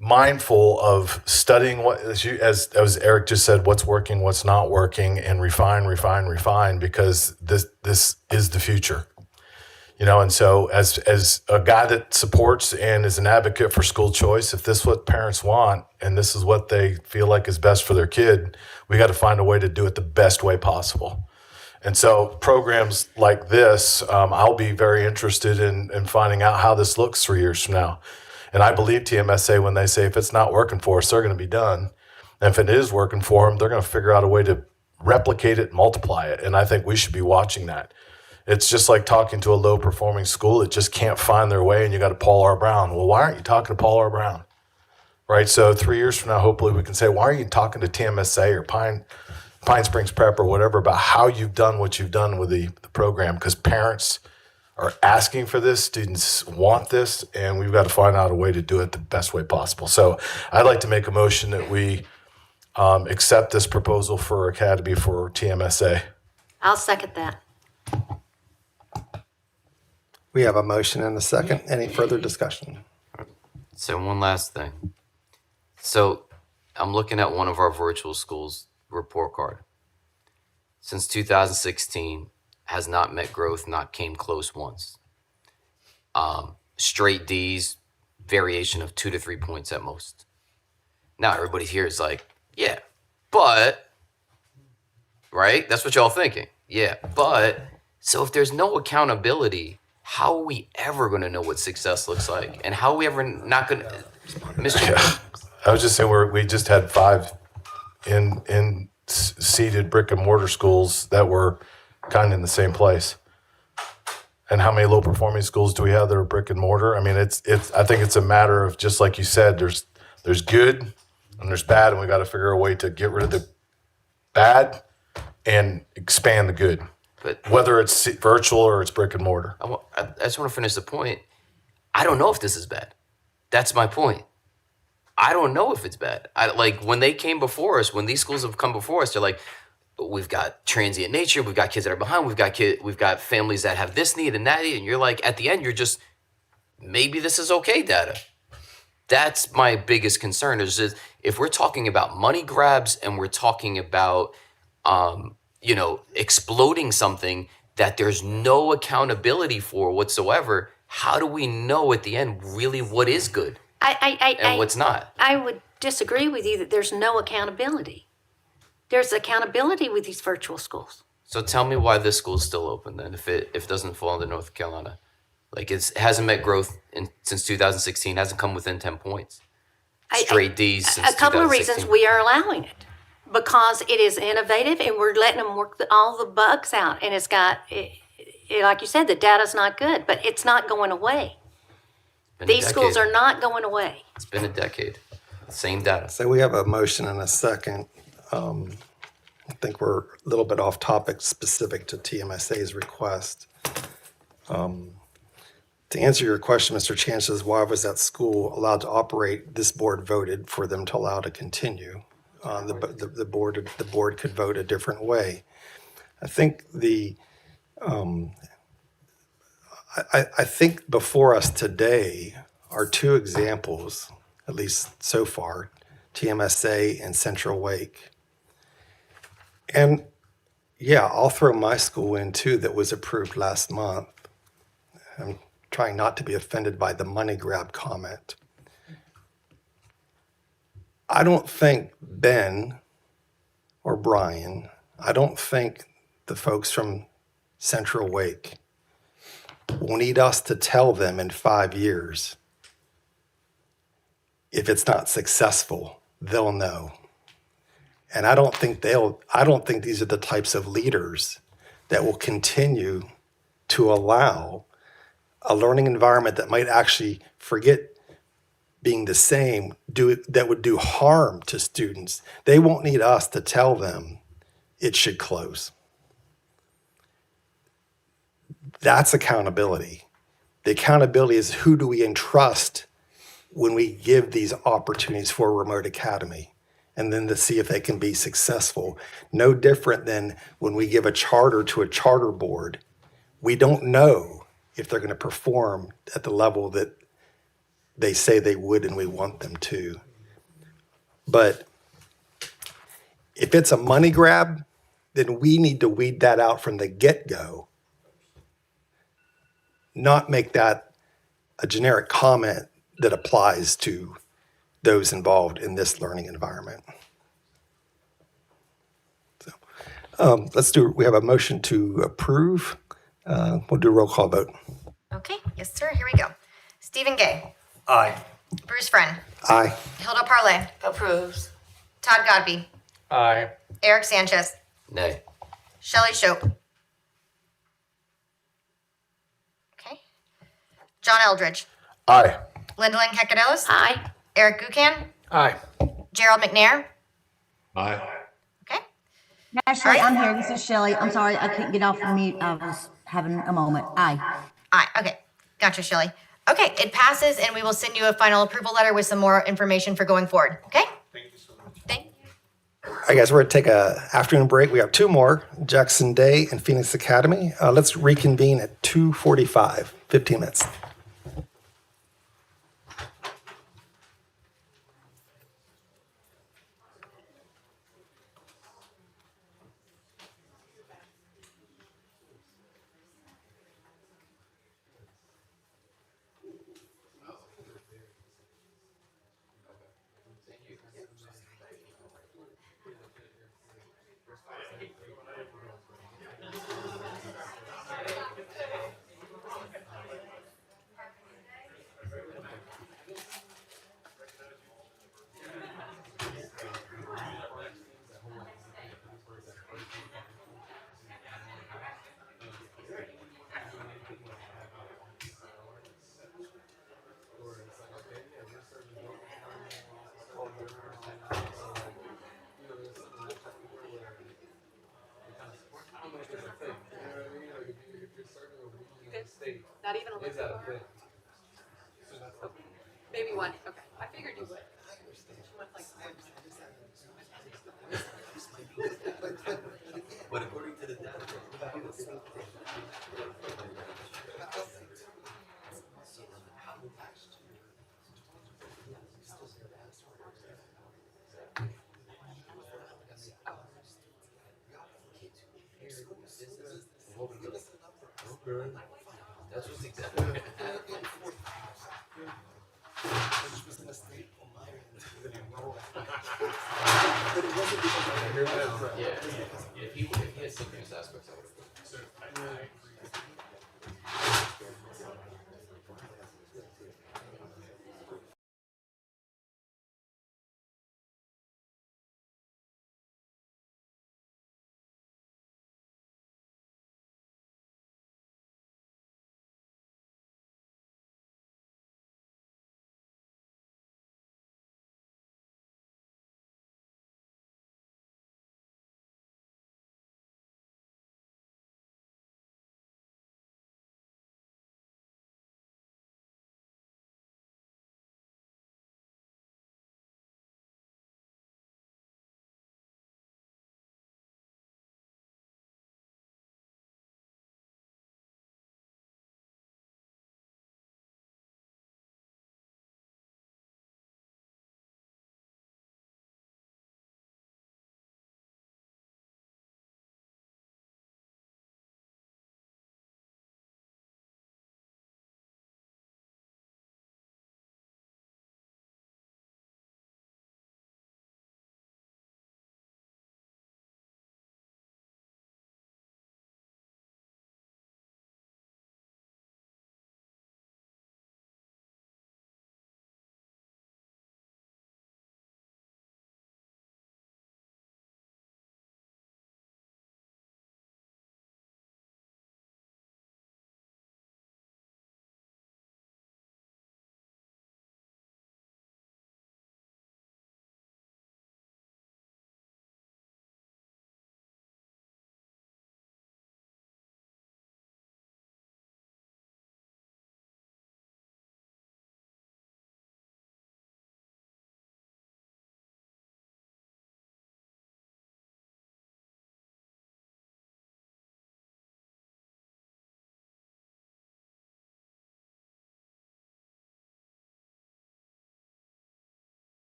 mindful of studying what, as Eric just said, what's working, what's not working, and refine, because this is the future. And so as a guy that supports and is an advocate for school choice, if this is what parents want and this is what they feel like is best for their kid, we got to find a way to do it the best way possible. And so programs like this, I'll be very interested in finding out how this looks 3 years from now. And I believe TMSA when they say if it's not working for us, they're going to be done. And if it is working for them, they're going to figure out a way to replicate it, multiply it. And I think we should be watching that. It's just like talking to a low-performing school that just can't find their way, and you got to Paul R. Brown. Well, why aren't you talking to Paul R. Brown? Right? So 3 years from now, hopefully we can say, why are you talking to TMSA or Pine Springs Prep or whatever about how you've done what you've done with the program? Because parents are asking for this, students want this, and we've got to find out a way to do it the best way possible. So I'd like to make a motion that we accept this proposal for Academy for TMSA. I'll second that. We have a motion and a second. Any further discussion? So one last thing. So I'm looking at one of our virtual schools report card. Since 2016, has not met growth, not came close once. Straight D's, variation of 2 to 3 points at most. Now everybody here is like, yeah, but, right? That's what y'all thinking. Yeah, but, so if there's no accountability, how are we ever going to know what success looks like? And how are we ever not going to, Mr. I was just saying we just had 5 in seated brick and mortar schools that were kind of in the same place. And how many low performing schools do we have that are brick and mortar? I mean, it's I think it's a matter of, just like you said, there's good and there's bad, and we got to figure a way to get rid of the bad and expand the good. But whether it's virtual or it's brick and mortar. I just want to finish the point. I don't know if this is bad. That's my point. I don't know if it's bad. Like when they came before us, when these schools have come before us, they're like, we've got transient nature, we've got kids that are behind, we've got families that have this need and that need, and you're like, at the end, you're just, maybe this is okay data. That's my biggest concern is just, if we're talking about money grabs and we're talking about, exploding something that there's no accountability for whatsoever, how do we know at the end really what is good and what's not? I would disagree with you that there's no accountability. There's accountability with these virtual schools. So tell me why this school is still open then, if it doesn't fall under North Carolina. Like it hasn't met growth since 2016, hasn't come within 10 points. Straight D's since 2016. A couple of reasons we are allowing it. Because it is innovative and we're letting them work all the bugs out. And it's got, like you said, the data's not good, but it's not going away. These schools are not going away. It's been a decade. Same data. So we have a motion and a second. I think we're a little bit off topic specific to TMSA's request. To answer your question, Mr. Chances, why was that school allowed to operate? This board voted for them to allow to continue. The board could vote a different way. I think I think before us today are 2 examples, at least so far, TMSA and Central Wake. And yeah, I'll throw my school in too that was approved last month. I'm trying not to be offended by the money grab comment. I don't think Ben or Brian, I don't think the folks from Central Wake will need us to tell them in 5 years if it's not successful. They'll know. And I don't think these are the types of leaders that will continue to allow a learning environment that might actually forget being the same that would do harm to students, they won't need us to tell them it should close. That's accountability. The accountability is who do we entrust when we give these opportunities for a remote academy, and then to see if they can be successful. No different than when we give a charter to a charter board. We don't know if they're going to perform at the level that they say they would and we want them to. But if it's a money grab, then we need to weed that out from the get-go, not make that a generic comment that applies to those involved in this learning environment. So we have a motion to approve. We'll do a roll call vote. Okay, yes, sir, here we go. Stephen Gay. Aye. Bruce Friend. Aye. Hilda Parlay. Approves. Todd Godby. Aye. Eric Sanchez. Nay. Shelley Shope. Okay. John Eldridge. Aye. Lindalyn Hekadelis. Aye. Eric Gucan. Aye. Gerald McNair. Aye. Okay. Ashley, I'm here. This is Shelley. I'm sorry, I couldn't get off the mute. I was having a moment. Aye. Aye. Okay. Gotcha, Shelley. Okay, it passes, and we will send you a final approval letter with some more information for going forward. Okay? Thank you so much. Thank you. All right, guys, we're going to take a afternoon break. We have two more, Jackson Day and Phoenix Academy. Let's reconvene at 2:45, 15 minutes. Not even a little bit. Maybe one. Okay. I figured you would. But according to the data, that's what's exactly. Yeah, if he had synchronous aspects, I would have.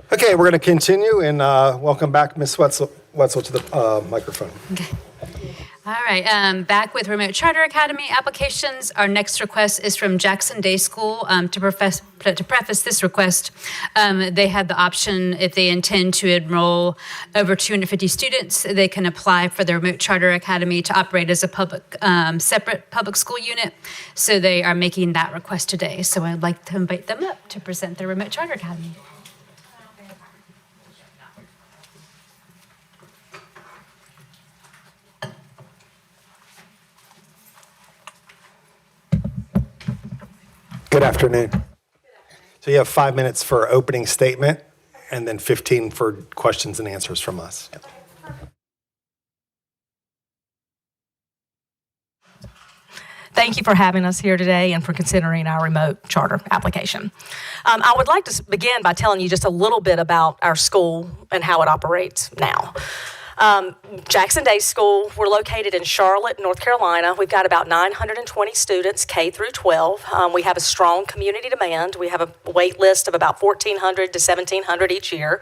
Okay, we're going to continue and welcome back Ms. Wetzel to the microphone. All right, back with Remote Charter Academy applications. Our next request is from Jackson Day School. To preface this request, they have the option, if they intend to enroll over 250 students, they can apply for the Remote Charter Academy to operate as a separate public school unit. So they are making that request today. So I'd like to invite them up to present the Remote Charter Academy. Good afternoon. So you have 5 minutes for opening statement and then 15 for questions and answers from us. Thank you for having us here today and for considering our remote charter application. I would like to begin by telling you just a little bit about our school and how it operates now. Jackson Day School, we're located in Charlotte, North Carolina. We've got about 920 students, K through 12. We have a strong community demand. We have a wait list of about 1,400 to 1,700 each year,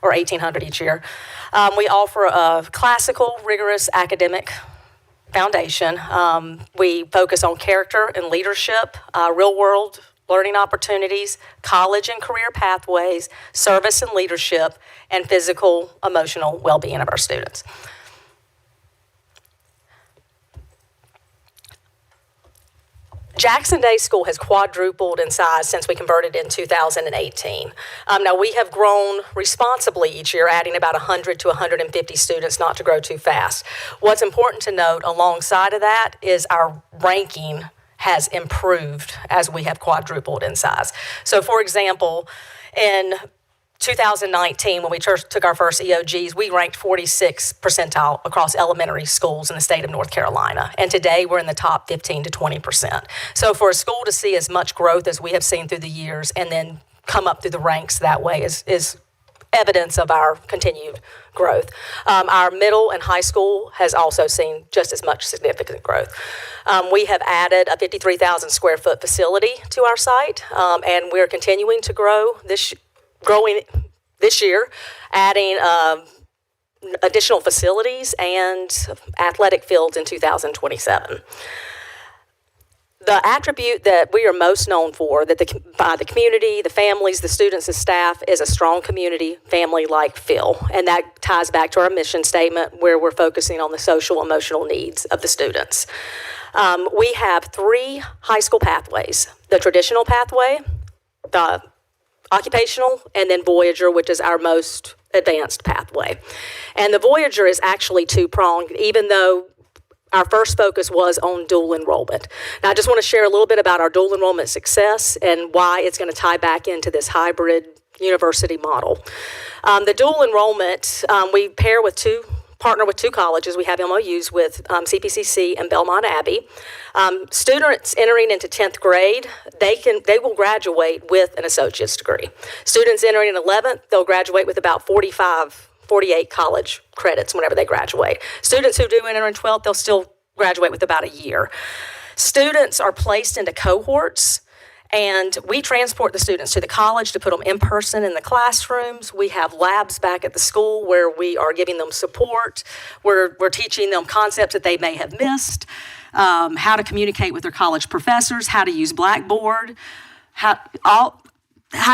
or 1,800 each year. We offer a classical, rigorous academic foundation. We focus on character and leadership, real-world learning opportunities, college and career pathways, service and leadership, and physical, emotional well-being of our students. Jackson Day School has quadrupled in size since we converted in 2018. Now, we have grown responsibly each year, adding about 100 to 150 students, not to grow too fast. What's important to note alongside of that is our ranking has improved as we have quadrupled in size. So, for example, in 2019, when we took our first EOGs, we ranked 46th percentile across elementary schools in the state of North Carolina. And today we're in the top 15 to 20%. So for a school to see as much growth as we have seen through the years and then come up through the ranks that way is evidence of our continued growth. Our middle and high school has also seen just as much significant growth. We have added a 53,000 square foot facility to our site, and we're continuing to growing this year, adding additional facilities and athletic fields in 2027. The attribute that we are most known for, by the community, the families, the students, and staff, is a strong community, family-like feel. And that ties back to our mission statement, where we're focusing on the social, emotional needs of the students. We have 3 high school pathways: the traditional pathway, the occupational, and then Voyager, which is our most advanced pathway. And the Voyager is actually 2-pronged, even though our first focus was on dual enrollment. Now, I just want to share a little bit about our dual enrollment success and why it's going to tie back into this hybrid university model. The dual enrollment, we partner with 2 colleges. We have MOUs with CPCC and Belmont Abbey. Students entering into 10th grade, they will graduate with an associate's degree. Students entering in 11th, they'll graduate with about 48 college credits whenever they graduate. Students who do enter in 12th, they'll still graduate with about a year. Students are placed into cohorts, and we transport the students to the college to put them in person in the classrooms. We have labs back at the school where we are giving them support. We're teaching them concepts that they may have missed, how to communicate with their college professors, how to use Blackboard, how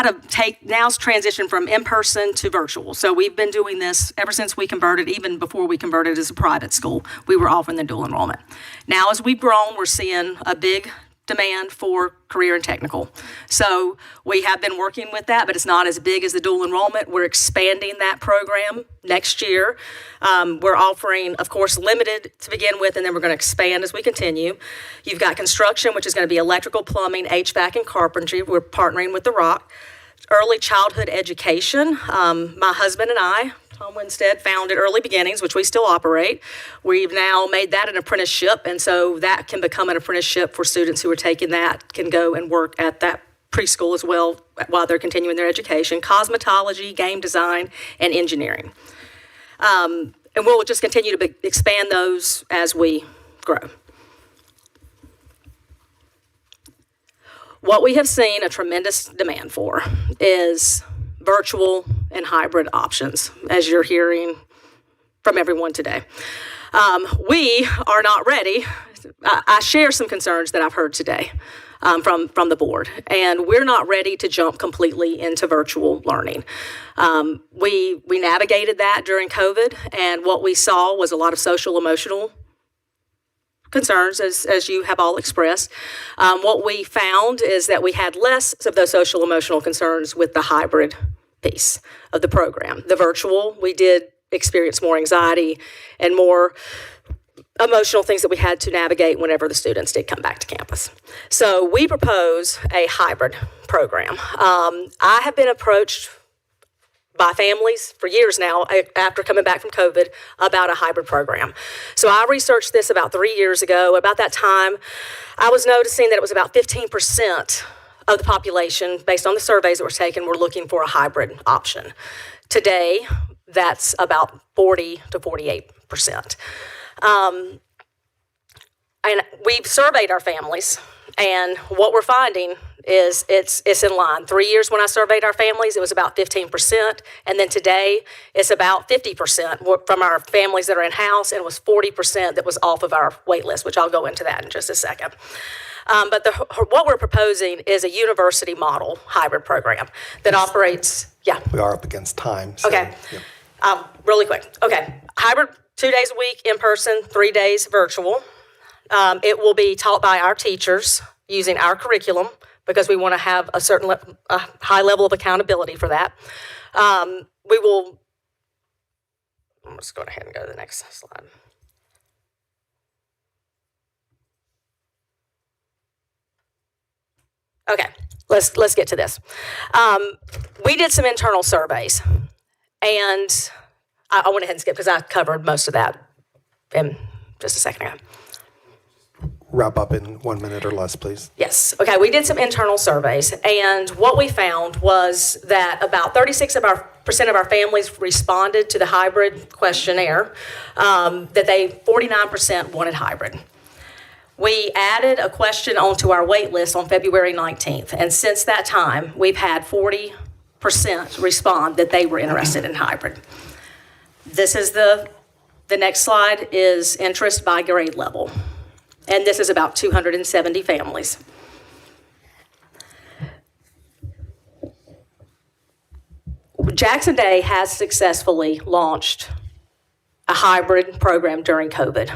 to now's transition from in-person to virtual. So we've been doing this ever since we converted, even before we converted as a private school. We were offering the dual enrollment. Now, as we've grown, we're seeing a big demand for career and technical. So we have been working with that, but it's not as big as the dual enrollment. We're expanding that program next year. We're offering, of course, limited to begin with, and then we're going to expand as we continue. You've got construction, which is going to be electrical, plumbing, HVAC, and carpentry. We're partnering with The Rock. Early childhood education. My husband and I, Tom Winstead, founded Early Beginnings, which we still operate. We've now made that an apprenticeship, and so that can become an apprenticeship for students who are taking that, can go and work at that preschool as well while they're continuing their education. Cosmetology, game design, and engineering. And we'll just continue to expand those as we grow. What we have seen a tremendous demand for is virtual and hybrid options, as you're hearing from everyone today. We are not ready. I share some concerns that I've heard today from the board, and we're not ready to jump completely into virtual learning. We navigated that during COVID, and what we saw was a lot of social emotional concerns, as you have all expressed. What we found is that we had less of those social emotional concerns with the hybrid piece of the program. The virtual, we did experience more anxiety and more emotional things that we had to navigate whenever the students did come back to campus. So we propose a hybrid program. I have been approached by families for years now after coming back from COVID about a hybrid program. So I researched this about 3 years ago. About that time, I was noticing that it was about 15% of the population, based on the surveys that were taken, were looking for a hybrid option. Today, that's about 40 to 48%. And we've surveyed our families, and what we're finding is it's in line. 3 years when I surveyed our families, it was about 15%, and then today it's about 50% from our families that are in-house, and it was 40% that was off of our wait list, which I'll go into that in just a second. But what we're proposing is a university model hybrid program that operates, We are up against time. So, Okay. yeah. Really quick. Okay. Hybrid, 2 days a week in person, 3 days virtual. It will be taught by our teachers using our curriculum because we want to have a certain a high level of accountability for that. We will, I'm just going ahead and go to the next slide. Okay, let's get to this. We did some internal surveys, and I went ahead and skipped because I covered most of that in just a second ago. Wrap up in 1 minute or less, please. Yes. Okay, we did some internal surveys, and what we found was that about 36% of our families responded to the hybrid questionnaire, that 49% wanted hybrid. We added a question onto our wait list on February 19th, and since that time, we've had 40% respond that they were interested in hybrid. This is the next slide is interest by grade level. And this is about 270 families. Jackson Day has successfully launched a hybrid program during COVID.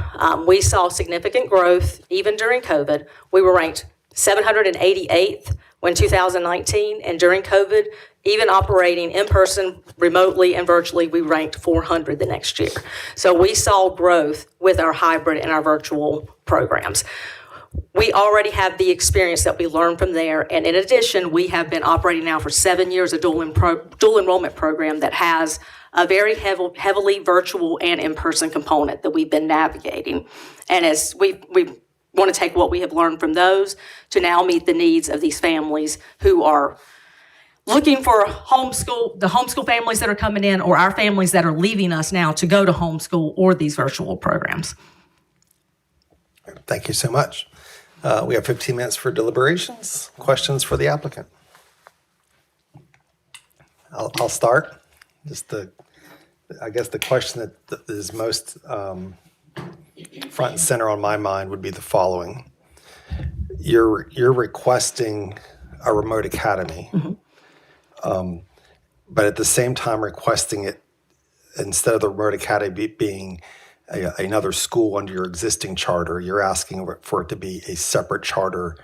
We saw significant growth even during COVID. We were ranked 788th in 2019, and during COVID, even operating in person, remotely, and virtually, we ranked 400 the next year. So we saw growth with our hybrid and our virtual programs. We already have the experience that we learned from there, and in addition, we have been operating now for 7 years a dual enrollment program that has a very heavily virtual and in-person component that we've been navigating. And as we want to take what we have learned from those to now meet the needs of these families who are looking for the homeschool families that are coming in, or our families that are leaving us now to go to homeschool or these virtual programs. Thank you so much. We have 15 minutes for deliberations. Questions for the applicant? I'll start. I guess the question that is most front and center on my mind would be the following. You're requesting a remote academy, but at the same time requesting it, instead of the remote academy being another school under your existing charter, you're asking for it to be a separate charter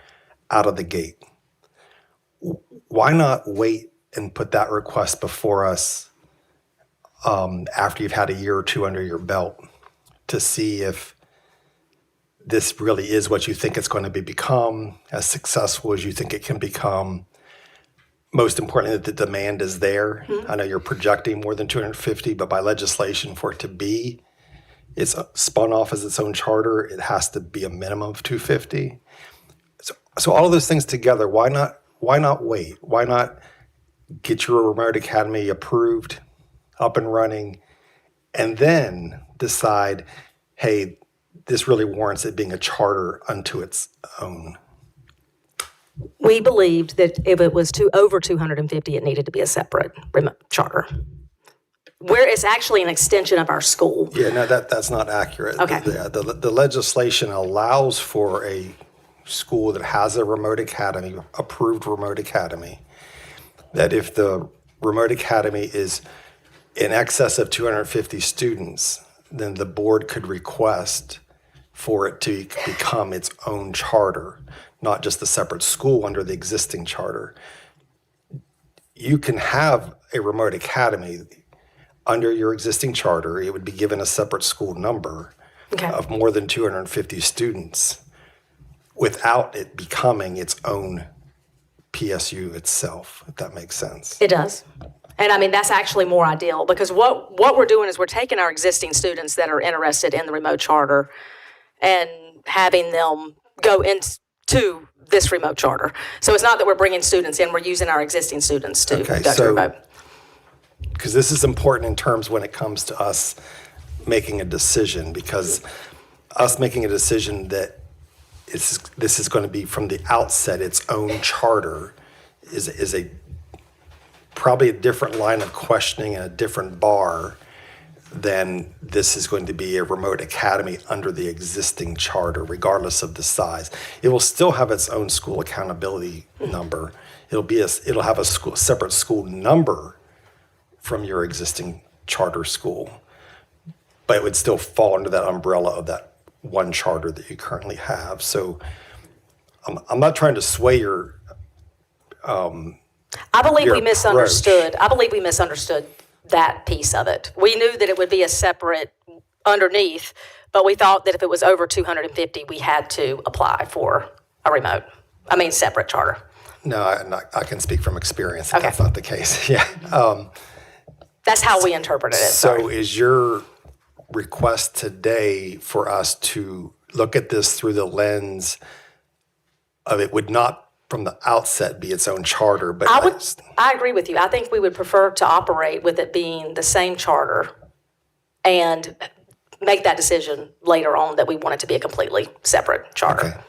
out of the gate. Why not wait and put that request before us after you've had a year or two under your belt to see if this really is what you think it's going to become, as successful as you think it can become? Most importantly, that the demand is there. Mm-hmm. I know you're projecting more than 250, but by legislation, for it to be, it's spun off as its own charter, it has to be a minimum of 250. So all of those things together, why not wait? Why not get your remote academy approved, up and running, and then decide, hey, this really warrants it being a charter unto its own? We believed that if it was over 250, it needed to be a separate remote charter. Where it's actually an extension of our school. Yeah, no, that's not accurate. Okay. The legislation allows for a school that has a remote academy, approved remote academy, that if the remote academy is in excess of 250 students, then the board could request for it to become its own charter, not just a separate school under the existing charter. You can have a remote academy under your existing charter. It would be given a separate school number of more than 250 students without it becoming its own PSU itself, if that makes sense. It does. And I mean, that's actually more ideal because what we're doing is we're taking our existing students that are interested in the remote charter and having them go into this remote charter. So it's not that we're bringing students in, we're using our existing students to go to remote. Because this is important in terms when it comes to us making a decision, because us making a decision that this is going to be from the outset its own charter is a probably a different line of questioning and a different bar than this is going to be a remote academy under the existing charter, regardless of the size. It will still have its own school accountability number. It'll have a separate school number from your existing charter school, but it would still fall under that umbrella of that one charter that you currently have. So I'm not trying to sway your I believe we approach. misunderstood. I believe we misunderstood that piece of it. We knew that it would be a separate underneath, but we thought that if it was over 250, we had to apply for a separate charter. No, I can speak from experience. That's not the case. Yeah. That's how we interpreted it. So is your request today for us to look at this through the lens of it would not from the outset be its own charter, but I agree with you. I think we would prefer to operate with it being the same charter and make that decision later on that we want it to be a completely separate charter. Okay.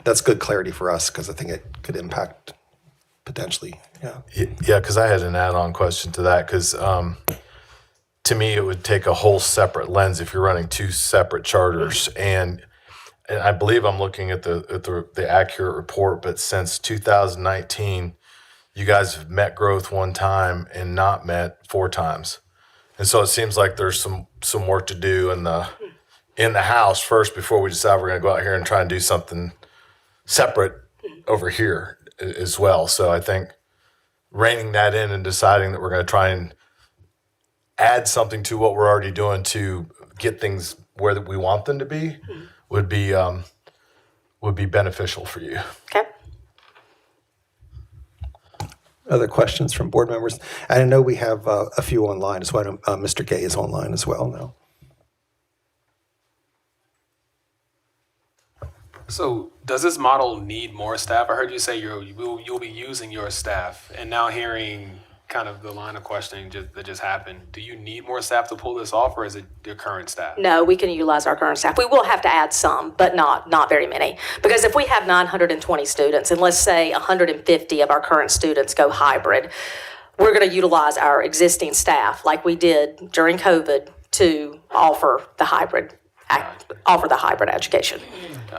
That's good clarity for us because I think it could impact potentially. Yeah, because I had an add-on question to that because to me it would take a whole separate lens if you're running two separate charters. And I believe I'm looking at the accurate report, but since 2019, you guys have met growth one time and not met 4 times. And so it seems like there's some work to do in the house first before we decide we're going to go out here and try and do something separate over here as well. So I think reining that in and deciding that we're going to try and add something to what we're already doing to get things where we want them to be would be beneficial for you. Okay. Other questions from board members? And I know we have a few online as well. Mr. Gay is online as well now. So does this model need more staff? I heard you say you'll be using your staff, and now hearing kind of the line of questioning that just happened, do you need more staff to pull this off, or is it your current staff? No, we can utilize our current staff. We will have to add some, but not very many. Because if we have 920 students, and let's say 150 of our current students go hybrid, we're going to utilize our existing staff like we did during COVID to offer the hybrid education.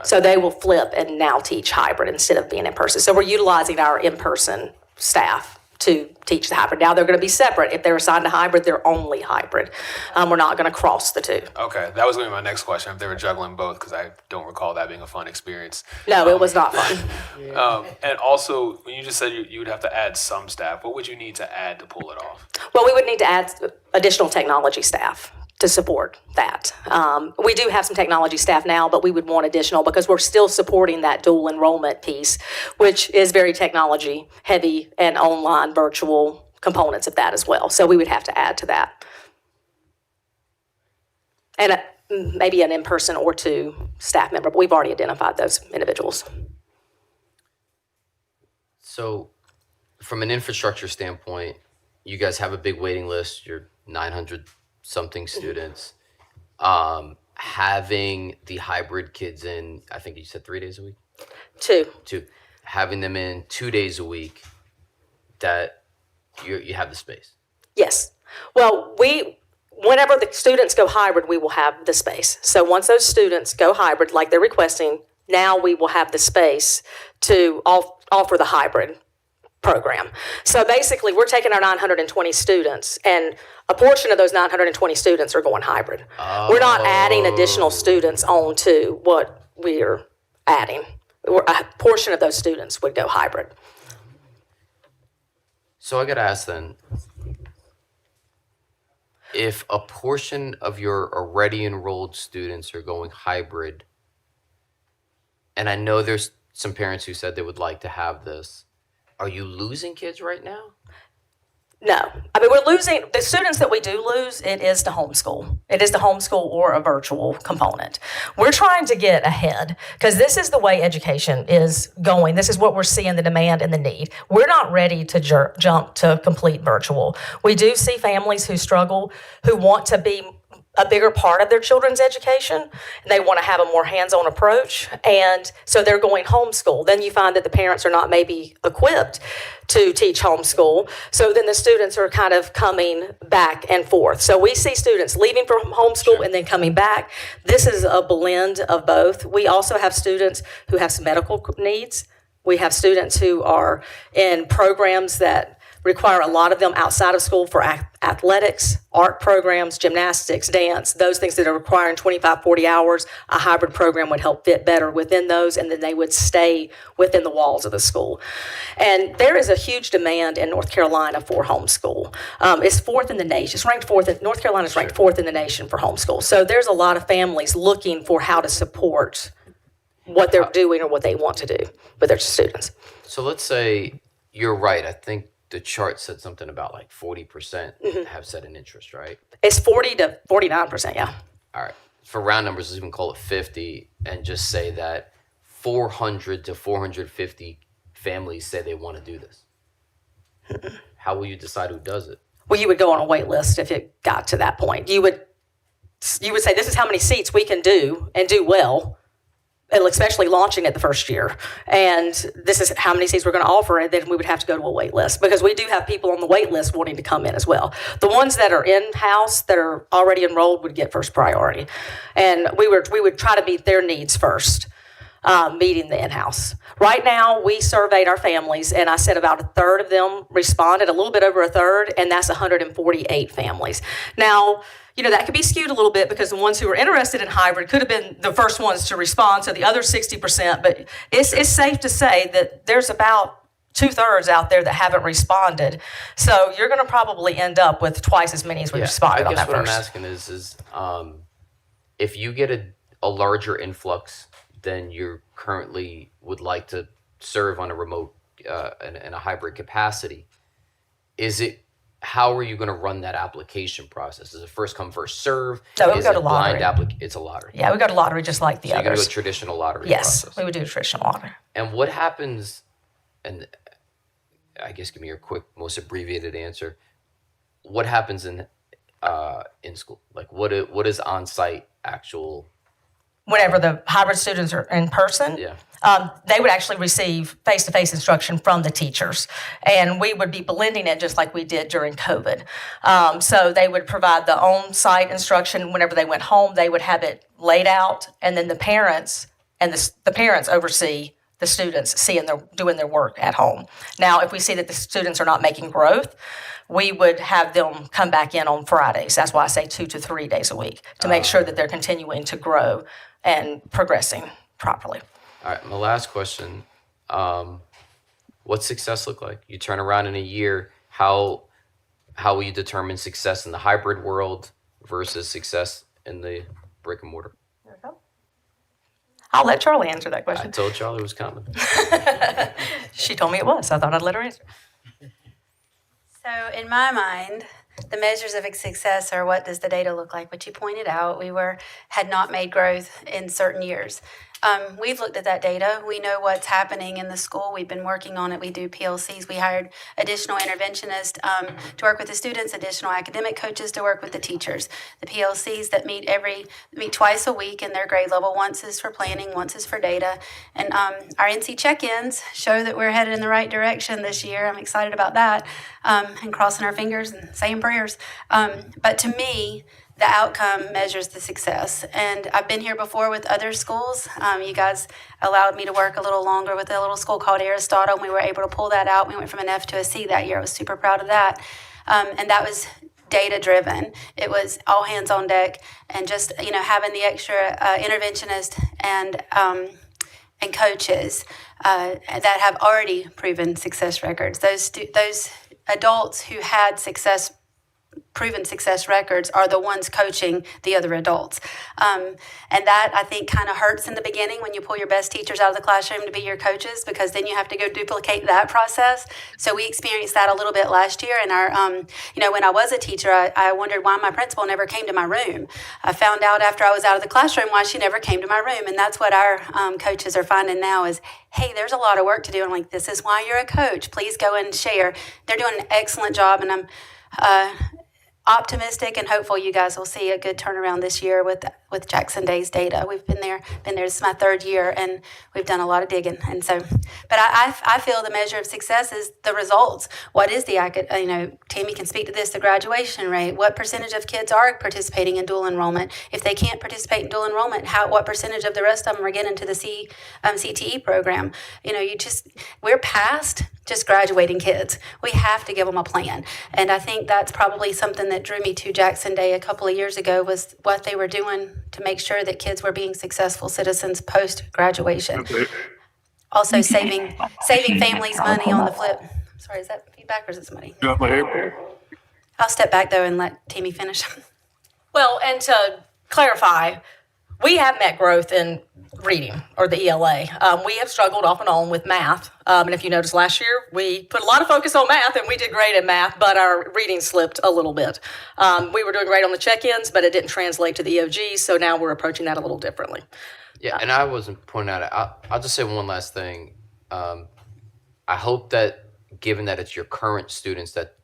So they will flip and now teach hybrid instead of being in person. So we're utilizing our in-person staff to teach the hybrid. Now they're going to be separate. If they're assigned to hybrid, they're only hybrid. We're not going to cross the two. Okay, that was going to be my next question, if they were juggling both, because I don't recall that being a fun experience. No, it was not fun. And also, when you just said you would have to add some staff, what would you need to add to pull it off? Well, we would need to add additional technology staff to support that. We do have some technology staff now, but we would want additional because we're still supporting that dual enrollment piece, which is very technology heavy and online virtual components of that as well. So we would have to add to that. And maybe an in-person or 2 staff member, but we've already identified those individuals. So from an infrastructure standpoint, you guys have a big waiting list. You're 900 something students. Having the hybrid kids in, I think you said 3 days a week? 2. having them in 2 days a week, that you have the space. Yes. Well, whenever the students go hybrid, we will have the space. So once those students go hybrid, like they're requesting, now we will have the space to offer the hybrid program. So basically, we're taking our 920 students, and a portion of those 920 students are going hybrid. We're not adding additional students onto what we're adding. A portion of those students would go hybrid. So I got to ask then, if a portion of your already enrolled students are going hybrid, and I know there's some parents who said they would like to have this, are you losing kids right now? No. I mean, we're losing the students that we do lose. It is to homeschool. It is the homeschool or a virtual component. We're trying to get ahead because this is the way education is going. This is what we're seeing, the demand and the need. We're not ready to jump to complete virtual. We do see families who struggle, who want to be a bigger part of their children's education, and they want to have a more hands-on approach, and so they're going homeschool. Then you find that the parents are not maybe equipped to teach homeschool, so then the students are kind of coming back and forth. So we see students leaving from homeschool and then coming back. This is a blend of both. We also have students who have some medical needs. We have students who are in programs that require a lot of them outside of school for athletics, art programs, gymnastics, dance, those things that are requiring 25, 40 hours. A hybrid program would help fit better within those, and then they would stay within the walls of the school. And there is a huge demand in North Carolina for homeschool. It's fourth in the nation. It's ranked fourth. North Carolina is ranked fourth in the nation for homeschool. So there's a lot of families looking for how to support what they're doing or what they want to do with their students. So let's say you're right. I think the chart said something about like 40% have set an interest, right? It's 40 to 49%, yeah. All right. For round numbers, let's even call it 50 and just say that 400 to 450 families say they want to do this. How will you decide who does it? Well, you would go on a wait list if it got to that point. You would say, this is how many seats we can do and do well, and especially launching it the first year. And this is how many seats we're going to offer, and then we would have to go to a wait list because we do have people on the wait list wanting to come in as well. The ones that are in-house, that are already enrolled, would get first priority. And we would try to meet their needs first, meeting the in-house. Right now, we surveyed our families, and I said about a third of them responded, a little bit over a third, and that's 148 families. Now, that could be skewed a little bit because the ones who are interested in hybrid could have been the first ones to respond, so the other 60%, but it's safe to say that there's about 2/3 out there that haven't responded. So you're going to probably end up with twice as many as we responded on that first. I guess what I'm asking is if you get a larger influx than you currently would like to serve on a remote in a hybrid capacity, how are you going to run that application process? Is it first come, first serve? No, we go to lottery. It's a lottery. Yeah, we go to lottery just like the others. So you're going to others. do a traditional lottery yes, process? We would do a traditional lottery. And what happens, and I guess give me your quick, most abbreviated answer, what happens in school? Like what is on-site actual? Whenever the hybrid students are in person, they would actually receive face-to-face instruction from the teachers. And we would be blending it just like we did during COVID. So they would provide the on-site instruction. Whenever they went home, they would have it laid out, and then the parents oversee the students doing their work at home. Now, if we see that the students are not making growth, we would have them come back in on Fridays. That's why I say 2 to 3 days a week to make sure that they're continuing to grow and progressing properly. All right, my last question. What's success look like? You turn around in a year, how will you determine success in the hybrid world versus success in the brick and mortar? I'll let Charlie answer that question. I told Charlie it was coming. She told me it was, so I thought I'd let her answer. So in my mind, the measures of success are what does the data look like, which you pointed out. We had not made growth in certain years. We've looked at that data. We know what's happening in the school. We've been working on it. We do PLCs. We hired additional interventionists to work with the students, additional academic coaches to work with the teachers. The PLCs that meet twice a week in their grade level. Once is for planning, once is for data. And our NC check-ins show that we're headed in the right direction this year. I'm excited about that, and crossing our fingers and saying prayers. But to me, the outcome measures the success. And I've been here before with other schools. You guys allowed me to work a little longer with a little school called Aristotle, and we were able to pull that out. We went from an F to a C that year. I was super proud of that. And that was data driven. It was all hands on deck, and just, having the extra interventionist and coaches that have already proven success records. Those adults who had proven success records are the ones coaching the other adults. And that, I think, kind of hurts in the beginning when you pull your best teachers out of the classroom to be your coaches, because then you have to go duplicate that process. So we experienced that a little bit last year. And when I was a teacher, I wondered why my principal never came to my room. I found out after I was out of the classroom why she never came to my room. And that's what our coaches are finding now is, hey, there's a lot of work to do. I'm like, this is why you're a coach. Please go and share. They're doing an excellent job, and I'm optimistic and hopeful you guys will see a good turnaround this year with Jackson Day's data. We've been there. This is my third year, and we've done a lot of digging. And so, but I feel the measure of success is the results. What is Tammy can speak to this, the graduation rate. What percentage of kids are participating in dual enrollment? If they can't participate in dual enrollment, what percentage of the rest of them are getting into the CTE program? We're past just graduating kids. We have to give them a plan. And I think that's probably something that drew me to Jackson Day a couple of years ago, was what they were doing to make sure that kids were being successful citizens post-graduation. Also saving families money on the flip. Sorry, is that feedback or is it somebody? I'll step back though and let Tammy finish. Well, and to clarify, we have met growth in reading, or the ELA. We have struggled off and on with math. And if you noticed last year, we put a lot of focus on math, and we did great in math, but our reading slipped a little bit. We were doing great on the check-ins, but it didn't translate to the EOG, so now we're approaching that a little differently. Yeah, and I wasn't pointing out it. I'll just say one last thing. I hope that, given that it's your current students, that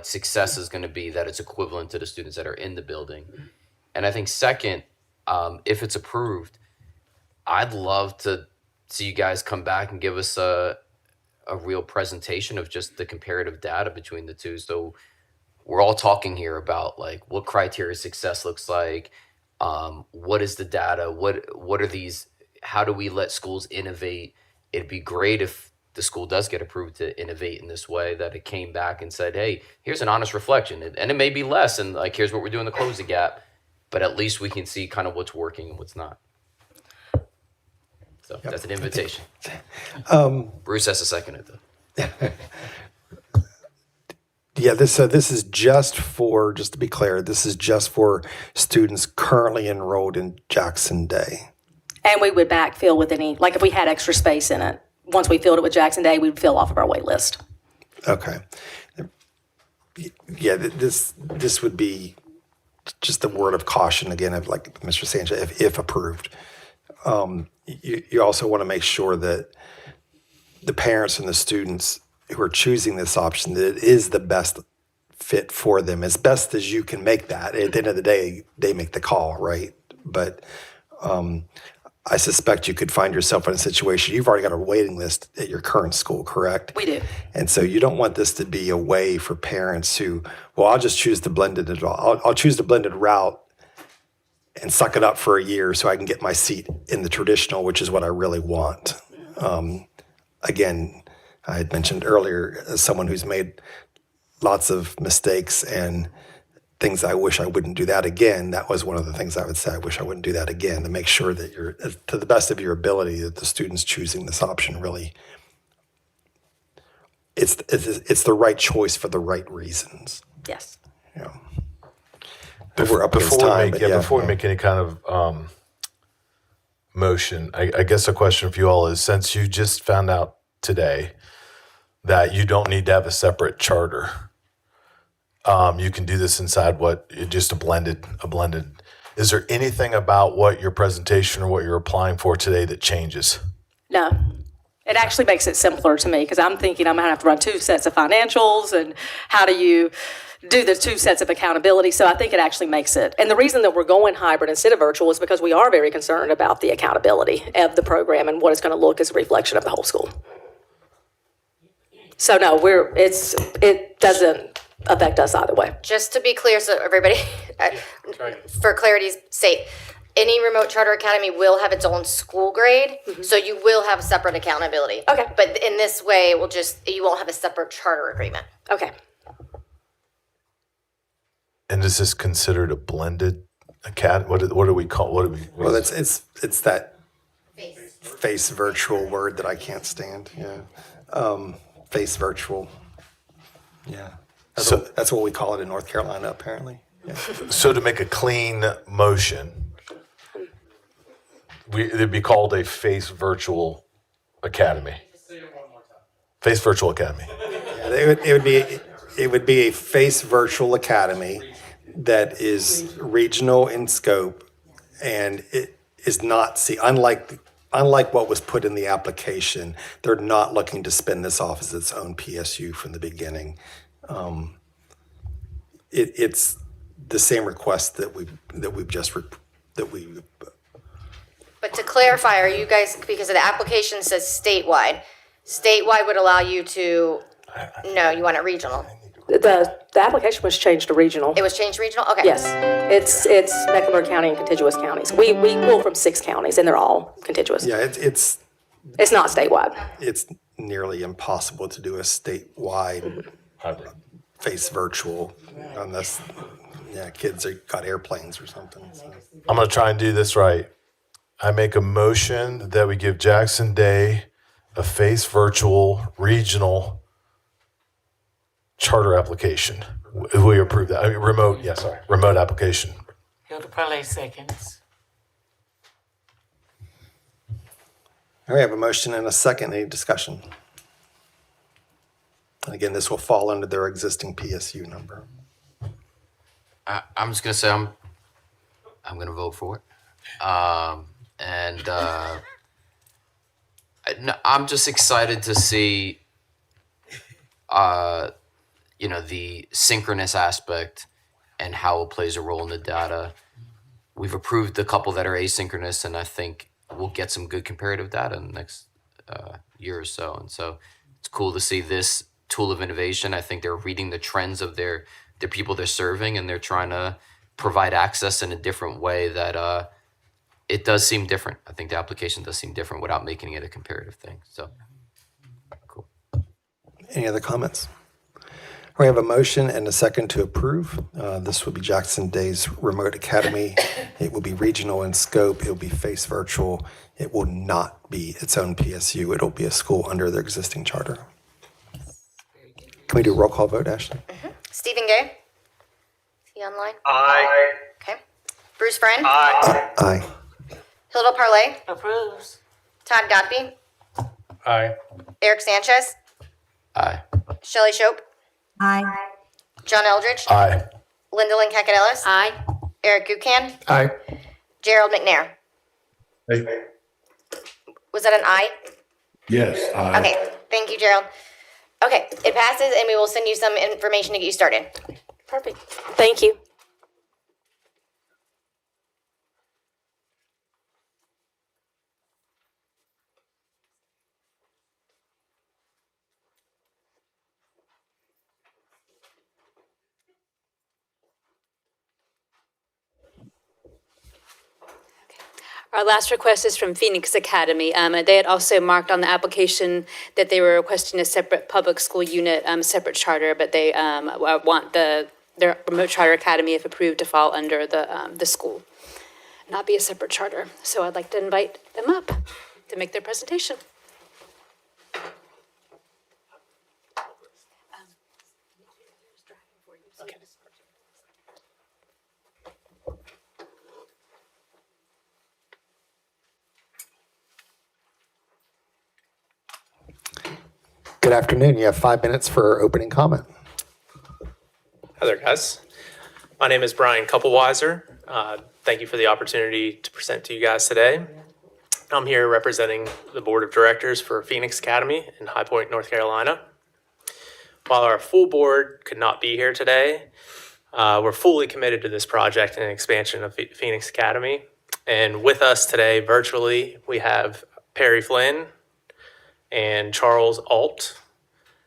success is going to be that it's equivalent to the students that are in the building. And I think second, if it's approved, I'd love to see you guys come back and give us a real presentation of just the comparative data between the two. So we're all talking here about what criteria success looks like. What is the data? What are these? How do we let schools innovate? It'd be great if the school does get approved to innovate in this way, that it came back and said, hey, here's an honest reflection. And it may be less, and here's what we're doing to close the gap. But at least we can see kind of what's working and what's not. So that's an invitation. Bruce has to second it, though. Yeah, this is just to be clear, this is just for students currently enrolled in Jackson Day. And we would backfill with any, if we had extra space in it. Once we filled it with Jackson Day, we'd fill off of our wait list. Okay. Yeah, this would be just a word of caution again, of Mr. Sanchez, if approved. You also want to make sure that the parents and the students who are choosing this option, that it is the best fit for them, as best as you can make that. At the end of the day, they make the call, right? But I suspect you could find yourself in a situation, you've already got a waiting list at your current school, correct? We do. And so you don't want this to be a way for parents who, well, I'll just choose the blended, I'll choose the blended route and suck it up for a year so I can get my seat in the traditional, which is what I really want. Again, I had mentioned earlier, as someone who's made lots of mistakes and things I wish I wouldn't do that again, that was one of the things I would say, I wish I wouldn't do that again, to make sure that you're, to the best of your ability, that the students choosing this option really, it's the right choice for the right reasons. Yes. Yeah. We're up against time. Before we make any kind of motion, I guess a question for you all is, since you just found out today that you don't need to have a separate charter, you can do this inside just a blended Is there anything about what your presentation or what you're applying for today that changes? No. It actually makes it simpler to me because I'm thinking I'm going to have to run two sets of financials and how do you do the two sets of accountability. So I think it actually makes it. And the reason that we're going hybrid instead of virtual is because we are very concerned about the accountability of the program and what it's going to look as a reflection of the whole school. So no, it doesn't affect us either way. Just to be clear, so everybody, for clarity's sake, any remote charter academy will have its own school grade, so you will have separate accountability. Okay. But in this way, you won't have a separate charter agreement. Okay. And is this considered a blended academy? What do we call? Well, it's that face virtual word that I can't stand. Yeah, face virtual. Yeah, that's what we call it in North Carolina, apparently. Yeah. So to make a clean motion, it'd be called a face virtual academy. Face virtual academy. Yeah, it would be a face virtual academy that is regional in scope, and it is not unlike what was put in the application. They're not looking to spin this off as its own PSU from the beginning. It's the same request that we. But to clarify, are you guys, because the application says statewide would allow you to, no, you want it regional? The application was changed to regional. It was changed regional? Okay. Yes, it's Mecklenburg County and contiguous counties. We pull from 6 counties and they're all contiguous. Yeah, it's not statewide. It's nearly impossible to do a statewide face virtual unless kids got airplanes or something. So. I'm going to try and do this right. I make a motion that we give Jackson Day a face virtual regional charter application. We approve that. Remote application. Hilda Parlay seconds. All right, I have a motion and a second. Any discussion? And again, this will fall under their existing PSU number. I'm just gonna say I'm gonna vote for it, I'm just excited to see, the synchronous aspect and how it plays a role in the data. We've approved a couple that are asynchronous, and I think we'll get some good comparative data in the next year or so. And so it's cool to see this tool of innovation. I think they're reading the trends of their people they're serving, and they're trying to provide access in a different way that it does seem different. I think the application does seem different without making it a comparative thing. So cool. Any other comments? We have a motion and a second to approve. This will be Jackson Day's Remote Academy. It will be regional in scope. It will be face virtual. It will not be its own PSU. It'll be a school under their existing charter. Can we do a roll call vote, Ashley? Mm-hmm. Stephen Gay? Is he online? Aye. Okay. Bruce Friend? Aye. Aye. Hilda Parlay? Approves. Todd Godby? Aye. Eric Sanchez? Aye. Shelley Shope? Aye. John Eldridge? Aye. Linda Lynn Kakadelis? Aye. Eric Gucan? Aye. Gerald McNair? Aye. Was that an aye? Yes, aye. Okay, thank you, Gerald. Okay, it passes, and we will send you some information to get you started. Perfect. Thank you. Our last request is from Phoenix Academy. They had also marked on the application that they were requesting a separate public school unit, separate charter, but they want their remote charter academy, if approved, to fall under the school, not be a separate charter. So I'd like to invite them up to make their presentation. Good afternoon. You have 5 minutes for opening comment. Hi there, guys. My name is Brian Coupleweiser. Thank you for the opportunity to present to you guys today. I'm here representing the Board of Directors for Phoenix Academy in High Point, North Carolina. While our full board could not be here today, we're fully committed to this project and expansion of Phoenix Academy. And with us today virtually, we have Perry Flynn and Charles Alt.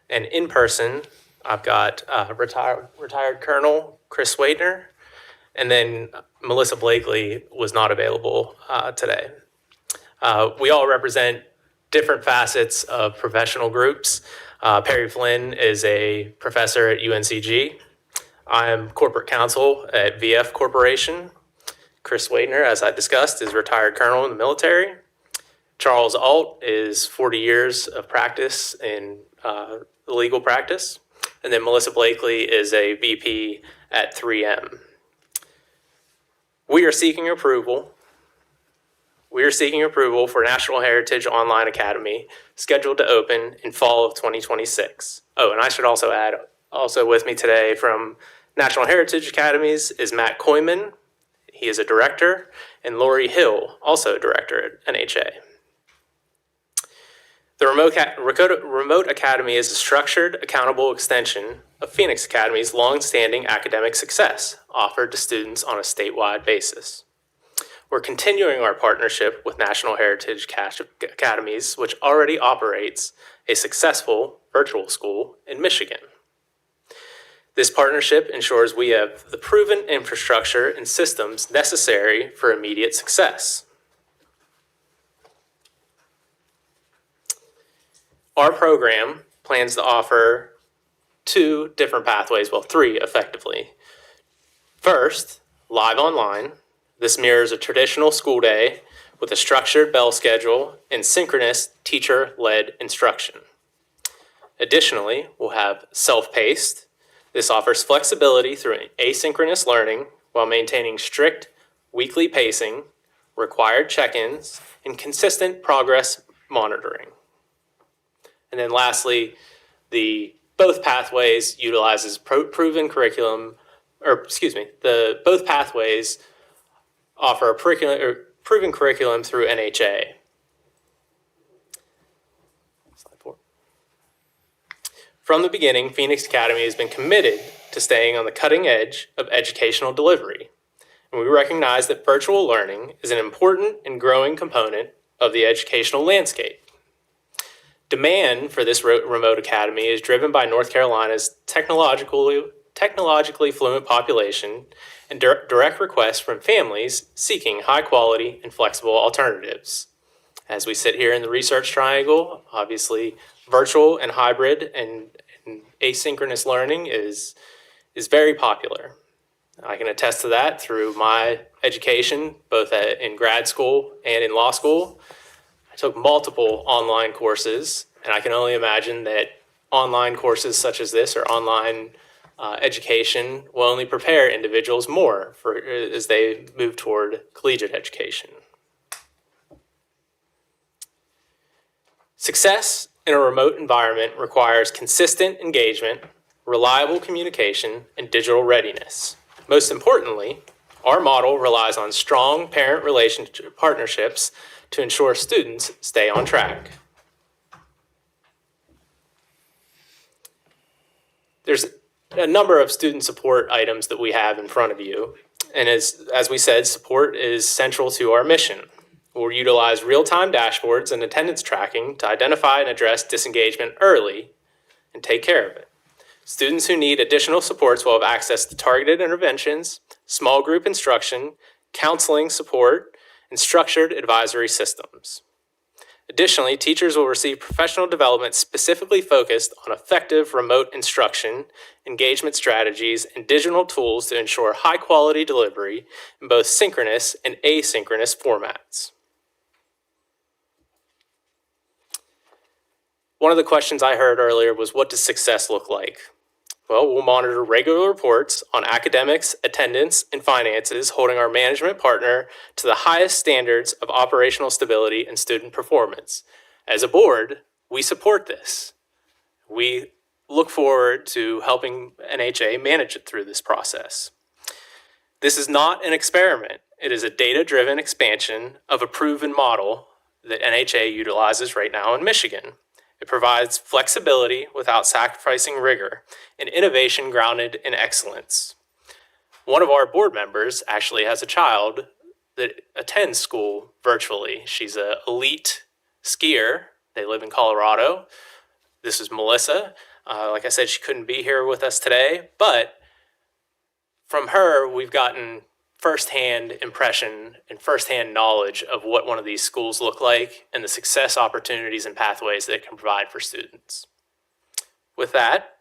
And in person, I've got retired Colonel Chris Waitner, and then Melissa Blakely was not available today. We all represent different facets of professional groups. Perry Flynn is a professor at UNCG. I'm corporate counsel at VF Corporation. Chris Waitner, as I discussed, is retired colonel in the military. Charles Alt is 40 years of practice in legal practice. And then Melissa Blakely is a VP at 3M. We are seeking approval for National Heritage Online Academy, scheduled to open in fall of 2026. Oh, and I should also add, also with me today from National Heritage Academies is Matt Koyman. He is a director, and Lori Hill, also a director at NHA. The Remote Academy is a structured, accountable extension of Phoenix Academy's long-standing academic success offered to students on a statewide basis. We're continuing our partnership with National Heritage Academies, which already operates a successful virtual school in Michigan. This partnership ensures we have the proven infrastructure and systems necessary for immediate success. Our program plans to offer two different pathways, well, three effectively. First, live online. This mirrors a traditional school day with a structured bell schedule and synchronous teacher-led instruction. Additionally, we'll have self-paced. This offers flexibility through asynchronous learning while maintaining strict weekly pacing, required check-ins, and consistent progress monitoring. And then lastly, both pathways utilizes proven curriculum, both pathways offer a proven curriculum through NHA. Slide 4. From the beginning, Phoenix Academy has been committed to staying on the cutting edge of educational delivery. And we recognize that virtual learning is an important and growing component of the educational landscape. Demand for this remote academy is driven by North Carolina's technologically fluent population and direct requests from families seeking high quality and flexible alternatives. As we sit here in the research triangle, obviously virtual and hybrid and asynchronous learning is very popular. I can attest to that through my education, both in grad school and in law school. I took multiple online courses, and I can only imagine that online courses such as this or online education will only prepare individuals more as they move toward collegiate education. Success in a remote environment requires consistent engagement, reliable communication, and digital readiness. Most importantly, our model relies on strong parent-relationship partnerships to ensure students stay on track. There's a number of student support items that we have in front of you. And as we said, support is central to our mission. We'll utilize real-time dashboards and attendance tracking to identify and address disengagement early and take care of it. Students who need additional supports will have access to targeted interventions, small group instruction, counseling support, and structured advisory systems. Additionally, teachers will receive professional development specifically focused on effective remote instruction, engagement strategies, and digital tools to ensure high-quality delivery in both synchronous and asynchronous formats. One of the questions I heard earlier was, what does success look like? Well, we'll monitor regular reports on academics, attendance, and finances, holding our management partner to the highest standards of operational stability and student performance. As a board, we support this. We look forward to helping NHA manage it through this process. This is not an experiment. It is a data-driven expansion of a proven model that NHA utilizes right now in Michigan. It provides flexibility without sacrificing rigor and innovation grounded in excellence. One of our board members actually has a child that attends school virtually. She's an elite skier. They live in Colorado. This is Melissa. Like I said, she couldn't be here with us today, but from her, we've gotten firsthand impression and firsthand knowledge of what one of these schools look like and the success opportunities and pathways that it can provide for students. With that,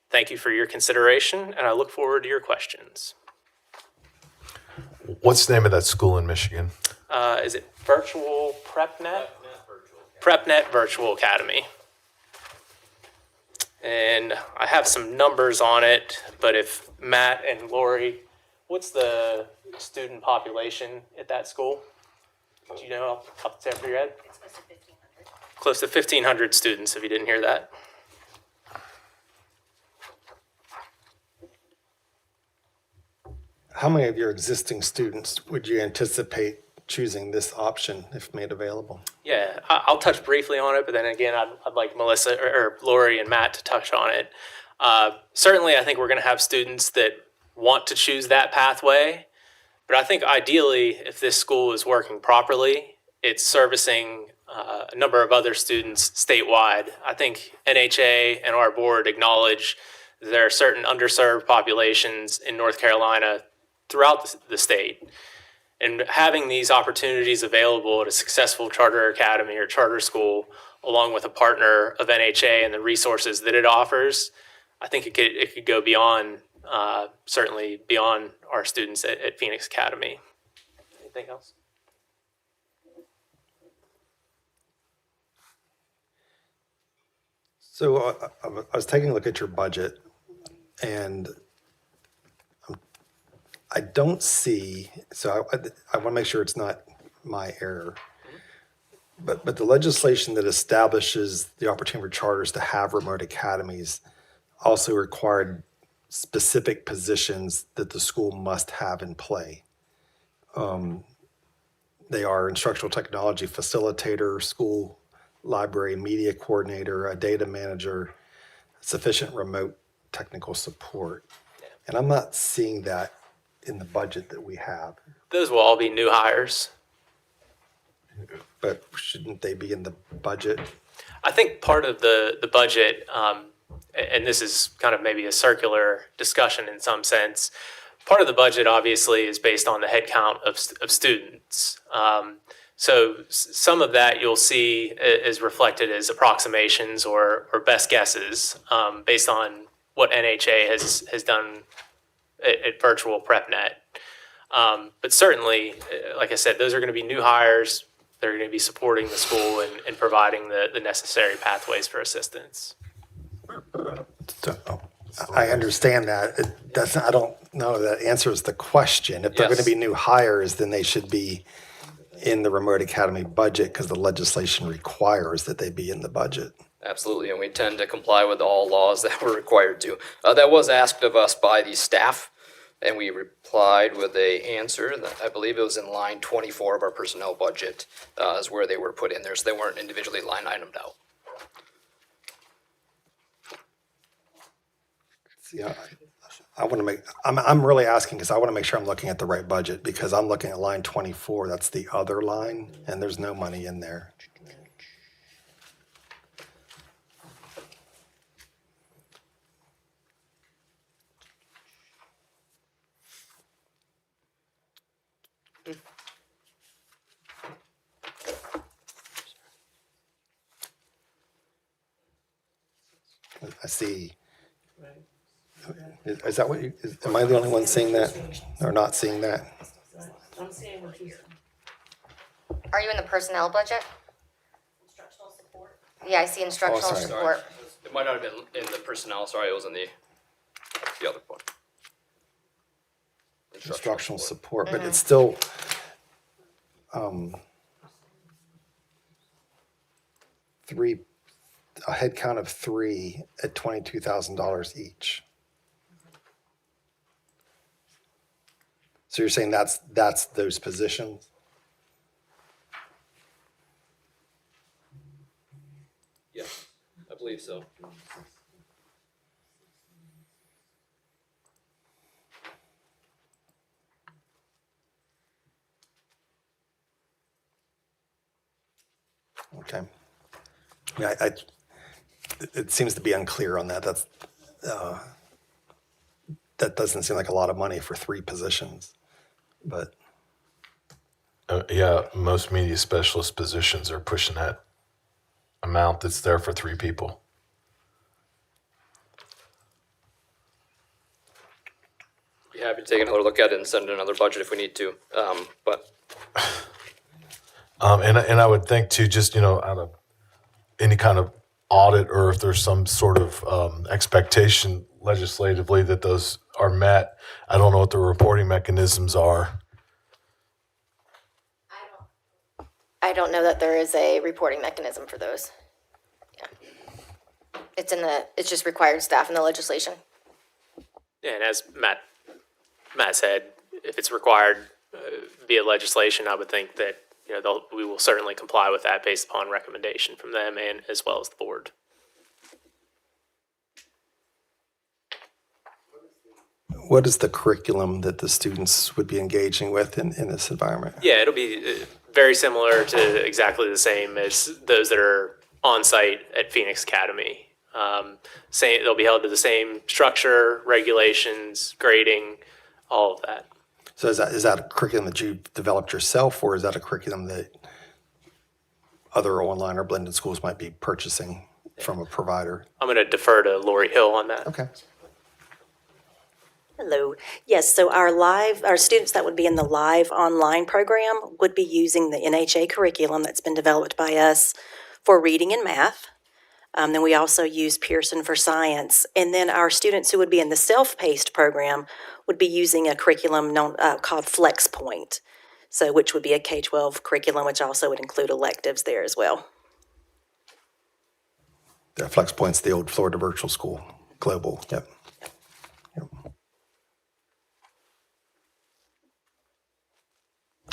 thank you for your consideration, and I look forward to your questions. What's the name of that school in Michigan? Is it Virtual PrepNet? PrepNet Virtual Academy. And I have some numbers on it, but if Matt and Lori, what's the student population at that school? Do you know off the top of your head? It's close to 1,500. Close to 1,500 students, if you didn't hear that. How many of your existing students would you anticipate choosing this option if made available? Yeah, I'll touch briefly on it, but then again, I'd like Melissa or Lori and Matt to touch on it. Certainly, I think we're going to have students that want to choose that pathway, but I think ideally, if this school is working properly, it's servicing a number of other students statewide. I think NHA and our board acknowledge there are certain underserved populations in North Carolina throughout the state. And having these opportunities available at a successful charter academy or charter school, along with a partner of NHA and the resources that it offers, I think it could go beyond, certainly beyond our students at Phoenix Academy. Anything else? So I was taking a look at your budget, and I don't see, so I want to make sure it's not my error, but the legislation that establishes the opportunity for charters to have remote academies also required specific positions that the school must have in play. They are instructional technology facilitator, school library media coordinator, a data manager, sufficient remote technical support. And I'm not seeing that in the budget that we have. Those will all be new hires. But shouldn't they be in the budget? I think part of the budget, and this is kind of maybe a circular discussion in some sense, part of the budget obviously is based on the head count of students. So some of that you'll see is reflected as approximations or best guesses based on what NHA has done at Virtual PrepNet. But certainly, like I said, those are going to be new hires. They're going to be supporting the school and providing the necessary pathways for assistance. So, I understand that. It doesn't, I don't know that answers the question. If they're going to be new hires, then they should be in the remote academy budget because the legislation requires that they be in the budget. Absolutely, and we tend to comply with all laws that we're required to. That was asked of us by the staff, and we replied with an answer that I believe it was in line 24 of our personnel budget is where they were put in there, so they weren't individually line itemed out. Yeah, I want to make, I'm really asking because I want to make sure I'm looking at the right budget because I'm looking at line 24, that's the other line, and there's no money in there. I see. Is that what you, am I the only one seeing that or not seeing that? I'm seeing what you said. Are you in the personnel budget? Instructional support. Yeah, I see instructional sorry. support. It might not have been in the personnel, sorry, it was in the other one. Instructional support, but it's still, a head count of 3 at $22,000 each. So you're saying that's those positions? Yeah, I believe so. Okay. Yeah, it seems to be unclear on that. That doesn't seem like a lot of money for 3 positions, but. Yeah, most media specialist positions are pushing that amount that's there for 3 people. Be happy to take another look at it and send another budget if we need to. But And I would think too, just, out of any kind of audit, or if there's some sort of expectation legislatively that those are met, I don't know what the reporting mechanisms are. I don't know that there is a reporting mechanism for those. Yeah. It's just required staff in the legislation. Yeah, and as Matt said, if it's required via legislation, I would think that we will certainly comply with that based upon recommendation from them and as well as the board. What is the curriculum that the students would be engaging with in this environment? Yeah, it'll be very similar to exactly the same as those that are on site at Phoenix Academy. They'll be held to the same structure, regulations, grading, all of that. So is that a curriculum that you've developed yourself, or is that a curriculum that other online or blended schools might be purchasing from a provider? I'm going to defer to Lori Hill on that. Okay. Hello. Yes, so our students that would be in the live online program would be using the NHA curriculum that's been developed by us for reading and math. Then we also use Pearson for science. And then our students who would be in the self-paced program would be using a curriculum called FlexPoint, which would be a K-12 curriculum, which also would include electives there as well. Yeah, FlexPoint's the old Florida Virtual School Global. Yep.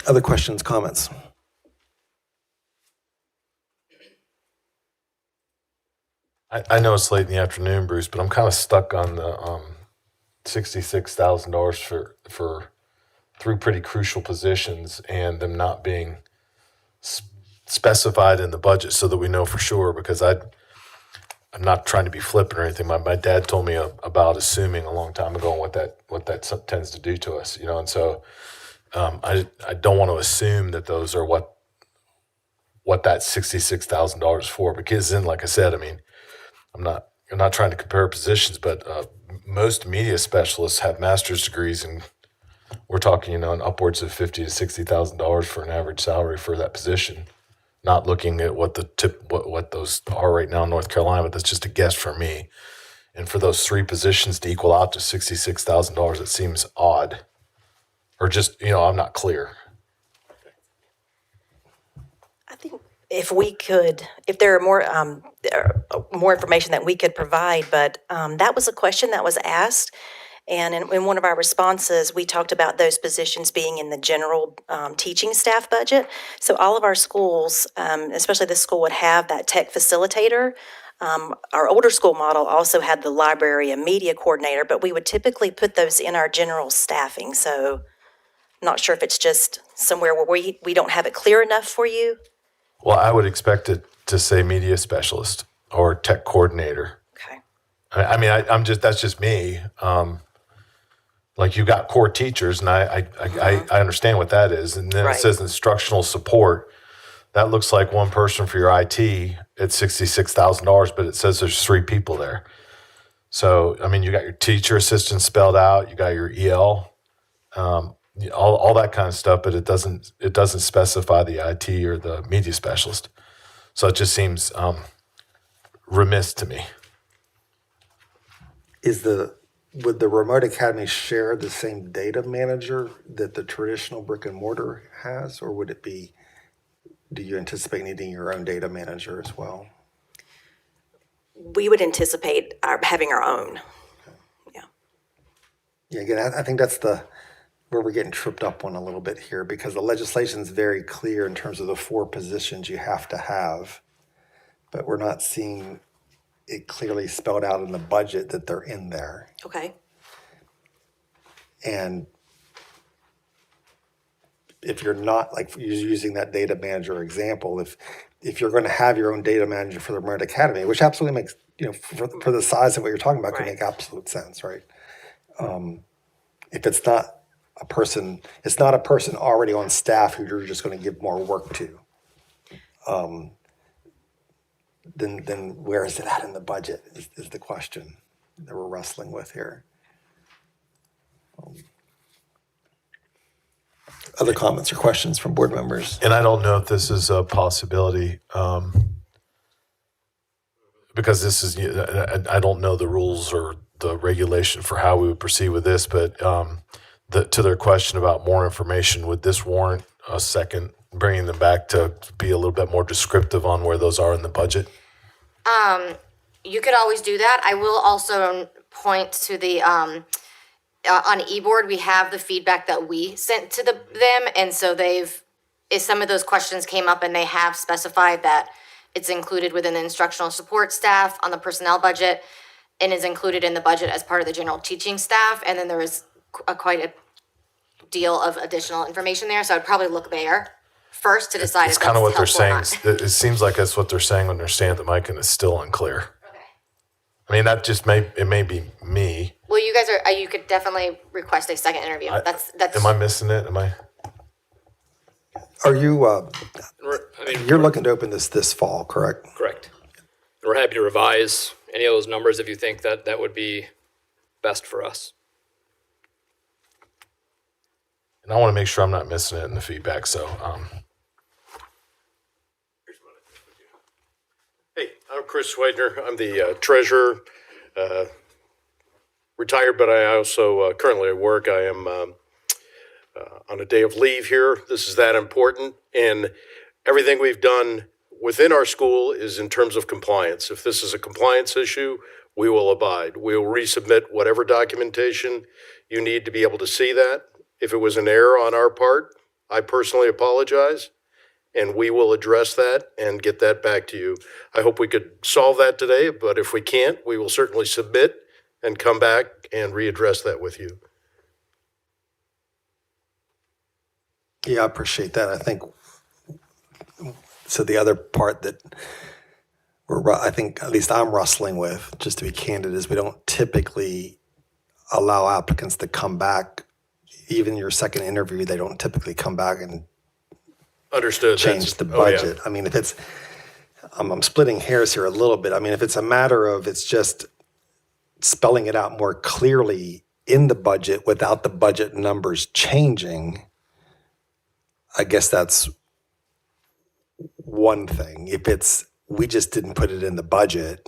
Other questions, comments? I know it's late in the afternoon, Bruce, but I'm kind of stuck on the $66,000 for 3 pretty crucial positions and them not being specified in the budget so that we know for sure, because I'm not trying to be flippant or anything. My dad told me about assuming a long time ago and what that tends to do to us, and so I don't want to assume that those are what that $66,000 is for, because then, like I said, I'm not trying to compare positions, but most media specialists have master's degrees, and we're talking, in upwards of $50,000 to $60,000 for an average salary for that position. Not looking at what what those are right now in North Carolina, but that's just a guess for me. And for those 3 positions to equal out to $66,000, it seems odd, or just I'm not clear. I think if there are more information that we could provide, but that was a question that was asked. And in one of our responses, we talked about those positions being in the general teaching staff budget. So all of our schools, especially this school, would have that tech facilitator. Our older school model also had the library and media coordinator, but we would typically put those in our general staffing. So I'm not sure if it's just somewhere where we don't have it clear enough for you. Well, I would expect it to say media specialist or tech coordinator. Okay. That's just me. Like, you got core teachers, and I understand what that is. And then Right. It says instructional support. That looks like one person for your IT at $66,000, but it says there's 3 people there. So, you got your teacher assistant spelled out, you got your EL, all that kind of stuff, but it doesn't specify the IT or the media specialist. So it just seems remiss to me. Would the remote academy share the same data manager that the traditional brick and mortar has, or do you anticipate needing your own data manager as well? We would anticipate having our own. Yeah, again, I think that's where we're getting tripped up on a little bit here, because the legislation is very clear in terms of the 4 positions you have to have, but we're not seeing it clearly spelled out in the budget that they're in there. Okay. And if you're not, like using that data manager example, if you're going to have your own data manager for the Merit Academy, which absolutely makes, for the size of what you're talking about, can make absolute sense, right? If it's not a person already on staff who you're just going to give more work to, then where is it at in the budget is the question that we're wrestling with here. Other comments or questions from board members? And I don't know if this is a possibility, because this is, I don't know the rules or the regulation for how we would proceed with this, but to their question about more information, would this warrant a second, bringing them back to be a little bit more descriptive on where those are in the budget? You could always do that. I will also point to the, on eBoard, we have the feedback that we sent to them. And so if some of those questions came up and they have specified that it's included within the instructional support staff on the personnel budget and is included in the budget as part of the general teaching staff. And then there is quite a deal of additional information there. So I'd probably look there first to decide It's if that's kind of what they're helpful or saying. not. It seems like that's what they're saying when they're staying at the mic, and it's still unclear. I mean, it may be me. Well, you guys you could definitely request a second interview. That's. Am I missing it? Are you, I mean, you're looking to open this fall, correct? correct. We're happy to revise any of those numbers if you think that would be best for us. And I want to make sure I'm not missing it in the feedback, so. Hey, I'm Chris Widener. I'm the treasurer, retired, but I also currently at work. I am on a day of leave here. This is that important. And everything we've done within our school is in terms of compliance. If this is a compliance issue, we will abide. We will resubmit whatever documentation you need to be able to see that. If it was an error on our part, I personally apologize, and we will address that and get that back to you. I hope we could solve that today, but if we can't, we will certainly submit and come back and readdress that with you. Yeah, I appreciate that. I think, so the other part that I think at least I'm wrestling with, just to be candid, is we don't typically allow applicants to come back. Even your second interview, they don't typically come back and Understood. change the Oh, yeah. budget. I mean, if it's, I'm splitting hairs here a little bit. I mean, if it's a matter of it's just spelling it out more clearly in the budget without the budget numbers changing, I guess that's one thing. If it's, we just didn't put it in the budget.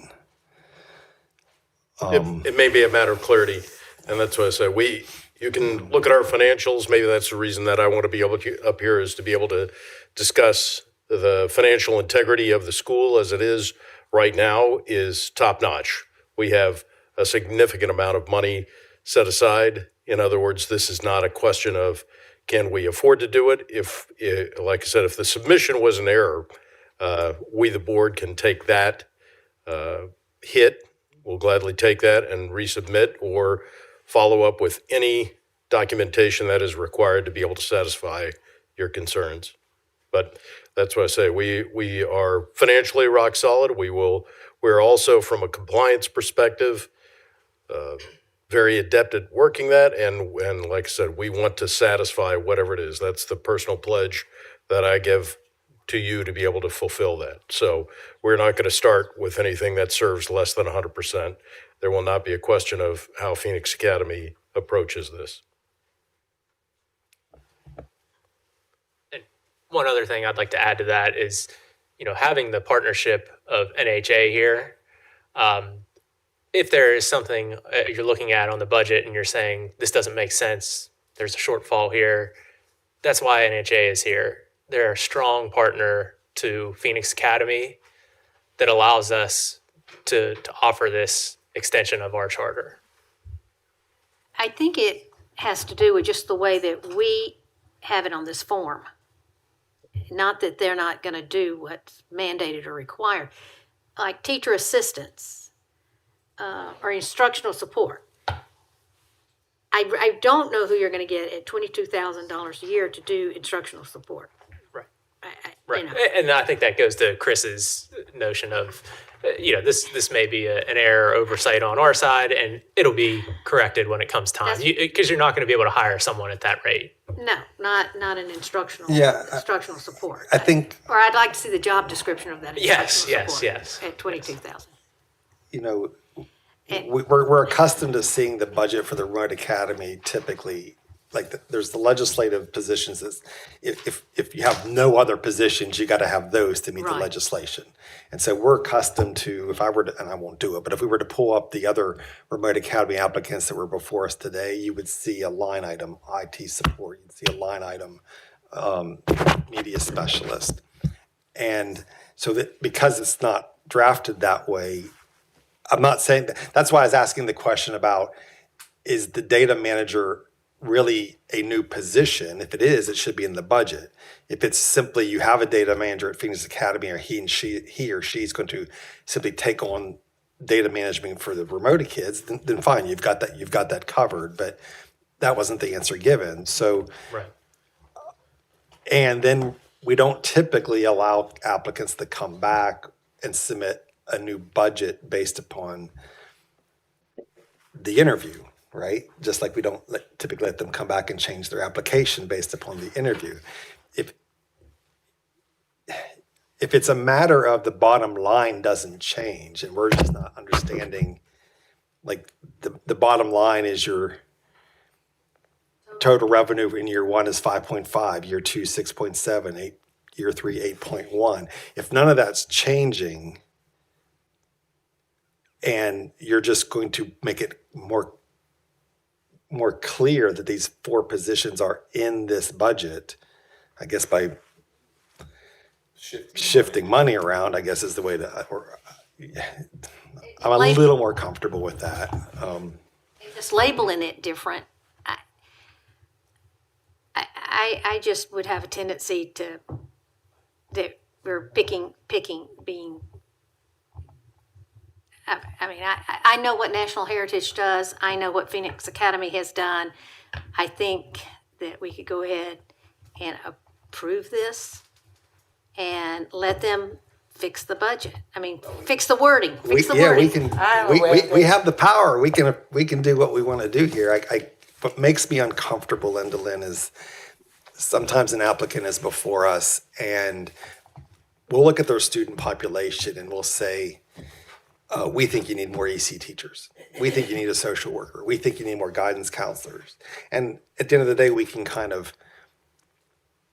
It may be a matter of clarity, and that's why I say you can look at our financials. Maybe that's the reason that I want to be able to up here, is to be able to discuss the financial integrity of the school as it is right now is top notch. We have a significant amount of money set aside. In other words, this is not a question of can we afford to do it. Like I said, if the submission was an error, we, the board, can take that hit. We'll gladly take that and resubmit or follow up with any documentation that is required to be able to satisfy your concerns. But that's what I say. We are financially rock solid. We're also, from a compliance perspective, very adept at working that. And like I said, we want to satisfy whatever it is. That's the personal pledge that I give to you to be able to fulfill that. So we're not going to start with anything that serves less than 100%. There will not be a question of how Phoenix Academy approaches this. And one other thing I'd like to add to that is, having the partnership of NHA here, if there is something you're looking at on the budget and you're saying, this doesn't make sense, there's a shortfall here, that's why NHA is here. They're a strong partner to Phoenix Academy that allows us to offer this extension of our charter. I think it has to do with just the way that we have it on this form. Not that they're not going to do what's mandated or required. Like teacher assistants or instructional support. I don't know who you're going to get at $22,000 a year to do instructional support. Right. Right. And I think that goes to Chris's notion of, this may be an error oversight on our side, and it'll be corrected when it comes time. Because you're not going to be able to hire someone at that rate. No, not an instructional support. I think, Or I'd like to see the job description of that instructional support yes. at $22,000. we're accustomed to seeing the budget for the remote academy typically, there's the legislative positions. If you have no other positions, you got to have those to meet the legislation. And so we're accustomed to, if I were to, and I won't do it, but if we were to pull up the other remote academy applicants that were before us today, you would see a line item, IT support, you'd see a line item, media specialist. And so that because it's not drafted that way, I'm not saying that's why I was asking the question about, is the data manager really a new position? If it is, it should be in the budget. If it's simply you have a data manager at Phoenix Academy, or he or she is going to simply take on data management for the remote kids, then fine, you've got that covered. But that wasn't the answer given. So, and then we don't typically allow applicants to come back and submit a new budget based upon the interview, right? Just like we don't typically let them come back and change their application based upon the interview. If it's a matter of the bottom line doesn't change and we're just not understanding, the bottom line is your total revenue in year 1 is 5.5, year 2, 6.7, year 3, 8.1. If none of that's changing, and you're just going to make it more clear that these 4 positions are in this budget, I guess by shifting money around, I guess is the way to, I'm a little more comfortable with that. Just labeling it different, I just would have a tendency that we're picking being. I know what National Heritage does. I know what Phoenix Academy has done. I think that we could go ahead and approve this and let them fix the budget. Fix the wording. We have the power. We can do what we want to do here. What makes me uncomfortable, Linda Lynn, is sometimes an applicant is before us and we'll look at their student population and we'll say, we think you need more EC teachers. We think you need a social worker. We think you need more guidance counselors. And at the end of the day,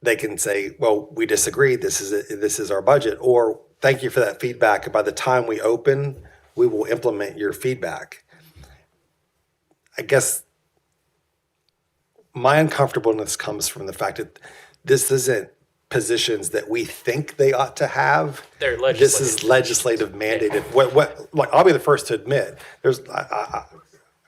they can say, well, we disagree. This is our budget. Or thank you for that feedback. And by the time we open, we will implement your feedback. I guess my uncomfortableness comes from the fact that this isn't positions that we think they ought to have. They're legislative. This is legislative mandated. I'll be the first to admit, there's a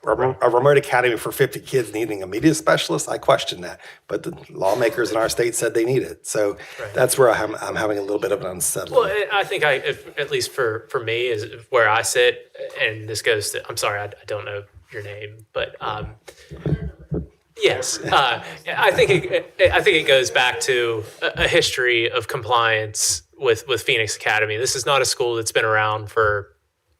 remote academy for 50 kids needing a media specialist. I question that, but the lawmakers in our state said they need it. So that's where I'm having a little bit of an unsettling. Well, I think at least for me, is where I sit, and this goes to, I'm sorry, I don't know your name, but yes, I think it goes back to a history of compliance with Phoenix Academy. This is not a school that's been around for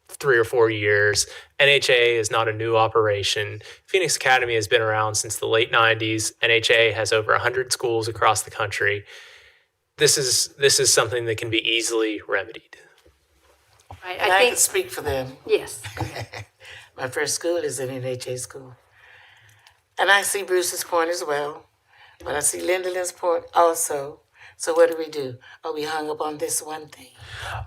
3 or 4 years. NHA is not a new operation. Phoenix Academy has been around since the late 90s. NHA has over 100 schools across the country. This is something that can be easily remedied. I can speak for them. Yes. My first school is an NHA school. And I see Bruce's point as well, but I see Linda Lynn's point also. So what do? Are we hung up on this one thing?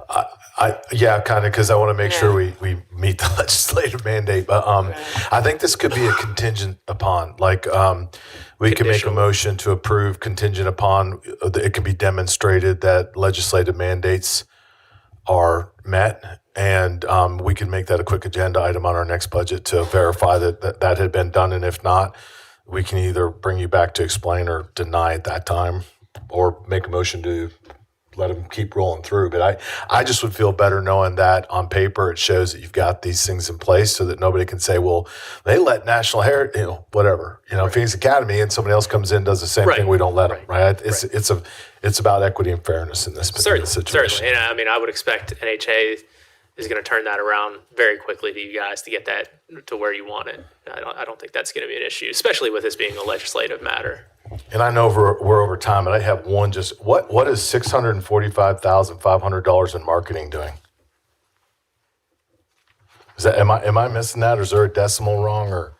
Kind of, because I want to make sure we meet the legislative mandate. But I think this could be a contingent upon, we can make a motion to approve contingent upon, it can be demonstrated that legislative mandates are met. And we can make that a quick agenda item on our next budget to verify that had been done. And if not, we can either bring you back to explain or deny at that time, or make a motion to let them keep rolling through. But I just would feel better knowing that on paper it shows that you've got these things in place so that nobody can say, well, they let National Heritage, whatever, Phoenix Academy, and somebody else comes in and does the same thing. We don't let them, right? It's about equity and fairness in this situation. Certainly. And I mean, I would expect NHA is going to turn that around very quickly to you guys to get that to where you want it. I don't think that's going to be an issue, especially with this being a legislative matter. And I know we're over time, but I have one just, what is $645,500 in marketing doing? Is that, am I missing that, or is there a decimal wrong, or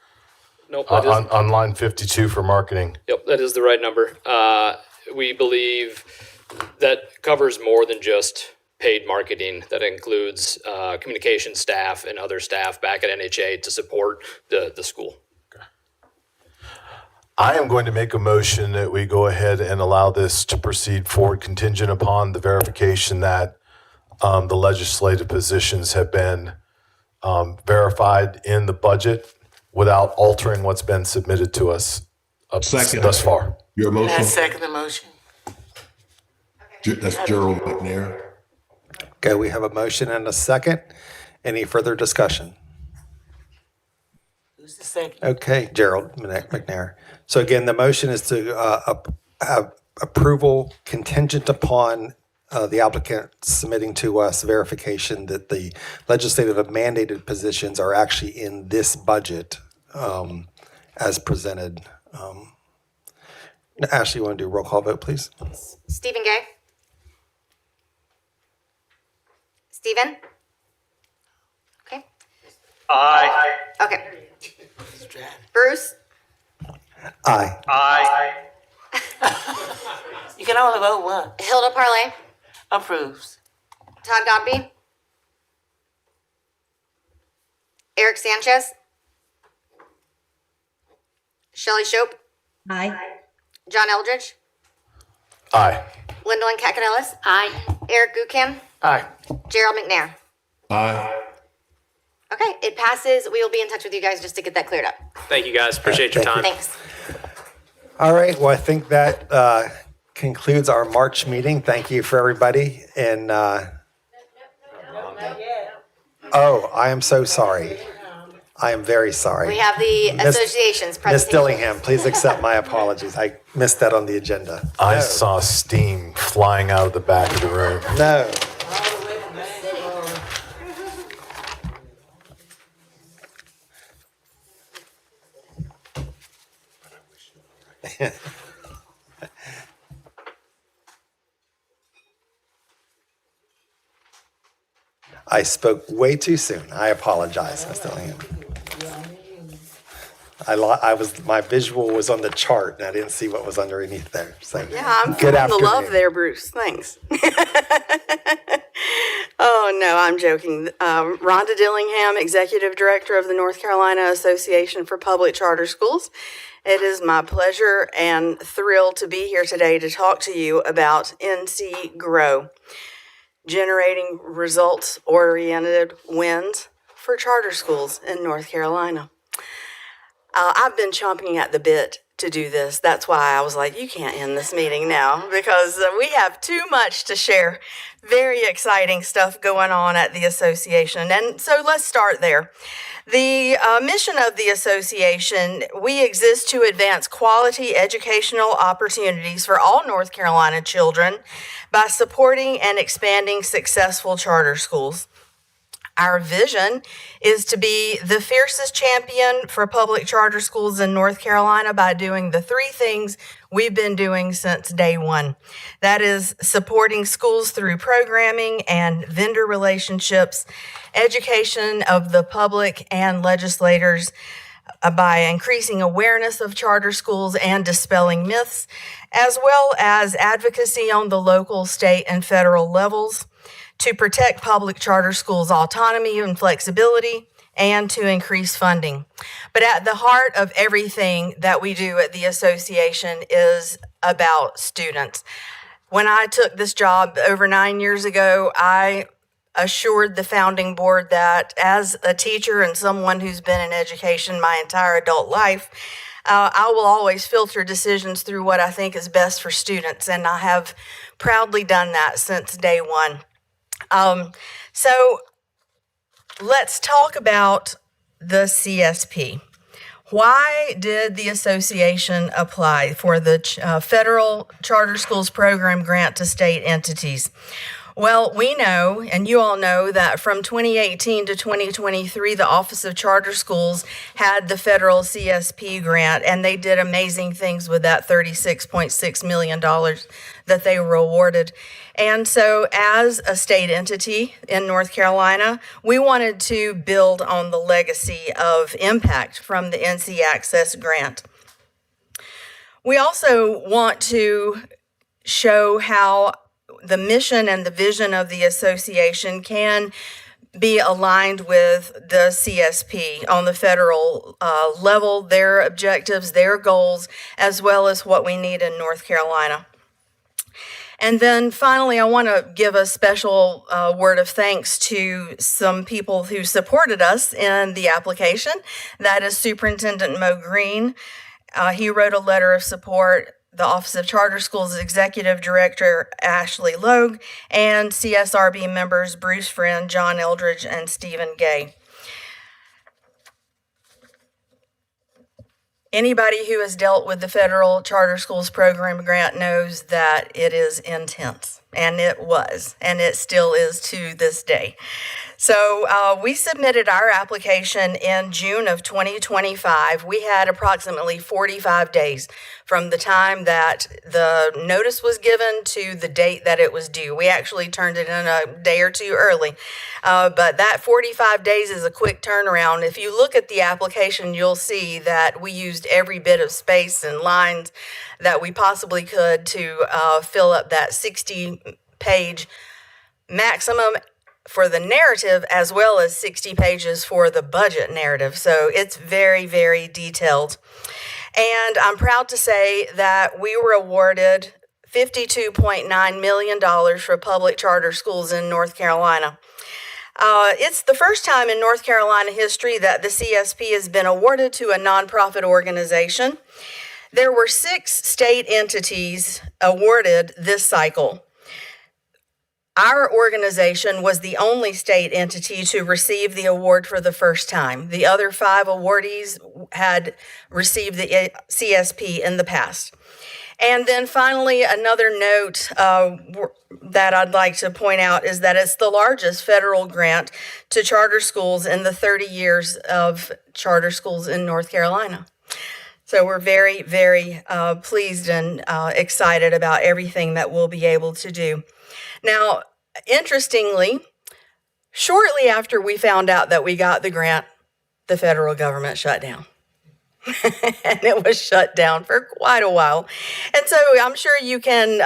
Nope. on line 52 for marketing? Yep, that is the right number. We believe that covers more than just paid marketing. That includes communication staff and other staff back at NHA to support the school. I am going to make a motion that we go ahead and allow this to proceed forward contingent upon the verification that the legislative positions have been verified in the budget without altering what's been submitted to us thus far. Your I motion? second the motion. That's Gerald McNair. Okay, we have a motion and a second. Any further discussion? Who's the second? Okay, Gerald McNair. So again, the motion is to have approval contingent upon the applicant submitting to us verification that the legislative mandated positions are actually in this budget as presented. Ashley, you want to do a roll call vote, please? Stephen Gay? Stephen? Okay. Aye. Okay. Bruce? Aye. Aye. You can only vote once. Hilda Parlay? Approves. Todd Godby? Eric Sanchez? Shelley Shope? Aye. John Eldridge? Aye. Lyndalyn Kakanellis? Aye. Eric Gucan? Aye. Gerald McNair? Aye. Okay, it passes. We will be in touch with you guys just to get that cleared up. Thank you, guys. Appreciate your time. Thanks. All right, well, I think that concludes our March meeting. Thank you for everybody. And, oh, I am so sorry. I am very sorry. We have the association's Miss presentation. Dillingham, please accept my apologies. I missed that on the agenda. I saw steam flying out of the back of the room. No. I spoke way too soon. I apologize, Ms. Dillingham. My visual was on the chart and I didn't see what was underneath there. So Yeah, I'm good feeling the afternoon. love there, Bruce. Thanks. Oh, no, I'm joking. Rhonda Dillingham, Executive Director of the North Carolina Association for Public Charter Schools. It is my pleasure and thrill to be here today to talk to you about NC Grow, generating results-oriented wins for charter schools in North Carolina. I've been chomping at the bit to do this. That's why I was like, you can't end this meeting now because we have too much to share. Very exciting stuff going on at the association. And so let's start there. The mission of the association, we exist to advance quality educational opportunities for all North Carolina children by supporting and expanding successful charter schools. Our vision is to be the fiercest champion for public charter schools in North Carolina by doing the three things we've been doing since day one. That is supporting schools through programming and vendor relationships, education of the public and legislators by increasing awareness of charter schools and dispelling myths, as well as advocacy on the local, state, and federal levels to protect public charter schools' autonomy and flexibility, and to increase funding. But at the heart of everything that we do at the association is about students. When I took this job over 9 years ago, I assured the founding board that as a teacher and someone who's been in education my entire adult life, I will always filter decisions through what I think is best for students, and I have proudly done that since day one. So let's talk about the CSP. Why did the association apply for the Federal Charter Schools Program grant to state entities? Well, we know, and you all know, that from 2018 to 2023, the Office of Charter Schools had the federal CSP grant, and they did amazing things with that $36.6 million that they were awarded. And so as a state entity in North Carolina, we wanted to build on the legacy of impact from the NC Access grant. We also want to show how the mission and the vision of the association can be aligned with the CSP on the federal level, their objectives, their goals, as well as what we need in North Carolina. And then finally, I want to give a special word of thanks to some people who supported us in the application. That is Superintendent Mo Green. He wrote a letter of support. The Office of Charter Schools Executive Director Ashley Logue, and CSRB members Bruce Friend, John Eldridge, and Stephen Gay. Anybody who has dealt with the Federal Charter Schools Program grant knows that it is intense, and it was, and it still is to this day. So we submitted our application in June of 2025. We had approximately 45 days from the time that the notice was given to the date that it was due. We actually turned it in a day or two early, but that 45 days is a quick turnaround. If you look at the application, you'll see that we used every bit of space and lines that we possibly could to fill up that 60-page maximum for the narrative, as well as 60 pages for the budget narrative. So it's very, very detailed. And I'm proud to say that we were awarded $52.9 million for public charter schools in North Carolina. It's the first time in North Carolina history that the CSP has been awarded to a nonprofit organization. There were 6 state entities awarded this cycle. Our organization was the only state entity to receive the award for the first time. The other 5 awardees had received the CSP in the past. And then finally, another note that I'd like to point out is that it's the largest federal grant to charter schools in the 30 years of charter schools in North Carolina. So we're very, very pleased and excited about everything that we'll be able to do. Now, interestingly, shortly after we found out that we got the grant, the federal government shut down. And it was shut down for quite a while. And so I'm sure you can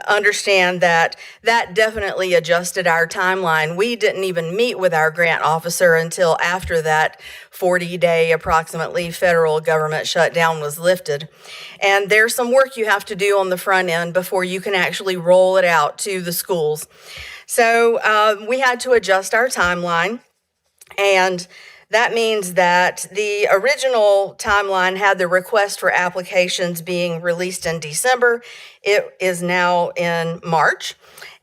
understand that that definitely adjusted our timeline. We didn't even meet with our grant officer until after that 40-day approximately federal government shutdown was lifted. And there's some work you have to do on the front end before you can actually roll it out to the schools. So we had to adjust our timeline, and that means that the original timeline had the request for applications being released in December. It is now in March.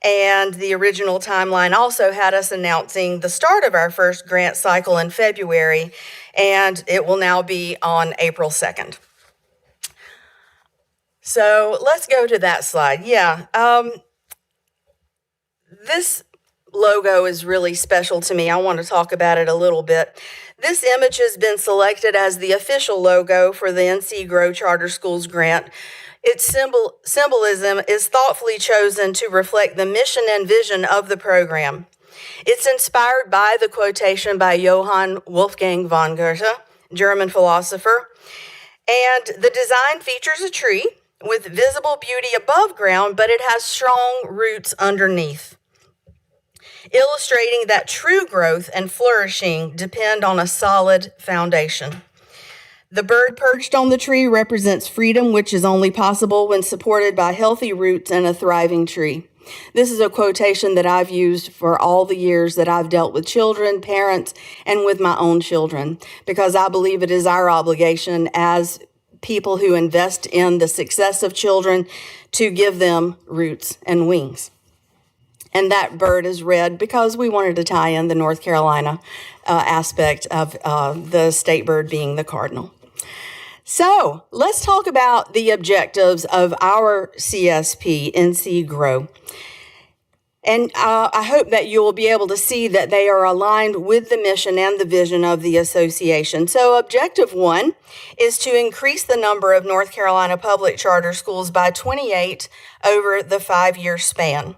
And the original timeline also had us announcing the start of our first grant cycle in February, and it will now be on April 2nd. So let's go to that slide. This logo is really special to me. I want to talk about it a little bit. This image has been selected as the official logo for the NC Grow Charter Schools grant. Its symbolism is thoughtfully chosen to reflect the mission and vision of the program. It's inspired by the quotation by Johann Wolfgang von Goethe, German philosopher. And the design features a tree with visible beauty above ground, but it has strong roots underneath, illustrating that true growth and flourishing depend on a solid foundation. The bird perched on the tree represents freedom, which is only possible when supported by healthy roots and a thriving tree. This is a quotation that I've used for all the years that I've dealt with children, parents, and with my own children, because I believe it is our obligation as people who invest in the success of children to give them roots and wings. And that bird is red because we wanted to tie in the North Carolina aspect of the state bird being the cardinal. So let's talk about the objectives of our CSP, NC Grow. And I hope that you will be able to see that they are aligned with the mission and the vision of the association. So objective 1 is to increase the number of North Carolina public charter schools by 28 over the 5-year span.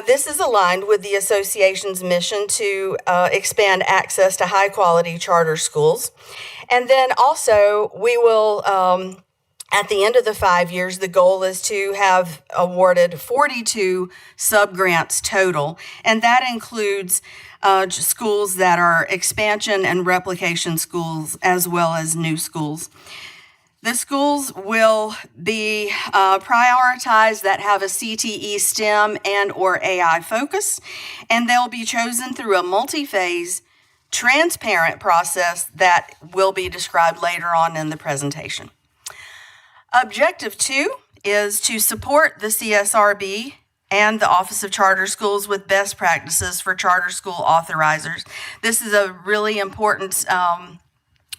This is aligned with the association's mission to expand access to high-quality charter schools. And then also, we will, at the end of the 5 years, the goal is to have awarded 42 subgrants total, and that includes schools that are expansion and replication schools as well as new schools. The schools will be prioritized that have a CTE, STEM, and or AI focus, and they'll be chosen through a multi-phase, transparent process that will be described later on in the presentation. Objective 2 is to support the CSRB and the Office of Charter Schools with best practices for charter school authorizers. This is a really important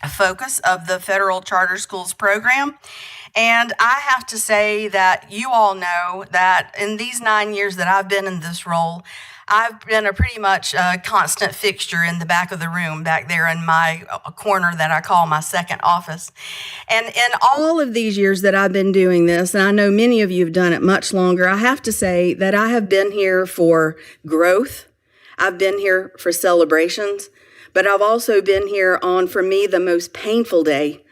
focus of the Federal Charter Schools program. And I have to say that you all know that in these 9 years that I've been in this role, I've been a pretty much constant fixture in the back of the room, back there in my corner that I call my second office. And in all of these years that I've been doing this, and I know many of you have done it much longer, I have to say that I have been here for growth. I've been here for celebrations, but I've also been here on, for me, the most painful day,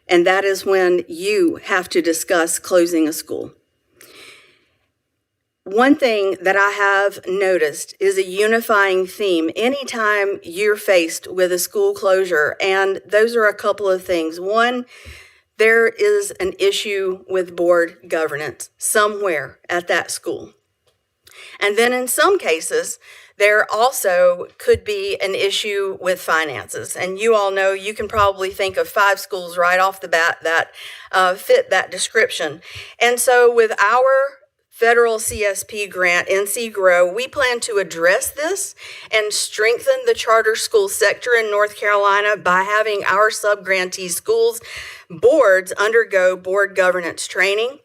and that is when you have to discuss closing a school. One thing that I have noticed is a unifying theme anytime you're faced with a school closure, and those are a couple of things. One, there is an issue with board governance somewhere at that school. And then in some cases, there also could be an issue with finances. And you all know, you can probably think of 5 schools right off the bat that fit that description. And so with our federal CSP grant, NC Grow, we plan to address this and strengthen the charter school sector in North Carolina by having our subgrantee schools boards undergo board governance training.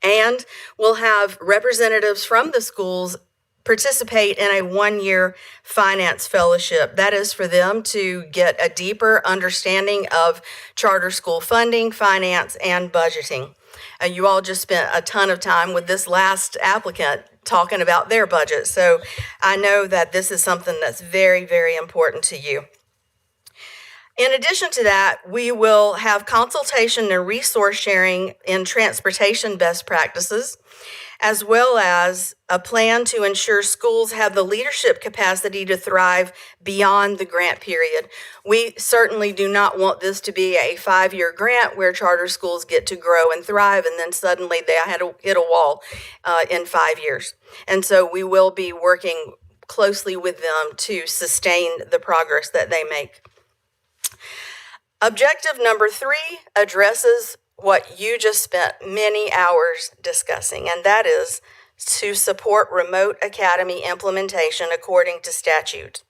And we'll have representatives from the schools participate in a 1-year finance fellowship. That is for them to get a deeper understanding of charter school funding, finance, and budgeting. You all just spent a ton of time with this last applicant talking about their budget. So I know that this is something that's very, very important to you. In addition to that, we will have consultation and resource sharing in transportation best practices, as well as a plan to ensure schools have the leadership capacity to thrive beyond the grant period. We certainly do not want this to be a 5-year grant where charter schools get to grow and thrive and then suddenly they had to hit a wall in 5 years. And so we will be working closely with them to sustain the progress that they make. Objective number 3 addresses what you just spent many hours discussing, and that is to support remote academy implementation according to statute.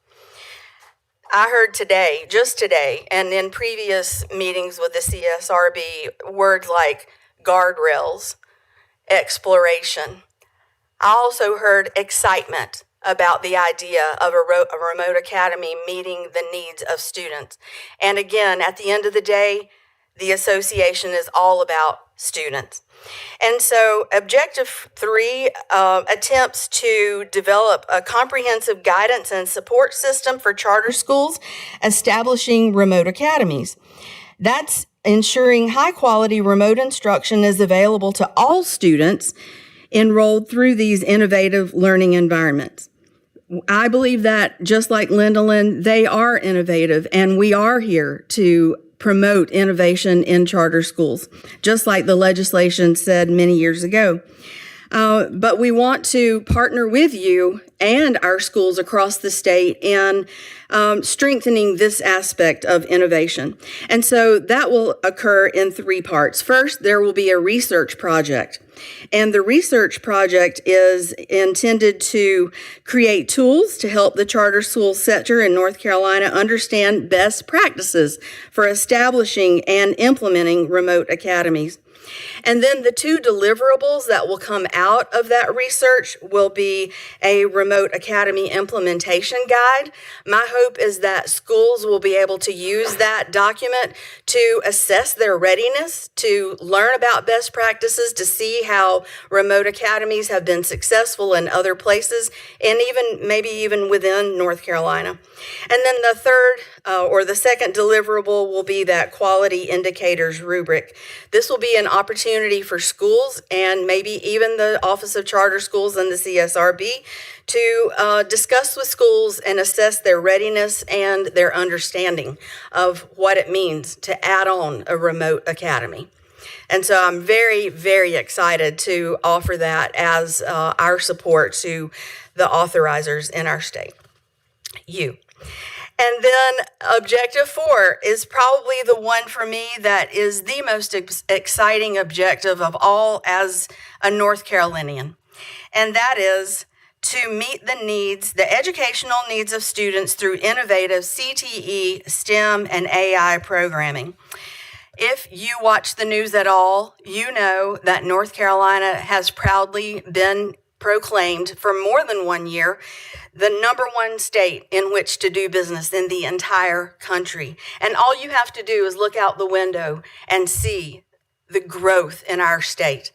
I heard today, just today, and in previous meetings with the CSRB, words like guardrails, exploration. I also heard excitement about the idea of a remote academy meeting the needs of students. And again, at the end of the day, the association is all about students. And so objective 3 attempts to develop a comprehensive guidance and support system for charter schools, establishing remote academies. That's ensuring high quality remote instruction is available to all students enrolled through these innovative learning environments. I believe that just like Lindenlin, they are innovative, and we are here to promote innovation in charter schools, just like the legislation said many years ago. But we want to partner with you and our schools across the state in strengthening this aspect of innovation. And so that will occur in 3 parts. First, there will be a research project. And the research project is intended to create tools to help the charter school sector in North Carolina understand best practices for establishing and implementing remote academies. And then the 2 deliverables that will come out of that research will be a remote academy implementation guide. My hope is that schools will be able to use that document to assess their readiness, to learn about best practices, to see how remote academies have been successful in other places, and maybe even within North Carolina. And then the third or the second deliverable will be that quality indicators rubric. This will be an opportunity for schools and maybe even the Office of Charter Schools and the CSRB to discuss with schools and assess their readiness and their understanding of what it means to add on a remote academy. And so I'm very, very excited to offer that as our support to the authorizers in our state. And then objective 4 is probably the one for me that is the most exciting objective of all as a North Carolinian. And that is to meet the needs, the educational needs of students through innovative CTE, STEM, and AI programming. If you watch the news at all, you know that North Carolina has proudly been proclaimed for more than 1 year the #1 state in which to do business in the entire country. And all you have to do is look out the window and see the growth in our state.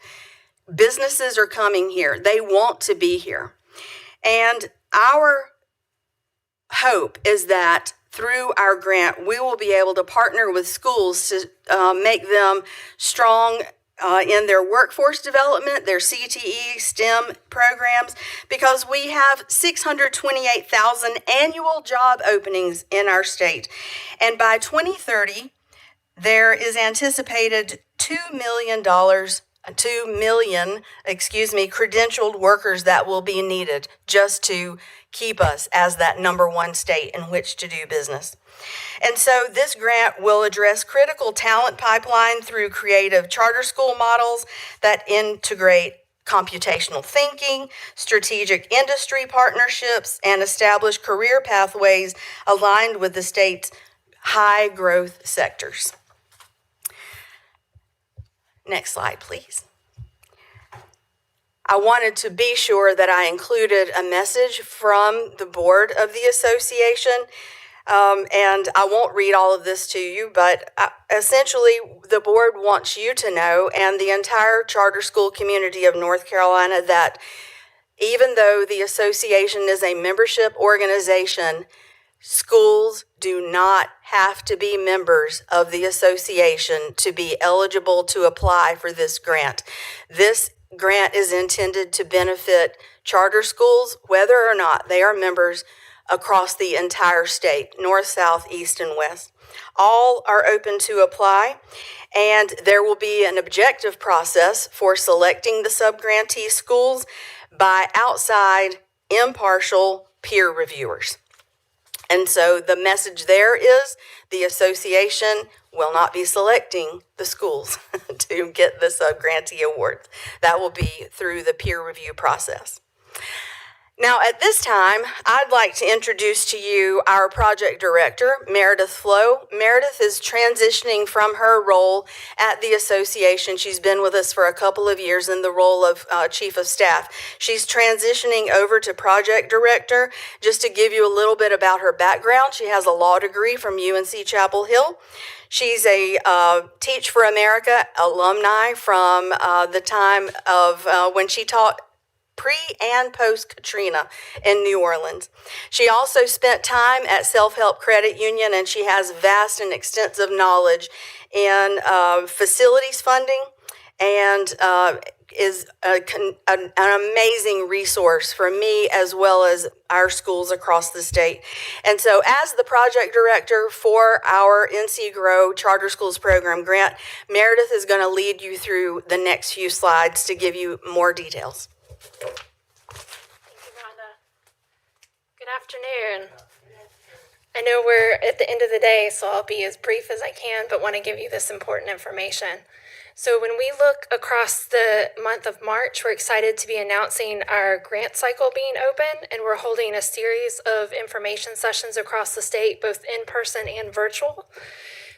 Businesses are coming here. They want to be here. And our hope is that through our grant, we will be able to partner with schools to make them strong in their workforce development, their CTE, STEM programs, because we have 628,000 annual job openings in our state. And by 2030, there is anticipated $2 million credentialed workers that will be needed just to keep us as that #1 state in which to do business. And so this grant will address critical talent pipeline through creative charter school models that integrate computational thinking, strategic industry partnerships, and establish career pathways aligned with the state's high growth sectors. Next slide, please. I wanted to be sure that I included a message from the board of the association. And I won't read all of this to you, but essentially the board wants you to know, and the entire charter school community of North Carolina, that even though the association is a membership organization, schools do not have to be members of the association to be eligible to apply for this grant. This grant is intended to benefit charter schools, whether or not they are members across the entire state, north, south, east, and west. All are open to apply, and there will be an objective process for selecting the subgrantee schools by outside, impartial peer reviewers. And so the message there is the association will not be selecting the schools to get the subgrantee awards. That will be through the peer review process. Now, at this time, I'd like to introduce to you our project director, Meredith Flo. Meredith is transitioning from her role at the association. She's been with us for a couple of years in the role of chief of staff. She's transitioning over to project director. Just to give you a little bit about her background, she has a law degree from UNC Chapel Hill. She's a Teach for America alumni from the time of when she taught pre and post Katrina in New Orleans. She also spent time at Self-Help Credit Union, and she has vast and extensive knowledge in facilities funding and is an amazing resource for me as well as our schools across the state. And so as the project director for our NC Grow Charter Schools Program grant, Meredith is going to lead you through the next few slides to give you more details. Thank you, Rhonda. Good afternoon. I know we're at the end of the day, so I'll be as brief as I can, but want to give you this important information. So when we look across the month of March, we're excited to be announcing our grant cycle being open, and we're holding a series of information sessions across the state, both in person and virtual.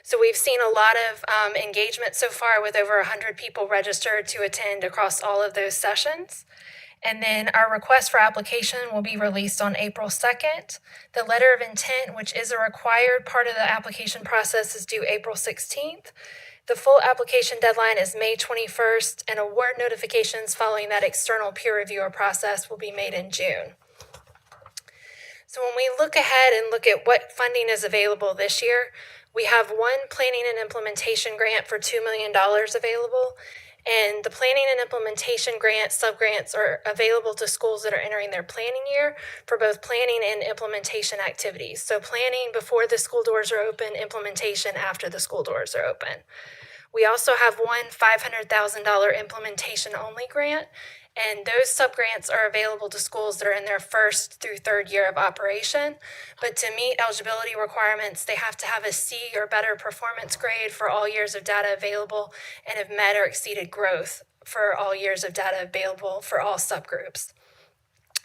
So we've seen a lot of engagement so far with over 100 people registered to attend across all of those sessions. And then our request for application will be released on April 2nd. The letter of intent, which is a required part of the application process, is due April 16th. The full application deadline is May 21st, and award notifications following that external peer reviewer process will be made in June. So when we look ahead and look at what funding is available this year, we have one planning and implementation grant for $2 million available. And the planning and implementation grant subgrants are available to schools that are entering their planning year for both planning and implementation activities. So planning before the school doors are open, implementation after the school doors are open. We also have one $500,000 implementation only grant, and those subgrants are available to schools that are in their first through third year of operation. But to meet eligibility requirements, they have to have a C or better performance grade for all years of data available and have met or exceeded growth for all years of data available for all subgroups.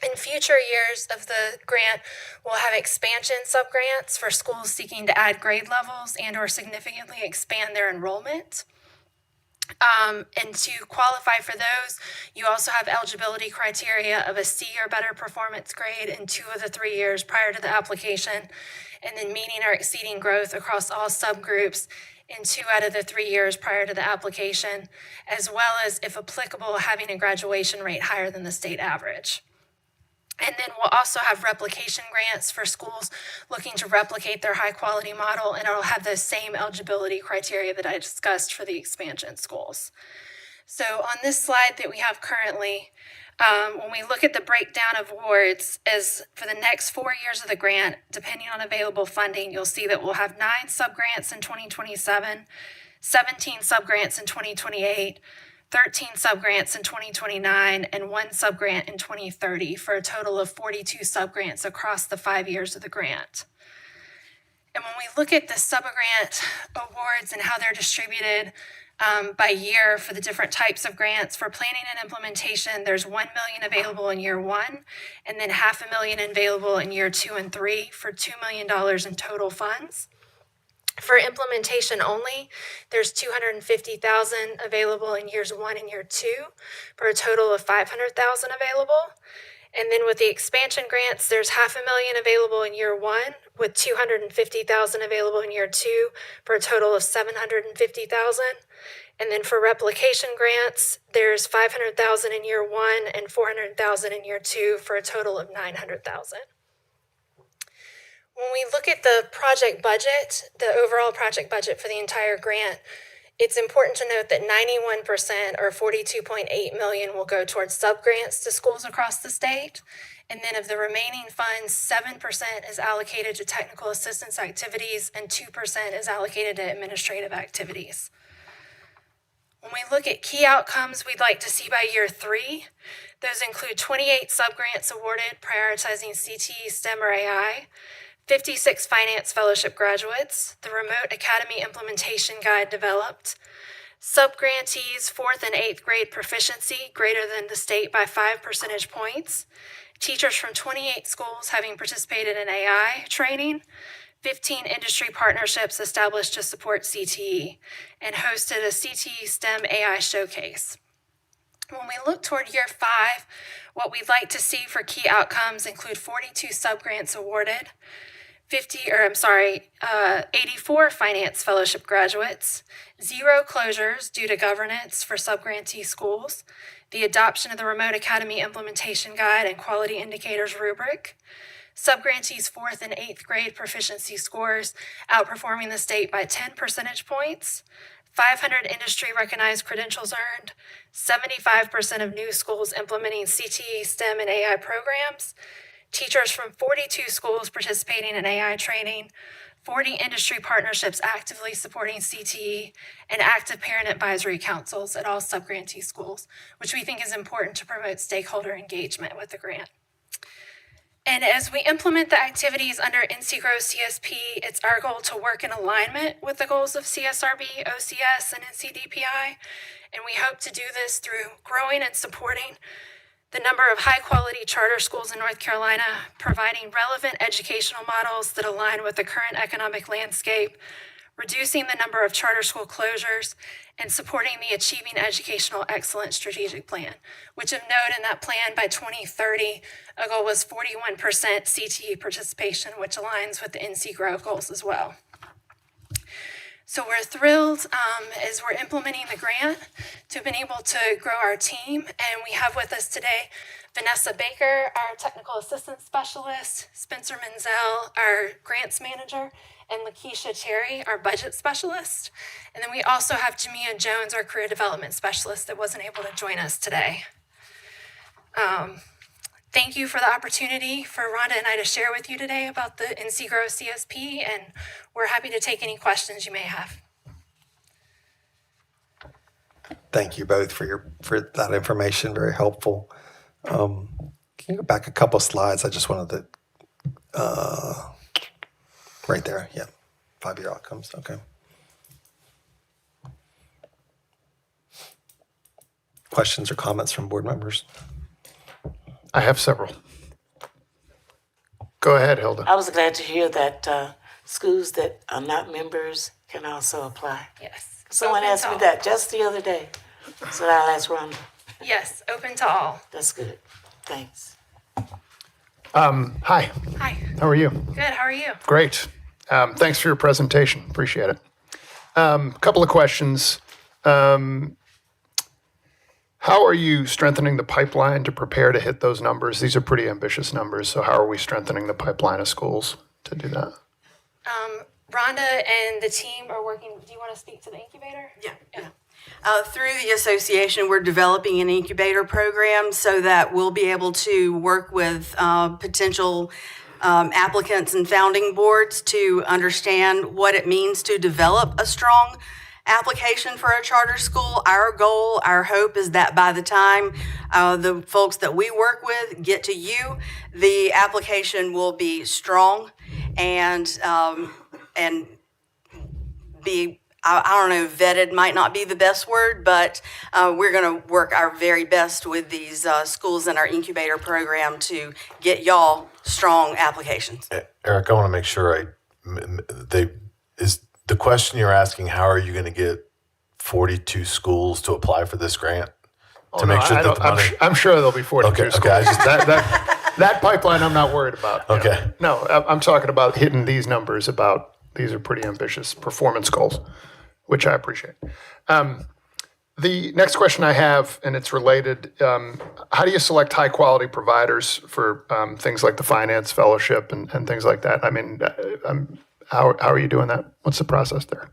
In future years of the grant, we'll have expansion subgrants for schools seeking to add grade levels and or significantly expand their enrollment. And to qualify for those, you also have eligibility criteria of a C or better performance grade in 2 of the 3 years prior to the application, and then meeting or exceeding growth across all subgroups in 2 out of the 3 years prior to the application, as well as, if applicable, having a graduation rate higher than the state average. And then we'll also have replication grants for schools looking to replicate their high quality model, and it'll have the same eligibility criteria that I discussed for the expansion schools. So on this slide that we have currently, when we look at the breakdown of awards, as for the next 4 years of the grant, depending on available funding, you'll see that we'll have 9 subgrants in 2027, 17 subgrants in 2028, 13 subgrants in 2029, and 1 subgrant in 2030, for a total of 42 subgrants across the 5 years of the grant. And when we look at the subgrant awards and how they're distributed by year for the different types of grants, for planning and implementation, there's $1 million available in year 1, and then $500,000 available in year 2 and 3 for $2 million in total funds. For implementation only, there's $250,000 available in years 1 and year 2 for a total of $500,000 available. And then with the expansion grants, there's $500,000 available in year 1 with $250,000 available in year 2 for a total of $750,000. And then for replication grants, there's $500,000 in year 1 and $400,000 in year 2 for a total of $900,000. When we look at the project budget, the overall project budget for the entire grant, it's important to note that 91% or $42.8 million will go towards subgrants to schools across the state. And then of the remaining funds, 7% is allocated to technical assistance activities and 2% is allocated to administrative activities. When we look at key outcomes we'd like to see by year 3, those include 28 subgrants awarded prioritizing CTE, STEM, or AI, 56 finance fellowship graduates, the Remote Academy Implementation Guide developed, subgrantees 4th and 8th grade proficiency greater than the state by 5 percentage points, teachers from 28 schools having participated in AI training, 15 industry partnerships established to support CTE, and hosted a CTE STEM AI showcase. When we look toward year 5, what we'd like to see for key outcomes include 42 subgrants awarded, 84 finance fellowship graduates, 0 closures due to governance for subgrantee schools, the adoption of the Remote Academy Implementation Guide and Quality Indicators rubric, subgrantees 4th and 8th grade proficiency scores outperforming the state by 10 percentage points, 500 industry recognized credentials earned, 75% of new schools implementing CTE, STEM, and AI programs, teachers from 42 schools participating in AI training, 40 industry partnerships actively supporting CTE, and active parent advisory councils at all subgrantee schools, which we think is important to promote stakeholder engagement with the grant. And as we implement the activities under NC-GROW CSP, it's our goal to work in alignment with the goals of CSRB, OCS, and NCDPI. And we hope to do this through growing and supporting the number of high-quality charter schools in North Carolina, providing relevant educational models that align with the current economic landscape, reducing the number of charter school closures, and supporting the Achieving Educational Excellence Strategic Plan, which of note in that plan by 2030, a goal was 41% CTE participation, which aligns with the NC-GROW goals as well. So we're thrilled as we're implementing the grant to have been able to grow our team. And we have with us today Vanessa Baker, our technical assistant specialist, Spencer Menzel, our grants manager, and Lakeisha Cherry, our budget specialist. And then we also have Jamia Jones, our career development specialist that wasn't able to join us today. Thank you for the opportunity for Rhonda and I to share with you today about the NC-GROW CSP, and we're happy to take any questions you may have. Thank you both for that information. Very helpful. Can you go back a couple slides? I just wanted to, right there. Yeah. 5-year outcomes. Okay. Questions or comments from board members? I have several. Go ahead, Hilda. I was glad to hear that schools that are not members can also apply. Yes. Someone Open asked to me all. that just the other day. So I'll ask Rhonda. Yes, open to all. That's good. Thanks. Hi. Hi. How are you? Good, how are you? Great. Thanks for your presentation. Appreciate it. Couple of questions. How are you strengthening the pipeline to prepare to hit those numbers? These are pretty ambitious numbers. So how are we strengthening the pipeline of schools to do that? Rhonda and the team are working. Do you want to speak to the incubator? Yeah. Through the association, we're developing an incubator program so that we'll be able to work with potential applicants and founding boards to understand what it means to develop a strong application for a charter school. Our goal, our hope is that by the time the folks that we work with get to you, the application will be strong and be, I don't know, vetted might not be the best word, but we're going to work our very best with these schools in our incubator program to get y'all strong applications. Eric, I want to make sure is the question you're asking, how are you going to get 42 schools to apply for this grant? To make sure that the money... I'm sure there'll be 42 schools. Okay. That pipeline I'm not worried about. Okay. No, I'm talking about hitting these numbers these are pretty ambitious performance goals, which I appreciate. The next question I have, and it's related, how do you select high quality providers for things like the finance fellowship and things like that? I mean, how are you doing that? What's the process there?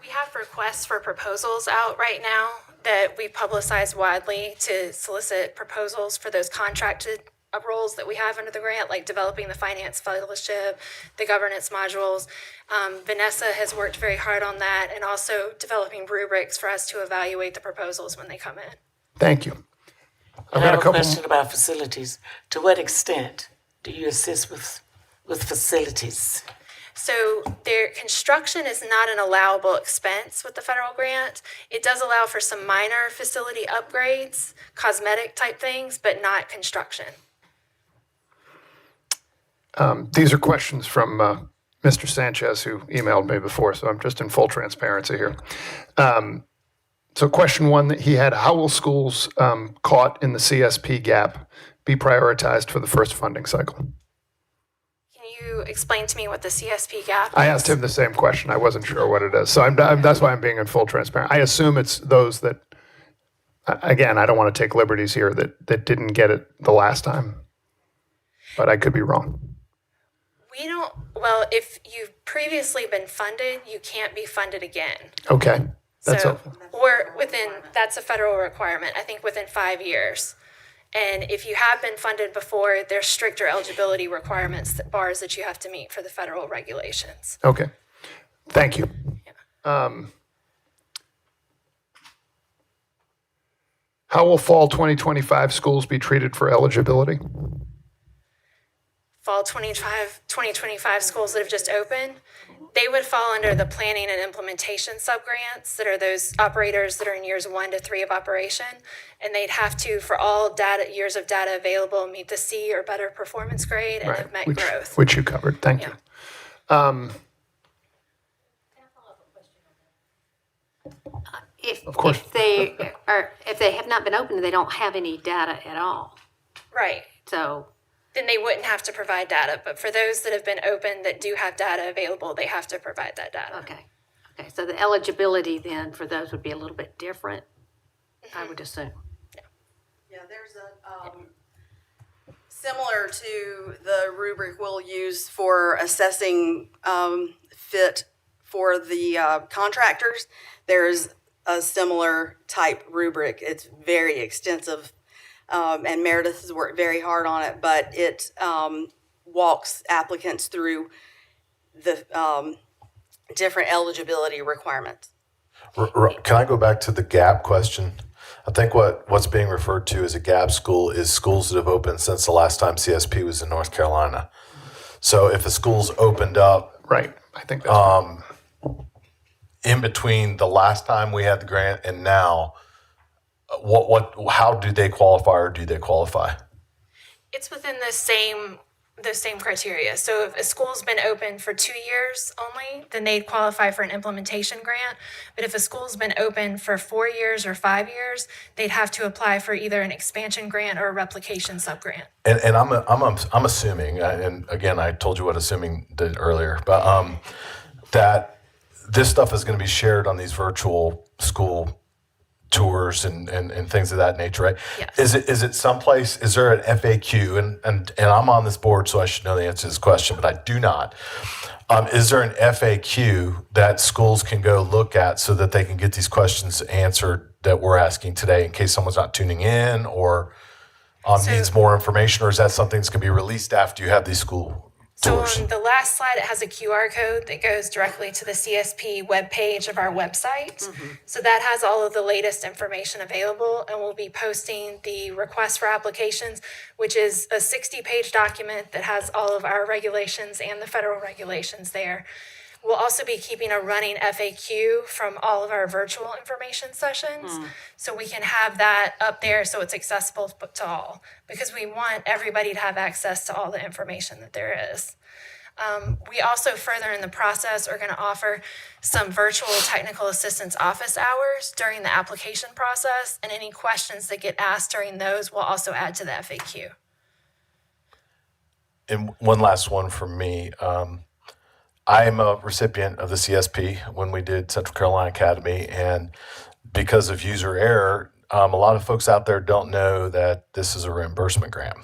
We have requests for proposals out right now that we publicize widely to solicit proposals for those contracted roles that we have under the grant, like developing the finance fellowship, the governance modules. Vanessa has worked very hard on that, and also developing rubrics for us to evaluate the proposals when they come in. Thank you. I have a question about facilities. To what extent do you assist with facilities? So their construction is not an allowable expense with the federal grant. It does allow for some minor facility upgrades, cosmetic type things, but not construction. These are questions from Mr. Sanchez, who emailed me before, so I'm just in full transparency here. So question one that he had, how will schools caught in the CSP gap be prioritized for the first funding cycle? Can you explain to me what the CSP gap is? I asked him the same question. I wasn't sure what it is. So that's why I'm being in full transparency. I assume it's those that, again, I don't want to take liberties here, that didn't get it the last time, but I could be wrong. Well, if you've previously been funded, you can't be funded again. Okay. That's So helpful. that's a federal requirement, I think within 5 years. And if you have been funded before, there's stricter eligibility requirements, bars that you have to meet for the federal regulations. Okay, thank you. How will fall 2025 schools be treated for eligibility? Fall 2025 schools that have just opened, they would fall under the planning and implementation subgrants that are those operators that are in years 1 to 3 of operation. And they'd have to, for all years of data available, meet the C or better performance grade and have met growth. Which you covered, thank you. Of course. If they have not been opened, they don't have any data at all. Right. So, Then they wouldn't have to provide data. But for those that have been open that do have data available, they have to provide that data. okay. So the eligibility then for those would be a little bit different, I would assume. Yeah, there's similar to the rubric we'll use for assessing fit for the contractors. There's a similar type rubric. It's very extensive, and Meredith has worked very hard on it, but it walks applicants through the different eligibility requirements. Can I go back to the gap question? I think what's being referred to as a gap school is schools that have opened since the last time CSP was in North Carolina. So if a school's opened up, right, I think that's in between the last time we had the grant and now, how do they qualify, or do they qualify? It's within the same criteria. So if a school's been open for 2 years only, then they'd qualify for an implementation grant. But if a school's been open for 4 years or 5 years, they'd have to apply for either an expansion grant or a replication subgrant. And I'm assuming, and again, I told you what assuming did earlier, but that this stuff is going to be shared on these virtual school tours and things of that nature, right? Yes. Is it someplace? Is there an FAQ? And I'm on this board, so I should know the answer to this question, but I do not. Is there an FAQ that schools can go look at so that they can get these questions answered that we're asking today, in case someone's not tuning in or needs more information, or is that something that's going to be released after you have these school tours? So on the last slide, it has a QR code that goes directly to the CSP webpage of our website. So that has all of the latest information available, and we'll be posting the request for applications, which is a 60-page document that has all of our regulations and the federal regulations there. We'll also be keeping a running FAQ from all of our virtual information sessions. So we can have that up there so it's accessible to all, because we want everybody to have access to all the information that there is. We also, further in the process, are going to offer some virtual technical assistance office hours during the application process, and any questions that get asked during those we'll also add to the FAQ. And one last one from me. I am a recipient of the CSP when we did Central Carolina Academy, and because of user error, a lot of folks out there don't know that this is a reimbursement grant.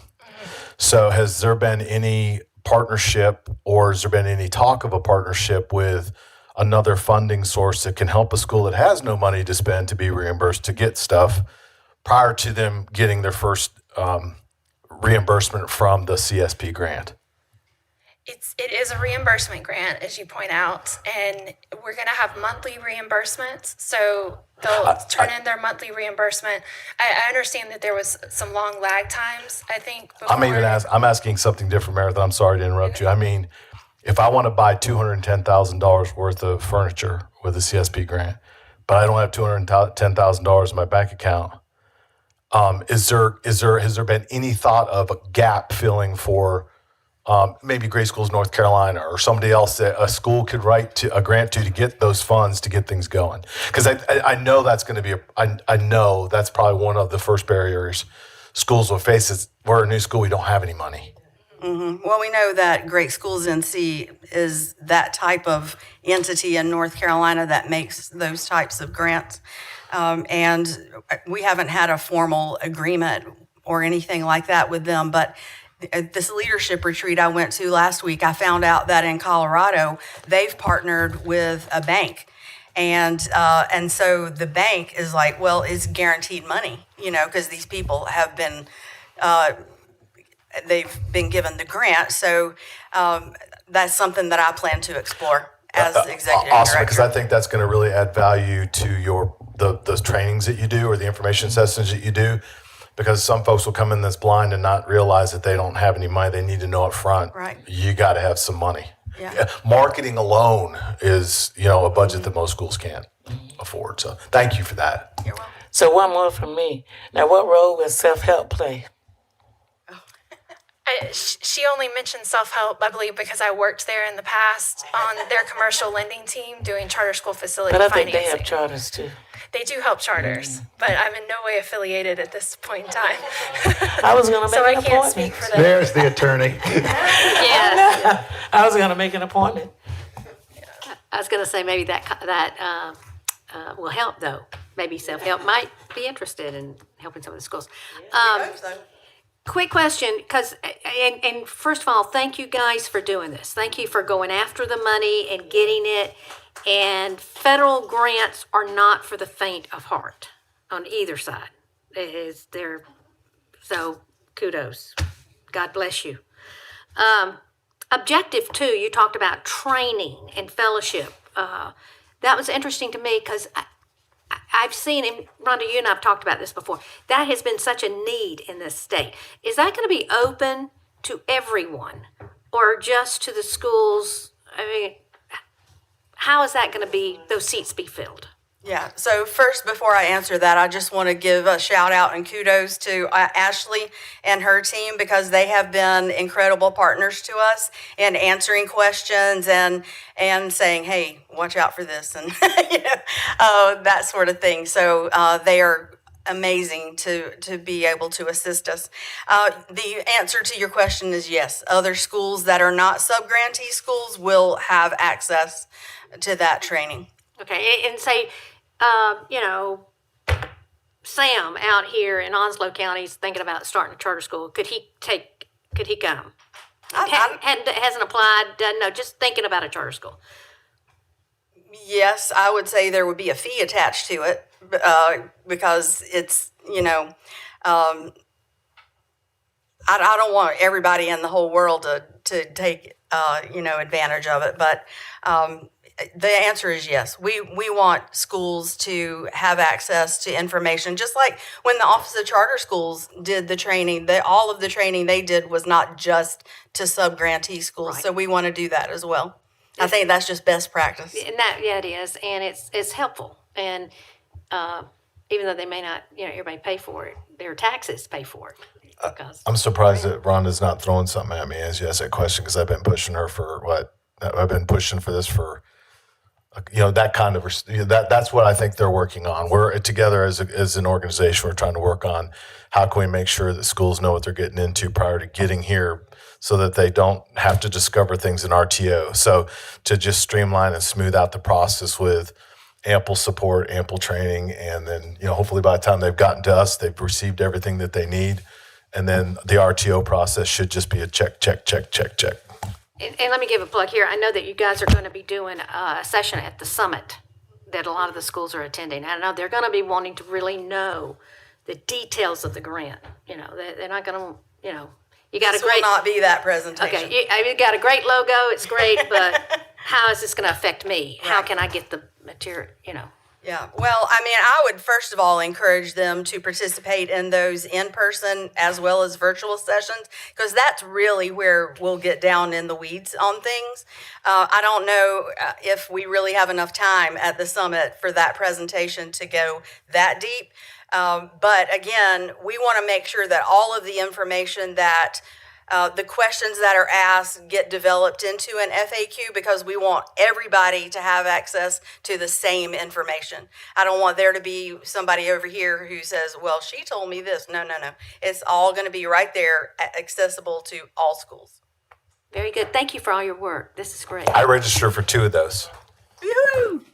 So has there been any partnership, or has there been any talk of a partnership with another funding source that can help a school that has no money to spend to be reimbursed to get stuff prior to them getting their first reimbursement from the CSP grant? It is a reimbursement grant, as you point out, and we're going to have monthly reimbursements. So they'll turn in their monthly reimbursement. I understand that there was some long lag times, I think. I'm asking something different, Meredith. I'm sorry to interrupt you. I mean, if I want to buy $210,000 worth of furniture with a CSP grant, but I don't have $210,000 in my bank account, has there been any thought of a gap filling for maybe Great Schools North Carolina or somebody else that a school could write a grant to get those funds to get things going? Because I know that's going to be I know that's probably one of the first barriers schools will face is we're a new school, we don't have any money. Well, we know that Great Schools NC is that type of entity in North Carolina that makes those types of grants. And we haven't had a formal agreement or anything like that with them, but at this leadership retreat I went to last week, I found out that in Colorado, they've partnered with a bank, And so the bank is like, well, it's guaranteed money, because these people have been, they've been given the grant. So that's something that I plan to explore as executive Awesome, because director. I think that's going to really add value to those trainings that you do or the information sessions that you do. Because some folks will come in that's blind and not realize that they don't have any money. They need to know up front. Right. You got to have some money. Yeah. Marketing alone is, a budget that most schools can't afford. So thank you for that. You're welcome. So one more from me. Now, what role will self-help play? She only mentioned self-help, I believe, because I worked there in the past on their commercial lending team doing charter school facility But I financing. think they have charters too. They do help charters, but I'm in no way affiliated at this point in time. I was going to make So I an can't appointment. speak for them. There's the attorney. Yes. I was going to make an appointment. I was going to say maybe that will help, though. Maybe self-help might be interested in helping some of the schools. Quick question, because, and first of all, thank you guys for doing this. Thank you for going after the money and getting it. And federal grants are not for the faint of heart on either side. So kudos. God bless you. Objective 2, you talked about training and fellowship. That was interesting to me because I've seen, and Rhonda, you and I have talked about this before, that has been such a need in this state. Is that going to be open to everyone or just to the schools? I mean, how is that going to be, those seats be filled? Yeah, so first, before I answer that, I just want to give a shout out and kudos to Ashley and her team because they have been incredible partners to us in answering questions and saying, hey, watch out for this and that sort of thing. So they are amazing to be able to assist us. The answer to your question is yes. Other schools that are not sub-grantee schools will have access to that training. Okay, and say, Sam out here in Onslow County is thinking about starting a charter school. Could he come? Hasn't applied, doesn't know, just thinking about a charter school. Yes, I would say there would be a fee attached to it because it's, I don't want everybody in the whole world to take, advantage of it. But the answer is yes. We want schools to have access to information, just like when the Office of Charter Schools did the training. All of the training they did was not just to sub-grantee schools. Right. So we want to do that as well. I think that's just best practice. And it is, and it's helpful. And even though they may not, everybody pay for it, their taxes pay for it. I'm surprised that Rhonda's not throwing something at me as you ask that question because I've been pushing her for I've been pushing for this for, that kind of, that's what I think they're working on. We're together as an organization, we're trying to work on how can we make sure that schools know what they're getting into prior to getting here so that they don't have to discover things in RTO. So to just streamline and smooth out the process with ample support, ample training, and then, hopefully by the time they've gotten to us, they've received everything that they need. And then the RTO process should just be a check, check, check, check, check. And let me give a plug here. I know that you guys are going to be doing a session at the summit that a lot of the schools are attending. I know they're going to be wanting to really know the details of the grant. They're not going to, you got This a great. will not be that presentation. Okay, you got a great logo. It's great, but how is this going to affect me? How can I get the material? Yeah, well, I would first of all encourage them to participate in those in-person as well as virtual sessions, because that's really where we'll get down in the weeds on things. I don't know if we really have enough time at the summit for that presentation to go that deep. But again, we want to make sure that all of the information that the questions that are asked get developed into an FAQ because we want everybody to have access to the same information. I don't want there to be somebody over here who says, well, she told me this. No. It's all going to be right there, accessible to all schools. Very good. Thank you for all your work. This is great. I registered for 2 of those. Yoo-hoo!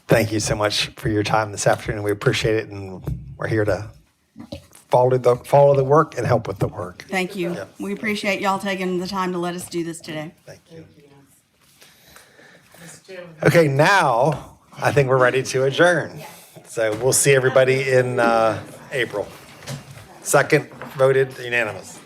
Thank you so much for your time this afternoon. We appreciate it, and we're here to follow the work and help with the work. Thank you. We appreciate y'all taking the time to let us do this today. Thank you. Okay, now I think we're ready to adjourn. So we'll see everybody in April. Second voted unanimous.